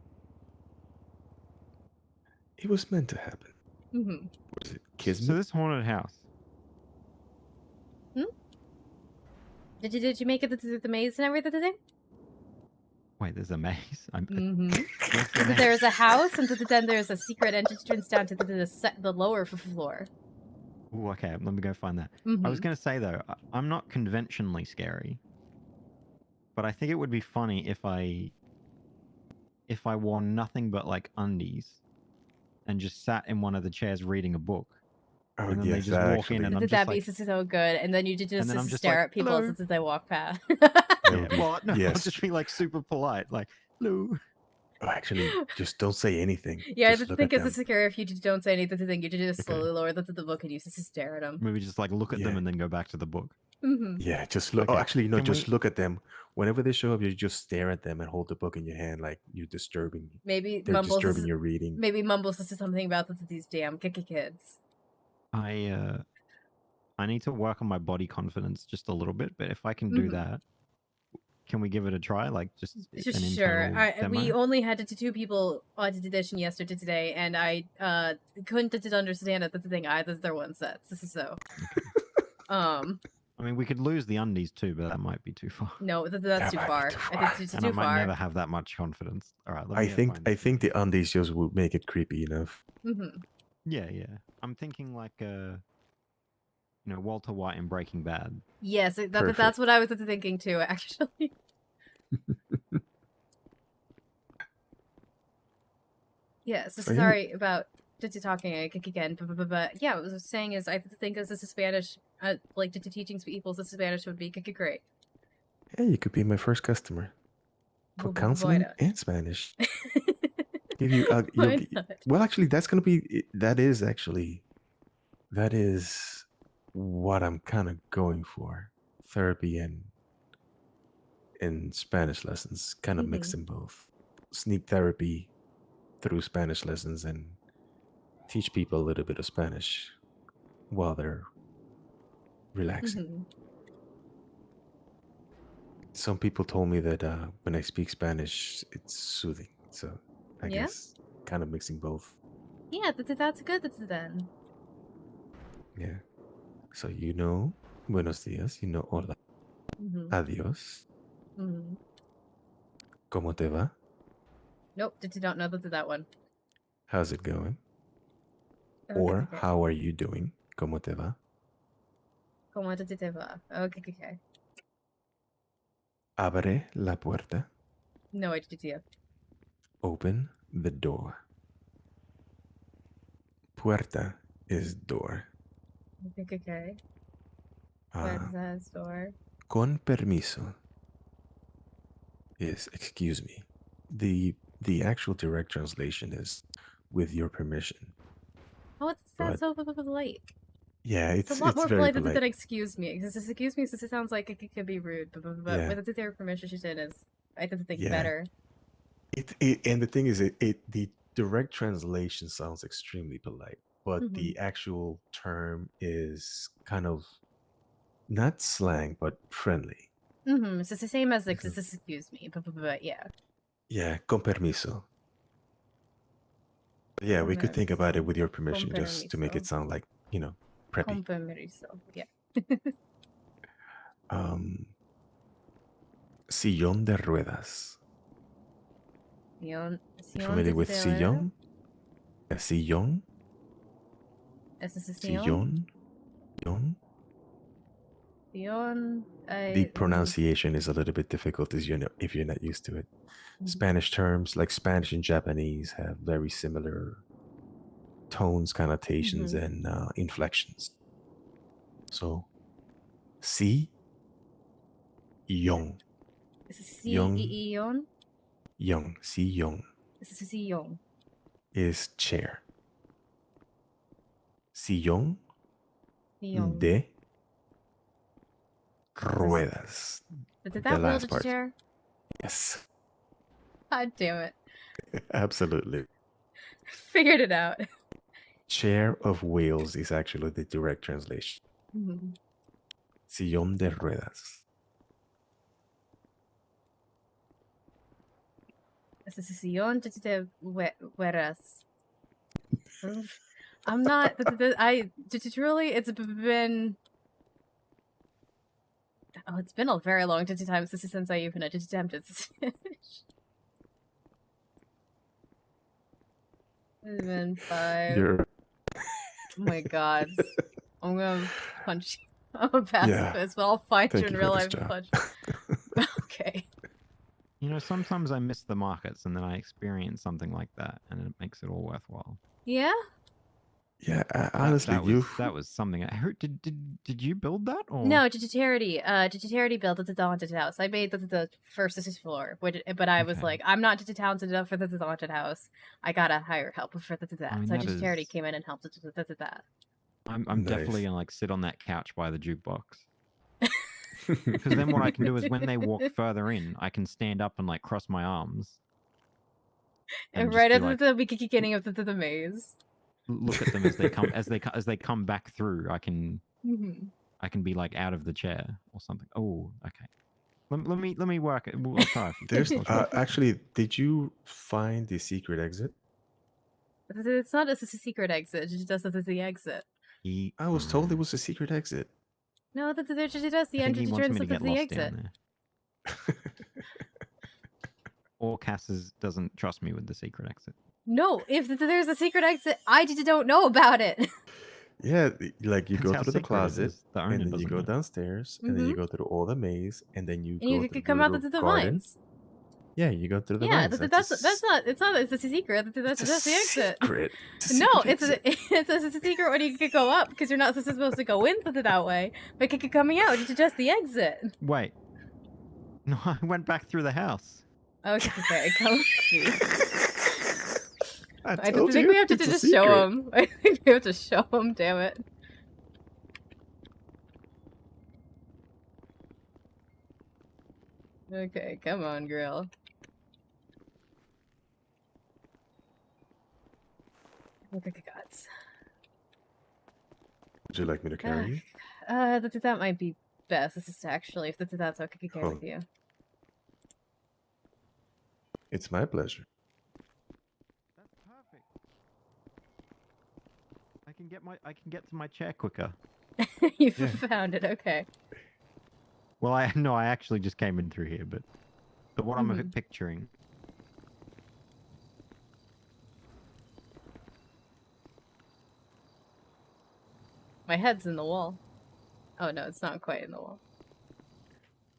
It was meant to happen. Was it Kismet? So this haunted house. Did you make it to the maze and everything? Wait, there's a maze. There's a house, and then there's a secret entrance down to the lower floor. Ooh, okay, let me go find that. I was going to say, though, I'm not conventionally scary, but I think it would be funny if I wore nothing but, like, undies and just sat in one of the chairs reading a book. Oh, and then yes, they just walk in and I'm just That'd like... be so good. And then you just stare at people as they walk past. Yeah, well, no, I'll just be, like, super polite, like, hello. Oh, actually, just don't say anything. Yeah, just I think it's secure if you don't say anything. You just slowly lower the book and you just stare at them. Maybe just like look at them and then go back to the book. Yeah, just look. Okay. Oh, actually, no, just look at them. Whenever they show up, you just stare at them and hold the book in your hand, like you're disturbing. Maybe they're Mumbles disturbing your reading. Maybe Mumbles says something about these damn kids. I need to work on my body confidence just a little bit, but if I can do that. Can we give it a try? Like just an sure. demo? We only had 2 people on the edition today, and I couldn't understand it. That's the thing. They're one sets. This is so. I mean, we could lose the undies too, but that might be too far. No, that's too far. I think it's and too I might far. never have that much confidence. All right. I think the undies just would make it creepy enough. Yeah. I'm thinking like Walter White in Breaking Bad. Yes, that's what I was thinking too, actually. Yes, sorry about talking again, but yeah, what I was saying is I think this is Spanish, like to teaching people this Spanish would be great. Hey, you could be my first customer for counseling and Spanish. Give you, well, actually, that is what I'm kind of going for. Therapy and Spanish lessons, kind of mix them both. Sneak therapy through Spanish lessons and teach people a little bit of Spanish while they're relaxing. Some people told me that when I speak Spanish, it's soothing. So I guess kind of mixing both. Yeah, that's good then. Yeah. So buenos días, hola. Adiós. ¿Cómo te va? Nope, did not know that one. How's it going? Or how are you doing? ¿Cómo te va? ¿Cómo te va? Okay. Abre la puerta. No idea. Open the door. Puerta is door. Okay. Puerta is door. Con permiso is excuse me. The actual direct translation is with your permission. Oh, it's so polite. Yeah, it's a lot more very polite than excuse me. Because excuse me, since it sounds like it could be rude, but with their permission, she said is I think better. And the thing is, the direct translation sounds extremely polite, but the actual term is kind of not slang, but friendly. So it's the same as like, excuse me, but yeah. Yeah, con permiso. Yeah, we could think about it with your permission, just to make it sound like, preppy. Con permiso, yeah. Sillón de ruedas. Sillón Familiar with sillón? A sillón? ¿Es ese sillón? Sillón? Sillón. The pronunciation is a little bit difficult if you're not used to it. Spanish terms like Spanish and Japanese have very similar tones, connotations, and inflections. So, si, young. Young. Young. Si, young. Sillón. Is chair. Sillón de ruedas. Did that last wheel part. chair? Yes. God damn it. Absolutely. Figured it out. Chair of wheels is actually the direct translation. Sillón de ruedas. Ese sillón de ruedas. I'm not. Truly, it's been. Oh, it's been a very long time since I even attempted to finish. It's been 5. You're... Oh my god. I'm gonna punch you. I'm a pacifist, but I'll find you in real life and punch you. Okay. Sometimes I miss the markets and then I experience something like that and it makes it all worthwhile. Yeah? Yeah, honestly, that was something. I heard. Did you build that? Or? No, Digitarity built the haunted house. I made the first floor, but I was like, I'm not talented enough for the haunted house. I gotta hire help for that. So Digitarity came in and helped that. I'm definitely gonna sit on that couch by the jukebox. Because then what I can do is when they walk further in, I can stand up and cross my arms. And right at the beginning of the maze. Look at them as they come back through. I can be out of the chair or something. Oh, okay. Let me work it. We'll try. There's actually. Did you find the secret exit? It's not a secret exit. It just does the exit. I was told it was a secret exit. No, there just does the entrance of the exit. Or Cass doesn't trust me with the secret exit. No, if there's a secret exit, I just don't know about it. Yeah, you go through the closet, and then you go downstairs, and then you go through all the maze, and then you come out to the vines. Yeah, you go through the vines. Yeah, it's a secret. That's the exit. Secret. No, it's a secret when you could go up because you're not supposed to go in that way. But coming out, it's just the exit. Wait. No, I went back through the house. Okay, come with me. I think we have to just show him. I think we have to show him, damn it. Okay, come on, girl. Look at the guts. Would you like me to carry you? That might be best. This is actually, if that's okay with you. It's my pleasure. That's perfect. I can get to my chair quicker. You found it, okay. Well, I actually just came in through here, but what I'm picturing. My head's in the wall. Oh no, it's not quite in the wall.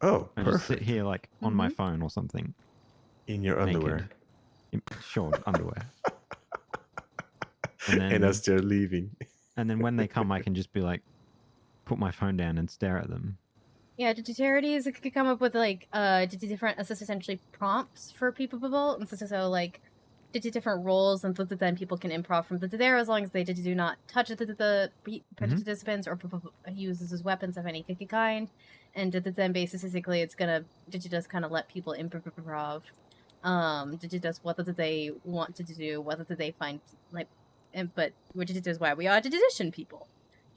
Oh, I perfect. just sit here on my phone or something. In your underwear. Sure, underwear. And as they're leaving. And then when they come, I can just be put my phone down and stare at them. Yeah, Charities could come up with different essentially prompts for people, and so different roles, and then people can improv from there as long as they do not touch the participants or use as weapons of any kind, and then basically it's gonna just kind of let people improv Just what did they want to do, what did they find, like, but which is why we audition people.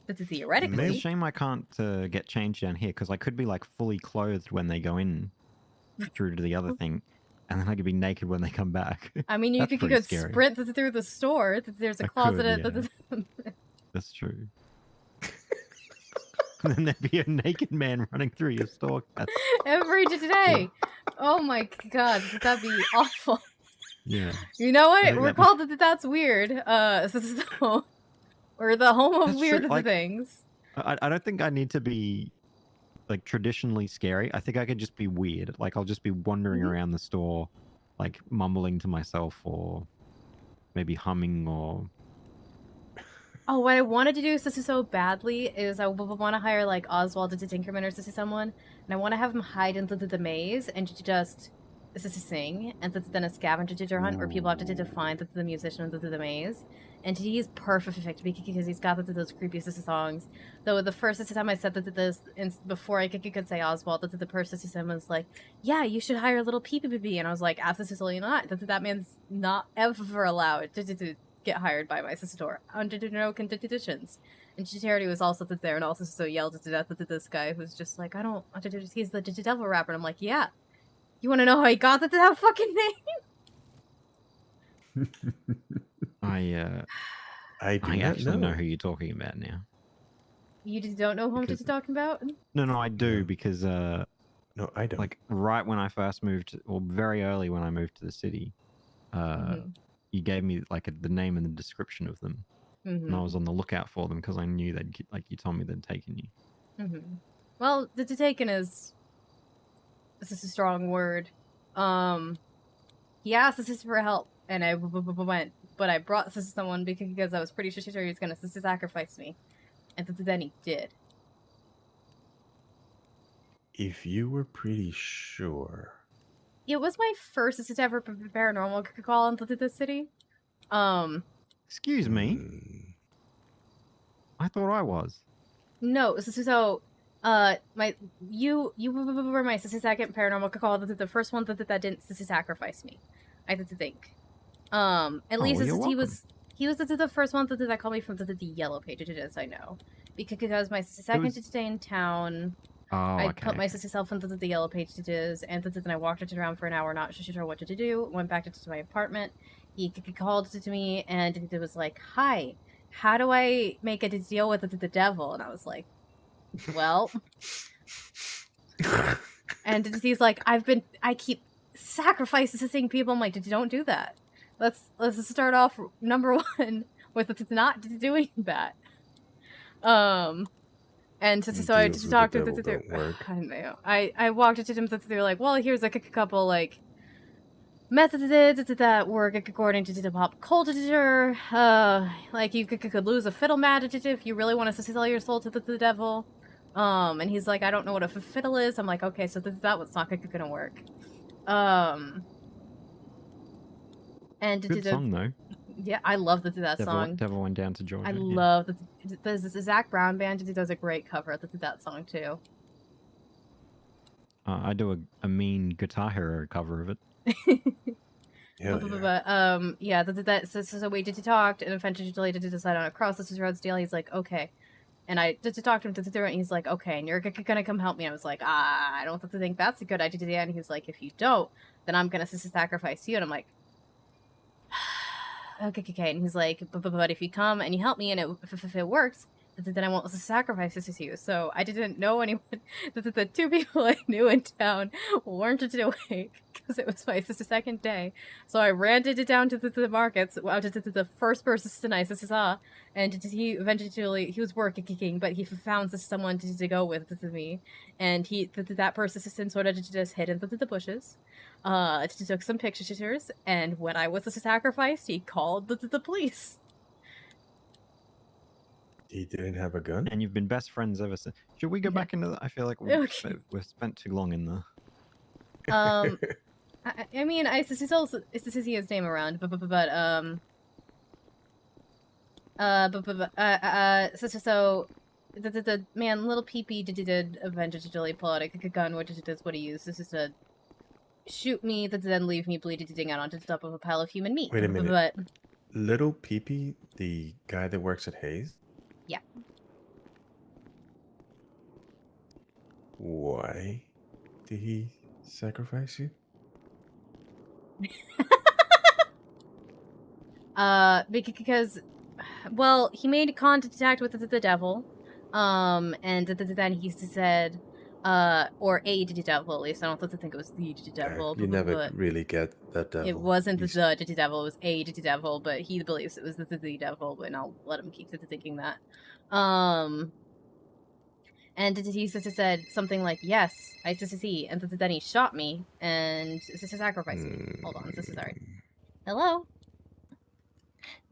Theoretically. It's a shame I can't get changed down here, because I could be like fully clothed when they go in through to the other thing, and then I could be naked when they come back. I mean, you could scary. sprint through the store. There's a closet at the... That's true. And then there'd be a naked man running through your store. Every day. Oh my god, that'd be awful. Yeah. You know what? We're called that's weird. So we're the home of weird things. I don't think I need to be like traditionally scary. I think I could just be weird. Like I'll just be wandering around the store, like mumbling to myself, or maybe humming, or. Oh, what I wanted to do so badly is I want to hire like Oswald to Tinkerman or someone, and I want to have him hide into the maze and just sing, and then a scavenger hunt where people have to find the musician into the maze, and he's perfect because he's got those creepy songs. Though the first time I said this, before I could say Oswald, the person was like, "Yeah, you should hire little Pee-Pee-Pee," and I was like, "Absolutely not. That man's not ever allowed to get hired by my sister under no conditions." And Charity was also there and also so yelled to death at this guy who's just like, he's the devil rapper. And I'm like, yeah. You want to know how he got that fucking name? I actually know who you're talking about now. You just don't know who I'm talking about? No, I do, because no, I don't. Like right when I first moved, or very early when I moved to the city, you gave me like the name and the description of them, and I was on the lookout for them because I knew they'd you told me they'd taken you. Well, the taken is a strong word. He asked us for help, and I went, but I brought someone because I was pretty sure he was gonna sacrifice me, and then he did. If you were pretty sure. It was my first ever paranormal call into the city. Excuse me. I thought I was. No, so you were my second paranormal call. The first one that didn't sacrifice me. I did think. At least he was the first one that called me from the yellow pages. I know because my second day in town. I put myself into the yellow pages, and then I walked around for an hour, not sure what to do. Went back to my apartment. He called to me, and it was like, "Hi, how do I make a deal with the devil?" And I was like, "Well," and he's like, "I keep sacrificing people." I'm like, "Don't do that. Let's start off number one with not doing that." And so I just talked to I walked into them. They're like, "Well, here's a couple like methods that work according to the pop culture. Like you could lose a fiddle match if you really want to sell your soul to the devil." And he's like, "I don't know what a fiddle is." I'm like, "Okay, so that was not gonna work." And good song though. Yeah, I love that song. Devil Went Down to Georgia. I love the Zach Brown band does a great cover of that song too. I do a mean Guitar Hero cover of it. So we did talk, and eventually did decide on a cross this road deal. He's like, "Okay," and I did talk to him through it, and he's like, "Okay," and you're gonna come help me. I was like, "I don't think that's a good idea," and he's like, "If you don't, then I'm gonna sacrifice you," and I'm like, okay, and he's like, but if you come and you help me, and if it works, then I won't sacrifice this to you. So I didn't know anyone. The two people I knew in town weren't awake because it was my second day. So I ran down to the markets. Well, to the first person I saw, and he eventually he was working, but he found someone to go with me, and that person sort of just hid in the bushes. Took some pictures, and when I was sacrificed, he called the police. He didn't have a gun? And you've been best friends ever since. Should we go back into that? I feel like we've spent too long in there. I mean, it's his name around, but the man, little Pee-Pee did eventually pull out a gun, which is what he used. This is shoot me, then leave me bleeding out onto the top of a pile of human meat. Wait a minute. But Little Peepee, the guy that works at Hayes? yeah. Why did he sacrifice you? Because, well, he made contact with the devil, and then he said, or a devil, at least I don't think it was the devil. You never really get that devil. It wasn't the devil, it was a devil, but he believes it was the devil, and I'll let him keep thinking that. And he said something like, yes, I see, and then he shot me, and sacrificed me. Hold on, sorry. Hello?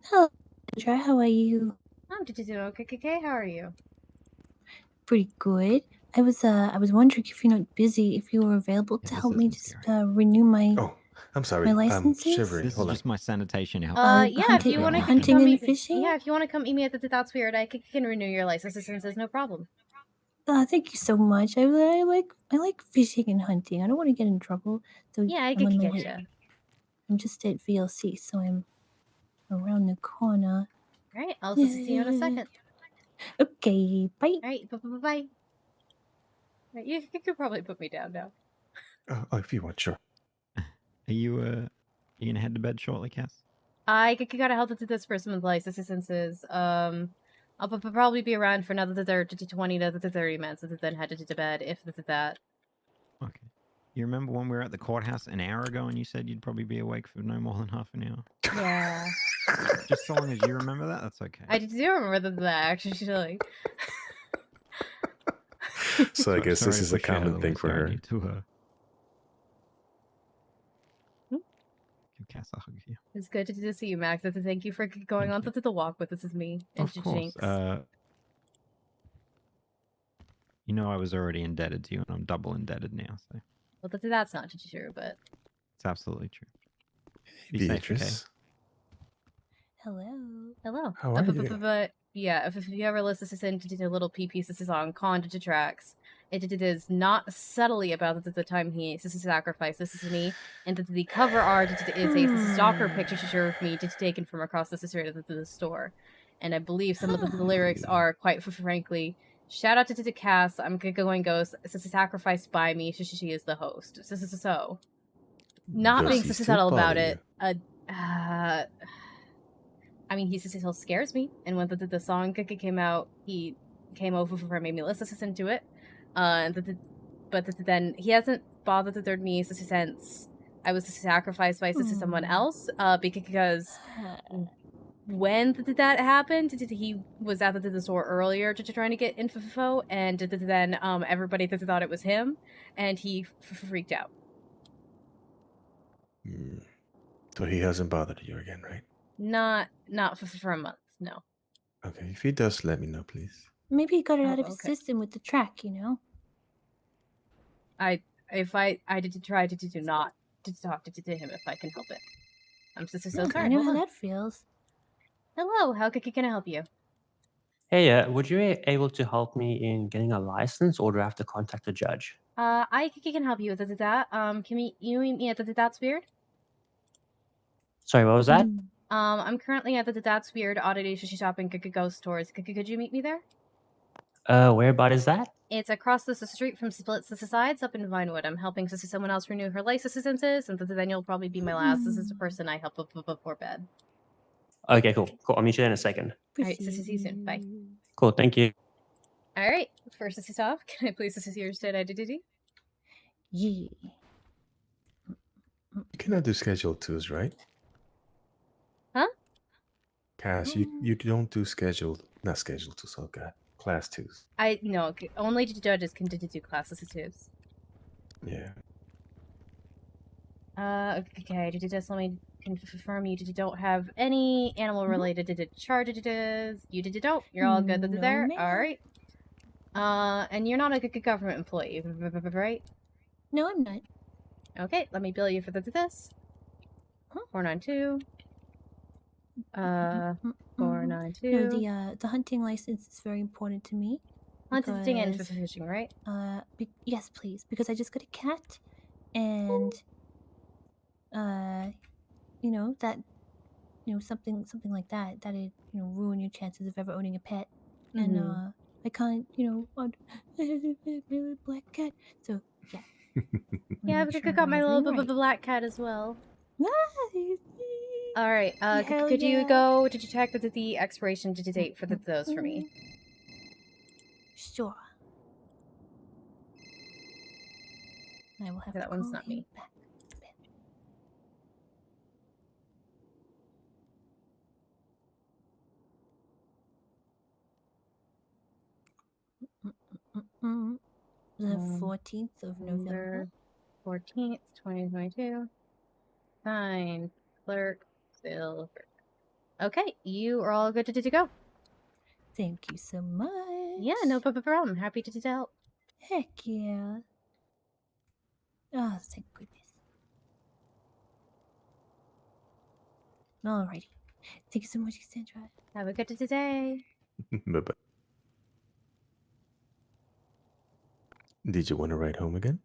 Hello, Cassandra. How are you? I'm okay. How are you? Pretty good. I was wondering if you're not busy, if you were available to help me just renew my. Oh, I'm sorry. My licenses. Shivering. This is just my sanitation help. Yeah, if you want to hunting and fishing. Yeah, if you want to come meet me at That's Weird, I can renew your licenses. No problem. Thank you so much. I like fishing and hunting. I don't want to get in trouble. So yeah, I can get you. I'm just at VLC, so I'm around the corner. All right, I'll see you in a second. Okay, bye. All right, bye. Right, you could probably put me down now. Oh, if you want, sure. Are you gonna head to bed shortly, Cass? I gotta help to this person with licenses. I'll probably be around for another 20 to 30 minutes, and then head to bed if that. Okay. You remember when we were at the courthouse an hour ago, and you said you'd probably be awake for no more than half an hour? Yeah. Just so long as you remember that, that's okay. I do remember that actually. So I guess this is a common thing for her. To her. Give Cass a hug here. It's good to see you, Max. Thank you for going on the walk with us. This is me. And of course. You know I was already indebted to you, and I'm double indebted now. So. Well, that's not true, but it's absolutely true. Be Beatrice. Safe, okay? Hello. How are you? But yeah, if you ever listen to Little Peepees, this is on Contra Tracks. It is not subtly about the time this is a sacrifice. This is me, and the cover art is a stalker picture of me taken from across the street of the store. And I believe some of the lyrics are quite frankly. Shout out to Cass. I'm going ghost. This is sacrificed by me. She is the host. So not being so subtle about it. I mean, he still scares me. And when the song came out, he came over for made me listen to it. But then he hasn't bothered me since I was sacrificed by someone else. Because when that happened, he was out the store earlier trying to get info, and then everybody thought it was him, and he freaked out. So he hasn't bothered you again, right? Not for a month, no. Okay, if he does, let me know, please. Maybe he got it out of his system with the track, you know. I did try to not to talk to him if I can help it. I'm so sorry. I know how that feels. Hello, how can I help you? Hey, would you be able to help me in getting a license, or do I have to contact a judge? I can help you with that. Can you meet me at That's Weird? Sorry, what was that? I'm currently at the That's Weird oddities shopping ghost stores. Could you meet me there? Where about is that? It's across the street from Split Sides up in Vinewood. I'm helping someone else renew her licenses, and then you'll probably be my last. This is the person I help before bed. Okay, cool. I'll meet you there in a second. All right, see you soon. Bye. Cool, thank you. All right, first this is off. Can I please assist your state identity? Yeah. You cannot do Schedule 2s, right? Huh? Cass, you don't do not Schedule 2s, oh god. Class 2s. No, only judges can do classes 2s. Yeah. Okay, just let me confirm you don't have any animal related charges. You don't. You're all good there. All right. And you're not a good government employee, right? No, I'm not. Okay, let me bill you for this. 492. 492. No, the hunting license is very important to me. Hunting and fishing, right? Yes, please, because I just got a cat, and you know, that, you know, something like that, that it, you know, ruin your chances of ever owning a pet. And I can't, you know, my black cat. So yeah. Yeah, I've got my little black cat as well. All right. Could you go? Did you check the expiration date for those for me? Sure. I will have that to one's call not me. back. The 14th of November. 14th, 2022. Signed, clerk, Silver. Okay, you are all good to go. Thank you so much. Yeah, no problem. Happy to help. Heck yeah. Oh, thank goodness. Alrighty. Thank you so much, Cassandra. Have a good day. Bye-bye. Did you want to ride home again?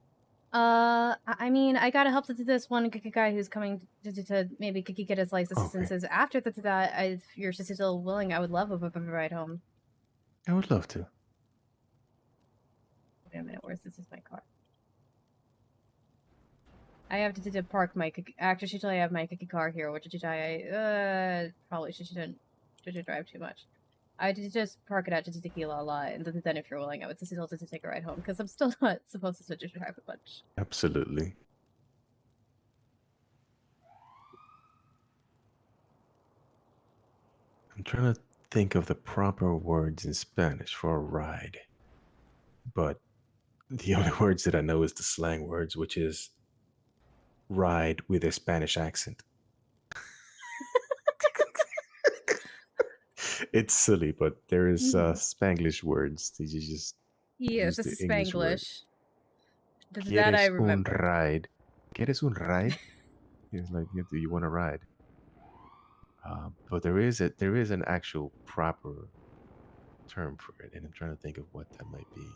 I mean, I gotta help this one guy who's coming to maybe get his licenses. After that, if you're still willing, I would love a ride home. I would love to. Wait a minute, where's this? Is my car? I have to park my actually I have my car here, which I probably shouldn't drive too much. I did just park it out to Tequila a lot, and then if you're willing, I would still to take a ride home because I'm still not supposed to just drive a bunch. Absolutely. I'm trying to think of the proper words in Spanish for a ride, but the only words that I know is the slang words, which is ride with a Spanish accent. It's silly, but there is Spanglish words. Did you just yes, this is Spanglish. That I remember. Un ride. ¿Quieres un ride? It's like, do you want to ride? But there is an actual proper term for it, and I'm trying to think of what that might be.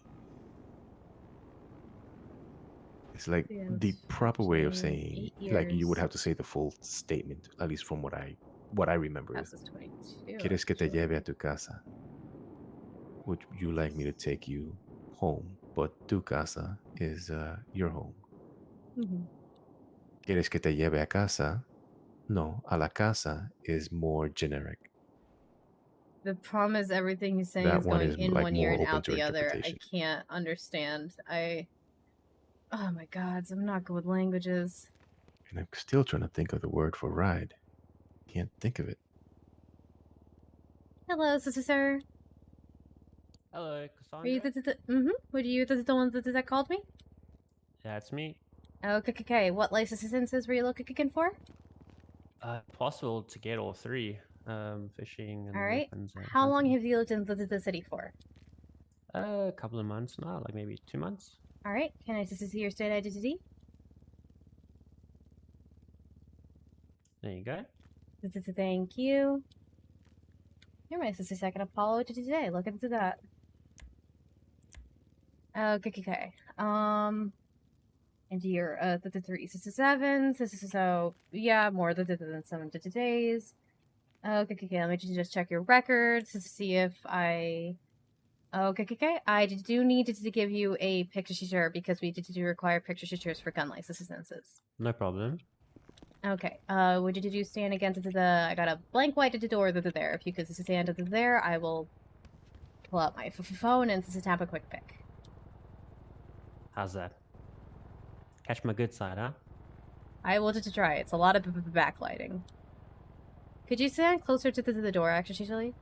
It's like the proper way of saying, like you would have to say the full statement, at least from what I remember. Is, ¿Quieres que te lleve a tu casa? Would you like me to take you home? But tu casa is your home. ¿Quieres que te lleve a casa? No, a la casa is more generic. The problem is everything he's saying is going in one ear and out the other. I can't understand. Oh my god, I'm not good with languages. And I'm still trying to think of the word for ride. Can't think of it. Hello, sir. Hello, Cassandra. Are you Were you the one that called me? Yeah, it's me. Okay. What licenses were you looking for? Possible to get all three. Fishing and weapons. And how long have you lived in the city for? A couple of months now, like maybe 2 months. All right. Can I see your state identity? There you go. Thank you. You're my sister second Apollo to today. Look into that. Okay. And you're the 367. So yeah, more than 7 days. Okay. Let me just check your records to see if I. Okay. I do need to give you a picture shooter because we do require picture shooters for gun licenses. No problem. Okay. Would you stand against the? I got a blank white door there. If you could stand there, I will pull out my phone and tap a quick pic. How's that? Catch my good side, huh? I will just try. It's a lot of backlighting. Could you stand closer to the door, actually?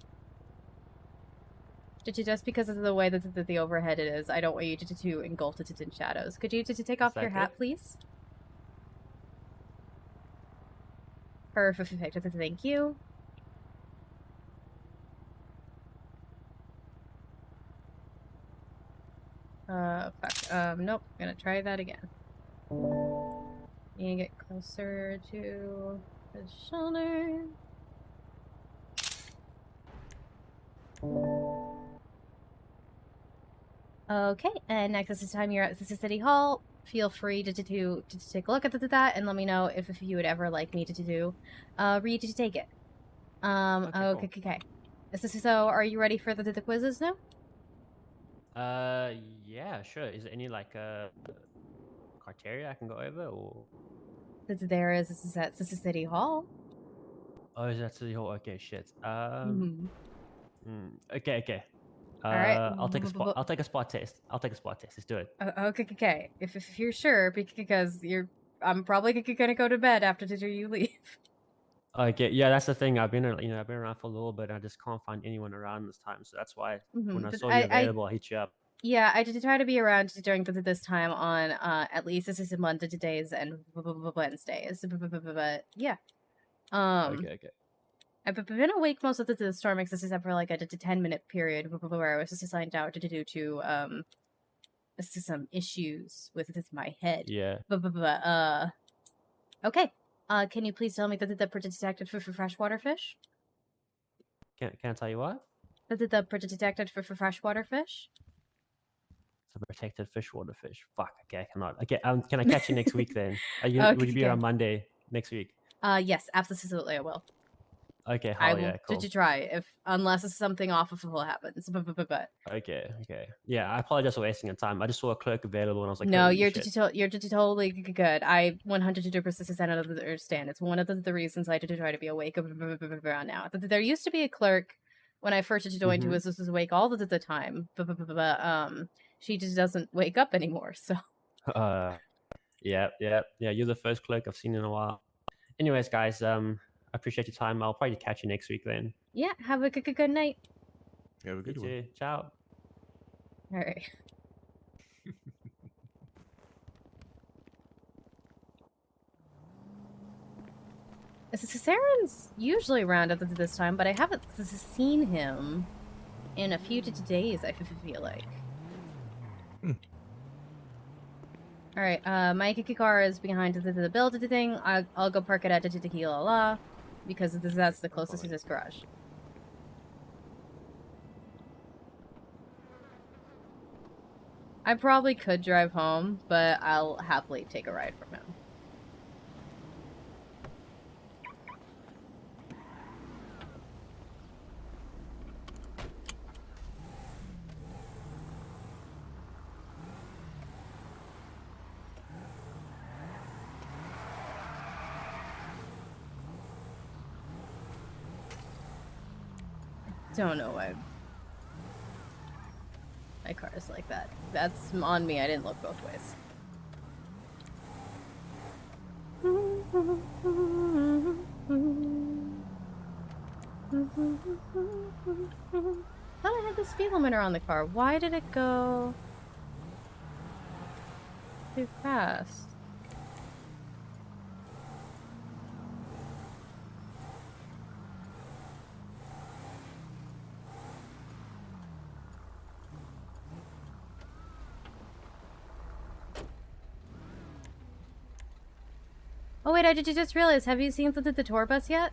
Just because of the way that the overhead it is, I don't want you to engulf it in shadows. Could you take off your hat, please? Perfect. Thank you. Fuck. Nope. I'm gonna try that again. You get closer to the shoulder. Okay, and next this time you're at the City Hall. feel free to take a look at that and let me know if you would ever like me to read to take it. Okay. So are you ready for the quizzes now? Yeah, sure. Is there any like criteria I can go over, or? There is. This is City Hall. Oh, is that City Hall? Okay, shit. Okay. All right. I'll take a spot. I'll take a spot test. Let's do it. Okay. If you're sure, because I'm probably gonna go to bed after you leave. Okay, yeah, that's the thing. I've been around for a little bit. And I just can't find anyone around this time, so that's why when I But saw you available, I hit you up. Yeah, I did try to be around during this time on at least this is Monday days and Wednesdays. But yeah. Okay. I've been awake most of the storm except for like a 10-minute period where I was just assigned out to do some issues with my head. Yeah. Okay. Can you please tell me that the detected for freshwater fish? Can I tell you what? The detected for freshwater fish? It's a protected freshwater fish. Fuck. Okay, I cannot. Okay. Can I catch you next week then? Would you be around Monday next week? Yes, absolutely, I will. Okay, I will cool. try unless something awful happens. But okay. Yeah, I apologize for wasting your time. I just saw a clerk available and I was like, no, you're totally good. I 100% understand. It's one of the reasons I did try to be awake around now. There used to be a clerk when I first joined who was awake all the time, but she just doesn't wake up anymore. So. Yeah. You're the first clerk I've seen in a while. Anyways, guys, I appreciate your time. I'll probably catch you next week then. Yeah, have a good night. Have a good one. Too. Ciao. All right. Saren's usually around at this time, but I haven't seen him in a few days, I feel like. All right, my car is behind the building thing. I'll go park it at Dikiza because that's the closest to this garage. I probably could drive home, but I'll happily take a ride from him. Don't know why my car is like that. That's on me. I didn't look both ways. I thought I had the speed limiter on the car. Why did it go too fast? Oh wait, I just realized. Have you seen the tour bus yet?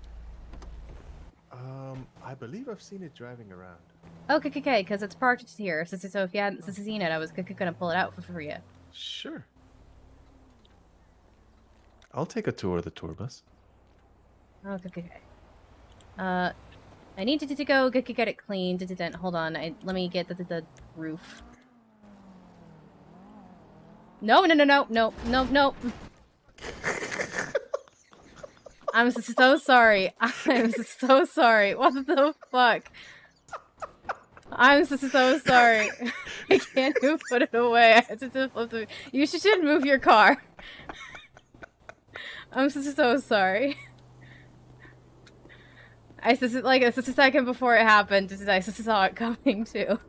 I believe I've seen it driving around. Okay, because it's parked here. So if you hadn't seen it, I was gonna pull it out for you. Sure. I'll take a tour of the tour bus. Okay. I need to go get it cleaned. Hold on. Let me get the roof. No. I'm so sorry. I'm so sorry. What the fuck? I'm so sorry. I can't even put it away. I have to flip the... You should move your car. I'm so sorry. It's just a second before it happened. I saw it coming too.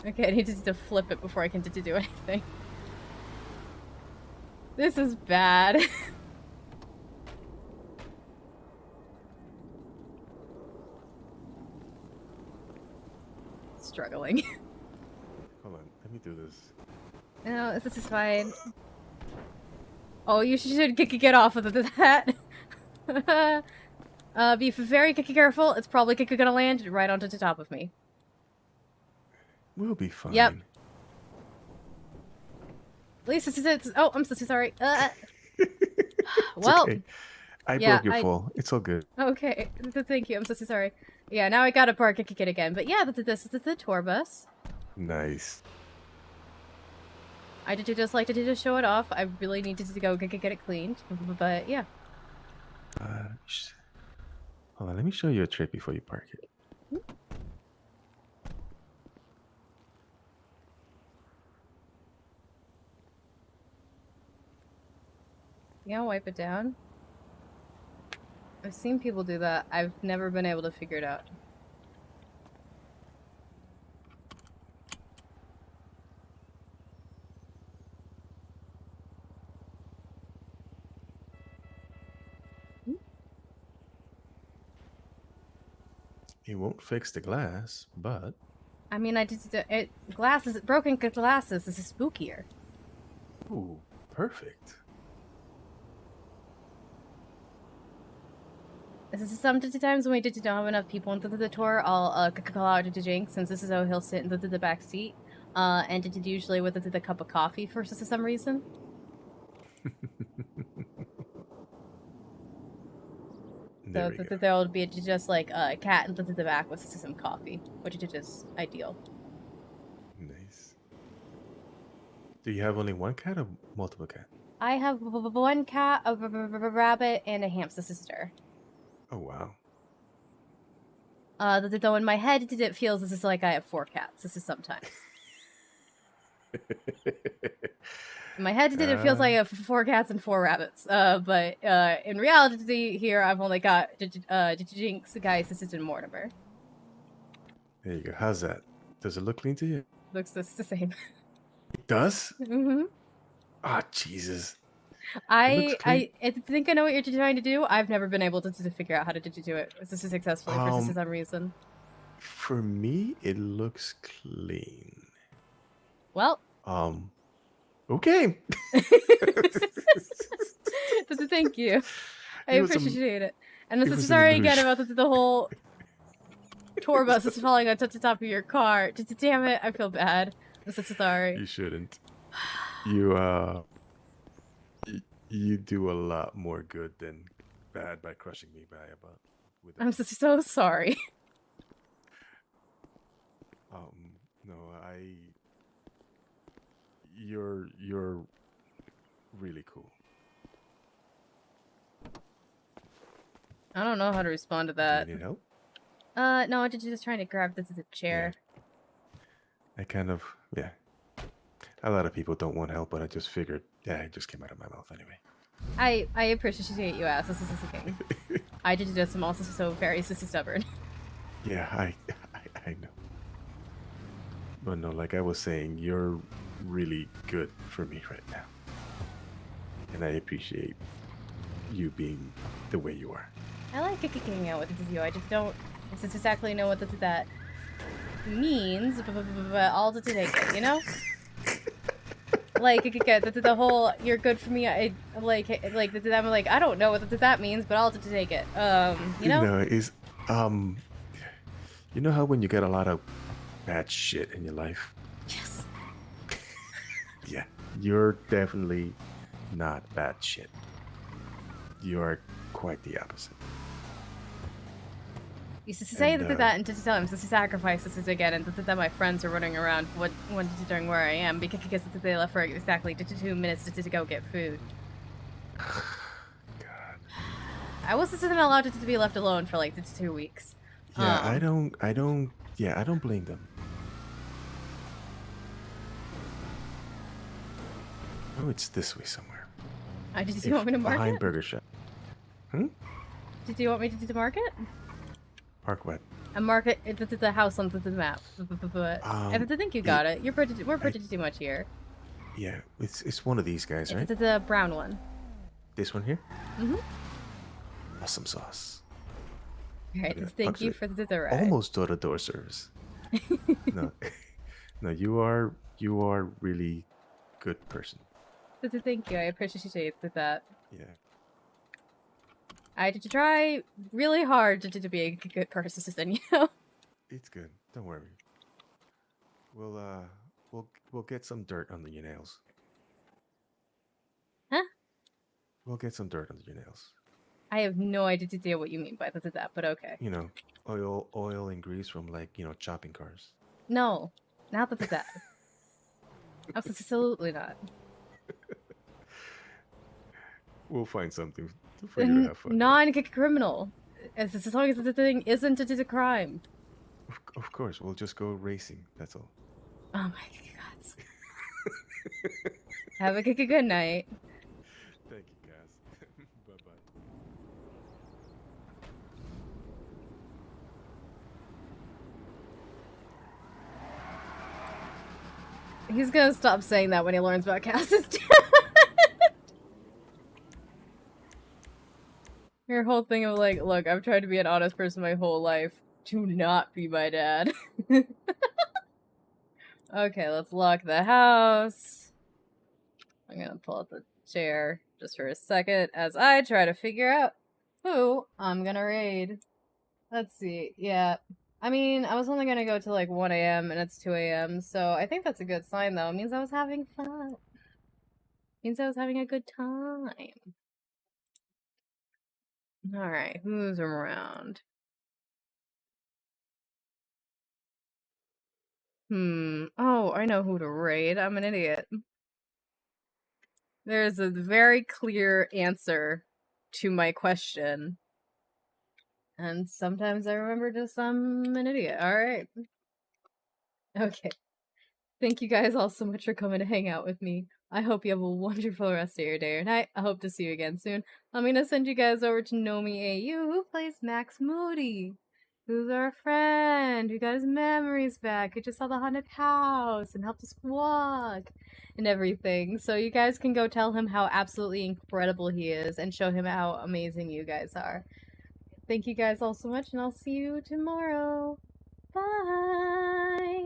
Okay, I need to flip it before I can do anything. This is bad. Struggling. Hold on, let me do this. No, this is fine. Oh, you should get off of that. Be very careful. It's probably gonna land right onto the top of me. We'll be fine. Yep. Lisa, oh, I'm so sorry. It's Well, okay. I yeah, broke your fall. It's all good. Okay, thank you. I'm so sorry. Yeah, now I gotta park it again. But yeah, this is the tour bus. Nice. I did just like to just show it off. I really needed to go get it cleaned. But yeah. Hold on, let me show you a trick before you park it. You gotta wipe it down. I've seen people do that. I've never been able to figure it out. It won't fix the glass, but I mean, I did it. Glasses, broken glasses. This is spookier. ooh, perfect. This is some times when we don't have enough people into the tour, I'll call out to Jinx, since this is how he'll sit in the back seat, and did usually with the cup of coffee for some reason. So there will be just like a cat in the back with some coffee, which is just ideal. Nice. Do you have only one cat or multiple cats? I have one cat, a rabbit, and a hamster sister. Oh wow. Though in my head it feels this is like I have 4 cats. This is sometimes. In my head it feels like I have 4 cats and 4 rabbits. But in reality here I've only got Jinx, Gaius, Assistant, and Mortimer. There you go. How's that? Does it look clean to you? Looks the same. It does? Mm-hmm. Ah, Jesus. I think I know what you're trying to do. I've never been able to figure out how to do it successfully for some reason. For me, it looks clean. Well. Okay. Thank you. I appreciate it. And I'm so sorry again about the whole tour bus is falling on top of your car. Damn it, I feel bad. I'm so sorry. You shouldn't. You do a lot more good than bad by crushing me by about. I'm so sorry. No, you're really cool. I don't know how to respond to that. Do you need help? No, I'm just trying to grab the chair. Yeah. A lot of people don't want help, but I just figured, it just came out of my mouth anyway. I appreciate you ask. This is a king. I just am also so very stubborn. Yeah, I know. But no, like I was saying, you're really good for me right now. And I appreciate you being the way you are. I like kicking out with you. I just don't exactly know what that means, but I'll just take it, you know? Like the whole "you're good for me." I'm like I don't know what that means, but I'll just take it. You know? You know how when you get a lot of bad shit in your life? Yes. Yeah, you're definitely not bad shit. You're quite the opposite. You used to say that and to tell him to sacrifice this again, and that my friends are running around wondering where I am because they left for exactly 2 minutes to go get food. God. I wasn't allowed to be left alone for like 2 weeks. Yeah, I don't blame them. Oh, it's this way somewhere. Did you want me to mark behind it? Burger Shop. Hmm? Did you want me to mark it? Park what? I mark it the house on the map. I think you got it. We're pretty too much here. Yeah, it's one of these guys, right? It's the brown one. This one here? Mm-hmm. Awesome sauce. Alright, thank you for the ride. Almost door-to-door service. No, you are really good person. Thank you. I appreciate that. Yeah. I had to try really hard to be a good person, you know. It's good. Don't worry. We'll get some dirt under your nails. We'll get some dirt under your nails. I have no idea what you mean by that, but okay. You know, oil and grease from like, you know, chopping cars. No, not that. Absolutely not. We'll find something for you to have fun. Non-criminal. As long as the thing isn't a crime. Of course, we'll just go racing. That's all. Oh my god. Have a good night. Thank you, Cass. Bye-bye. He's gonna stop saying that when he learns about Cass's dad. Your whole thing of like, look, I've tried to be an honest person my whole life. Do not be my dad. Okay, let's lock the house. I'm gonna pull up the chair just for a second as I try to figure out who I'm gonna raid. Let's see. Yeah. I mean, I was only gonna go till like 1 a.m. and it's 2 a.m. So I think that's a good sign though. It means I was having fun. It means I was having a good time. Alright, who's around? Oh, I know who to raid. I'm an idiot. There's a very clear answer to my question. And sometimes I remember just I'm an idiot. Alright. Okay. Thank you guys all so much for coming to hang out with me. I hope you have a wonderful rest of your day or night. I hope to see you again soon. I'm gonna send you guys over to Nomi AU, who plays Max Moody, who's our friend, who got his memories back, who just saw the haunted house and helped us walk and everything. So you guys can go tell him how absolutely incredible he is and show him how amazing you guys are. Thank you guys all so much, and I'll see you tomorrow. Bye!